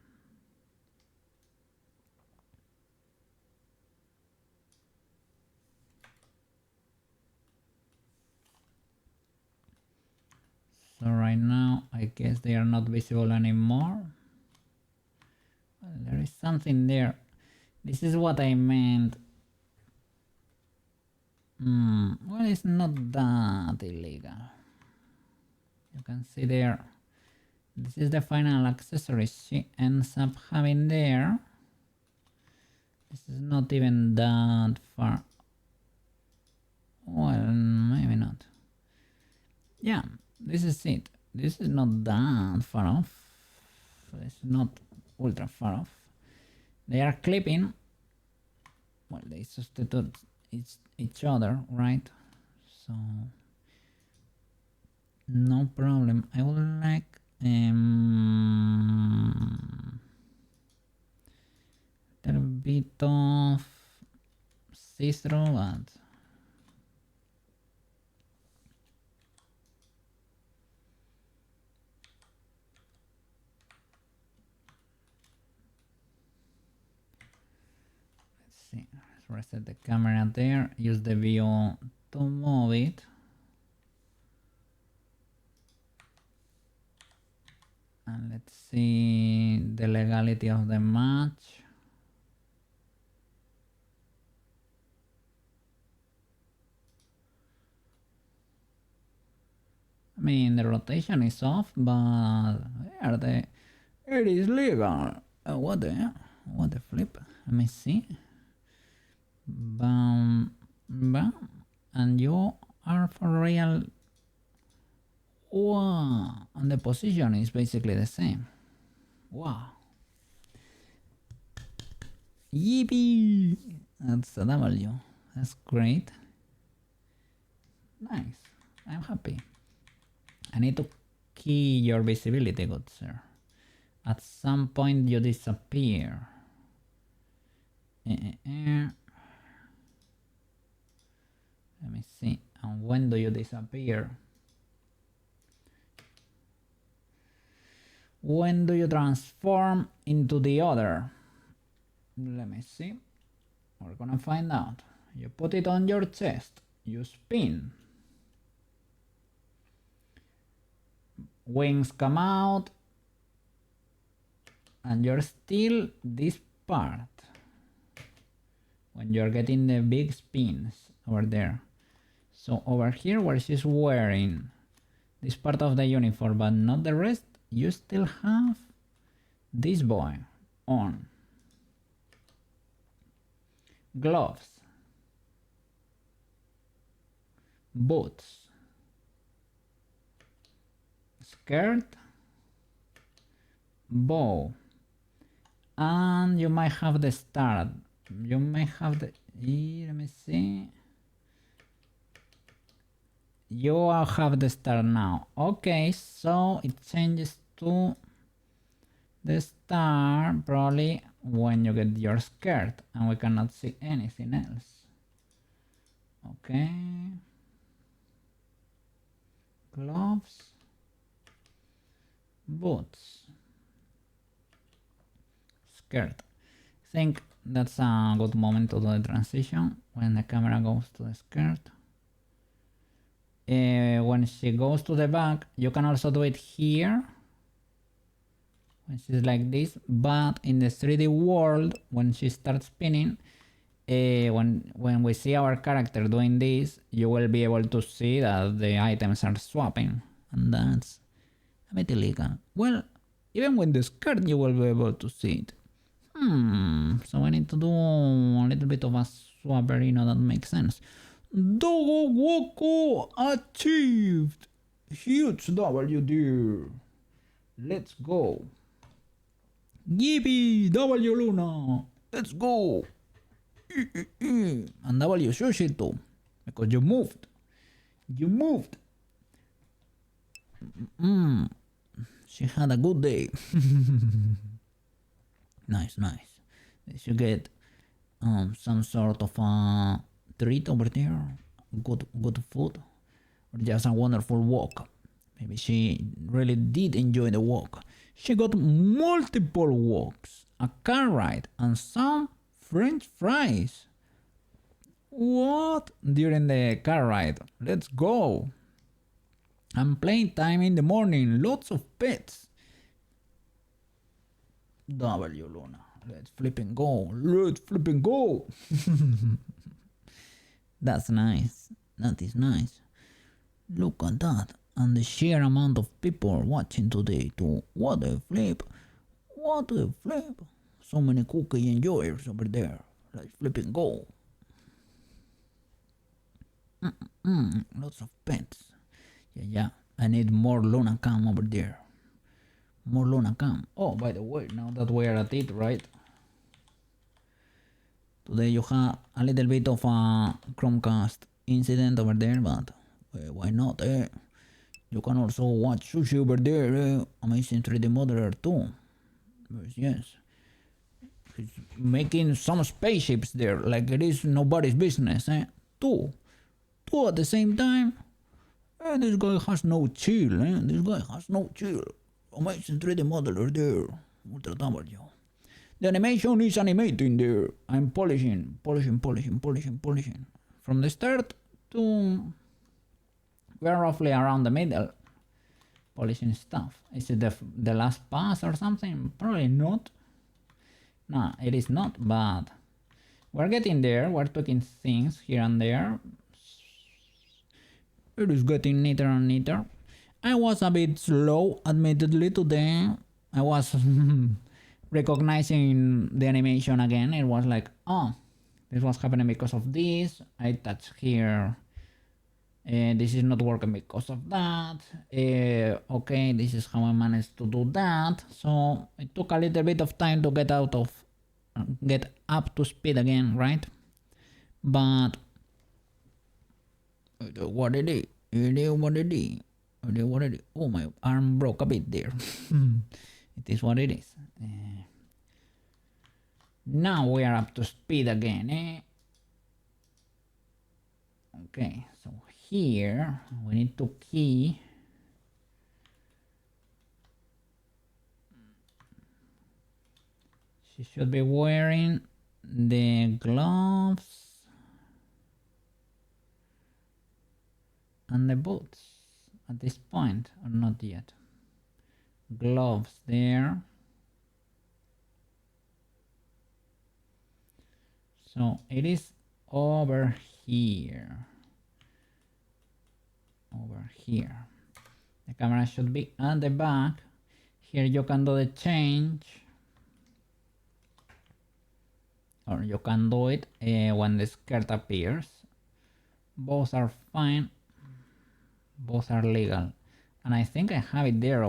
So right now, I guess they are not visible anymore. Well, there is something there. This is what I meant. Well, it's not that illegal. You can see there. This is the final accessory she ends up having there. This is not even that far. Well, maybe not. Yeah, this is it. This is not that far off. It's not ultra far off. They are clipping. Well, they substitute each other, right? So no problem. I would like a little bit of see-through, but let's see. Let's reset the camera there. Use the view to move it. And let's see the legality of the match. I mean, the rotation is off, but it is legal. What the flip? Let me see. Bam, bam, and you are for real. Wow, and the position is basically the same. Wow. Yippee! That's a W. That's great. Nice. I'm happy. I need to key your visibility, good sir. At some point you disappear. Let me see. And when do you disappear? When do you transform into the other? Let me see. We're gonna find out. You put it on your chest. You spin. Wings come out. And you're still this part. When you're getting the big spins over there. So over here where she's wearing this part of the uniform but not the rest, you still have this boy on. Gloves. Boots. Skirt. Bow. And you might have the star. You may have the... Let me see. You have the star now. Okay, so it changes to the star probably when you get your skirt, and we cannot see anything else. Okay. Gloves. Boots. Skirt. I think that's a good moment to do the transition when the camera goes to the skirt. When she goes to the back, you can also do it here when she's like this, but in the 3D world, when she starts spinning, when we see our character doing this, you will be able to see that the items are swapping, and that's a bit illegal. Well, Even with the skirt, you will be able to see it. So I need to do a little bit of a swabberino that makes sense. Dogo Woko achieved! Huge W there. Let's go. Yippee! W Luna! Let's go! And W Sushi too. Because you moved. You moved. She had a good day. Nice. Did you get some sort of a treat over there? Good food? Or just a wonderful walk? Maybe she really did enjoy the walk. She got multiple walks, a car ride, and some French fries. What? During the car ride. Let's go. And playing time in the morning. Lots of pets. W Luna. Let's flip and go. Let's flip and go. That's nice. That is nice. Look at that. And the sheer amount of people watching today too. What a flip. What a flip. So many cookie enjoyers over there. Let's flip and go. Lots of pets. Yeah. I need more Luna Cam over there. More Luna Cam. Oh, by the way, now that we are at it, right? Today you have a little bit of a Chromecast incident over there, but why not, eh? You can also watch Sushi over there, eh? Amazing 3D modeler too. Yes. He's making some spaceships there, like it is nobody's business, eh? Two at the same time. This guy has no chill, eh? This guy has no chill. Amazing 3D modeler there. Ultra W. The animation is animating there. I'm polishing. From the start to... we're roughly around the middle. Polishing stuff. Is it the last pass or something? Probably not. No, it is not, but... we're getting there. We're tweaking things here and there. It is getting neater and neater. I was a bit slow, admittedly, today. I was recognizing the animation again. It was like, oh, this was happening because of this. I touch here. This is not working because of that. Okay, this is how I managed to do that. So it took a little bit of time to get up to speed again, right? But what it is. Oh, my arm broke a bit there. It is what it is. Now we are up to speed again, eh? Okay, so here we need to key. She should be wearing the gloves and the boots at this point, or not yet. Gloves there. So it is over here. The camera should be at the back. Here you can do the change, or you can do it when the skirt appears. Both are fine. Both are legal, and I think I have it there.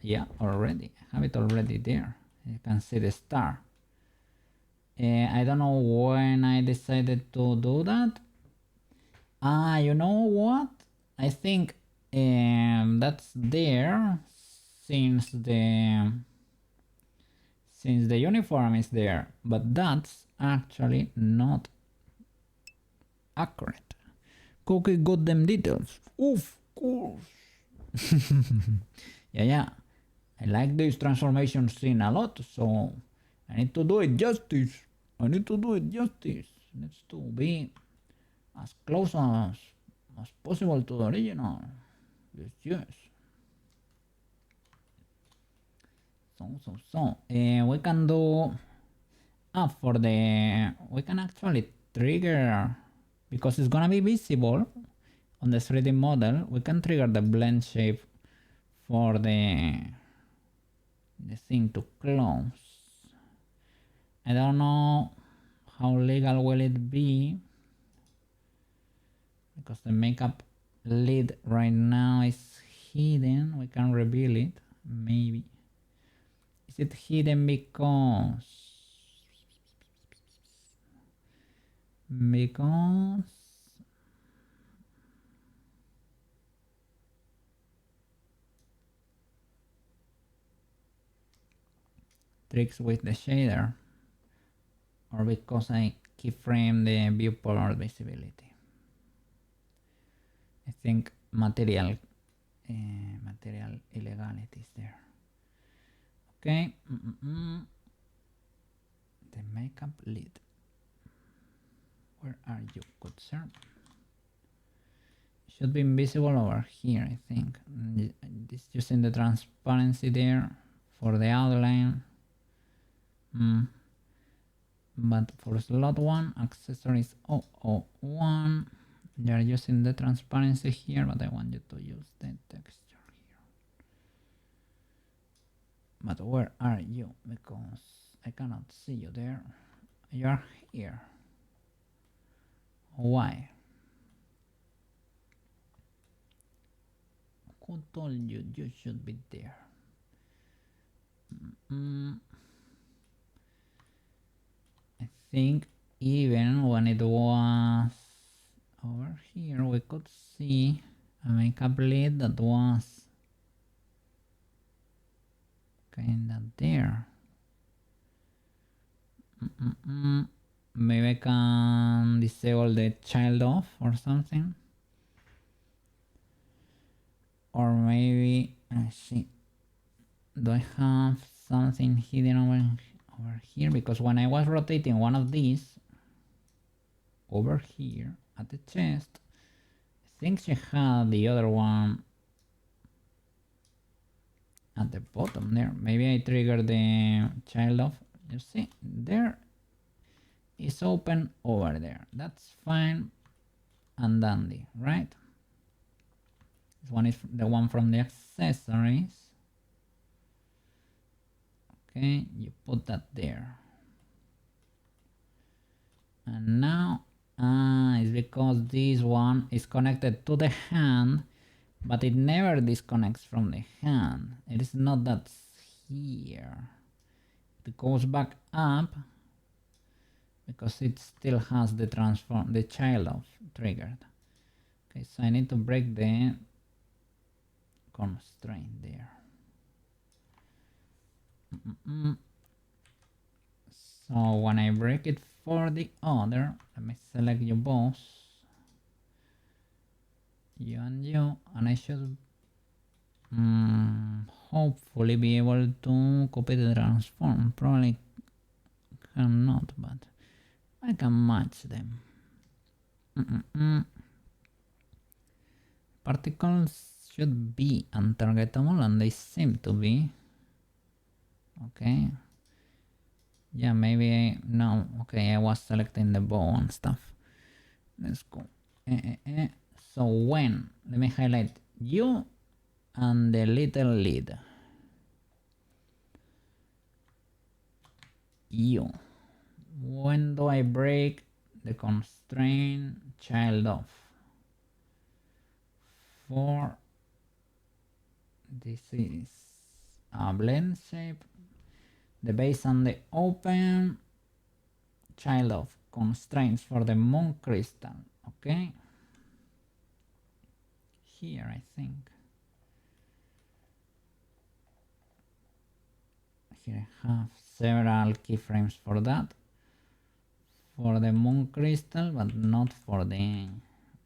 Yeah, already. I have it already there. You can see the star. I don't know when I decided to do that. You know what? I think that's there since the uniform is there, but that's actually not accurate. Cookie got them details. Of course. Yeah. I like this transformation scene a lot, so I need to do it justice. Needs to be as close as possible to the original. Yes. So we can do we can actually trigger, because it's gonna be visible on the 3D model. We can trigger the blend shape for the thing to close. I don't know how legal will it be, because the makeup lid right now is hidden. We can reveal it, maybe. Is it hidden because tricks with the shader, or because I keyframe the viewport visibility? I think material illegalities there. Okay. The makeup lid. Where are you, good sir? Should be invisible over here, I think. This using the transparency there for the outline. But for slot 1, accessories 001, you're using the transparency here, but I want you to use the texture here. But where are you? Because I cannot see you there. You're here. Why? Who told you you should be there? I think even when it was over here, we could see a makeup lid that was kinda there. Maybe I can disable the child off or something. Or maybe, let's see, do I have something hidden over here? Because when I was rotating one of these over here at the chest, I think she had the other one at the bottom there. Maybe I triggered the child off. You see, there is open over there. That's fine and dandy, right? This one is the one from the accessories. Okay, you put that there. And now it's because this one is connected to the hand, but it never disconnects from the hand. It is not that here. It goes back up because it still has the child off triggered. Okay, so I need to break the constraint there. So when I break it for the other, let me select you both, you and you, and I should hopefully be able to copy the transform. Probably cannot, but I can match them. Particles should be untargetable, and they seem to be. Okay. Yeah, maybe no. Okay, I was selecting the bow and stuff. Let's go. So when, let me highlight you and the little lid. You. When do I break the constraint child off? For this is a blend shape, the base and the open, child of constraints for the moon crystal. Okay, here I think. Here I have several keyframes for that, for the moon crystal, but not for the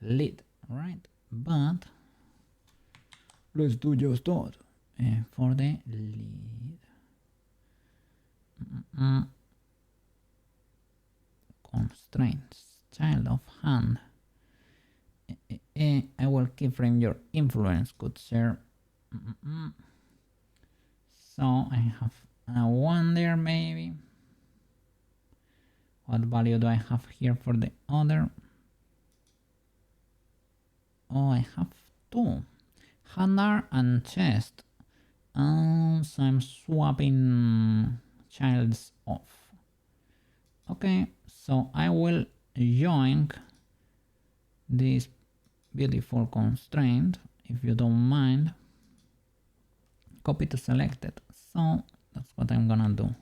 lid, right? But let's do just that for the lid. Constraints, child of hand. I will keyframe your influence, good sir. So I have one there maybe. What value do I have here for the other? Oh, I have two. Hand and chest. So I'm swapping childs off. Okay, so I will join this beautiful constraint, if you don't mind. Copy to selected. So that's what I'm gonna do.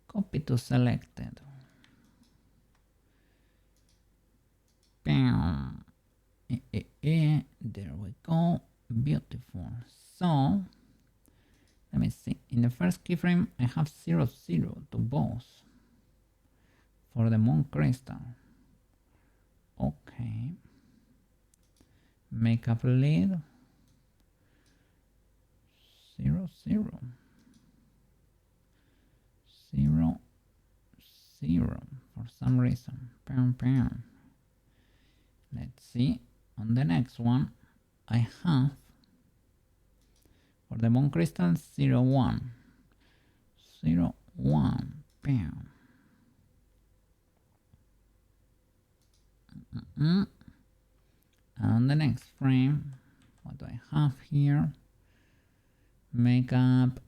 Copy to selected. Bam. There we go. Beautiful. So let me see. In the first keyframe, I have 0, 0 to both for the moon crystal. Okay. Makeup lead 0, 0. 0, 0 for some reason. Bam, bam. Let's see. On the next one, I have for the moon crystal 0, 1. 0, 1. Bam. On the next frame, what do I have here? Makeup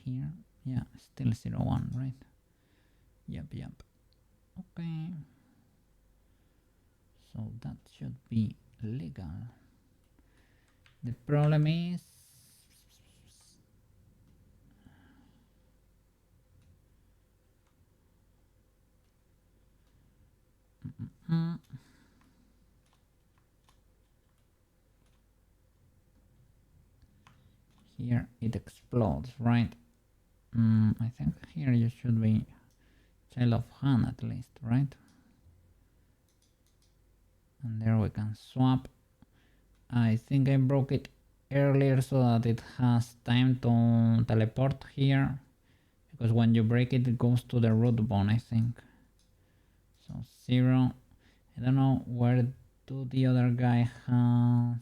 here. Yeah, still 0, 1, right? Yep. Okay. So that should be legal. The problem is here it explodes, right? I think here you should be child of hand at least, right? And there we can swap. I think I broke it earlier so that it has time to teleport here, because when you break it, it goes to the root bone, I think. So 0. I don't know where do the other guy has.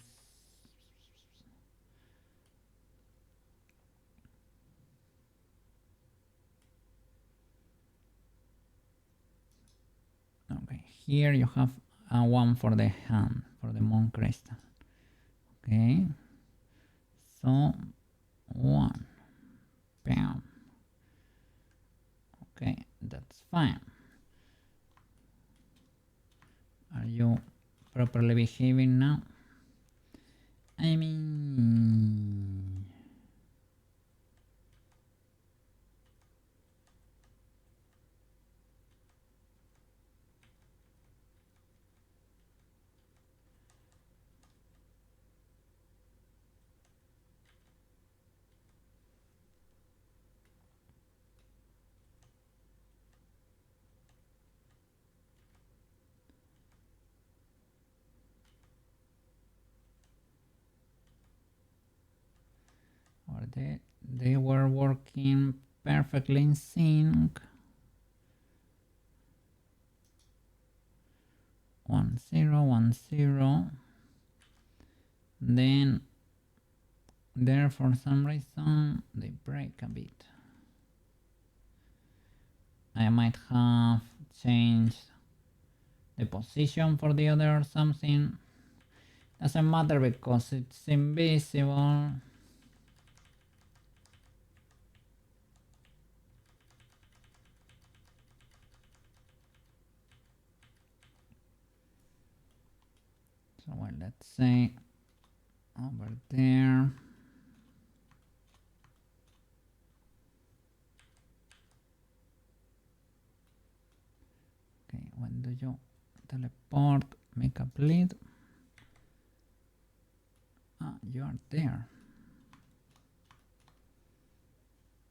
Okay, here you have a 1 for the hand, for the moon crystal. Okay, so 1. Bam. Okay, that's fine. Are you properly behaving now? I mean... or they were working perfectly in sync. 1, 0, 1, 0. Then there for some reason they break a bit. I might have changed the position for the other or something. Doesn't matter because it's invisible. So well, let's say over there. Okay, when do you teleport? Makeup lead. Ah, you are there.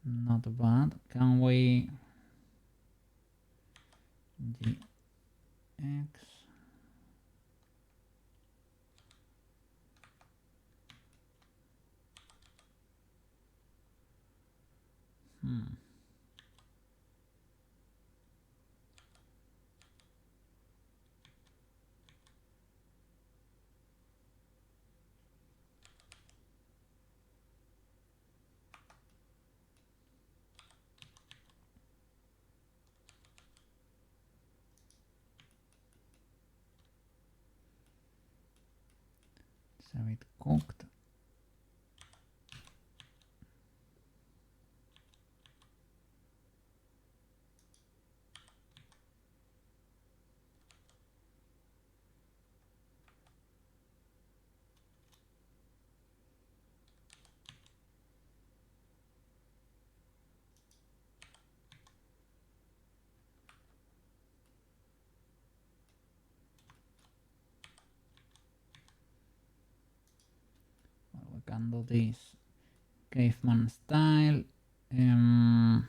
Not bad. Can we GX? It's a bit cooked. can do this caveman style. Don't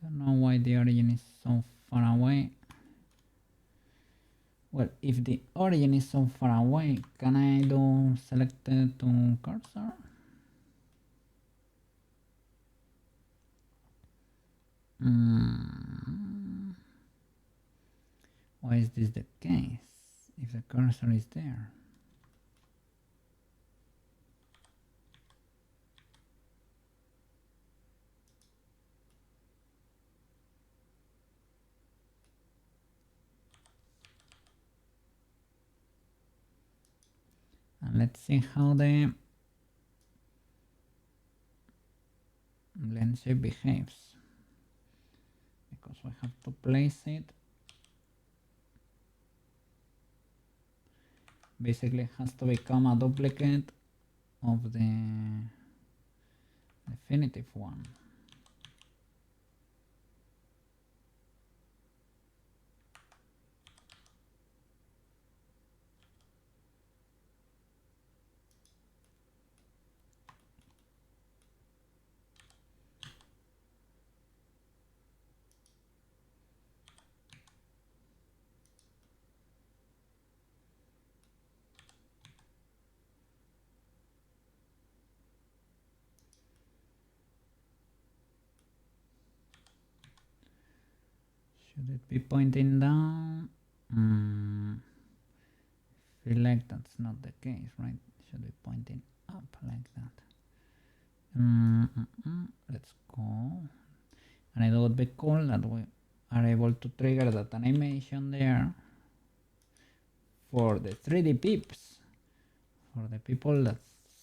know why the origin is so far away. Well, if the origin is so far away, can I do selected to cursor? Why is this the case if the cursor is there? And let's see how the lens shape behaves, because we have to place it. Basically it has to become a duplicate of the definitive one. Should it be pointing down? Feel like that's not the case, right? It should be pointing up like that. Let's go. And it would be cool that we are able to trigger that animation there for the 3D peeps, for the people that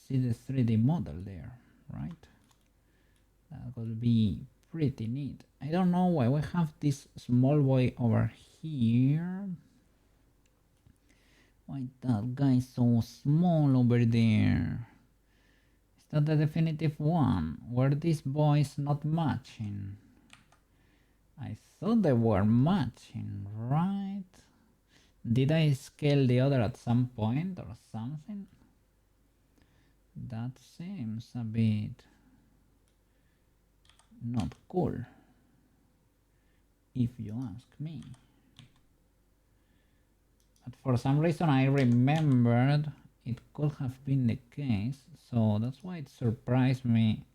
see the 3D model there, right? That would be pretty neat. I don't know why we have this small boy over here. Why that guy so small over there? Is that the definitive one? Were these boys not matching? I thought they were matching, right? Did I scale the other at some point or something? That seems a bit not cool, if you ask me. But for some reason I remembered it could have been the case, so that's why it surprised me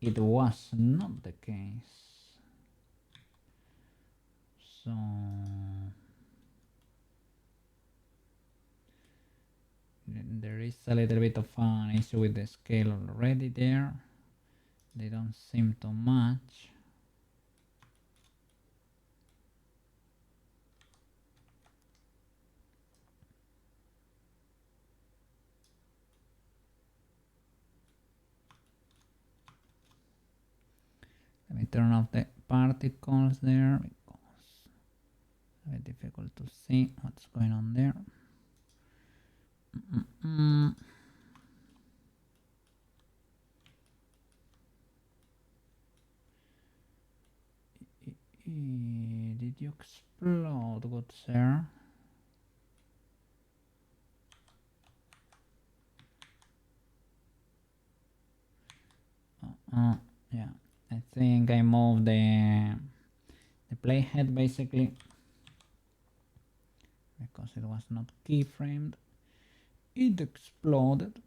it was not the case. So there is a little bit of an issue with the scale already there. They don't seem to match. Let me turn off the particles there because it's very difficult to see what's going on there. Did you explode, good sir? Yeah, I think I moved the playhead basically because it was not keyframed. It exploded.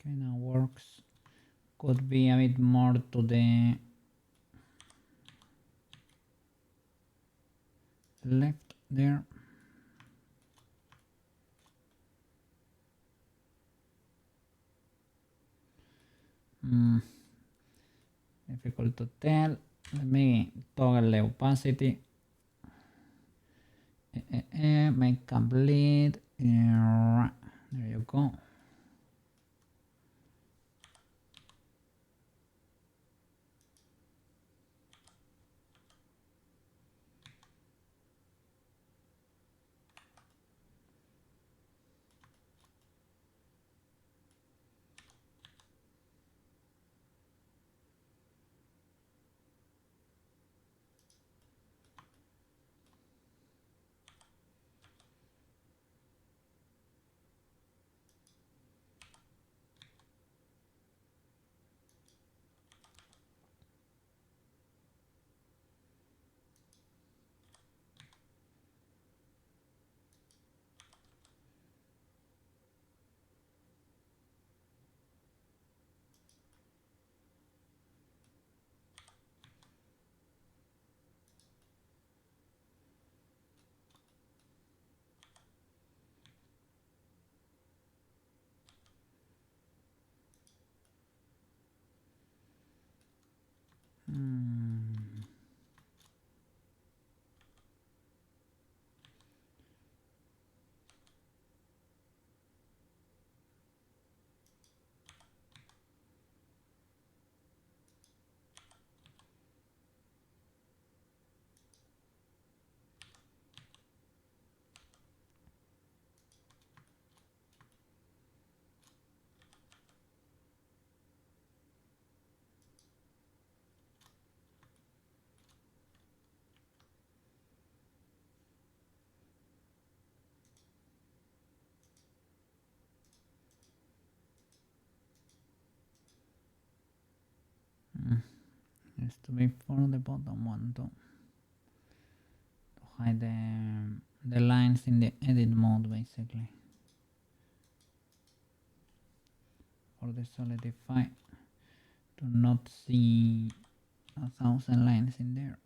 Okay, now works. Could be a bit more to the left there. Difficult to tell. Let me toggle the opacity. Make complete. There you go. Needs to be for the bottom one to hide the lines in the edit mode, basically. For the solidify to not see 1,000 lines in there.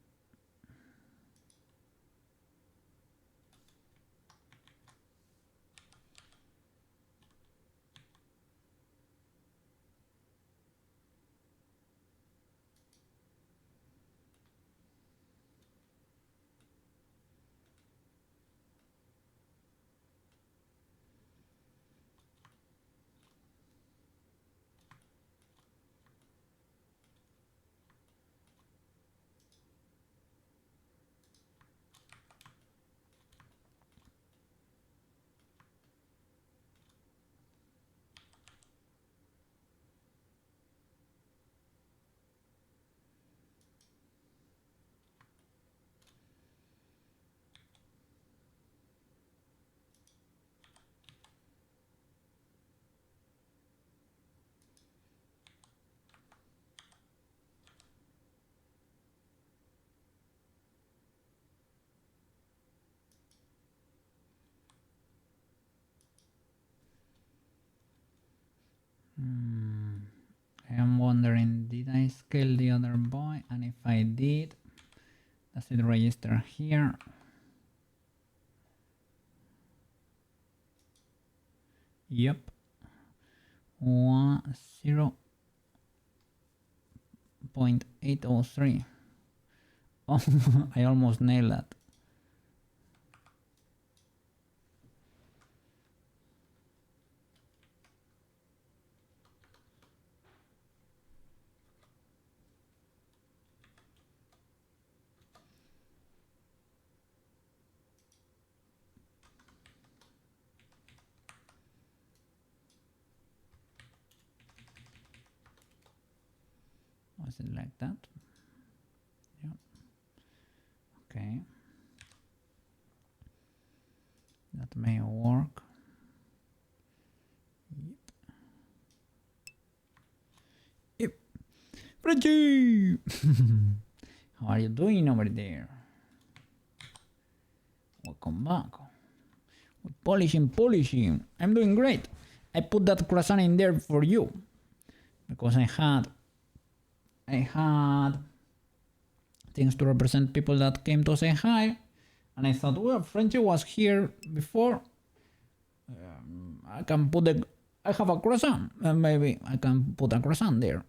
I am wondering, did I scale the other boy? And if I did, does it register here? Yep. 0.803. Oh, I almost nailed that. Was it like that? Yeah. Okay. That may work. Yep. Freddy! How are you doing over there? Welcome back. Polishing. I'm doing great. I put that croissant in there for you because I had things to represent people that came to say hi, and I thought, well, Frenchie was here before. I can put I have a croissant, and maybe I can put a croissant there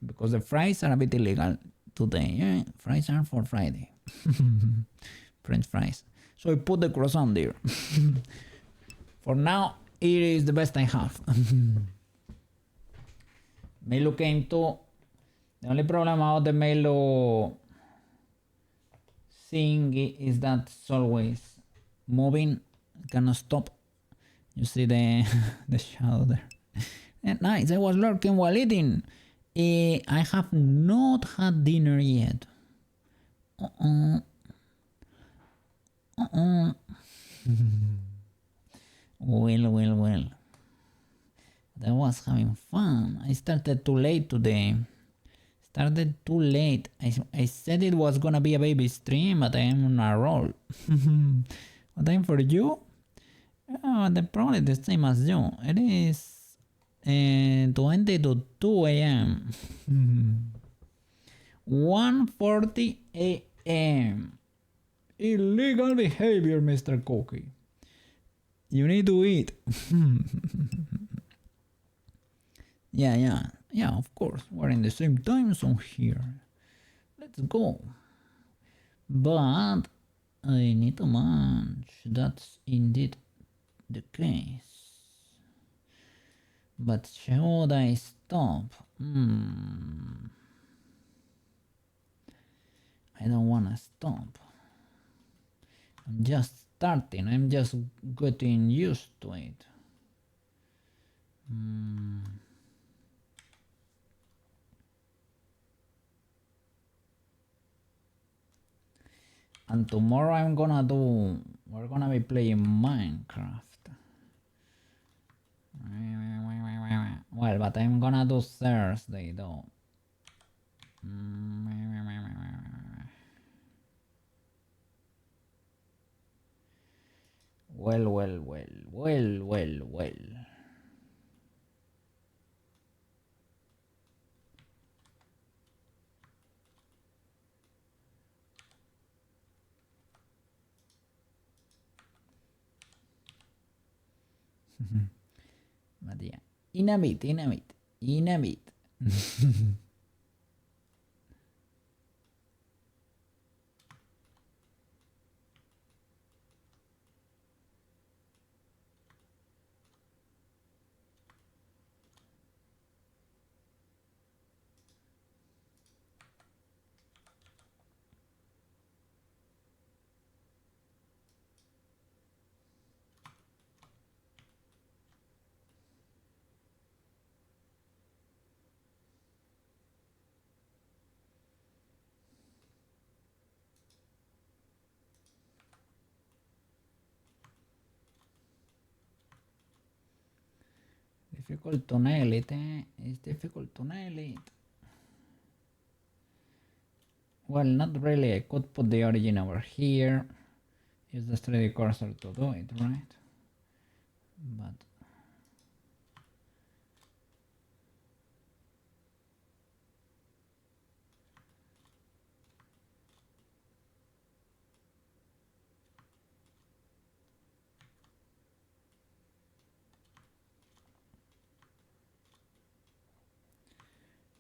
because the fries are a bit illegal today. Yeah? Fries are for Friday. French fries. So I put the croissant there. For now, it is the best I have. Melo came to. The only problem about the Melo thing is that it's always moving. It cannot stop. You see the the shadow there. And nice. I was lurking while eating. I have not had dinner yet. Well. I was having fun. I started too late today. I said it was gonna be a baby stream, but I am on a roll. What time for you? They're probably the same as you. It is 20 to 2 a.m. 1:40 a.m. Illegal behavior, Mr. Cookie. You need to eat. Yeah, of course. We're in the same time zone here. Let's go. But I need to munch. That's indeed the case. But should I stop? I don't wanna stop. I'm just starting. I'm just getting used to it. And tomorrow we're gonna be playing Minecraft. Well, but I'm gonna do Thursday though. Well. But yeah, inamit. Difficult to nail it, eh? It's difficult to nail it. Well, not really. I could put the origin over here. Use the 3D cursor to do it, right? But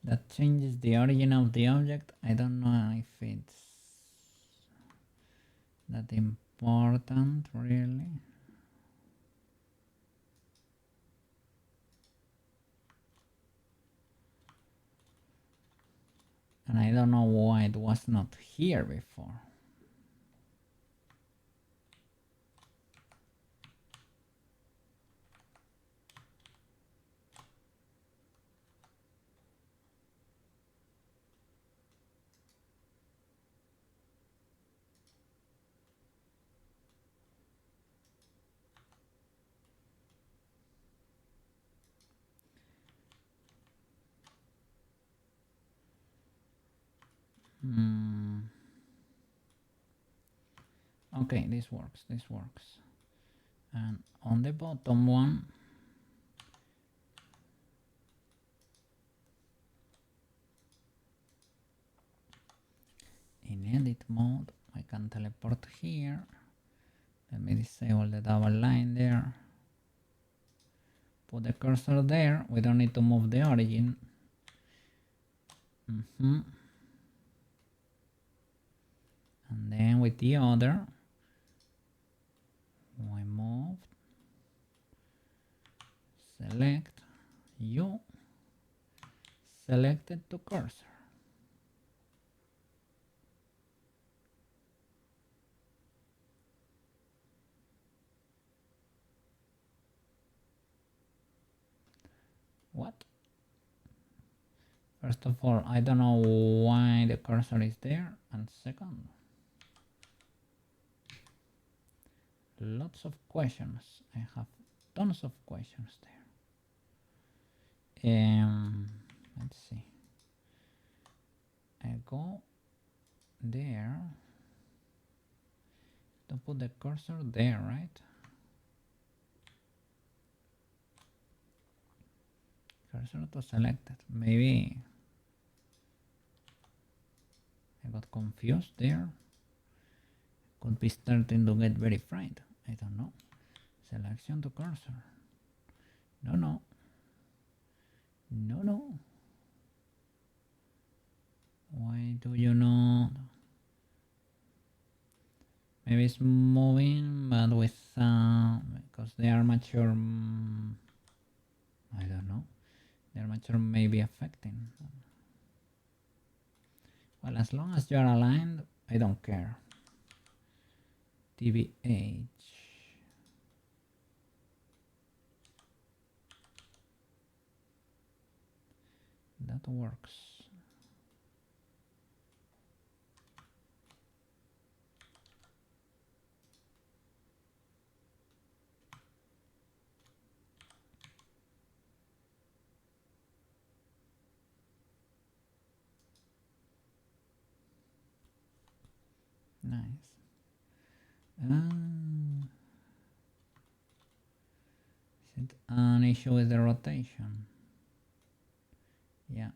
that changes the origin of the object. I don't know if it's that important, really. And I don't know why it was not here before. Okay, this works. And on the bottom one, in edit mode, I can teleport here. Let me disable the double line there. Put the cursor there. We don't need to move the origin. And then with the other, we move, select you, selected to cursor. What? First of all, I don't know why the cursor is there, and second, lots of questions. I have tons of questions there. Let's see. I go there to put the cursor there, right? Cursor to selected. Maybe I got confused there. Could be starting to get very fried. I don't know. Selection to cursor. No. Why do you not? Maybe it's moving, but with because the armature. I don't know. The armature may be affecting. Well, as long as you are aligned, I don't care. TBH. That works. Nice. Is it an issue with the rotation? Yeah.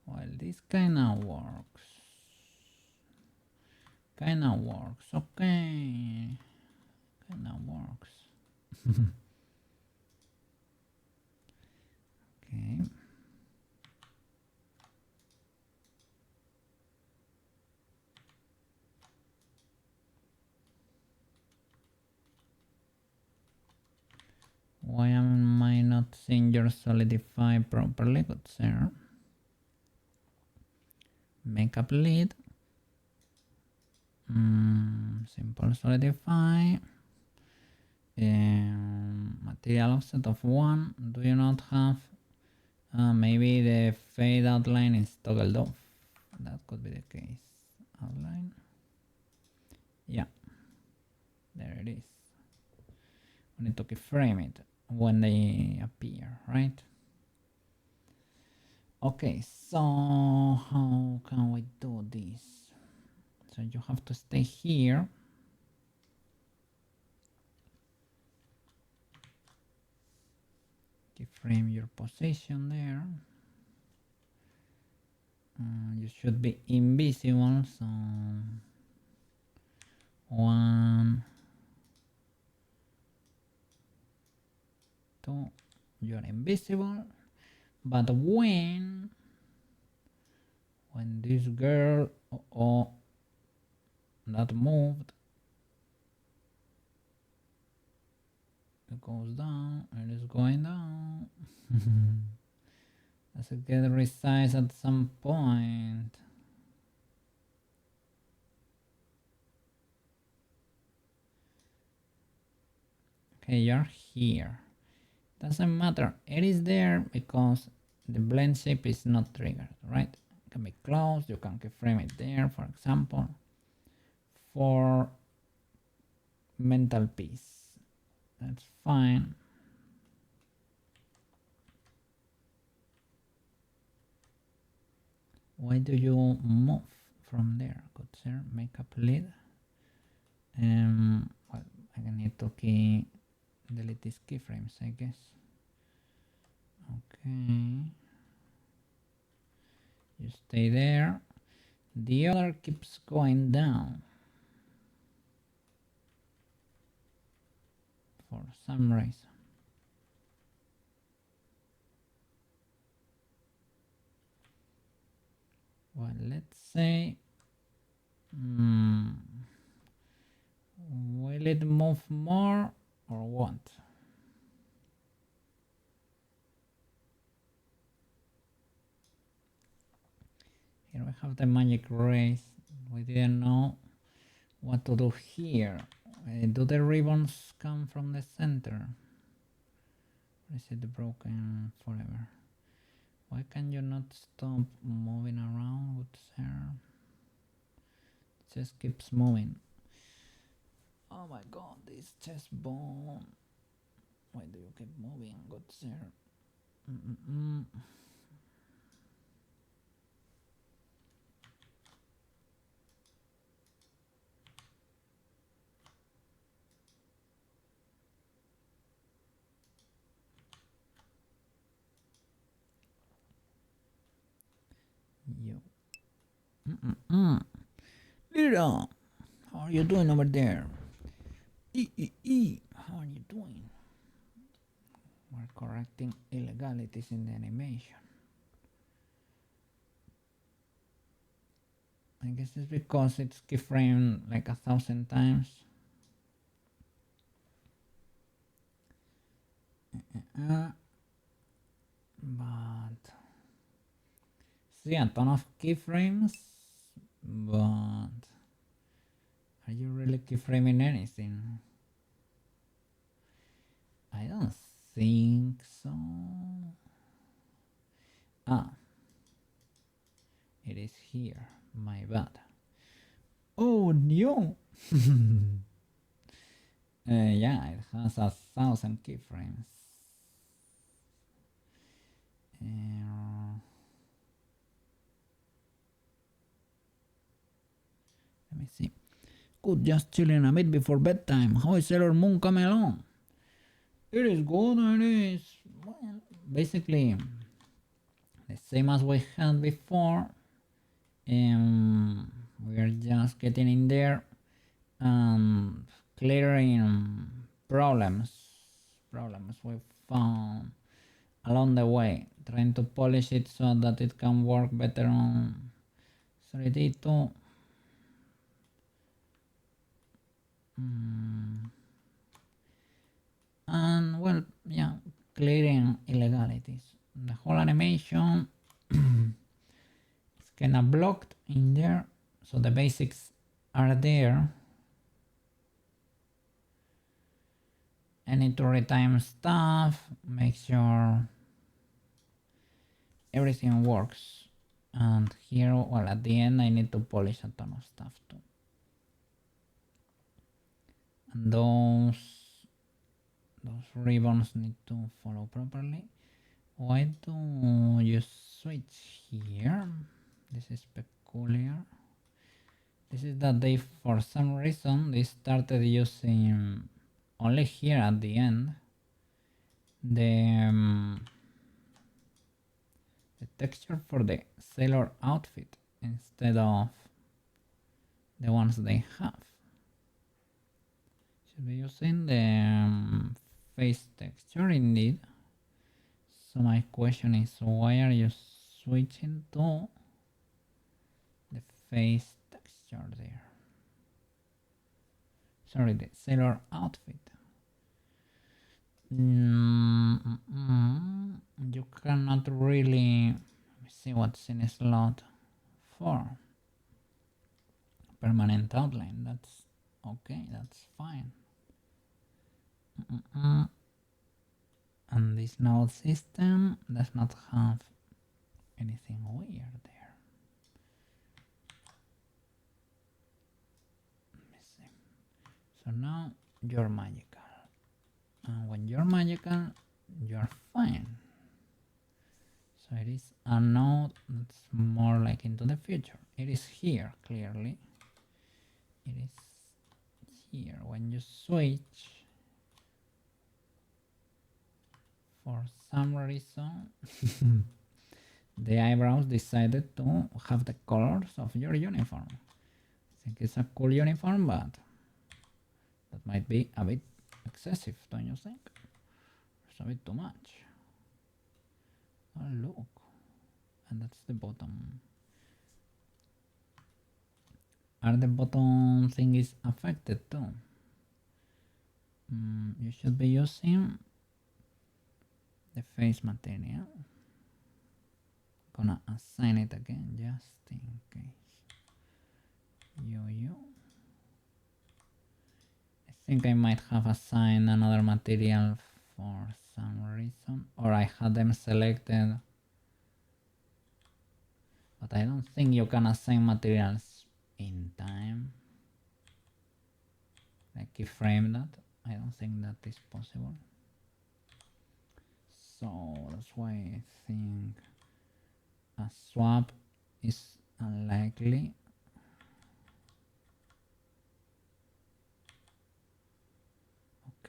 Well, this kinda works. Okay. Kinda works. Okay. Why am I not seeing your solidify properly? Good sir. Makeup lead. Simple solidify. Material offset of 1. Do you not have maybe the fade outline is toggled off? That could be the case. Outline. Yeah. There it is. We need to keyframe it when they appear, right? Okay, so how can we do this? So you have to stay here. Keyframe your position there. You should be invisible, so 1, 2, you're invisible. But when this girl that moved, it goes down, it is going down. Does it get resized at some point? Okay, you're here. Doesn't matter. It is there because the blend shape is not triggered, right? It can be closed. You can keyframe it there, for example. For mental peace. That's fine. Why do you move from there? Good sir, makeup lid. Well, I need to delete these keyframes, I guess. Okay. You stay there. The other keeps going down. For some reason. Well, let's say, will it move more or what? Here we have the magic rays. We didn't know what to do here. Do the ribbons come from the center? Or is it broken forever? Why can you not stop moving around, good sir? It just keeps moving. Oh my god, this chest bone. Why do you keep moving, good sir? You. Lira, how are you doing over there? How are you doing? We're correcting illegalities in the animation. I guess it's because it's keyframed like 1,000 times. But see a ton of keyframes, but are you really keyframing anything? I don't think so. It is here. My bad. Oh no! Yeah, it has 1,000 keyframes. Let me see. Good, just chilling a bit before bedtime. How is Sailor Moon coming along? It is good, it is, well, basically the same as we had before. We are just getting in there and clearing problems we found along the way, trying to polish it so that it can work better on 3D2. And well, yeah, clearing illegalities. The whole animation is kinda blocked in there, so the basics are there. I need to retime stuff, make sure everything works. And here, well, at the end I need to polish a ton of stuff too. And those ribbons need to follow properly. Why do you switch here? This is peculiar. This is that they, for some reason, they started using only here at the end the texture for the sailor outfit instead of the ones they have. Should be using the face texture indeed. So my question is, why are you switching to the face texture there? Sorry, the sailor outfit. You cannot really, let me see what's in slot 4. Permanent outline, that's okay, that's fine. And this node system does not have anything weird there. Let me see. So now you're magical. And when you're magical, you're fine. So it is a node that's more like into the future. It is here, clearly. It is here. When you switch, for some reason, the eyebrows decided to have the colors of your uniform. I think it's a cool uniform, but that might be a bit excessive, don't you think? It's a bit too much. Oh, look. And that's the bottom. Are the bottom thingies affected too? You should be using the face material. Gonna assign it again just in case. You. I think I might have assigned another material for some reason, or I had them selected, but I don't think you can assign materials in time. Like keyframe that. I don't think that is possible. So that's why I think a swap is unlikely.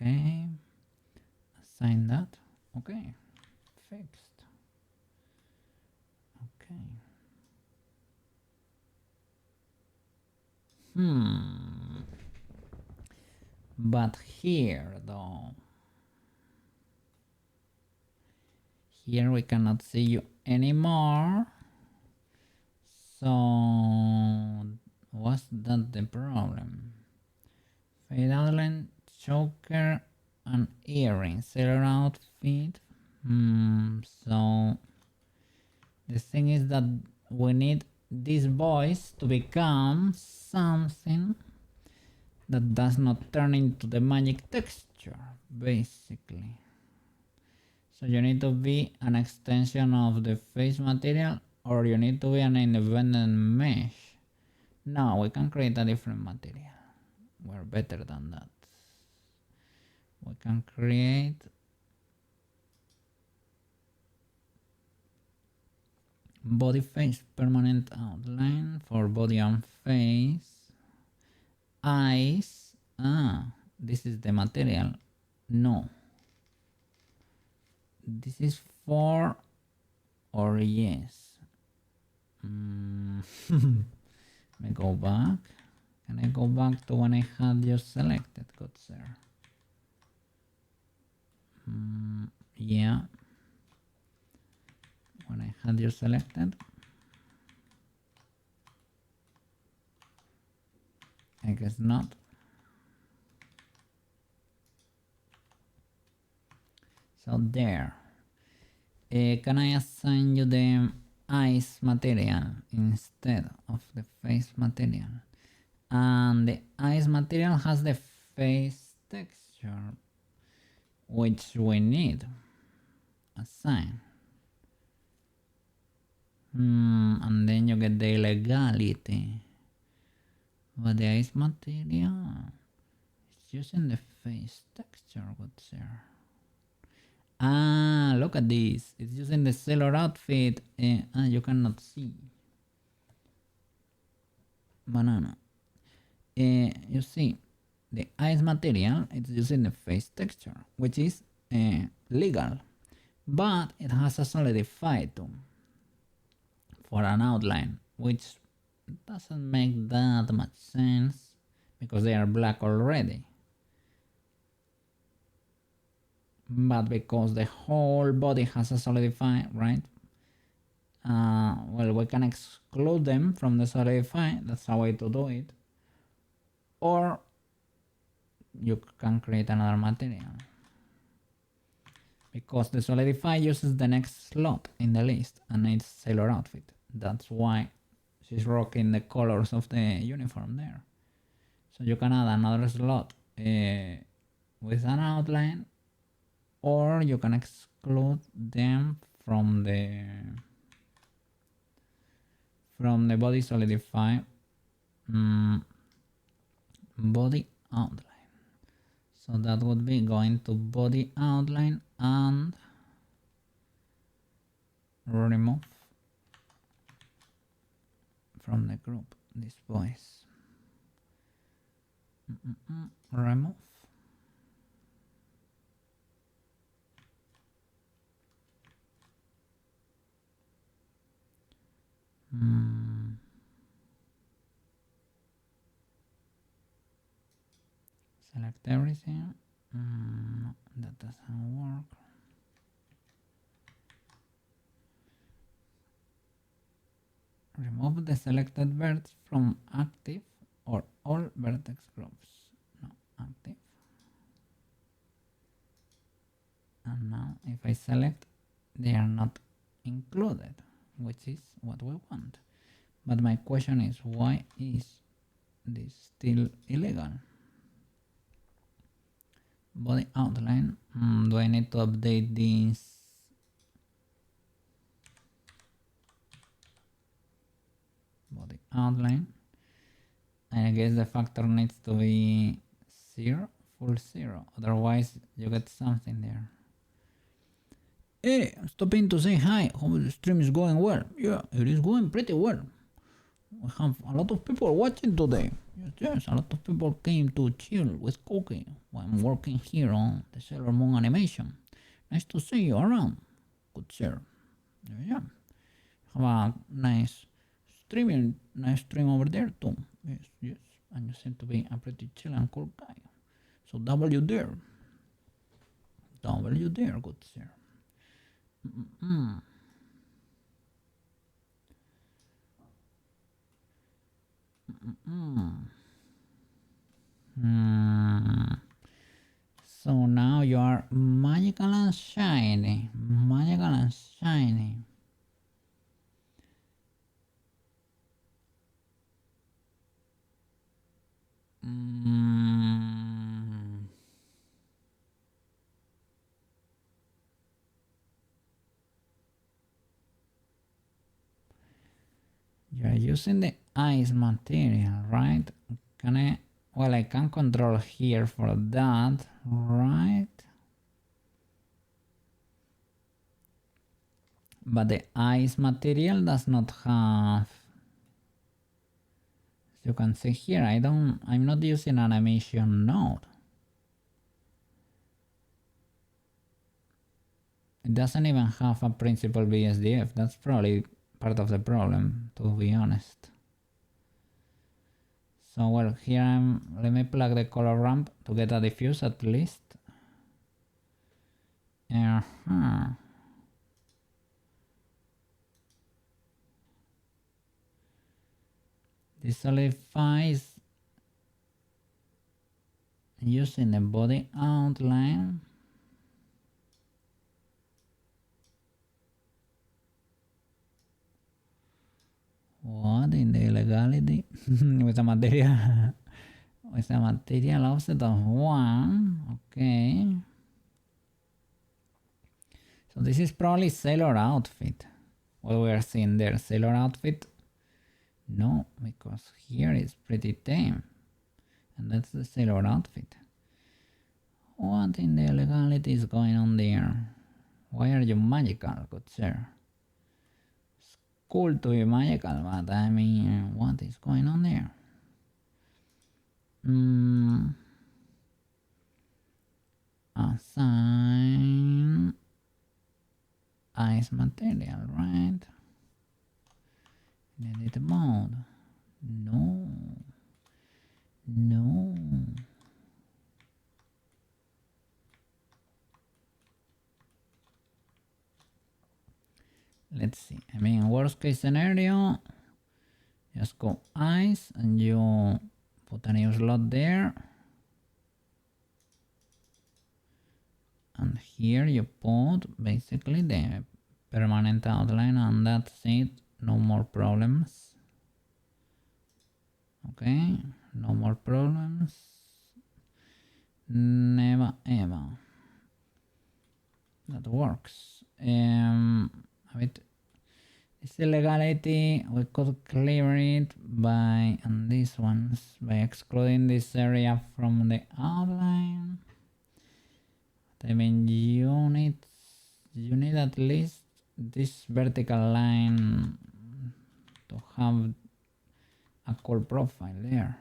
Okay, assign that. Okay, fixed. Okay. But here though, here we cannot see you anymore. So was that the problem? Fade outline, choker, and earring. Sailor outfit. So the thing is that we need this voice to become something that does not turn into the magic texture, basically. So you need to be an extension of the face material, or you need to be an independent mesh. No, we can create a different material. We're better than that. We can create body face permanent outline for body and face. Eyes. This is the material. No. This is for or yes. Let me go back. Can I go back to when I had you selected, good sir? Yeah. When I had you selected. I guess not. So there. Can I assign you the eyes material instead of the face material? And the eyes material has the face texture, which we need assign. And then you get the illegality. But the eyes material is using the face texture, good sir. Look at this. It's using the sailor outfit. You cannot see. Banana. You see, the eyes material, it's using the face texture, which is legal. But it has a solidify too for an outline, which doesn't make that much sense because they are black already. But because the whole body has a solidify, right? Well, we can exclude them from the solidify. That's a way to do it. Or you can create another material. Because the solidify uses the next slot in the list and it's sailor outfit. That's why she's rocking the colors of the uniform there. So you can add another slot with an outline, or you can exclude them from the body solidify body outline. So that would be going to body outline and remove from the group this voice. Remove. Select everything. No, that doesn't work. Remove the selected vertex from active or all vertex groups. No, active. And now if I select, they are not included, which is what we want. But my question is, why is this still illegal? Body outline. Do I need to update this? Body outline. I guess the factor needs to be 0, full 0. Otherwise, you get something there. Hey, stopping to say hi. Hope the stream is going well. Yeah, it is going pretty well. We have a lot of people watching today. Yes, a lot of people came to chill with Cookie while I'm working here on the Sailor Moon animation. Nice to see you around. Good sir. Yeah. Have a nice stream over there too. Yes. And you seem to be a pretty chill and cool guy. So W there, good sir. So now you are magical and shiny. You're using the ice material, right? I can control here for that, right? But the ice material does not have, as you can see here, I'm not using animation node. It doesn't even have a principal BSDF. That's probably part of the problem, to be honest. So well, here let me plug the color ramp to get a diffuse at least. This solidifies using the body outline. What in the illegality? with a material offset of 1. Okay. So this is probably Sailor outfit. What we are seeing there, Sailor outfit. No, because here it's pretty tame. And that's the Sailor outfit. What in the illegality is going on there? Why are you magical, good sir? It's cool to be magical, but I mean, what is going on there? Assign ice material, right? In edit mode. No. Let's see. I mean, worst case scenario, just go ice and you put a new slot there. And here you put basically the permanent outline, and that's it. No more problems. Okay, no more problems. Never ever. That works. A bit. This illegality, we could clear it by, and these ones, by excluding this area from the outline. at least this vertical line to have a cool profile there.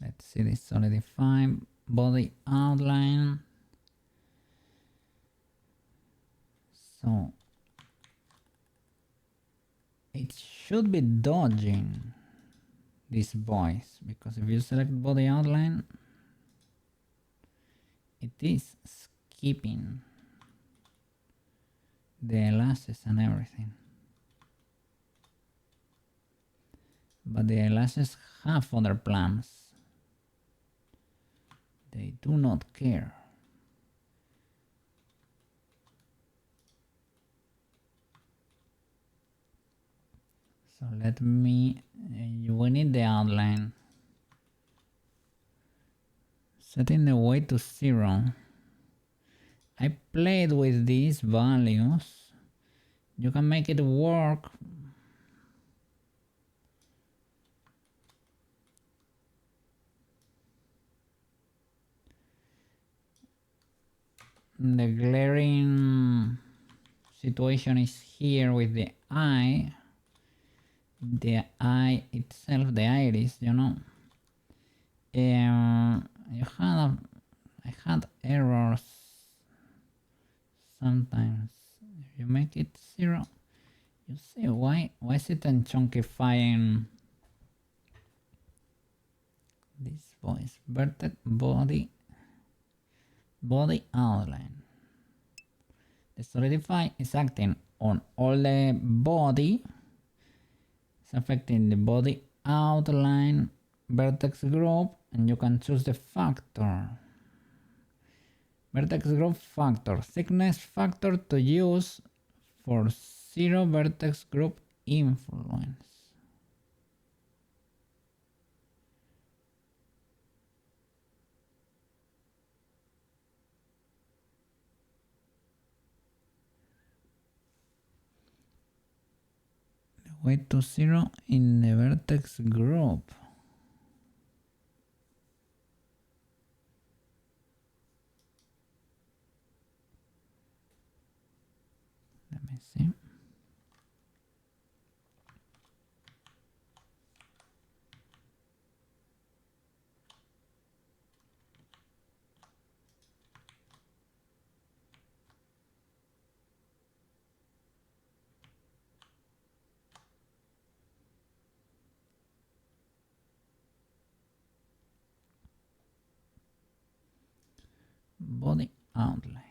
Let's see this solidify body outline. So it should be dodging this voice, because if you select body outline, it is skipping the eyelashes and everything. But the eyelashes have other plans. They do not care. So let me, we need the outline. Setting the weight to 0. I played with these values. You can make it work. The glaring situation is here with the eye. The eye itself, the iris, you know. I had errors sometimes. If you make it 0, you see why is it unchunkifying this voice? Vertex body outline. The solidify is acting on all the body. It's affecting the body outline, vertex group, and you can choose the factor. Vertex group factor, thickness factor to use for 0 vertex group influence. Weight to 0 in the vertex group. Let me see. Body outline.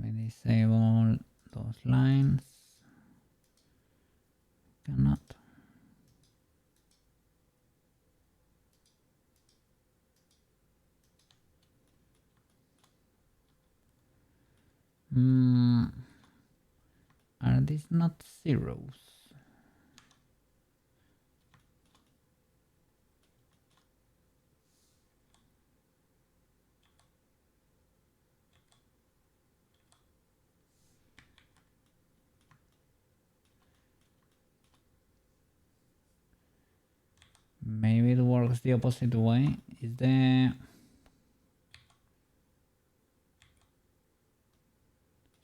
Let me disable those lines. Cannot. Are these not zeros? Maybe it works the opposite way. Is the...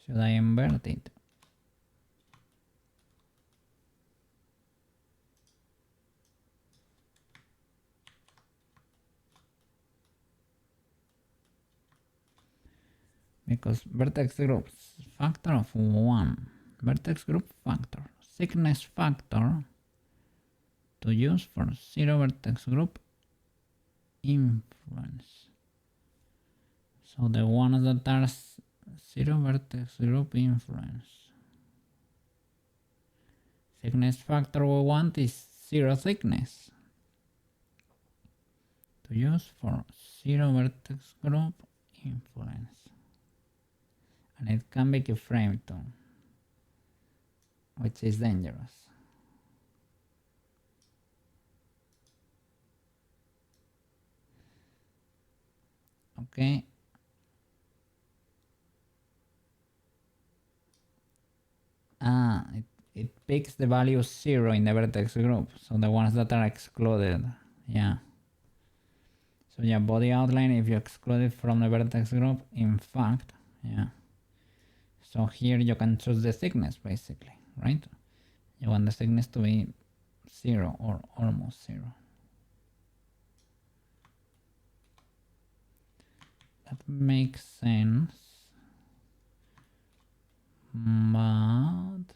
Should I invert it? Because vertex groups factor of 1, vertex group factor, thickness factor to use for 0 vertex group influence. So the ones that are 0 vertex group influence. Thickness factor we want is 0 thickness to use for 0 vertex group influence. And it can be keyframed too, which is dangerous. Okay. picks the value 0 in the vertex group, so the ones that are excluded. Yeah. So yeah, body outline, if you exclude it from the vertex group, in fact, yeah. So here you can choose the thickness basically, right? You want the thickness to be 0 or almost 0. That makes sense. But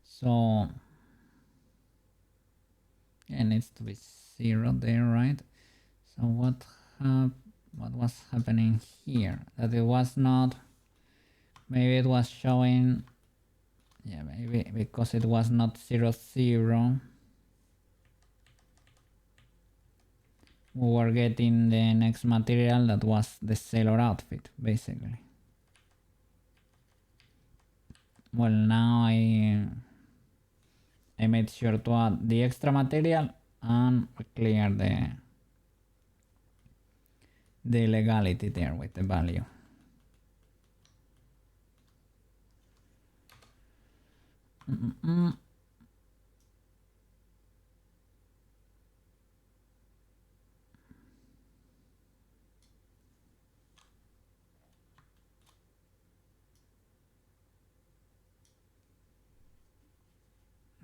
so it needs to be 0 there, right? So what was happening here? That it was not, maybe it was showing, yeah, maybe because it was not 0 0, we were getting the next material that was the sailor outfit basically. Well, now I made sure to add the extra material and clear the legality there with the value.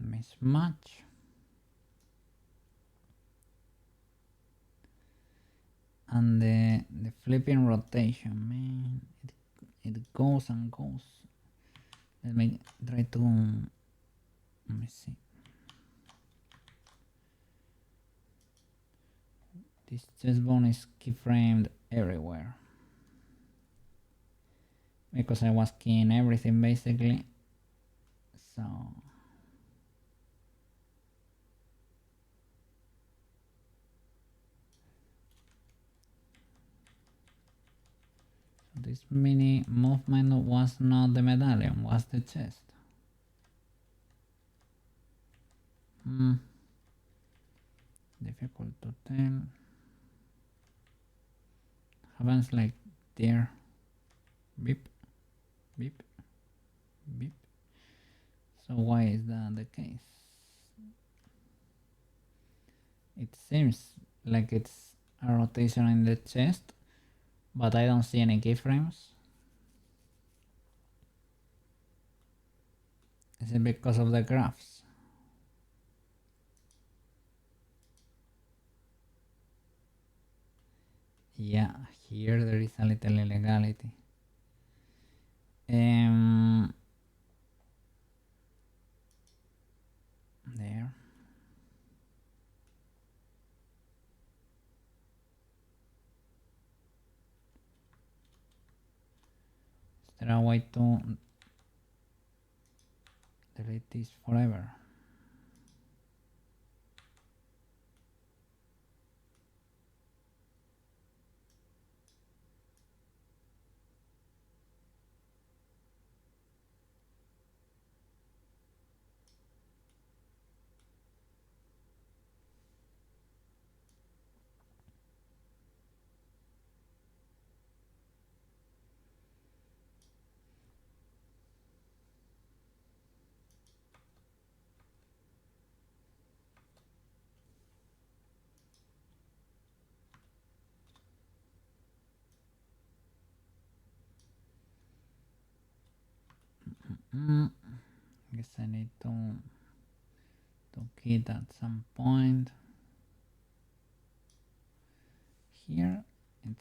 Mismatch. And the flipping rotation, man, it goes and goes. Let me try to, let me see. This chest bone is keyframed everywhere because I was keying everything basically. So this mini movement was not the medallion, was the chest. Difficult to tell. Happens like there. Beep, beep, beep. So why is that the case? It seems like it's a rotation in the chest, but I don't see any keyframes. Is it because of the graphs? Yeah, here there is a little illegality. There. Is there a way to delete this forever? Guess I need to key it at some point. Here it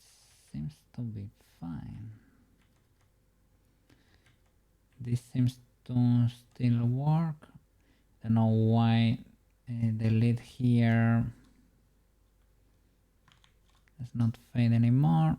seems to be fine. This seems to still work. I don't know why the lid here does not fade anymore.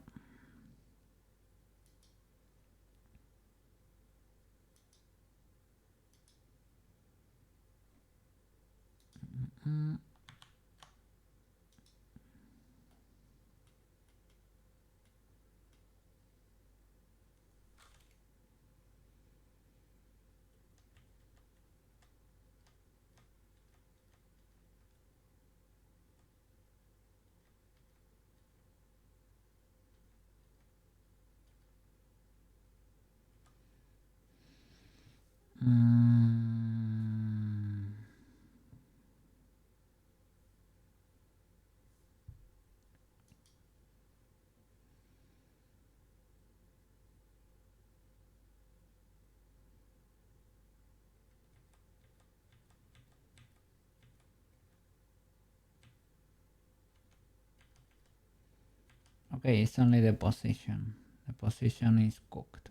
Okay, it's only the position. The position is cooked.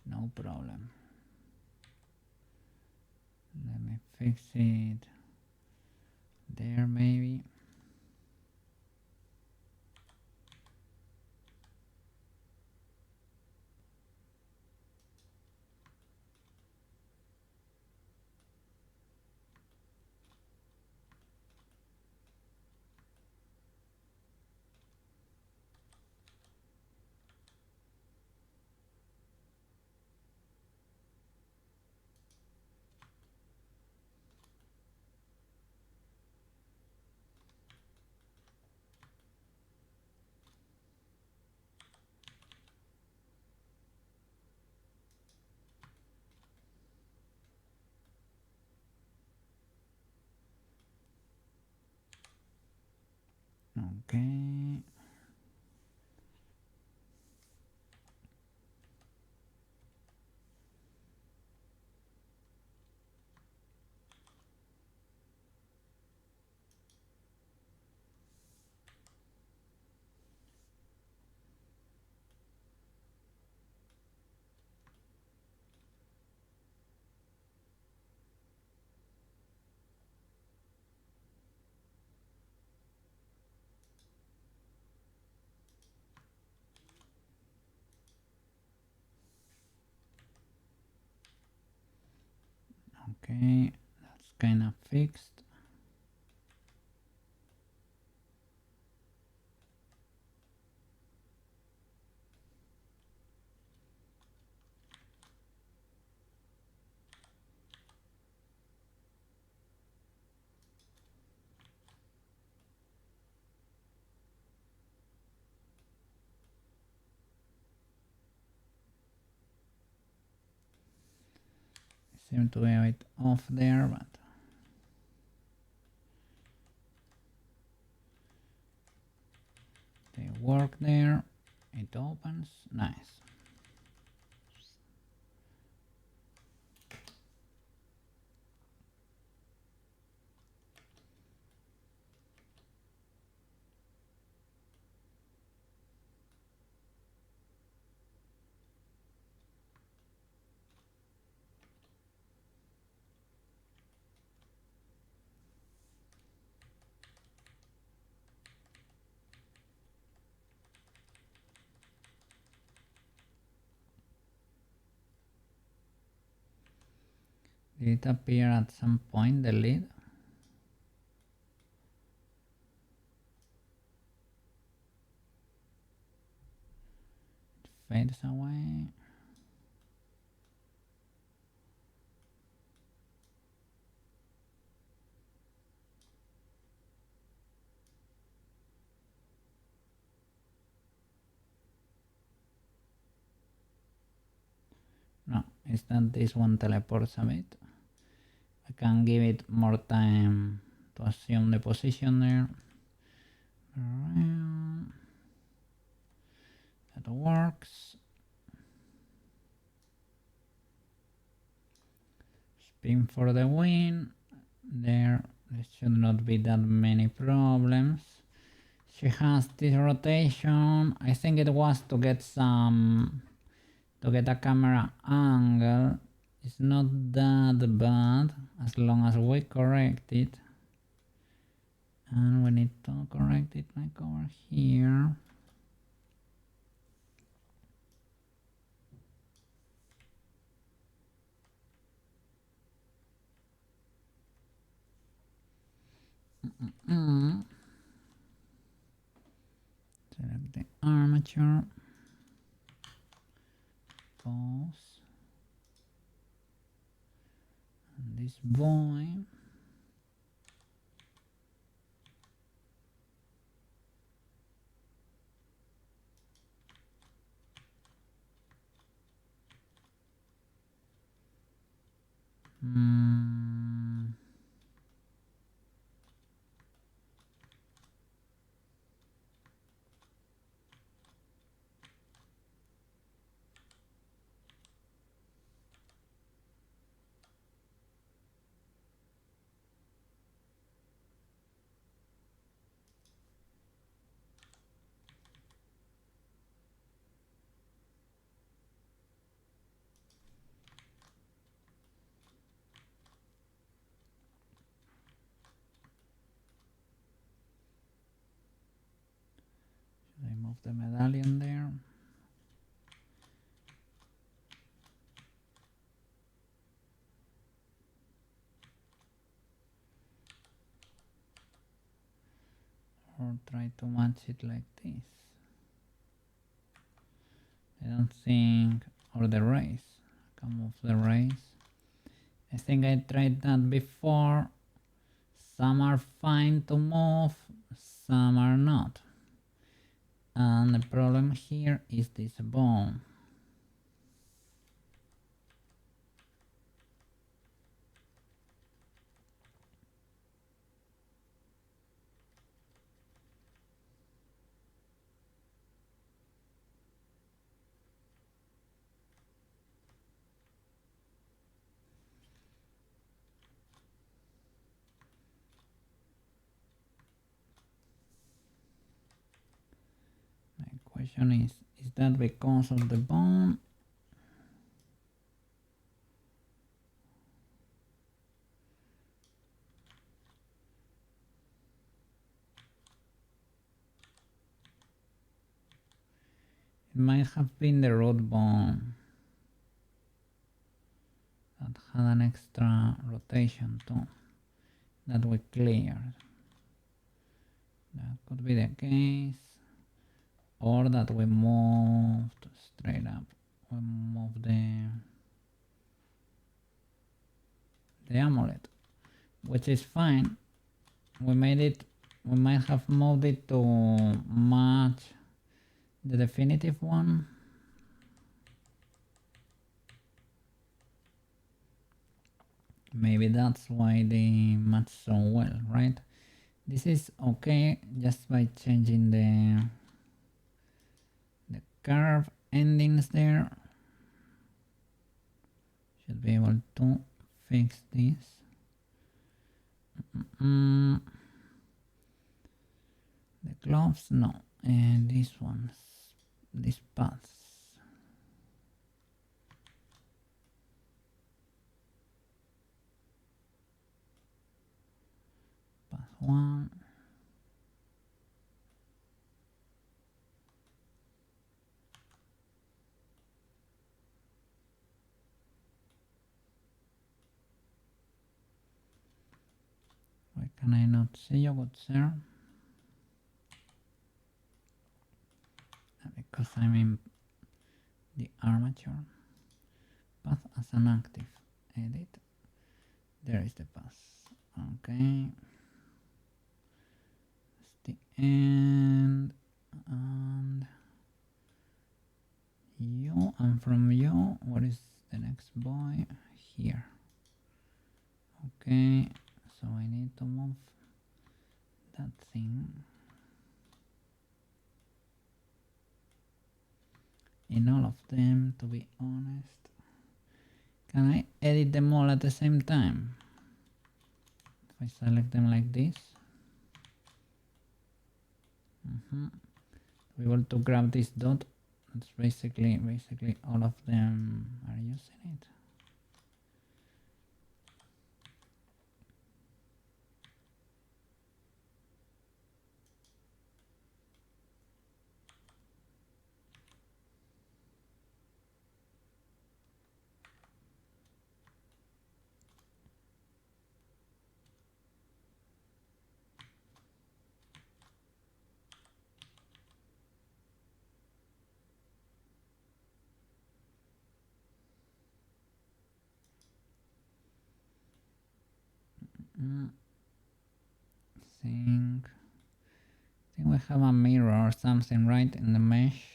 No problem. Let me fix it there maybe. Okay. Okay, that's kind of fixed. Seem to be a bit off there, but they work there. It opens. Nice. Did it appear at some point, the lid? It fades away. No, it's that this one teleports a bit. I can give it more time to assume the position there. That works. Spin for the win. There should not be that many problems. She has this rotation. I think it was to get a camera angle. It's not that bad as long as we correct it. And we need to correct it like over here. Select the armature. Pause. And this boy. the medallion there. Or try to match it like this. I don't think, or the race. I can move the race. I think I tried that before. Some are fine to move, some are not. And the problem here is this bone. My question is that because of the bone? It might have been the root bone that had an extra rotation too, that we cleared. That could be the case. Or that we moved straight up. We moved the amulet, which is fine. We made it, we might have moved it to match the definitive one. Maybe that's why they match so well, right? This is okay just by changing the curve endings there. Should be able to fix this. The gloves, no. And these ones, these paths. Path 1. Why can I not see you, good sir? Because I'm in the armature. Path as an active. Edit. There is the path. Okay. That's the end. And you, and from you, what is the next boy? Here. Okay. So I need to move that thing in all of them, to be honest. Can I edit them all at the same time? If I select them like this. We want to grab this dot. That's basically all of them are using it. I think we have a mirror or something right in the mesh.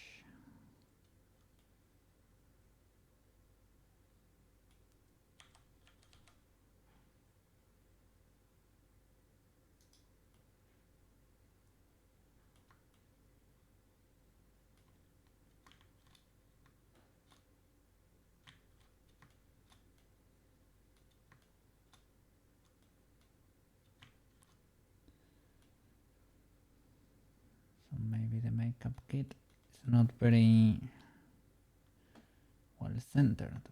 Maybe the makeup kit is not very well centered.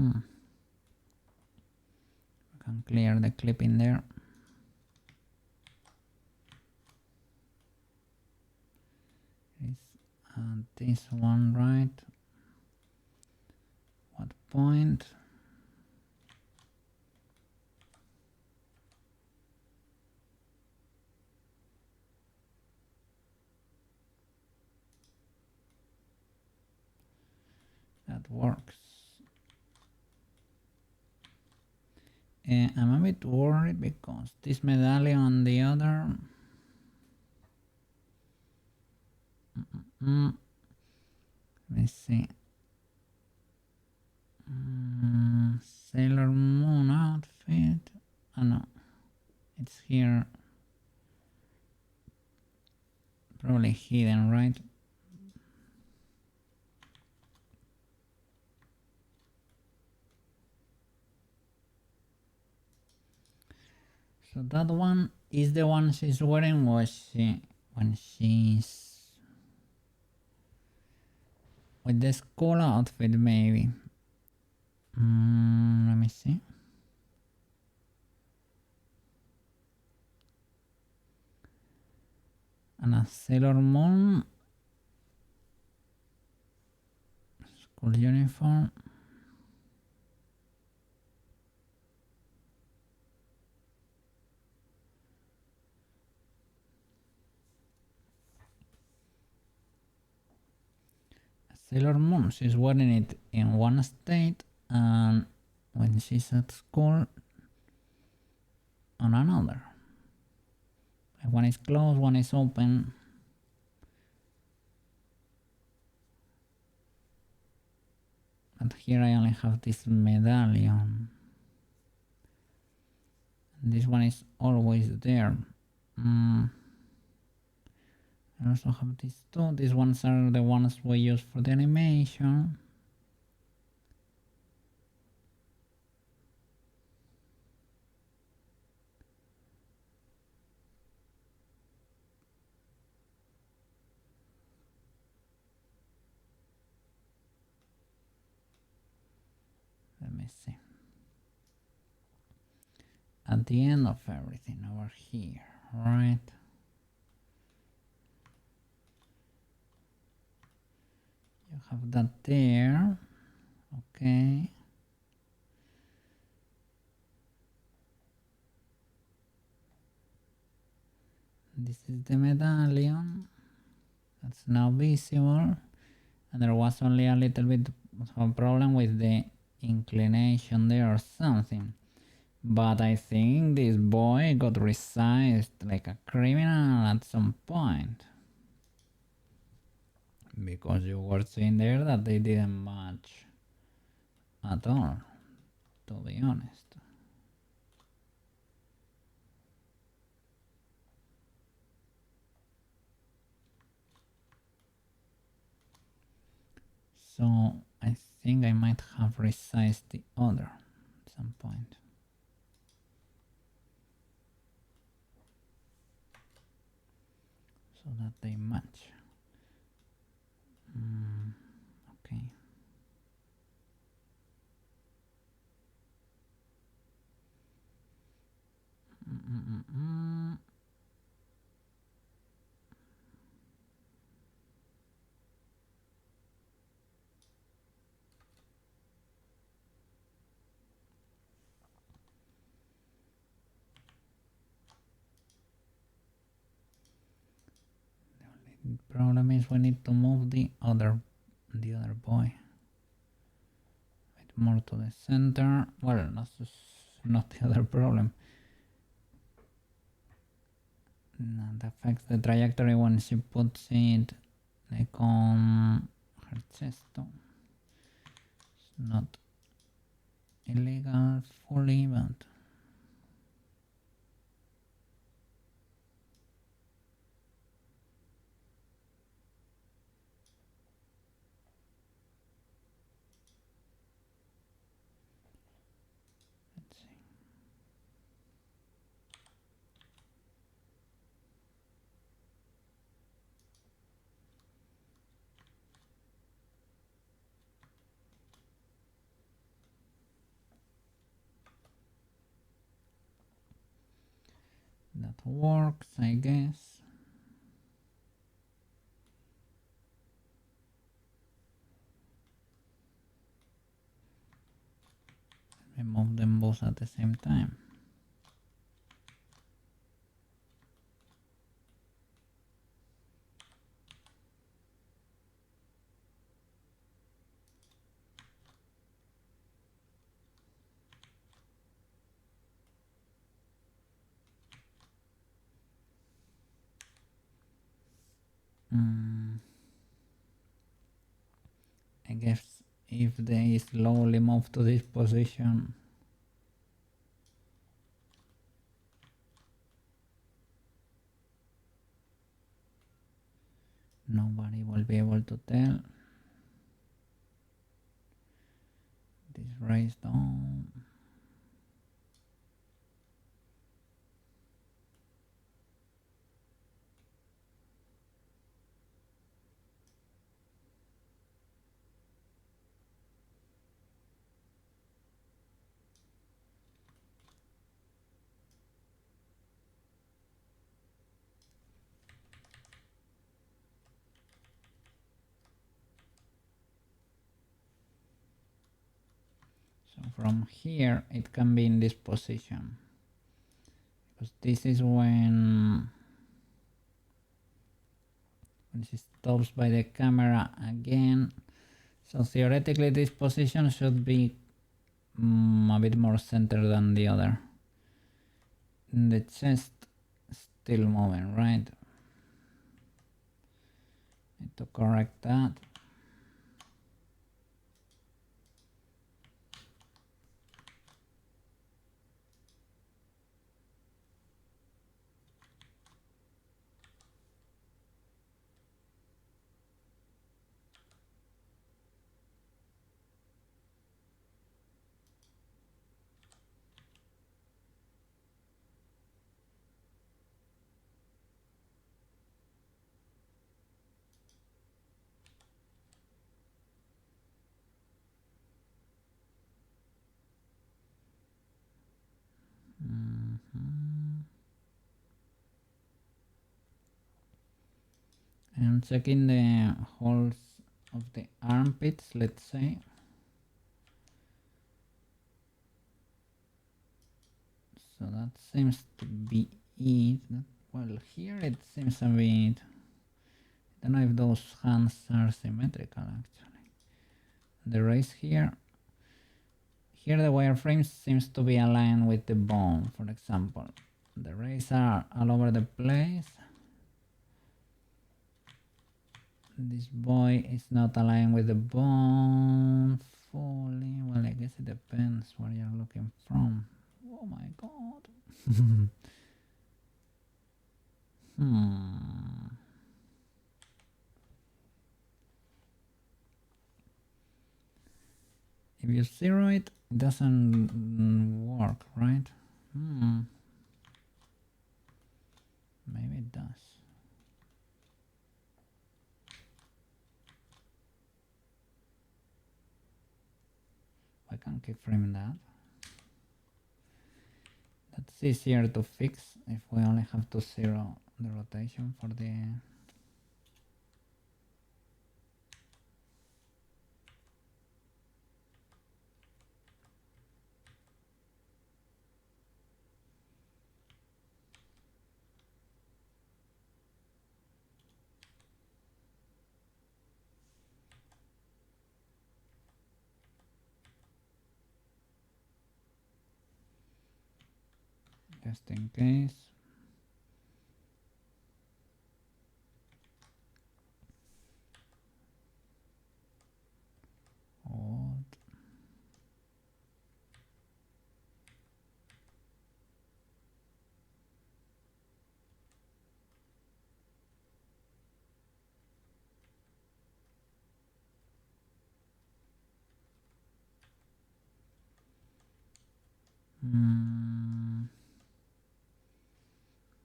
I can clear the clip in there. This one, right? What point? That works. I'm a bit worried because this medallion on the other. Let me see. Sailor Moon outfit. Oh no, it's here. Probably hidden, right? So that one is the one she's wearing when she's with the school outfit, maybe. Let me see. And a Sailor Moon school uniform. Sailor Moon, she's wearing it in one state, and when she's at school, on another. One is closed, one is open. But here I only have this medallion. And this one is always there. I also have these two. These ones are the ones we use for the animation. Let me see. At the end of everything over here, right? You have that there. Okay. This is the medallion. That's now visible. And there was only a little bit of a problem with the inclination there or something. But I think this boy got resized like a criminal at some point. Because you were seeing there that they didn't match at all, to be honest. So I think I might have resized the other at some point. So that they match. Okay. The problem is we need to move the other boy a bit more to the center. Well, that's not the other problem. That affects the trajectory when she puts it like on her chest. It's not illegal fully, but let's see. That works, I guess. Remove them both at the same time. I guess if they slowly move to this position, nobody will be able to tell. This raised down. So from here it can be in this position, because this is when she stops by the camera again. So theoretically this position should be a bit more centered than the other. The chest still moving, right? Need to correct that. I'm checking the holes of the armpits, let's say. So that seems to be it. Well, here it seems a bit... I don't know if those hands are symmetrical actually. The raise here. Here the wireframe seems to be aligned with the bone, for example. The rays are all over the place. This boy is not aligned with the bone fully. Well, I guess it depends where you're looking from. Oh my god. If you zero it, it doesn't work, right? Maybe it does. I can keyframe that. That's easier to fix if we only have to zero the rotation for the... just in case. Hold.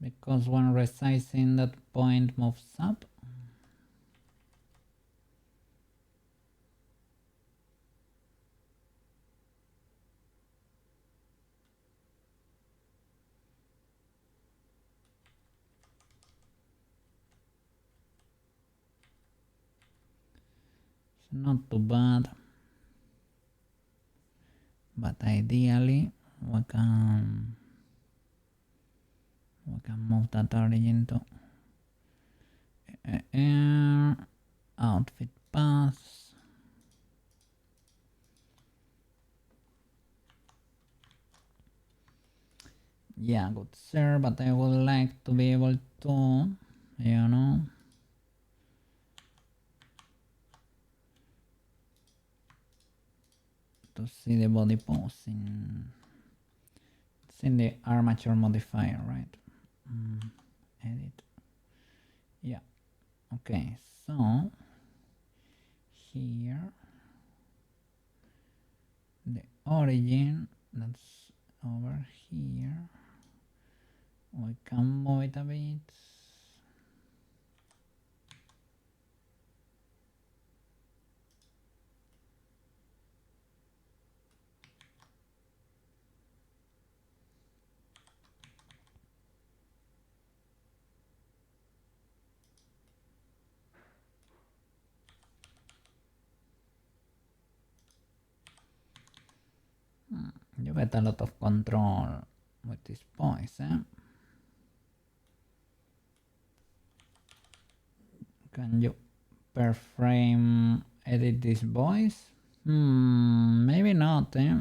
Because when resizing, that point moves up. not too bad, but ideally we can move that origin to outfit paths. Yeah, good sir, but I would like to be able to, you know, to see the body pose in, it's in the armature modifier, right? Edit. Yeah. Okay, so here the origin that's over here, we can move it a bit. You get a lot of control with this voice, eh? Can you per frame edit this voice? Maybe not, eh?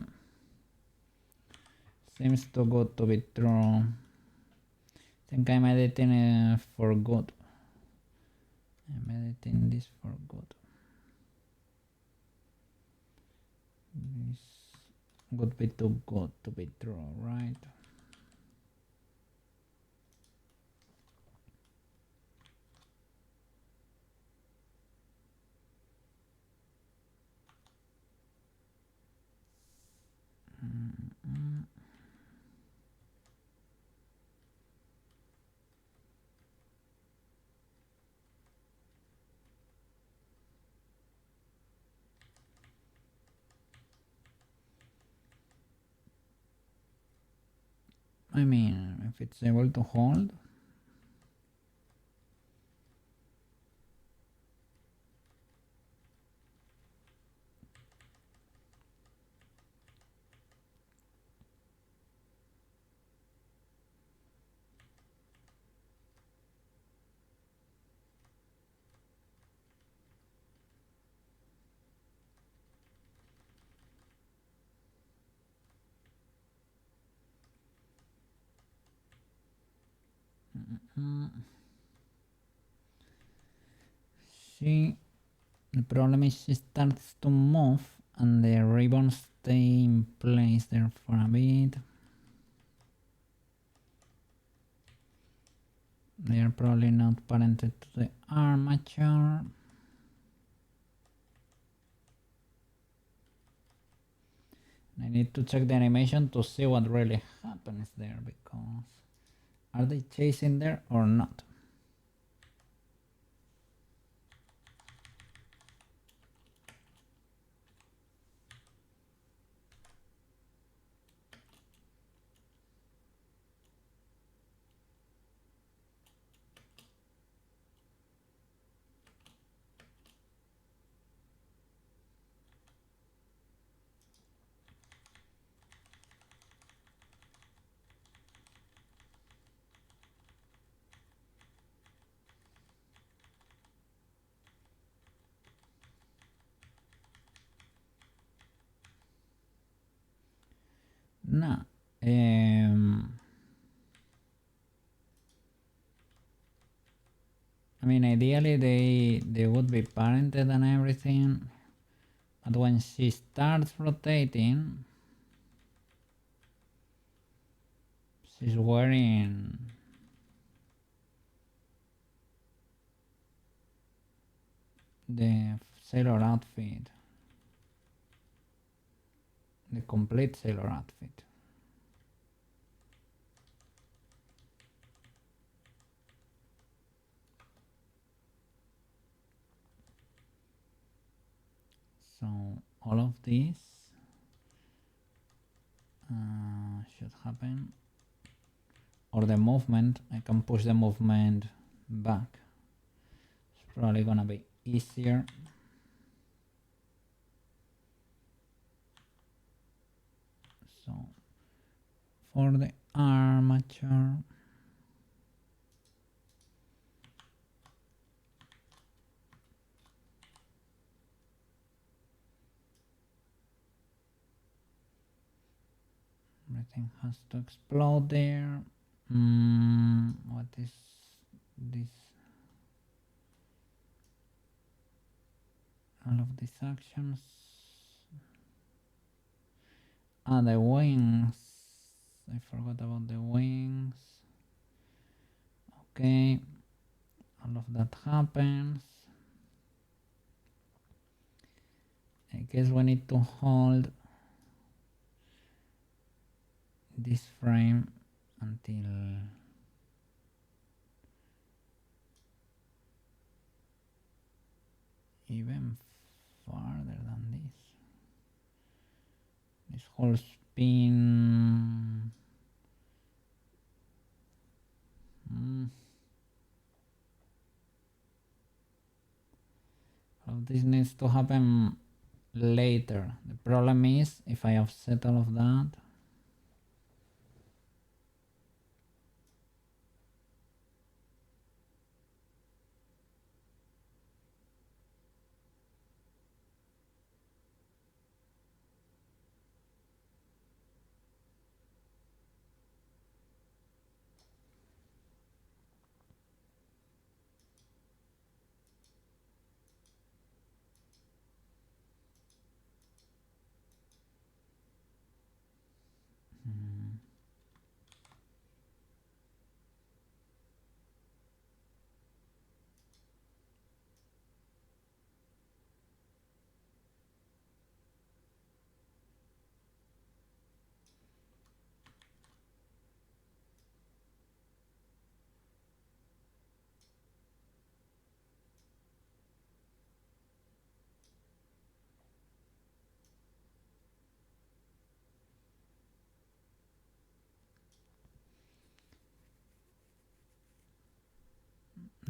Seems too good to be true. I think I'm editing it for good. I'm editing this for good. This would be too good to be true, right? I mean, if it's able to hold. See, the problem is she starts to move and the ribbons stay in place there for a bit. They are probably not parented to the armature. I need to check the animation to see what really happens there, because are they chasing there or not? No. I mean, ideally they would be parented and everything, but when she starts rotating, she's wearing the sailor outfit, the complete sailor outfit. So all of this should happen, or the movement, I can push the movement back. It's probably gonna be easier. for the armature. Everything has to explode there. What is this? All of these actions. Ah, the wings. I forgot about the wings. Okay. All of that happens. I guess we need to hold this frame until even farther than this. This whole spin. All of this needs to happen later. The problem is if I offset all of that.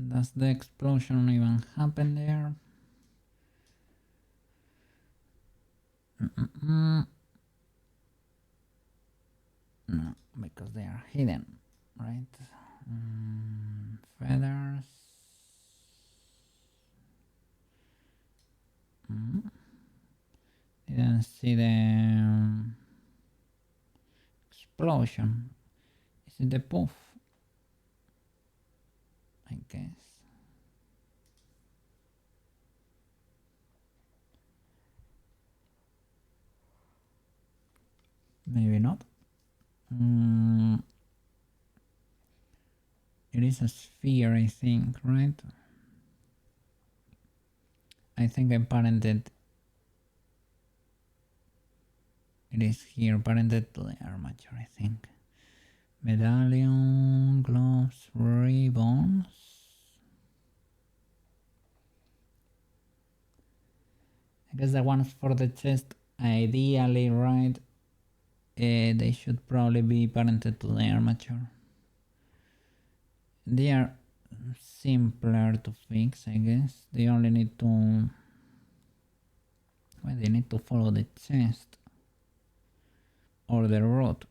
Does the explosion even happen there? No, because they are hidden, right? Feathers. Didn't see the explosion. Is it the poof? I guess. Maybe not. It is a sphere, I think, right? I think I parented. It is here, parented to the armature, I think. Medallion, gloves, ribbons. I guess the ones for the chest, ideally, right? They should probably be parented to the armature. They are simpler to fix, I guess. They only need to... Well, they need to follow the chest or the rod.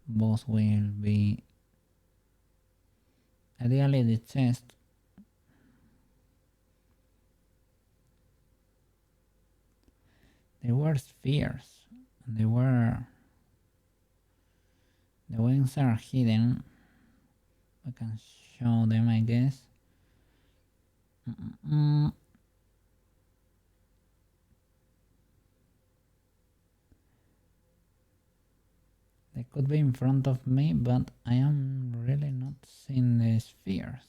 Both will be... Ideally the chest. They were spheres. They were... The wings are hidden. I can show them, I guess. They could be in front of me, but I am really not seeing the spheres.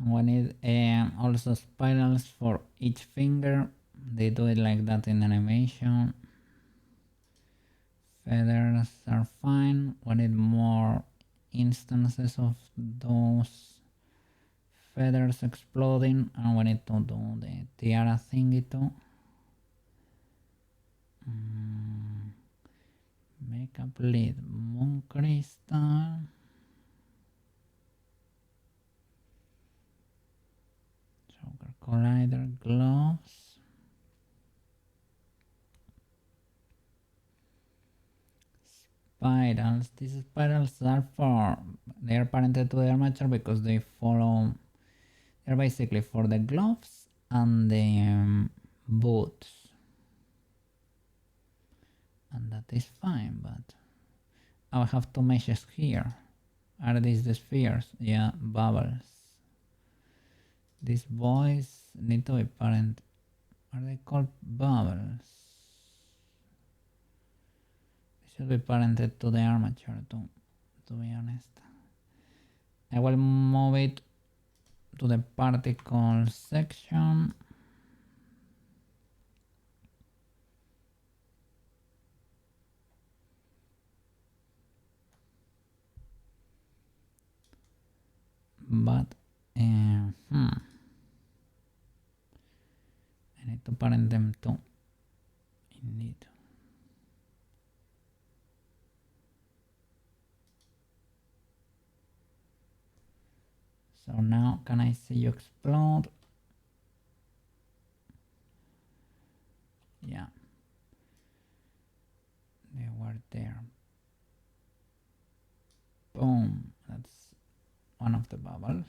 We need also spirals for each finger. They do it like that in animation. Feathers are fine. We need more instances of those feathers exploding, and we need to do the tiara thingy too. Makeup lid, moon crystal. Joker collider, gloves. Spirals. These spirals are they're parented to the armature because they follow, they're basically for the gloves and the boots. And that is fine, but I have two meshes here. Are these the spheres? Yeah, bubbles. These boys need to be parent. Are they called bubbles? They should be parented to the armature too, to be honest. I will move it to the particle section. But I need to parent them too. Indeed. So now can I see you explode? Yeah. They were there. Boom. That's one of the bubbles.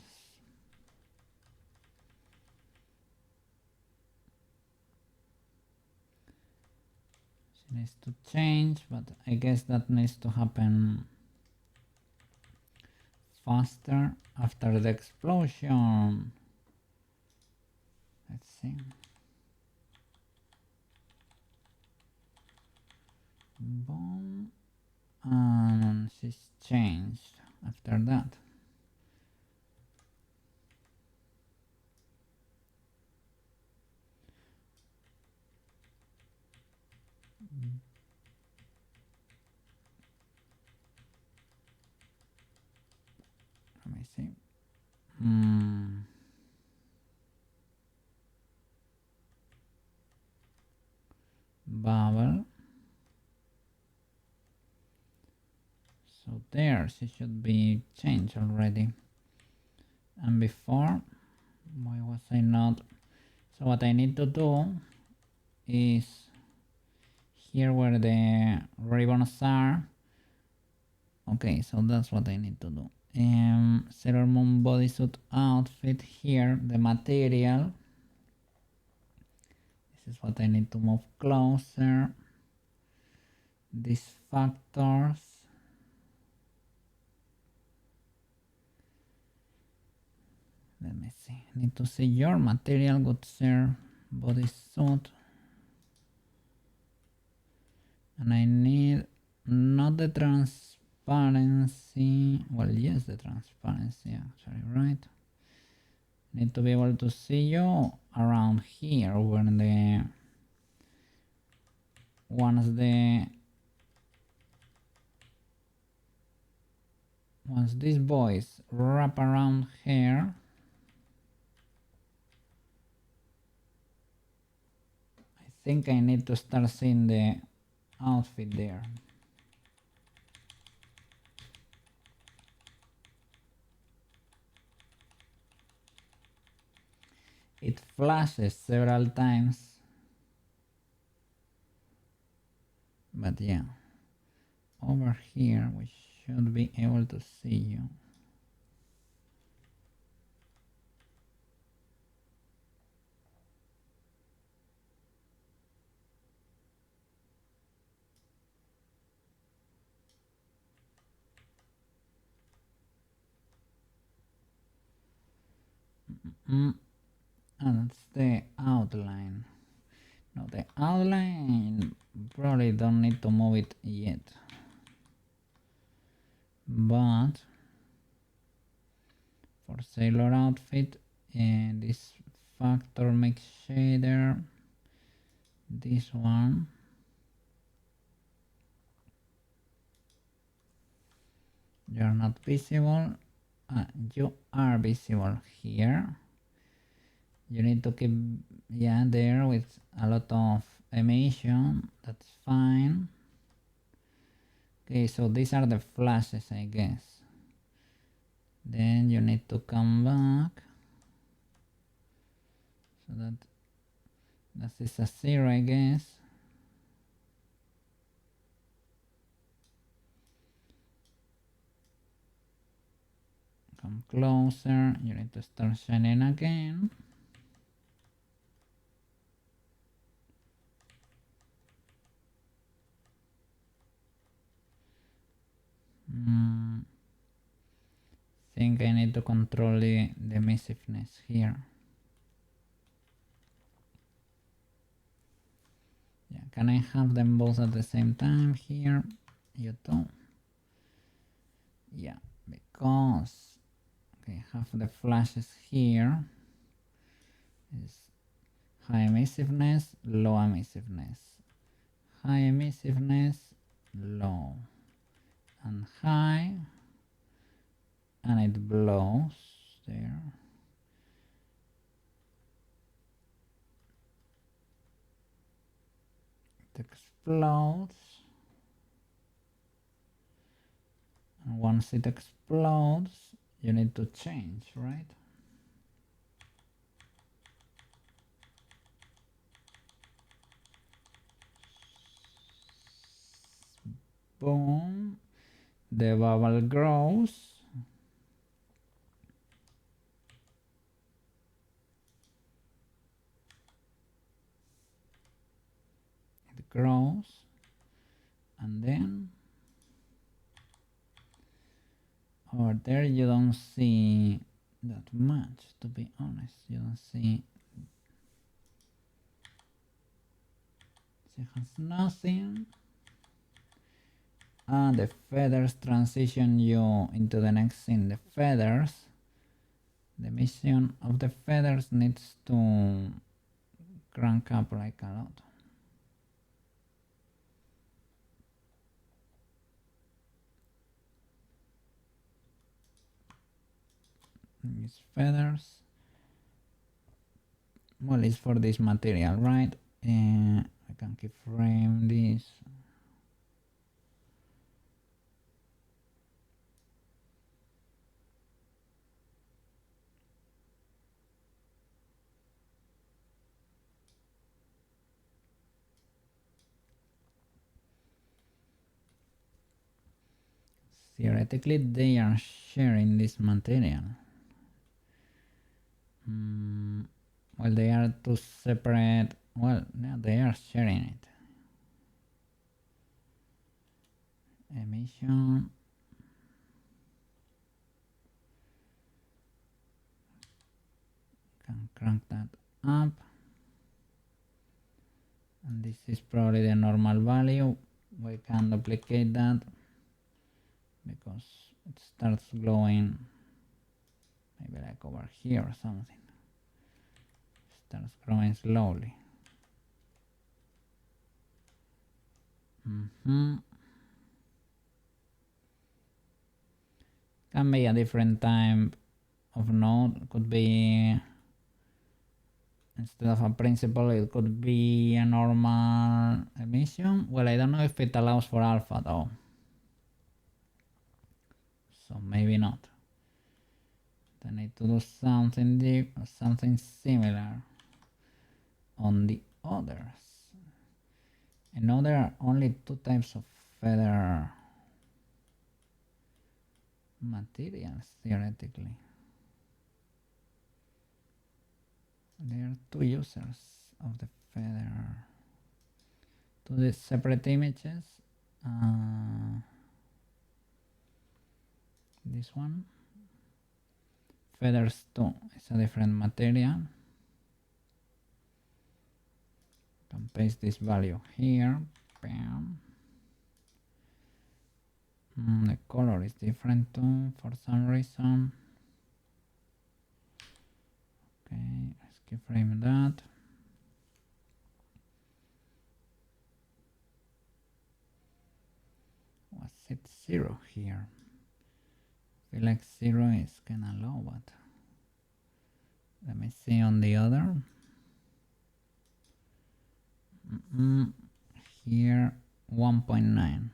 She needs to change, but I guess that needs to happen faster after the explosion. Let's see. Boom. And she's changed after that. Let me see. Bubble. So there, she should be changed already. And before, why was I not? So what I need to do is here where the ribbons are. Okay, so that's what I need to do. Sailor Moon bodysuit outfit here, the material. This is what I need to move closer. These factors. Let me see. I need to see your material, good sir. Bodysuit. And I need not the transparency. Well, yes, the transparency actually, right? Need to be able to see you around here when the once these boys wrap around here, I think I need to start seeing the outfit there. It flashes several times, but yeah, over here we should be able to see you. And that's the outline. Now the outline, probably don't need to move it yet, but for sailor outfit, and this factor mix shader, this one, you're not visible, You are visible here. You need to keep, yeah, there with a lot of emission. That's fine. Okay, so these are the flashes, I guess. Then you need to come back. So that is a 0, I guess. Come closer. You need to start shining again. Think I need to control the emissiveness here. Yeah, can I have them both at the same time here? You do. Yeah, because okay, have the flashes here. Is high emissiveness, low emissiveness. High emissiveness, low. And high. And it blows there. It explodes. And once it explodes, you need to change, right? Boom. The bubble grows. It grows. And then over there you don't see that much, to be honest. You don't see. It has nothing. And the feathers transition you into the next scene. The feathers, the emission of the feathers needs to crank up like a lot. These feathers, well, it's for this material, right? I can keyframe this. Theoretically, they are sharing this material. Well, they are two separate. Well, no, they are sharing it. Emission. Can crank that up. And this is probably the normal value. We can duplicate that because it starts glowing maybe like over here or something. It starts growing slowly. Can be a different type of node. Could be, instead of a principal, it could be a normal emission. Well, I don't know if it allows for alpha though, so maybe not. I need to do something similar on the others. And now there are only two types of feather materials theoretically. There are two users of the feather, two separate images. This one, feathers 2, it's a different material. Can paste this value here. Bam. The color is different too for some reason. Okay, let's keyframe that. Was it 0 here? feel like 0 is kind of low, but let me see on the other. Here 1.9.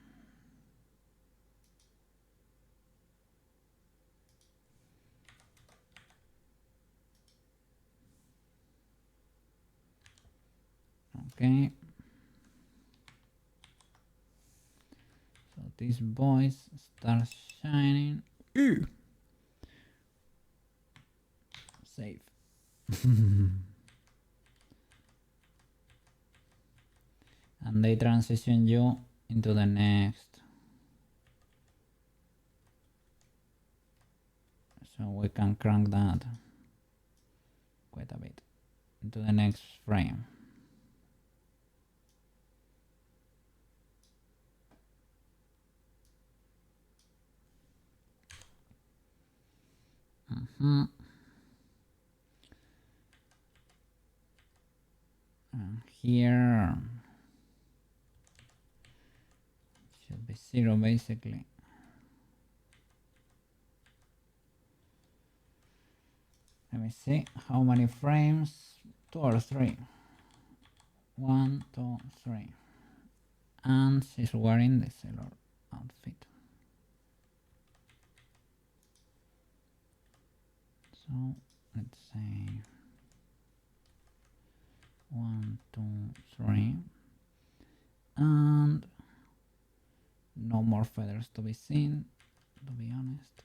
Okay. So these boys start shining. Ew. Safe. And they transition you into the next. So we can crank that quite a bit into the next frame. And here should be 0 basically. Let me see how many frames. 2 or 3. 1, 2, 3. And she's wearing the sailor outfit. So let's say 1, 2, 3. And no more feathers to be seen, to be honest.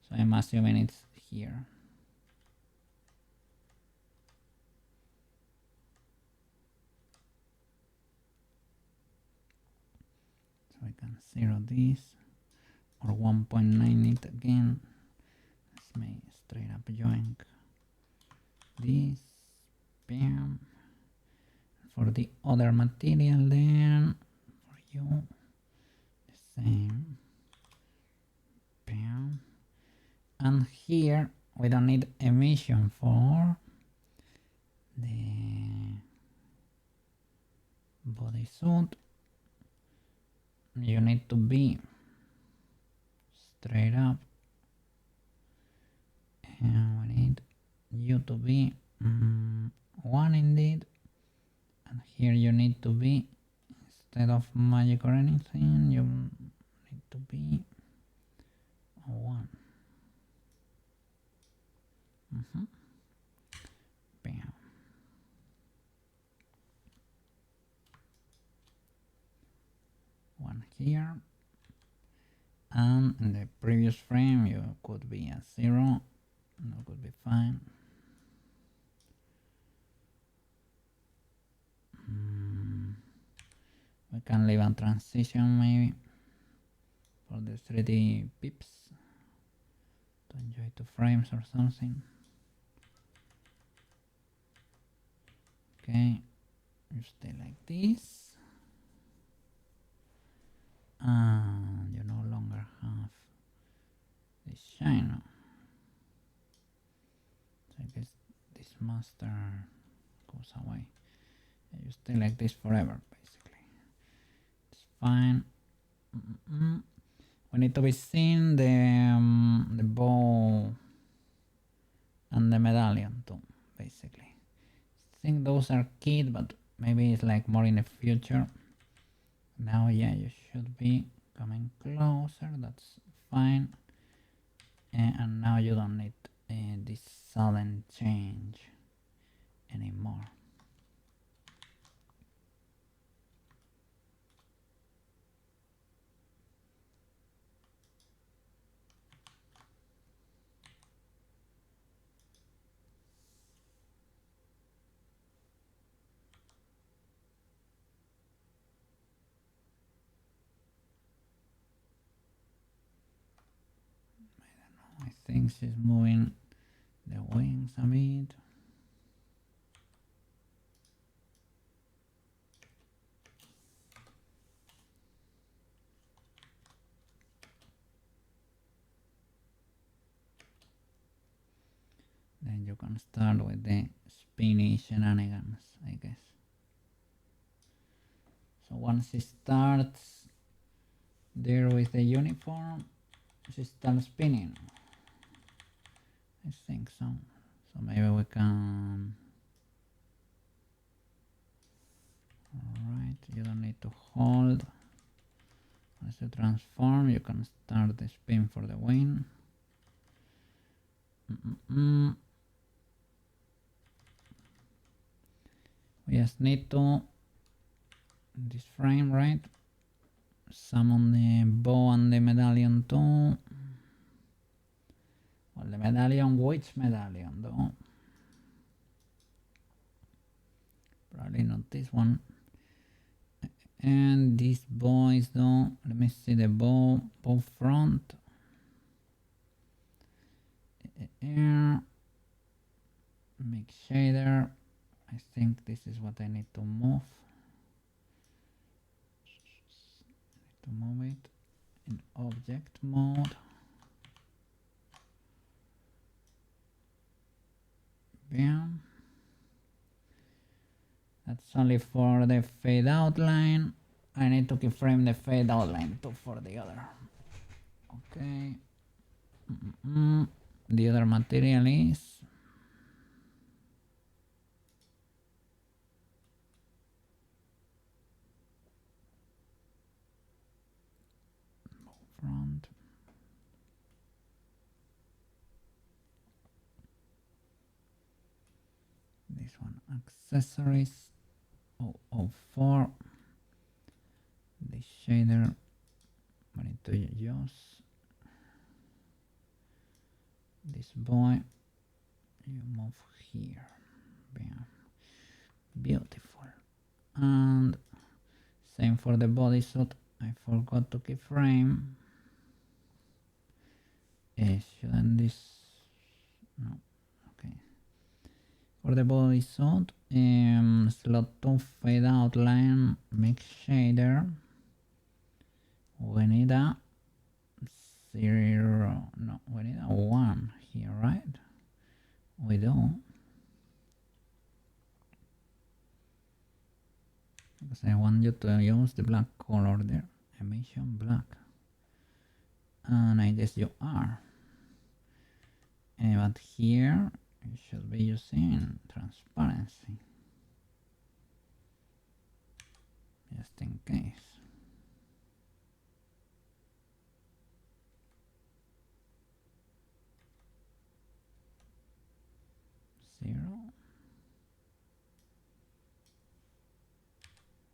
So I'm assuming it's here. So I can 0 this or 1.9 it again. Let's make straight up join this. Bam. For the other material then, for you, the same. Bam. And here we don't need emission for the bodysuit. You need to be straight up, and we need you to be 1 indeed, and here you need to be, instead of magic or anything, you need to be 1. Bam. One here, and in the previous frame you could be a 0. That could be fine. We can leave a transition maybe for the 3D pips to enjoy 2 frames or something. Okay, you stay like this, and you no longer have this shine. So I guess this master goes away. And you stay like this forever, basically. It's fine. We need to be seeing the bow and the medallion too, basically. I think those are key, but maybe it's like more in the future. Now, yeah, you should be coming closer. That's fine. And now you don't need this sudden change anymore. I think she's moving the wings a bit. Then you can start with the spinny shenanigans, I guess. So once it starts there with the uniform, She's still spinning. I think so. So maybe we can. Alright, you don't need to hold. As you transform, you can start the spin for the win. We just need to, this frame, right? Summon the bow and the medallion too. Well, the medallion, which medallion though? Probably not this one. And these boys though, let me see the bow front. Air. Make shader. I think this is what I need to move. To move it in object mode. Bam. That's only for the fade outline. I need to keyframe the fade outline too for the other. Okay. The other material is front. This one, accessories 004. The shader, I need to use this boy. You move here. Bam. Beautiful. And same for the bodysuit. I forgot to keyframe. Shouldn't this? No. Okay. For the bodysuit, slot 2 fade outline, make shader. We need a 0. No, we need a 1 here, right? We do. Because I want you to use the black color there. Emission black. And I guess you are. But here you should be using transparency. Just in case. Zero.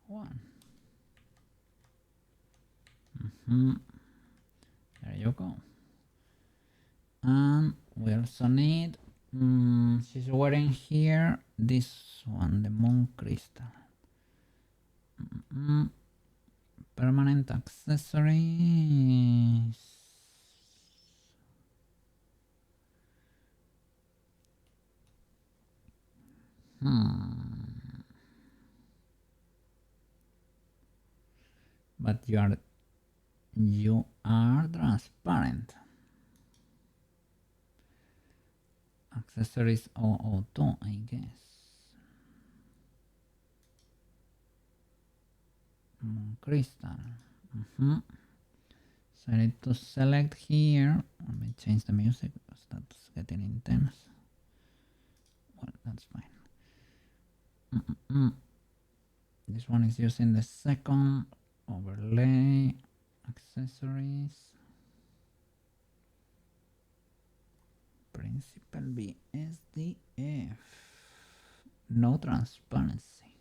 1. There you go. And we also need, she's wearing here this one, the moon crystal. Permanent accessories. But you are transparent. Accessories 002, I guess. Crystal. So I need to select here. Let me change the music because that's getting intense. Well, that's fine. This one is using the second overlay. Accessories. Principal B SDF. No transparency.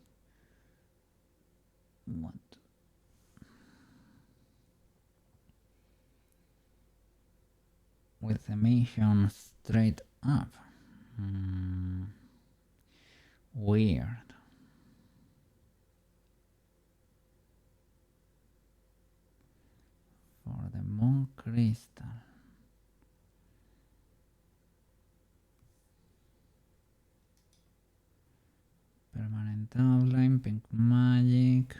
What? With emission straight up. Weird. For the moon crystal. Permanent outline, pink magic.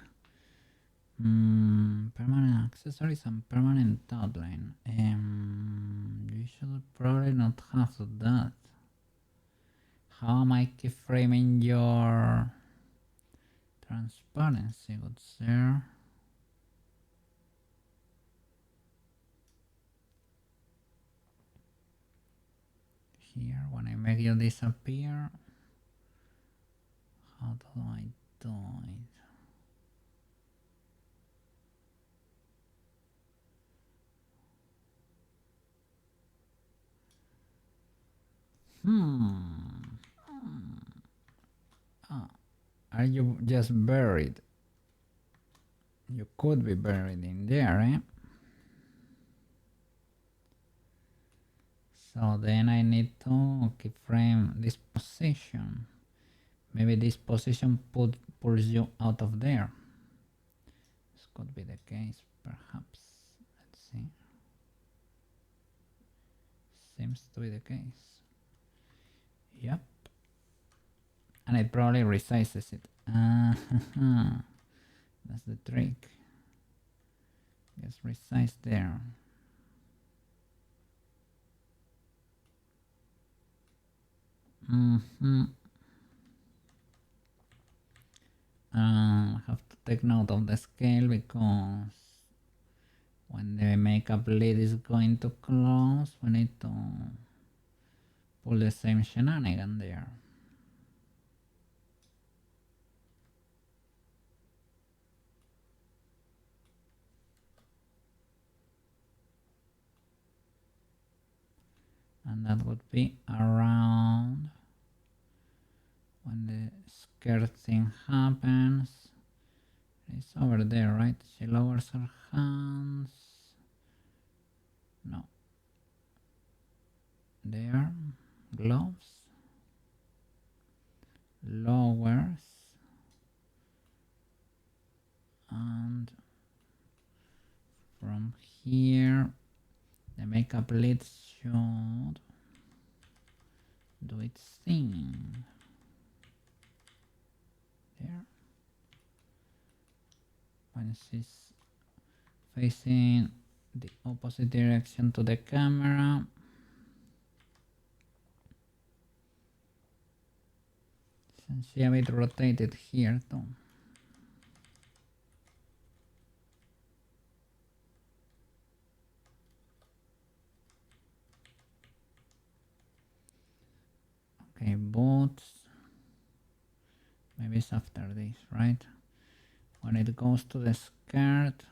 Permanent accessories and permanent outline. You should probably not have that. How am I keyframing your transparency, good sir? here when I make you disappear. How do I do it? Are you just buried? You could be buried in there, eh? So then I need to keyframe this position. Maybe this position pulls you out of there. This could be the case, perhaps. Let's see. Seems to be the case. Yep. And it probably resizes it. That's the trick. Just resize there. I have to take note of the scale because when the makeup lid is going to close, we need to pull the same shenanigan there. And that would be around when the skirt thing happens. It's over there, right? She lowers her hands. No. There. Gloves. Lowers. And from here, the makeup lid should do its thing. There. When she's facing the opposite direction to the camera, since she a bit rotated here too. Okay, boots. Maybe it's after this, right? When it goes to the skirt.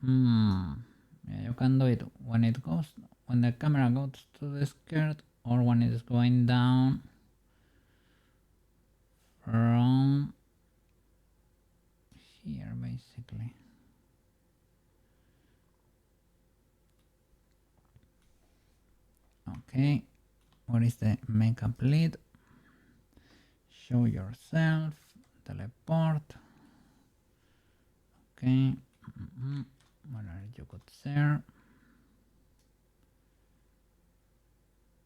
Yeah, you can do it when it goes, when the camera goes to the skirt, or when it's going down from here, basically. Okay, what is the makeup lid? Show yourself, teleport. Okay, what are you good, sir?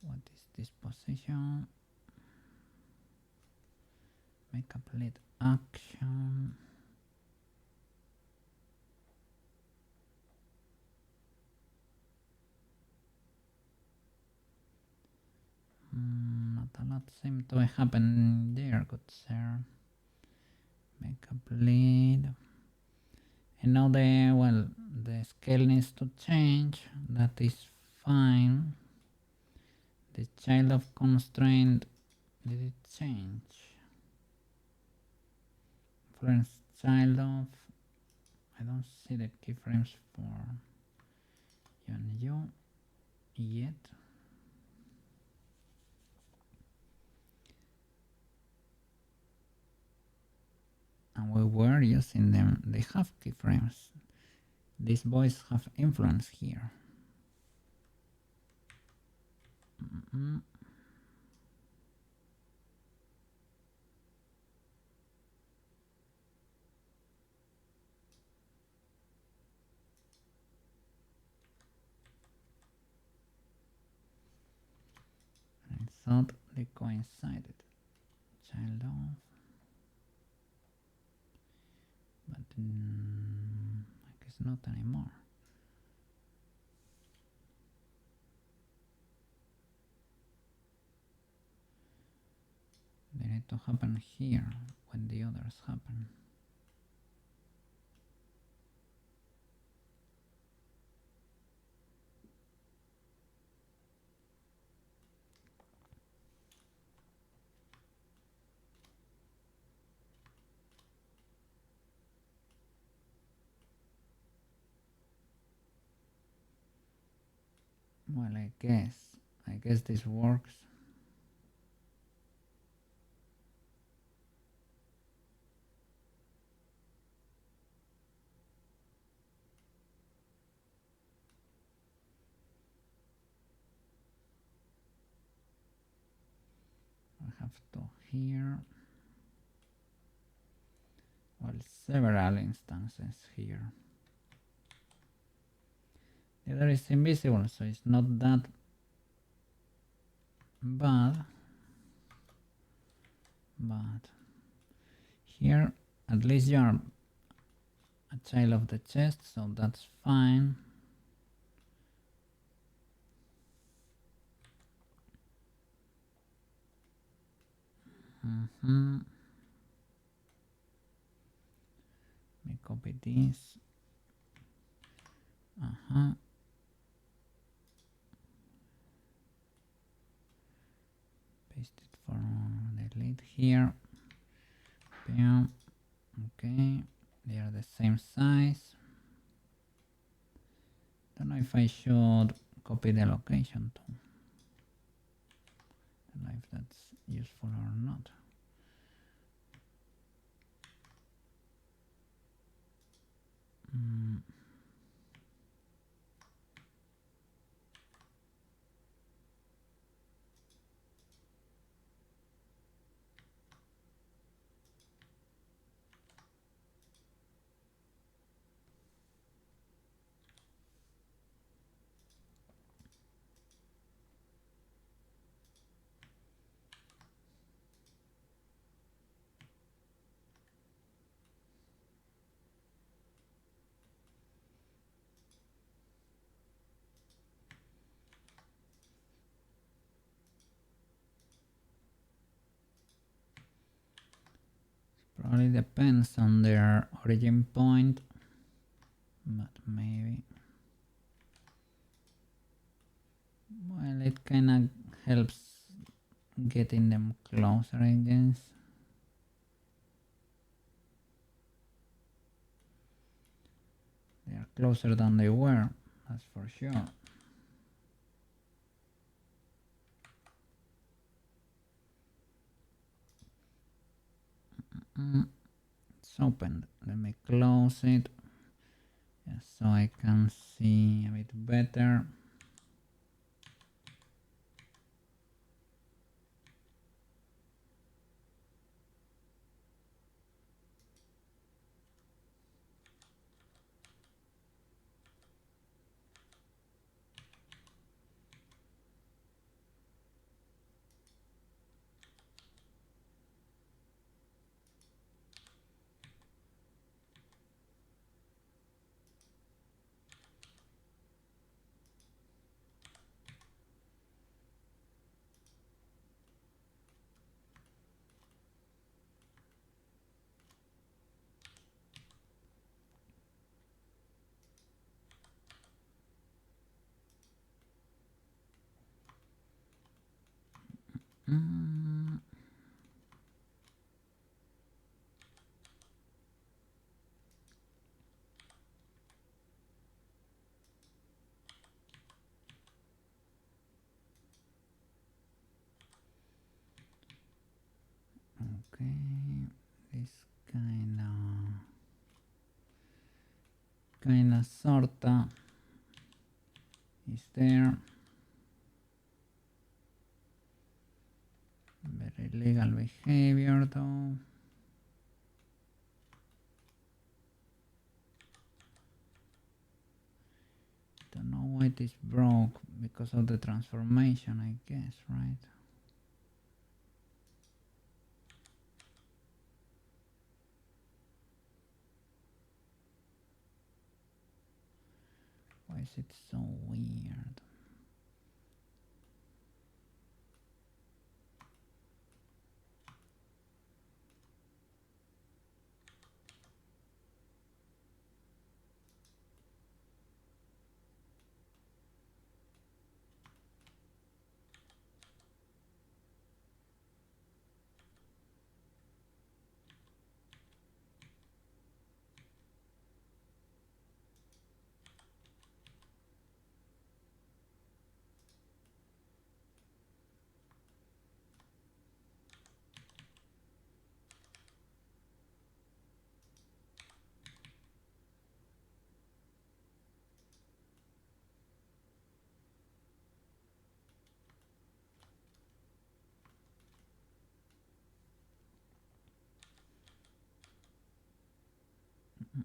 What is this position? Makeup lid action. Not a lot seems to happen there, good sir. Makeup lid. And now the scale needs to change. That is fine. The child of constraint, did it change? Influence child of, I don't see the keyframes for you and you yet. And we were using them, they have keyframes. These boys have influence here. I thought they coincided. Child of, but I guess not anymore. They need to happen here when the others happen. Well, I guess this works. I have to here. Well, several instances here. The other is invisible, so it's not that bad. But here, at least you are a child of the chest, so that's fine. Let me copy this. Paste it for delete here. Okay, they are the same size. Don't know if I should copy the location too. Don't know if that's useful or not. Probably depends on their origin point, but maybe. Well, it kind of helps getting them closer, I guess. They are closer than they were, that's for sure. It's opened. Let me close it, just so I can see a bit better. Okay, this kinda sorta is there. Very illegal behavior though. Don't know why this broke, because of the transformation, I guess, right? Why is it so weird? Okay,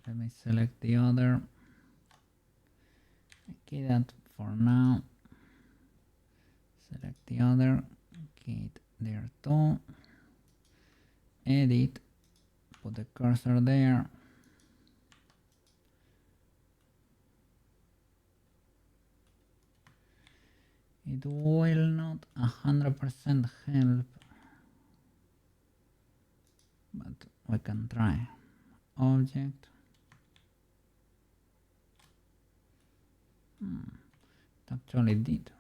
let me select the other. Okay, that for now. Select the other. Okay, there too. Edit. Put the cursor there. It will not 100% help, but we can try. Object. It actually did.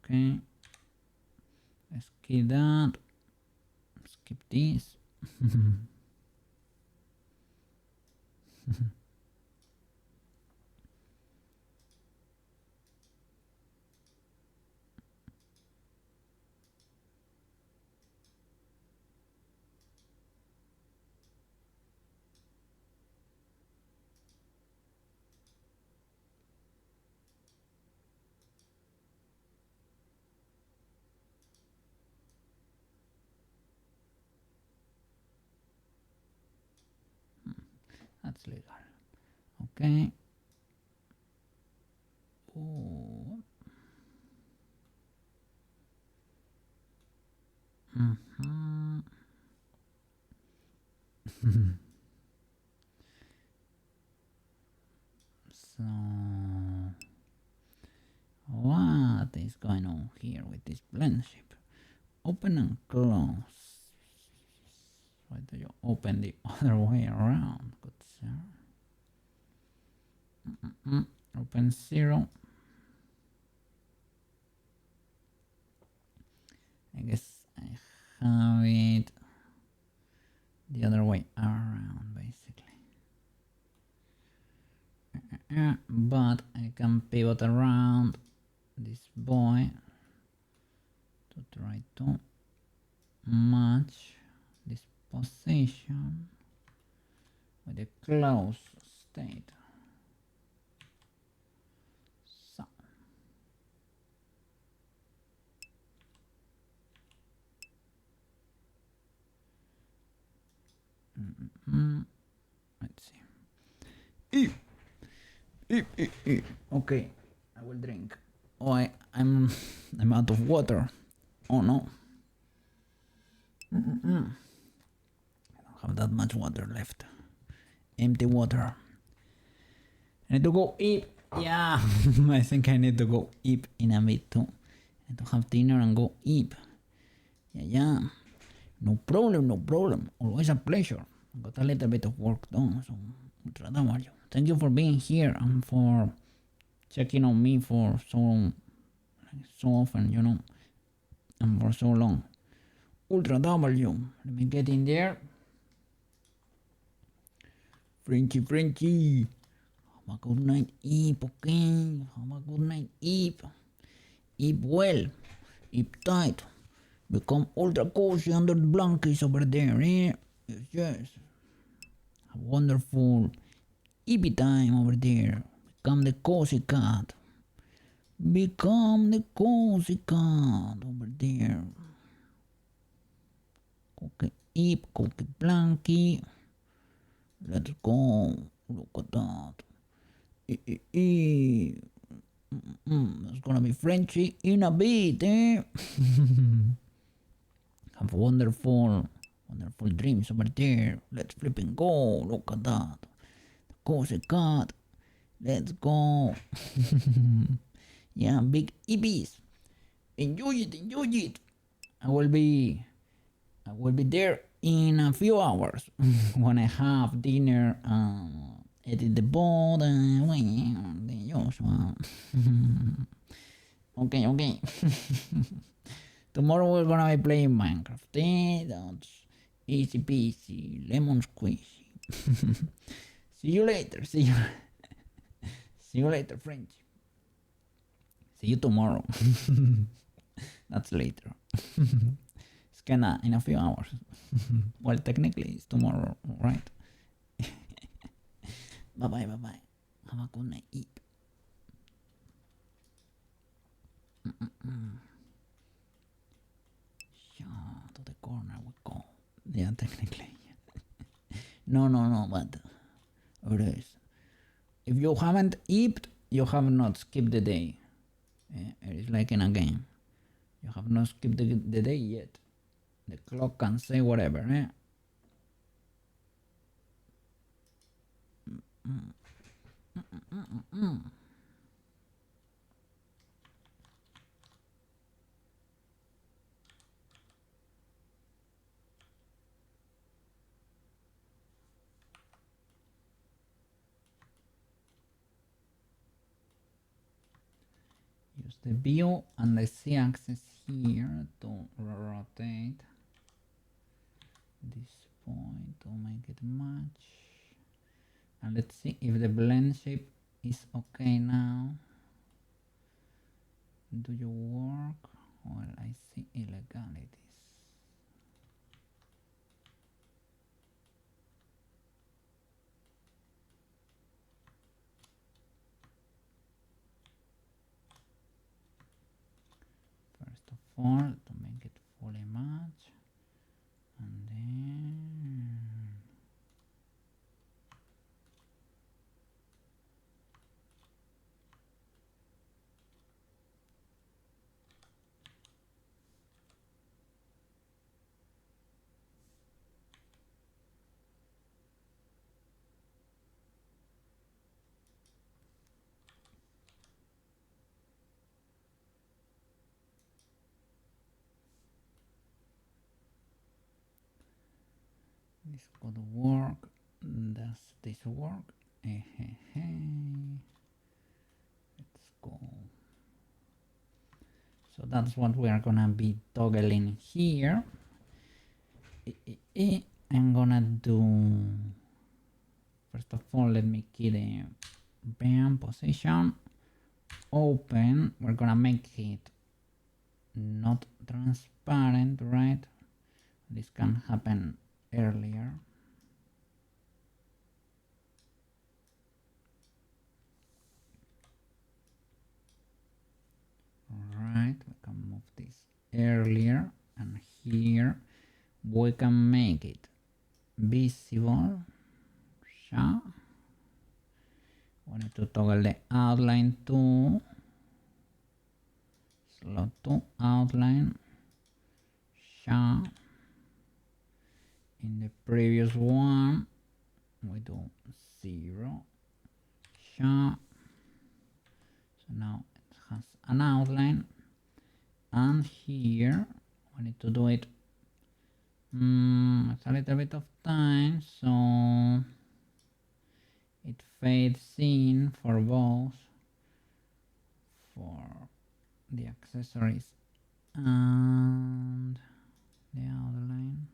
Okay. Skip that. Skip this. That's legal. Okay. Oh. So, what is going on here with this blend ship? Open and close. Why do you open the other way around? Good sir. Open 0. I guess I have it the other way around, basically. But I can pivot around this boy to try to match this position with the close state. So. Let's see. Okay, I will drink. Oh, I'm out of water. Oh no. I don't have that much water left. Empty water. I need to go eat. Yeah, I think I need to go eat in a bit too. I need to have dinner and go eat. Yeah. No problem, no problem. Always a pleasure. I got a little bit of work done, so don't worry. Thank you for being here and for checking on me for so often, you know, and for so long. Ultra W. Let me get in there. Frenchy. Have a good night, Eep, okay? Have a good night, Eep. Eep well. Eep tight. Become ultra cozy under the blankets over there, eh? Yes. A wonderful Eepy time over there. Become the cozy cat. Become the cozy cat over there. Cookie Eep, cookie blankie. Let's go. Look at that. It's gonna be Frenchy in a bit, eh? Have wonderful dreams over there. Let's flip and go. Look at that. Cozy cat. Let's go. Yeah, big EBs. Enjoy it. I will be there in a few hours when I have dinner, edit the board, the usual. Okay. Tomorrow we're gonna be playing Minecraft. That's easy peasy, lemon squeezy. See you later. See you later, friends. See you tomorrow. That's later. It's kinda in a few hours. Well, technically it's tomorrow, right? Bye. Have a good night. Yeah, to the corner we go. Yeah, technically. No, but it is. If you haven't eaten, you have not skipped the day. It is like in a game. You have not skipped the day yet. The clock can say whatever, eh? Use the view and the z-axis here to rotate this point to make it match. And let's see if the blend shape is okay now. Do you work? Well, I see illegalities. First of all, to make it fully match, and then this could work. Does this work? Let's go. So that's what we are gonna be toggling here. I'm gonna do, first of all, let me key the bam position, open. We're gonna make it not transparent, right? This can happen earlier. Right, we can move this earlier, and here we can make it visible. Yeah. We need to toggle the outline to slot to outline. Yeah. In the previous one, we do 0. Yeah. So now it has an outline, and here we need to do it. It's a little bit of time, so it fades in for both, for the accessories and the outline.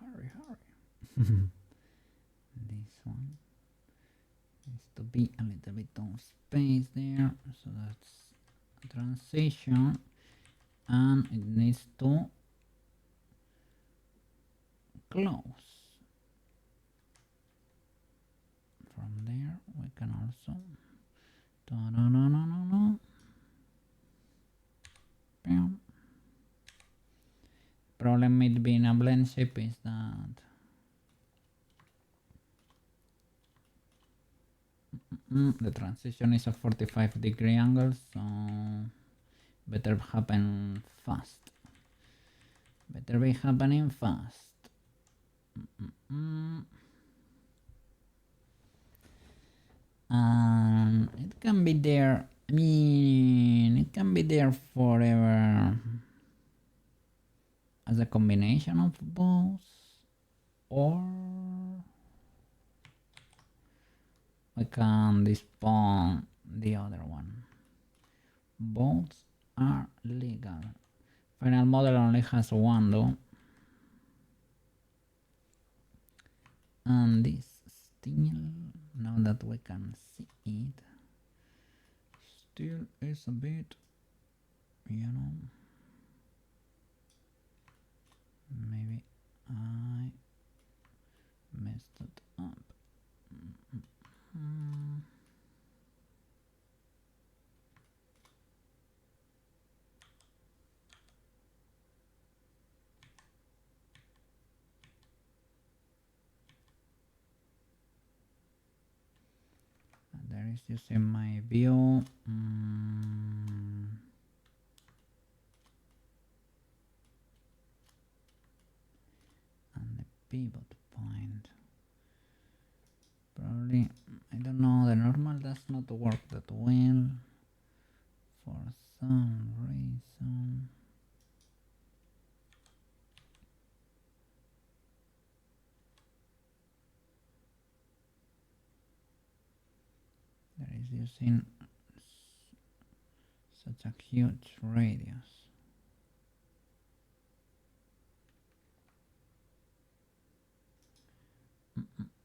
Hurry. This one needs to be a little bit of space there, so that's a transition, and it needs to close. From there we can also Bam. Problem with being a blend shape is that The transition is a 45-degree angle, so better happen fast. Better be happening fast. It can be there. I mean, it can be there forever as a combination of both, or we can despawn the other one. Both are legal. Final model only has one though. And this still, now that we can see it, still is a bit, you know, maybe I messed it up. There is just in my view. And the pivot point. Probably, I don't know, the normal does not work that well for some reason. There is using such a huge radius.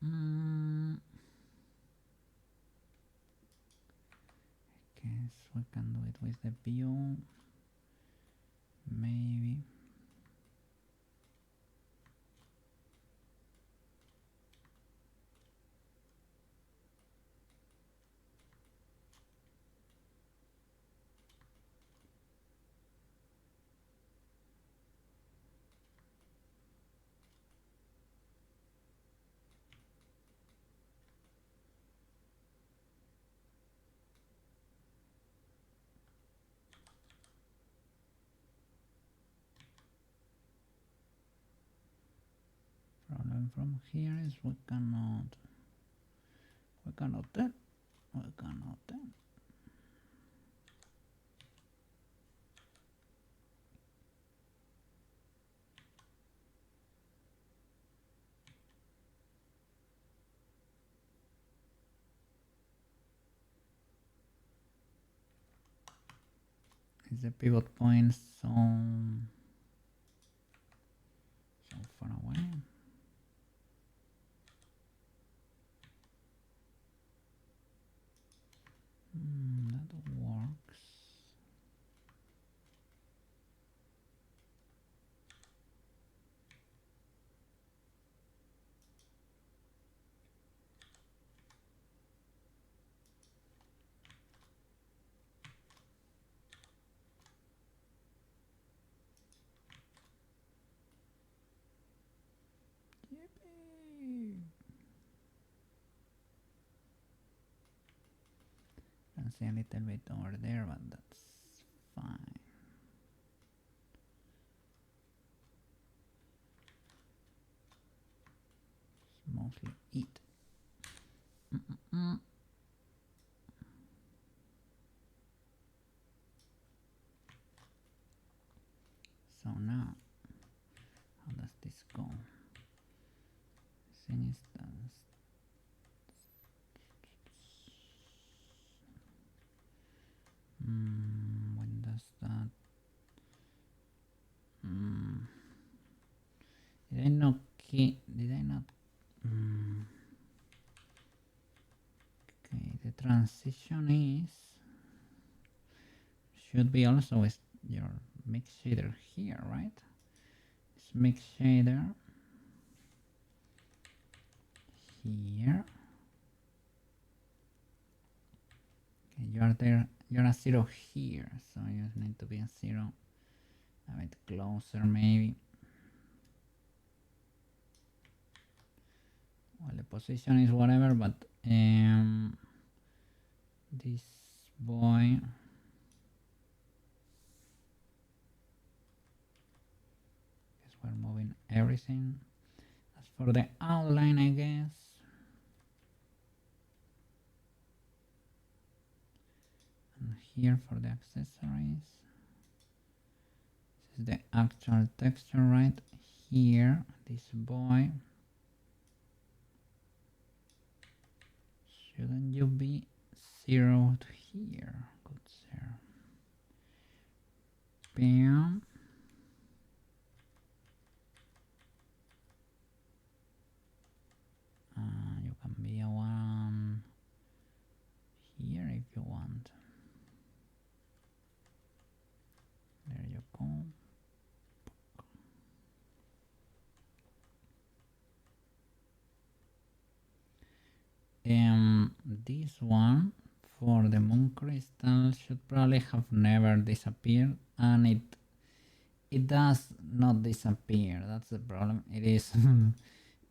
I guess we can do it with the view. Maybe. Problem from here is we cannot tell. We cannot tell. Is the pivot point so far away? That works. Yippee! Can see a little bit over there, but that's fine. It's mostly it. So now, how does this go? This instance. When does that? Did I not key? Did I not? Okay, the transition is should be also with your mix shader here, right? It's mix shader here. Okay, you are there. You're a 0 here, so you need to be a 0 a bit closer, maybe. Well, the position is whatever, but this boy. Guess we're moving everything. As for the outline, I guess. And here for the accessories. This is the actual texture right here. This boy. Shouldn't you be zeroed here? Good sir. Bam. You can be a one here if you want. There you go. This one for the moon crystal should probably have never disappeared, and it does not disappear. That's the problem. It is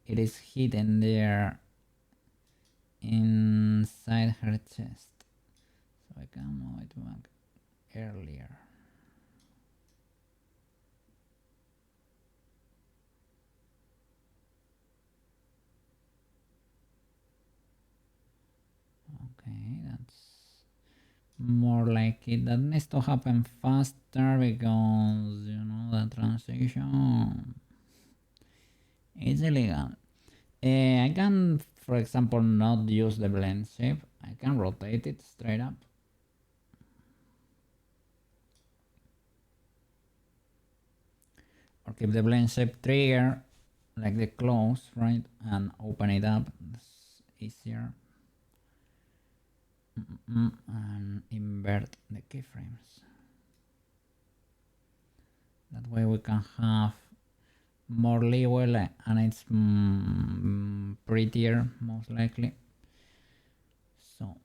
it is hidden there inside her chest, so I can move it back earlier. Okay, that's more like it. That needs to happen faster because you know the transition is illegal. I can, for example, not use the blend shape. I can rotate it straight up. Or keep the blend shape trigger like the close, right? And open it up. It's easier. And invert the keyframes. That way we can have more leeway and it's prettier most likely. So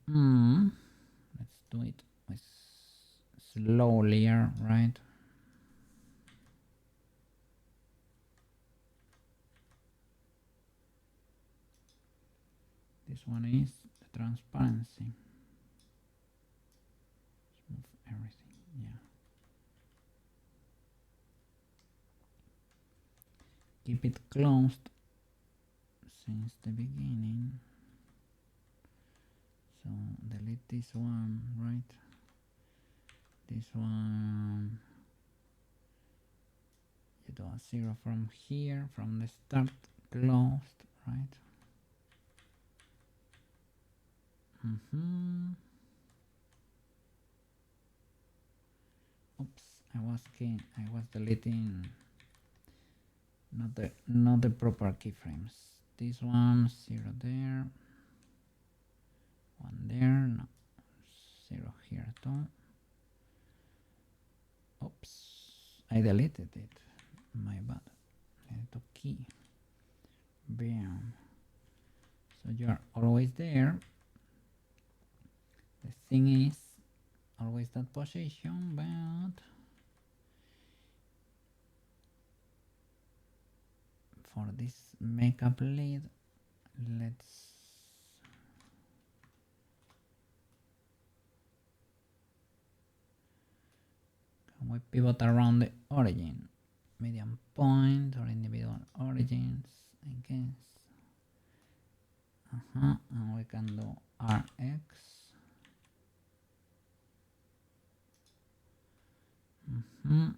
let's do it with slowly, right? This one is the transparency. Move everything, yeah. Keep it closed since the beginning. So delete this one, right? This one, you do a 0 from here, from the start, closed, right? Oops, I was deleting not the proper keyframes. This one, 0 there, 1 there, no, 0 here too. Oops, I deleted it, my bad. I need to key. Bam. So you are always there. The thing is always that position, but for this makeup lead, let's can we pivot around the origin, median point or individual origins, I guess. And we can do RX. And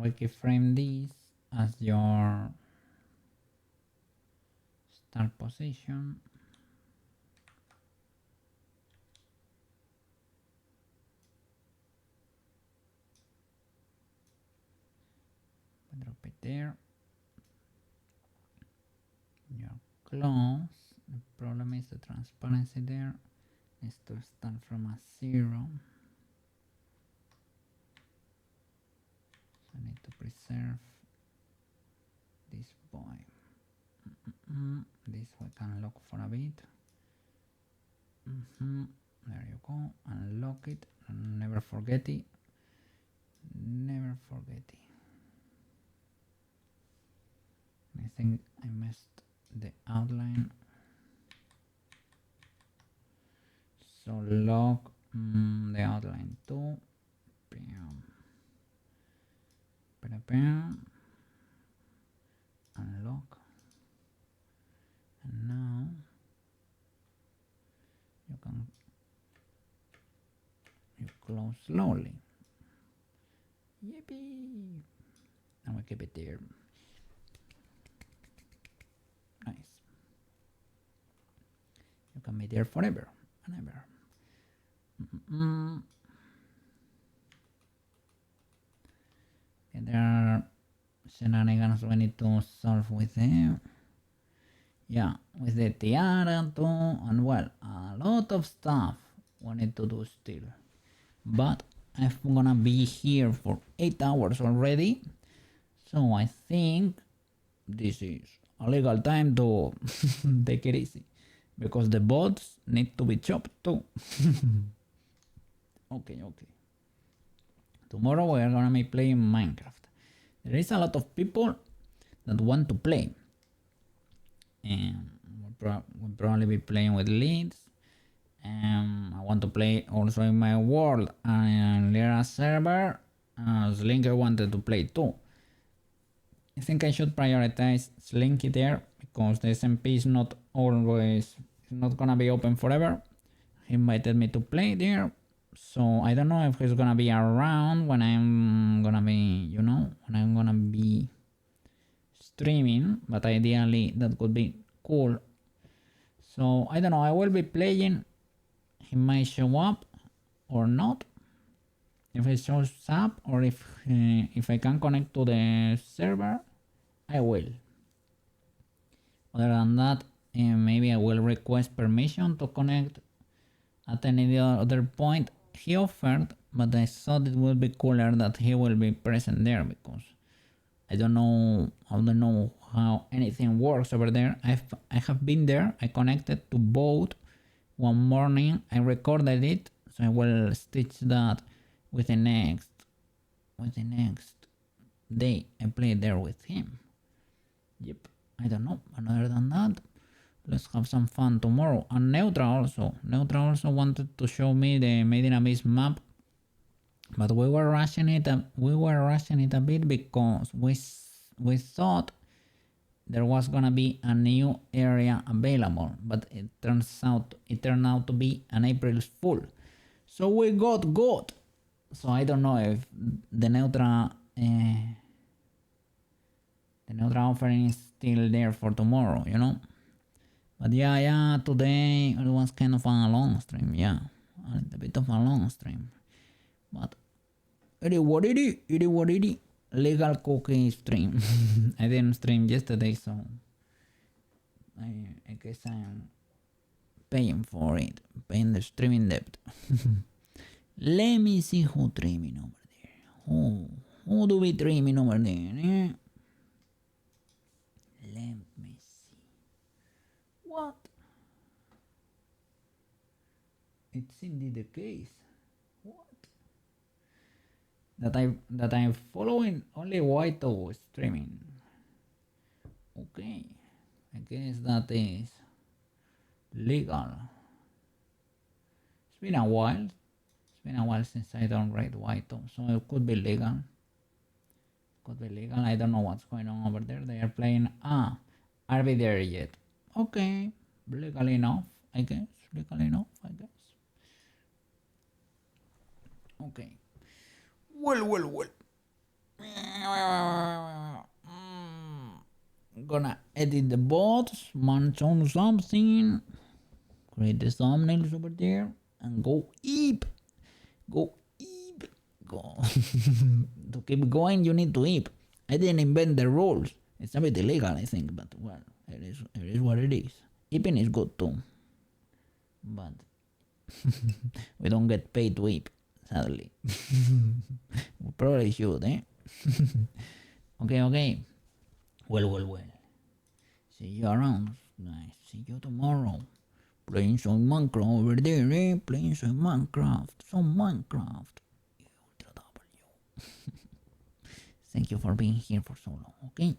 we keyframe this as your start position. We drop it there. You're close. The problem is the transparency there needs to start from a 0. So I need to preserve this boy. This we can lock for a bit. There you go. Unlock it. Never forget it. Never forget it. think I missed the outline. So lock the outline too. Unlock. And now you close slowly. Yippee! And we keep it there. Nice. You can be there forever and ever. And there are shenanigans we need to solve with them. Yeah, with the tiara too, and well, a lot of stuff we need to do still. But I'm gonna be here for 8 hours already, so I think this is a legal time to take it easy, because the bots need to be chopped too. Okay. Tomorrow we are gonna be playing Minecraft. There is a lot of people that want to play, and we'll probably be playing with leads. I want to play also in my world and Lyra server. Slinker wanted to play too. I think I should prioritize Slinky there, because the SMP is not gonna be open forever. He invited me to play there, so I don't know if he's gonna be around when I'm gonna be, when I'm gonna be streaming, but ideally that could be cool. So I don't know, I will be playing. He might show up or not. If he shows up, or if I can connect to the server, I will. Other than that, maybe I will request permission to connect at any other point he offered, but I thought it would be cooler that he will be present there, because I don't know how anything works over there. I have been there. I connected to both one morning. I recorded it, so I will stitch that with the next day I play there with him. Yep, I don't know. And other than that, let's have some fun tomorrow. And Neutra also wanted to show me the Made in Abyss map, but we were rushing it a bit, because we thought there was gonna be a new area available, but it turned out to be an April Fool. So we got. So I don't know if the Neutra offering is still there for tomorrow, But yeah, today it was kind of a long stream, a bit of a long stream. But it is what it is. Legal cookie stream. I didn't stream yesterday, so I guess I'm paying for it, paying the streaming debt. Let me see who streaming over there. Who do we streaming over there? Let me see. What? It's indeed the case. That I'm following only Whiteo streaming. Okay, I guess that is legal. It's been a while since I don't read Whiteo, so it could be legal. I don't know what's going on over there. They are playing. Are we there yet? Okay, legal enough, I guess. Okay. Well. Gonna edit the bots, munch on something, create the thumbnails over there, and go eep. To keep going, you need to eep. I didn't invent the rules. It's a bit illegal, I think, but well, it is what it is. Eeping is good too, but we don't get paid to eep. Sadly. We probably should, Okay. Well. See you around. Nice. See you tomorrow. Playing some Minecraft over there, Playing some Minecraft. Ultra W. Thank you for being here for so long, okay?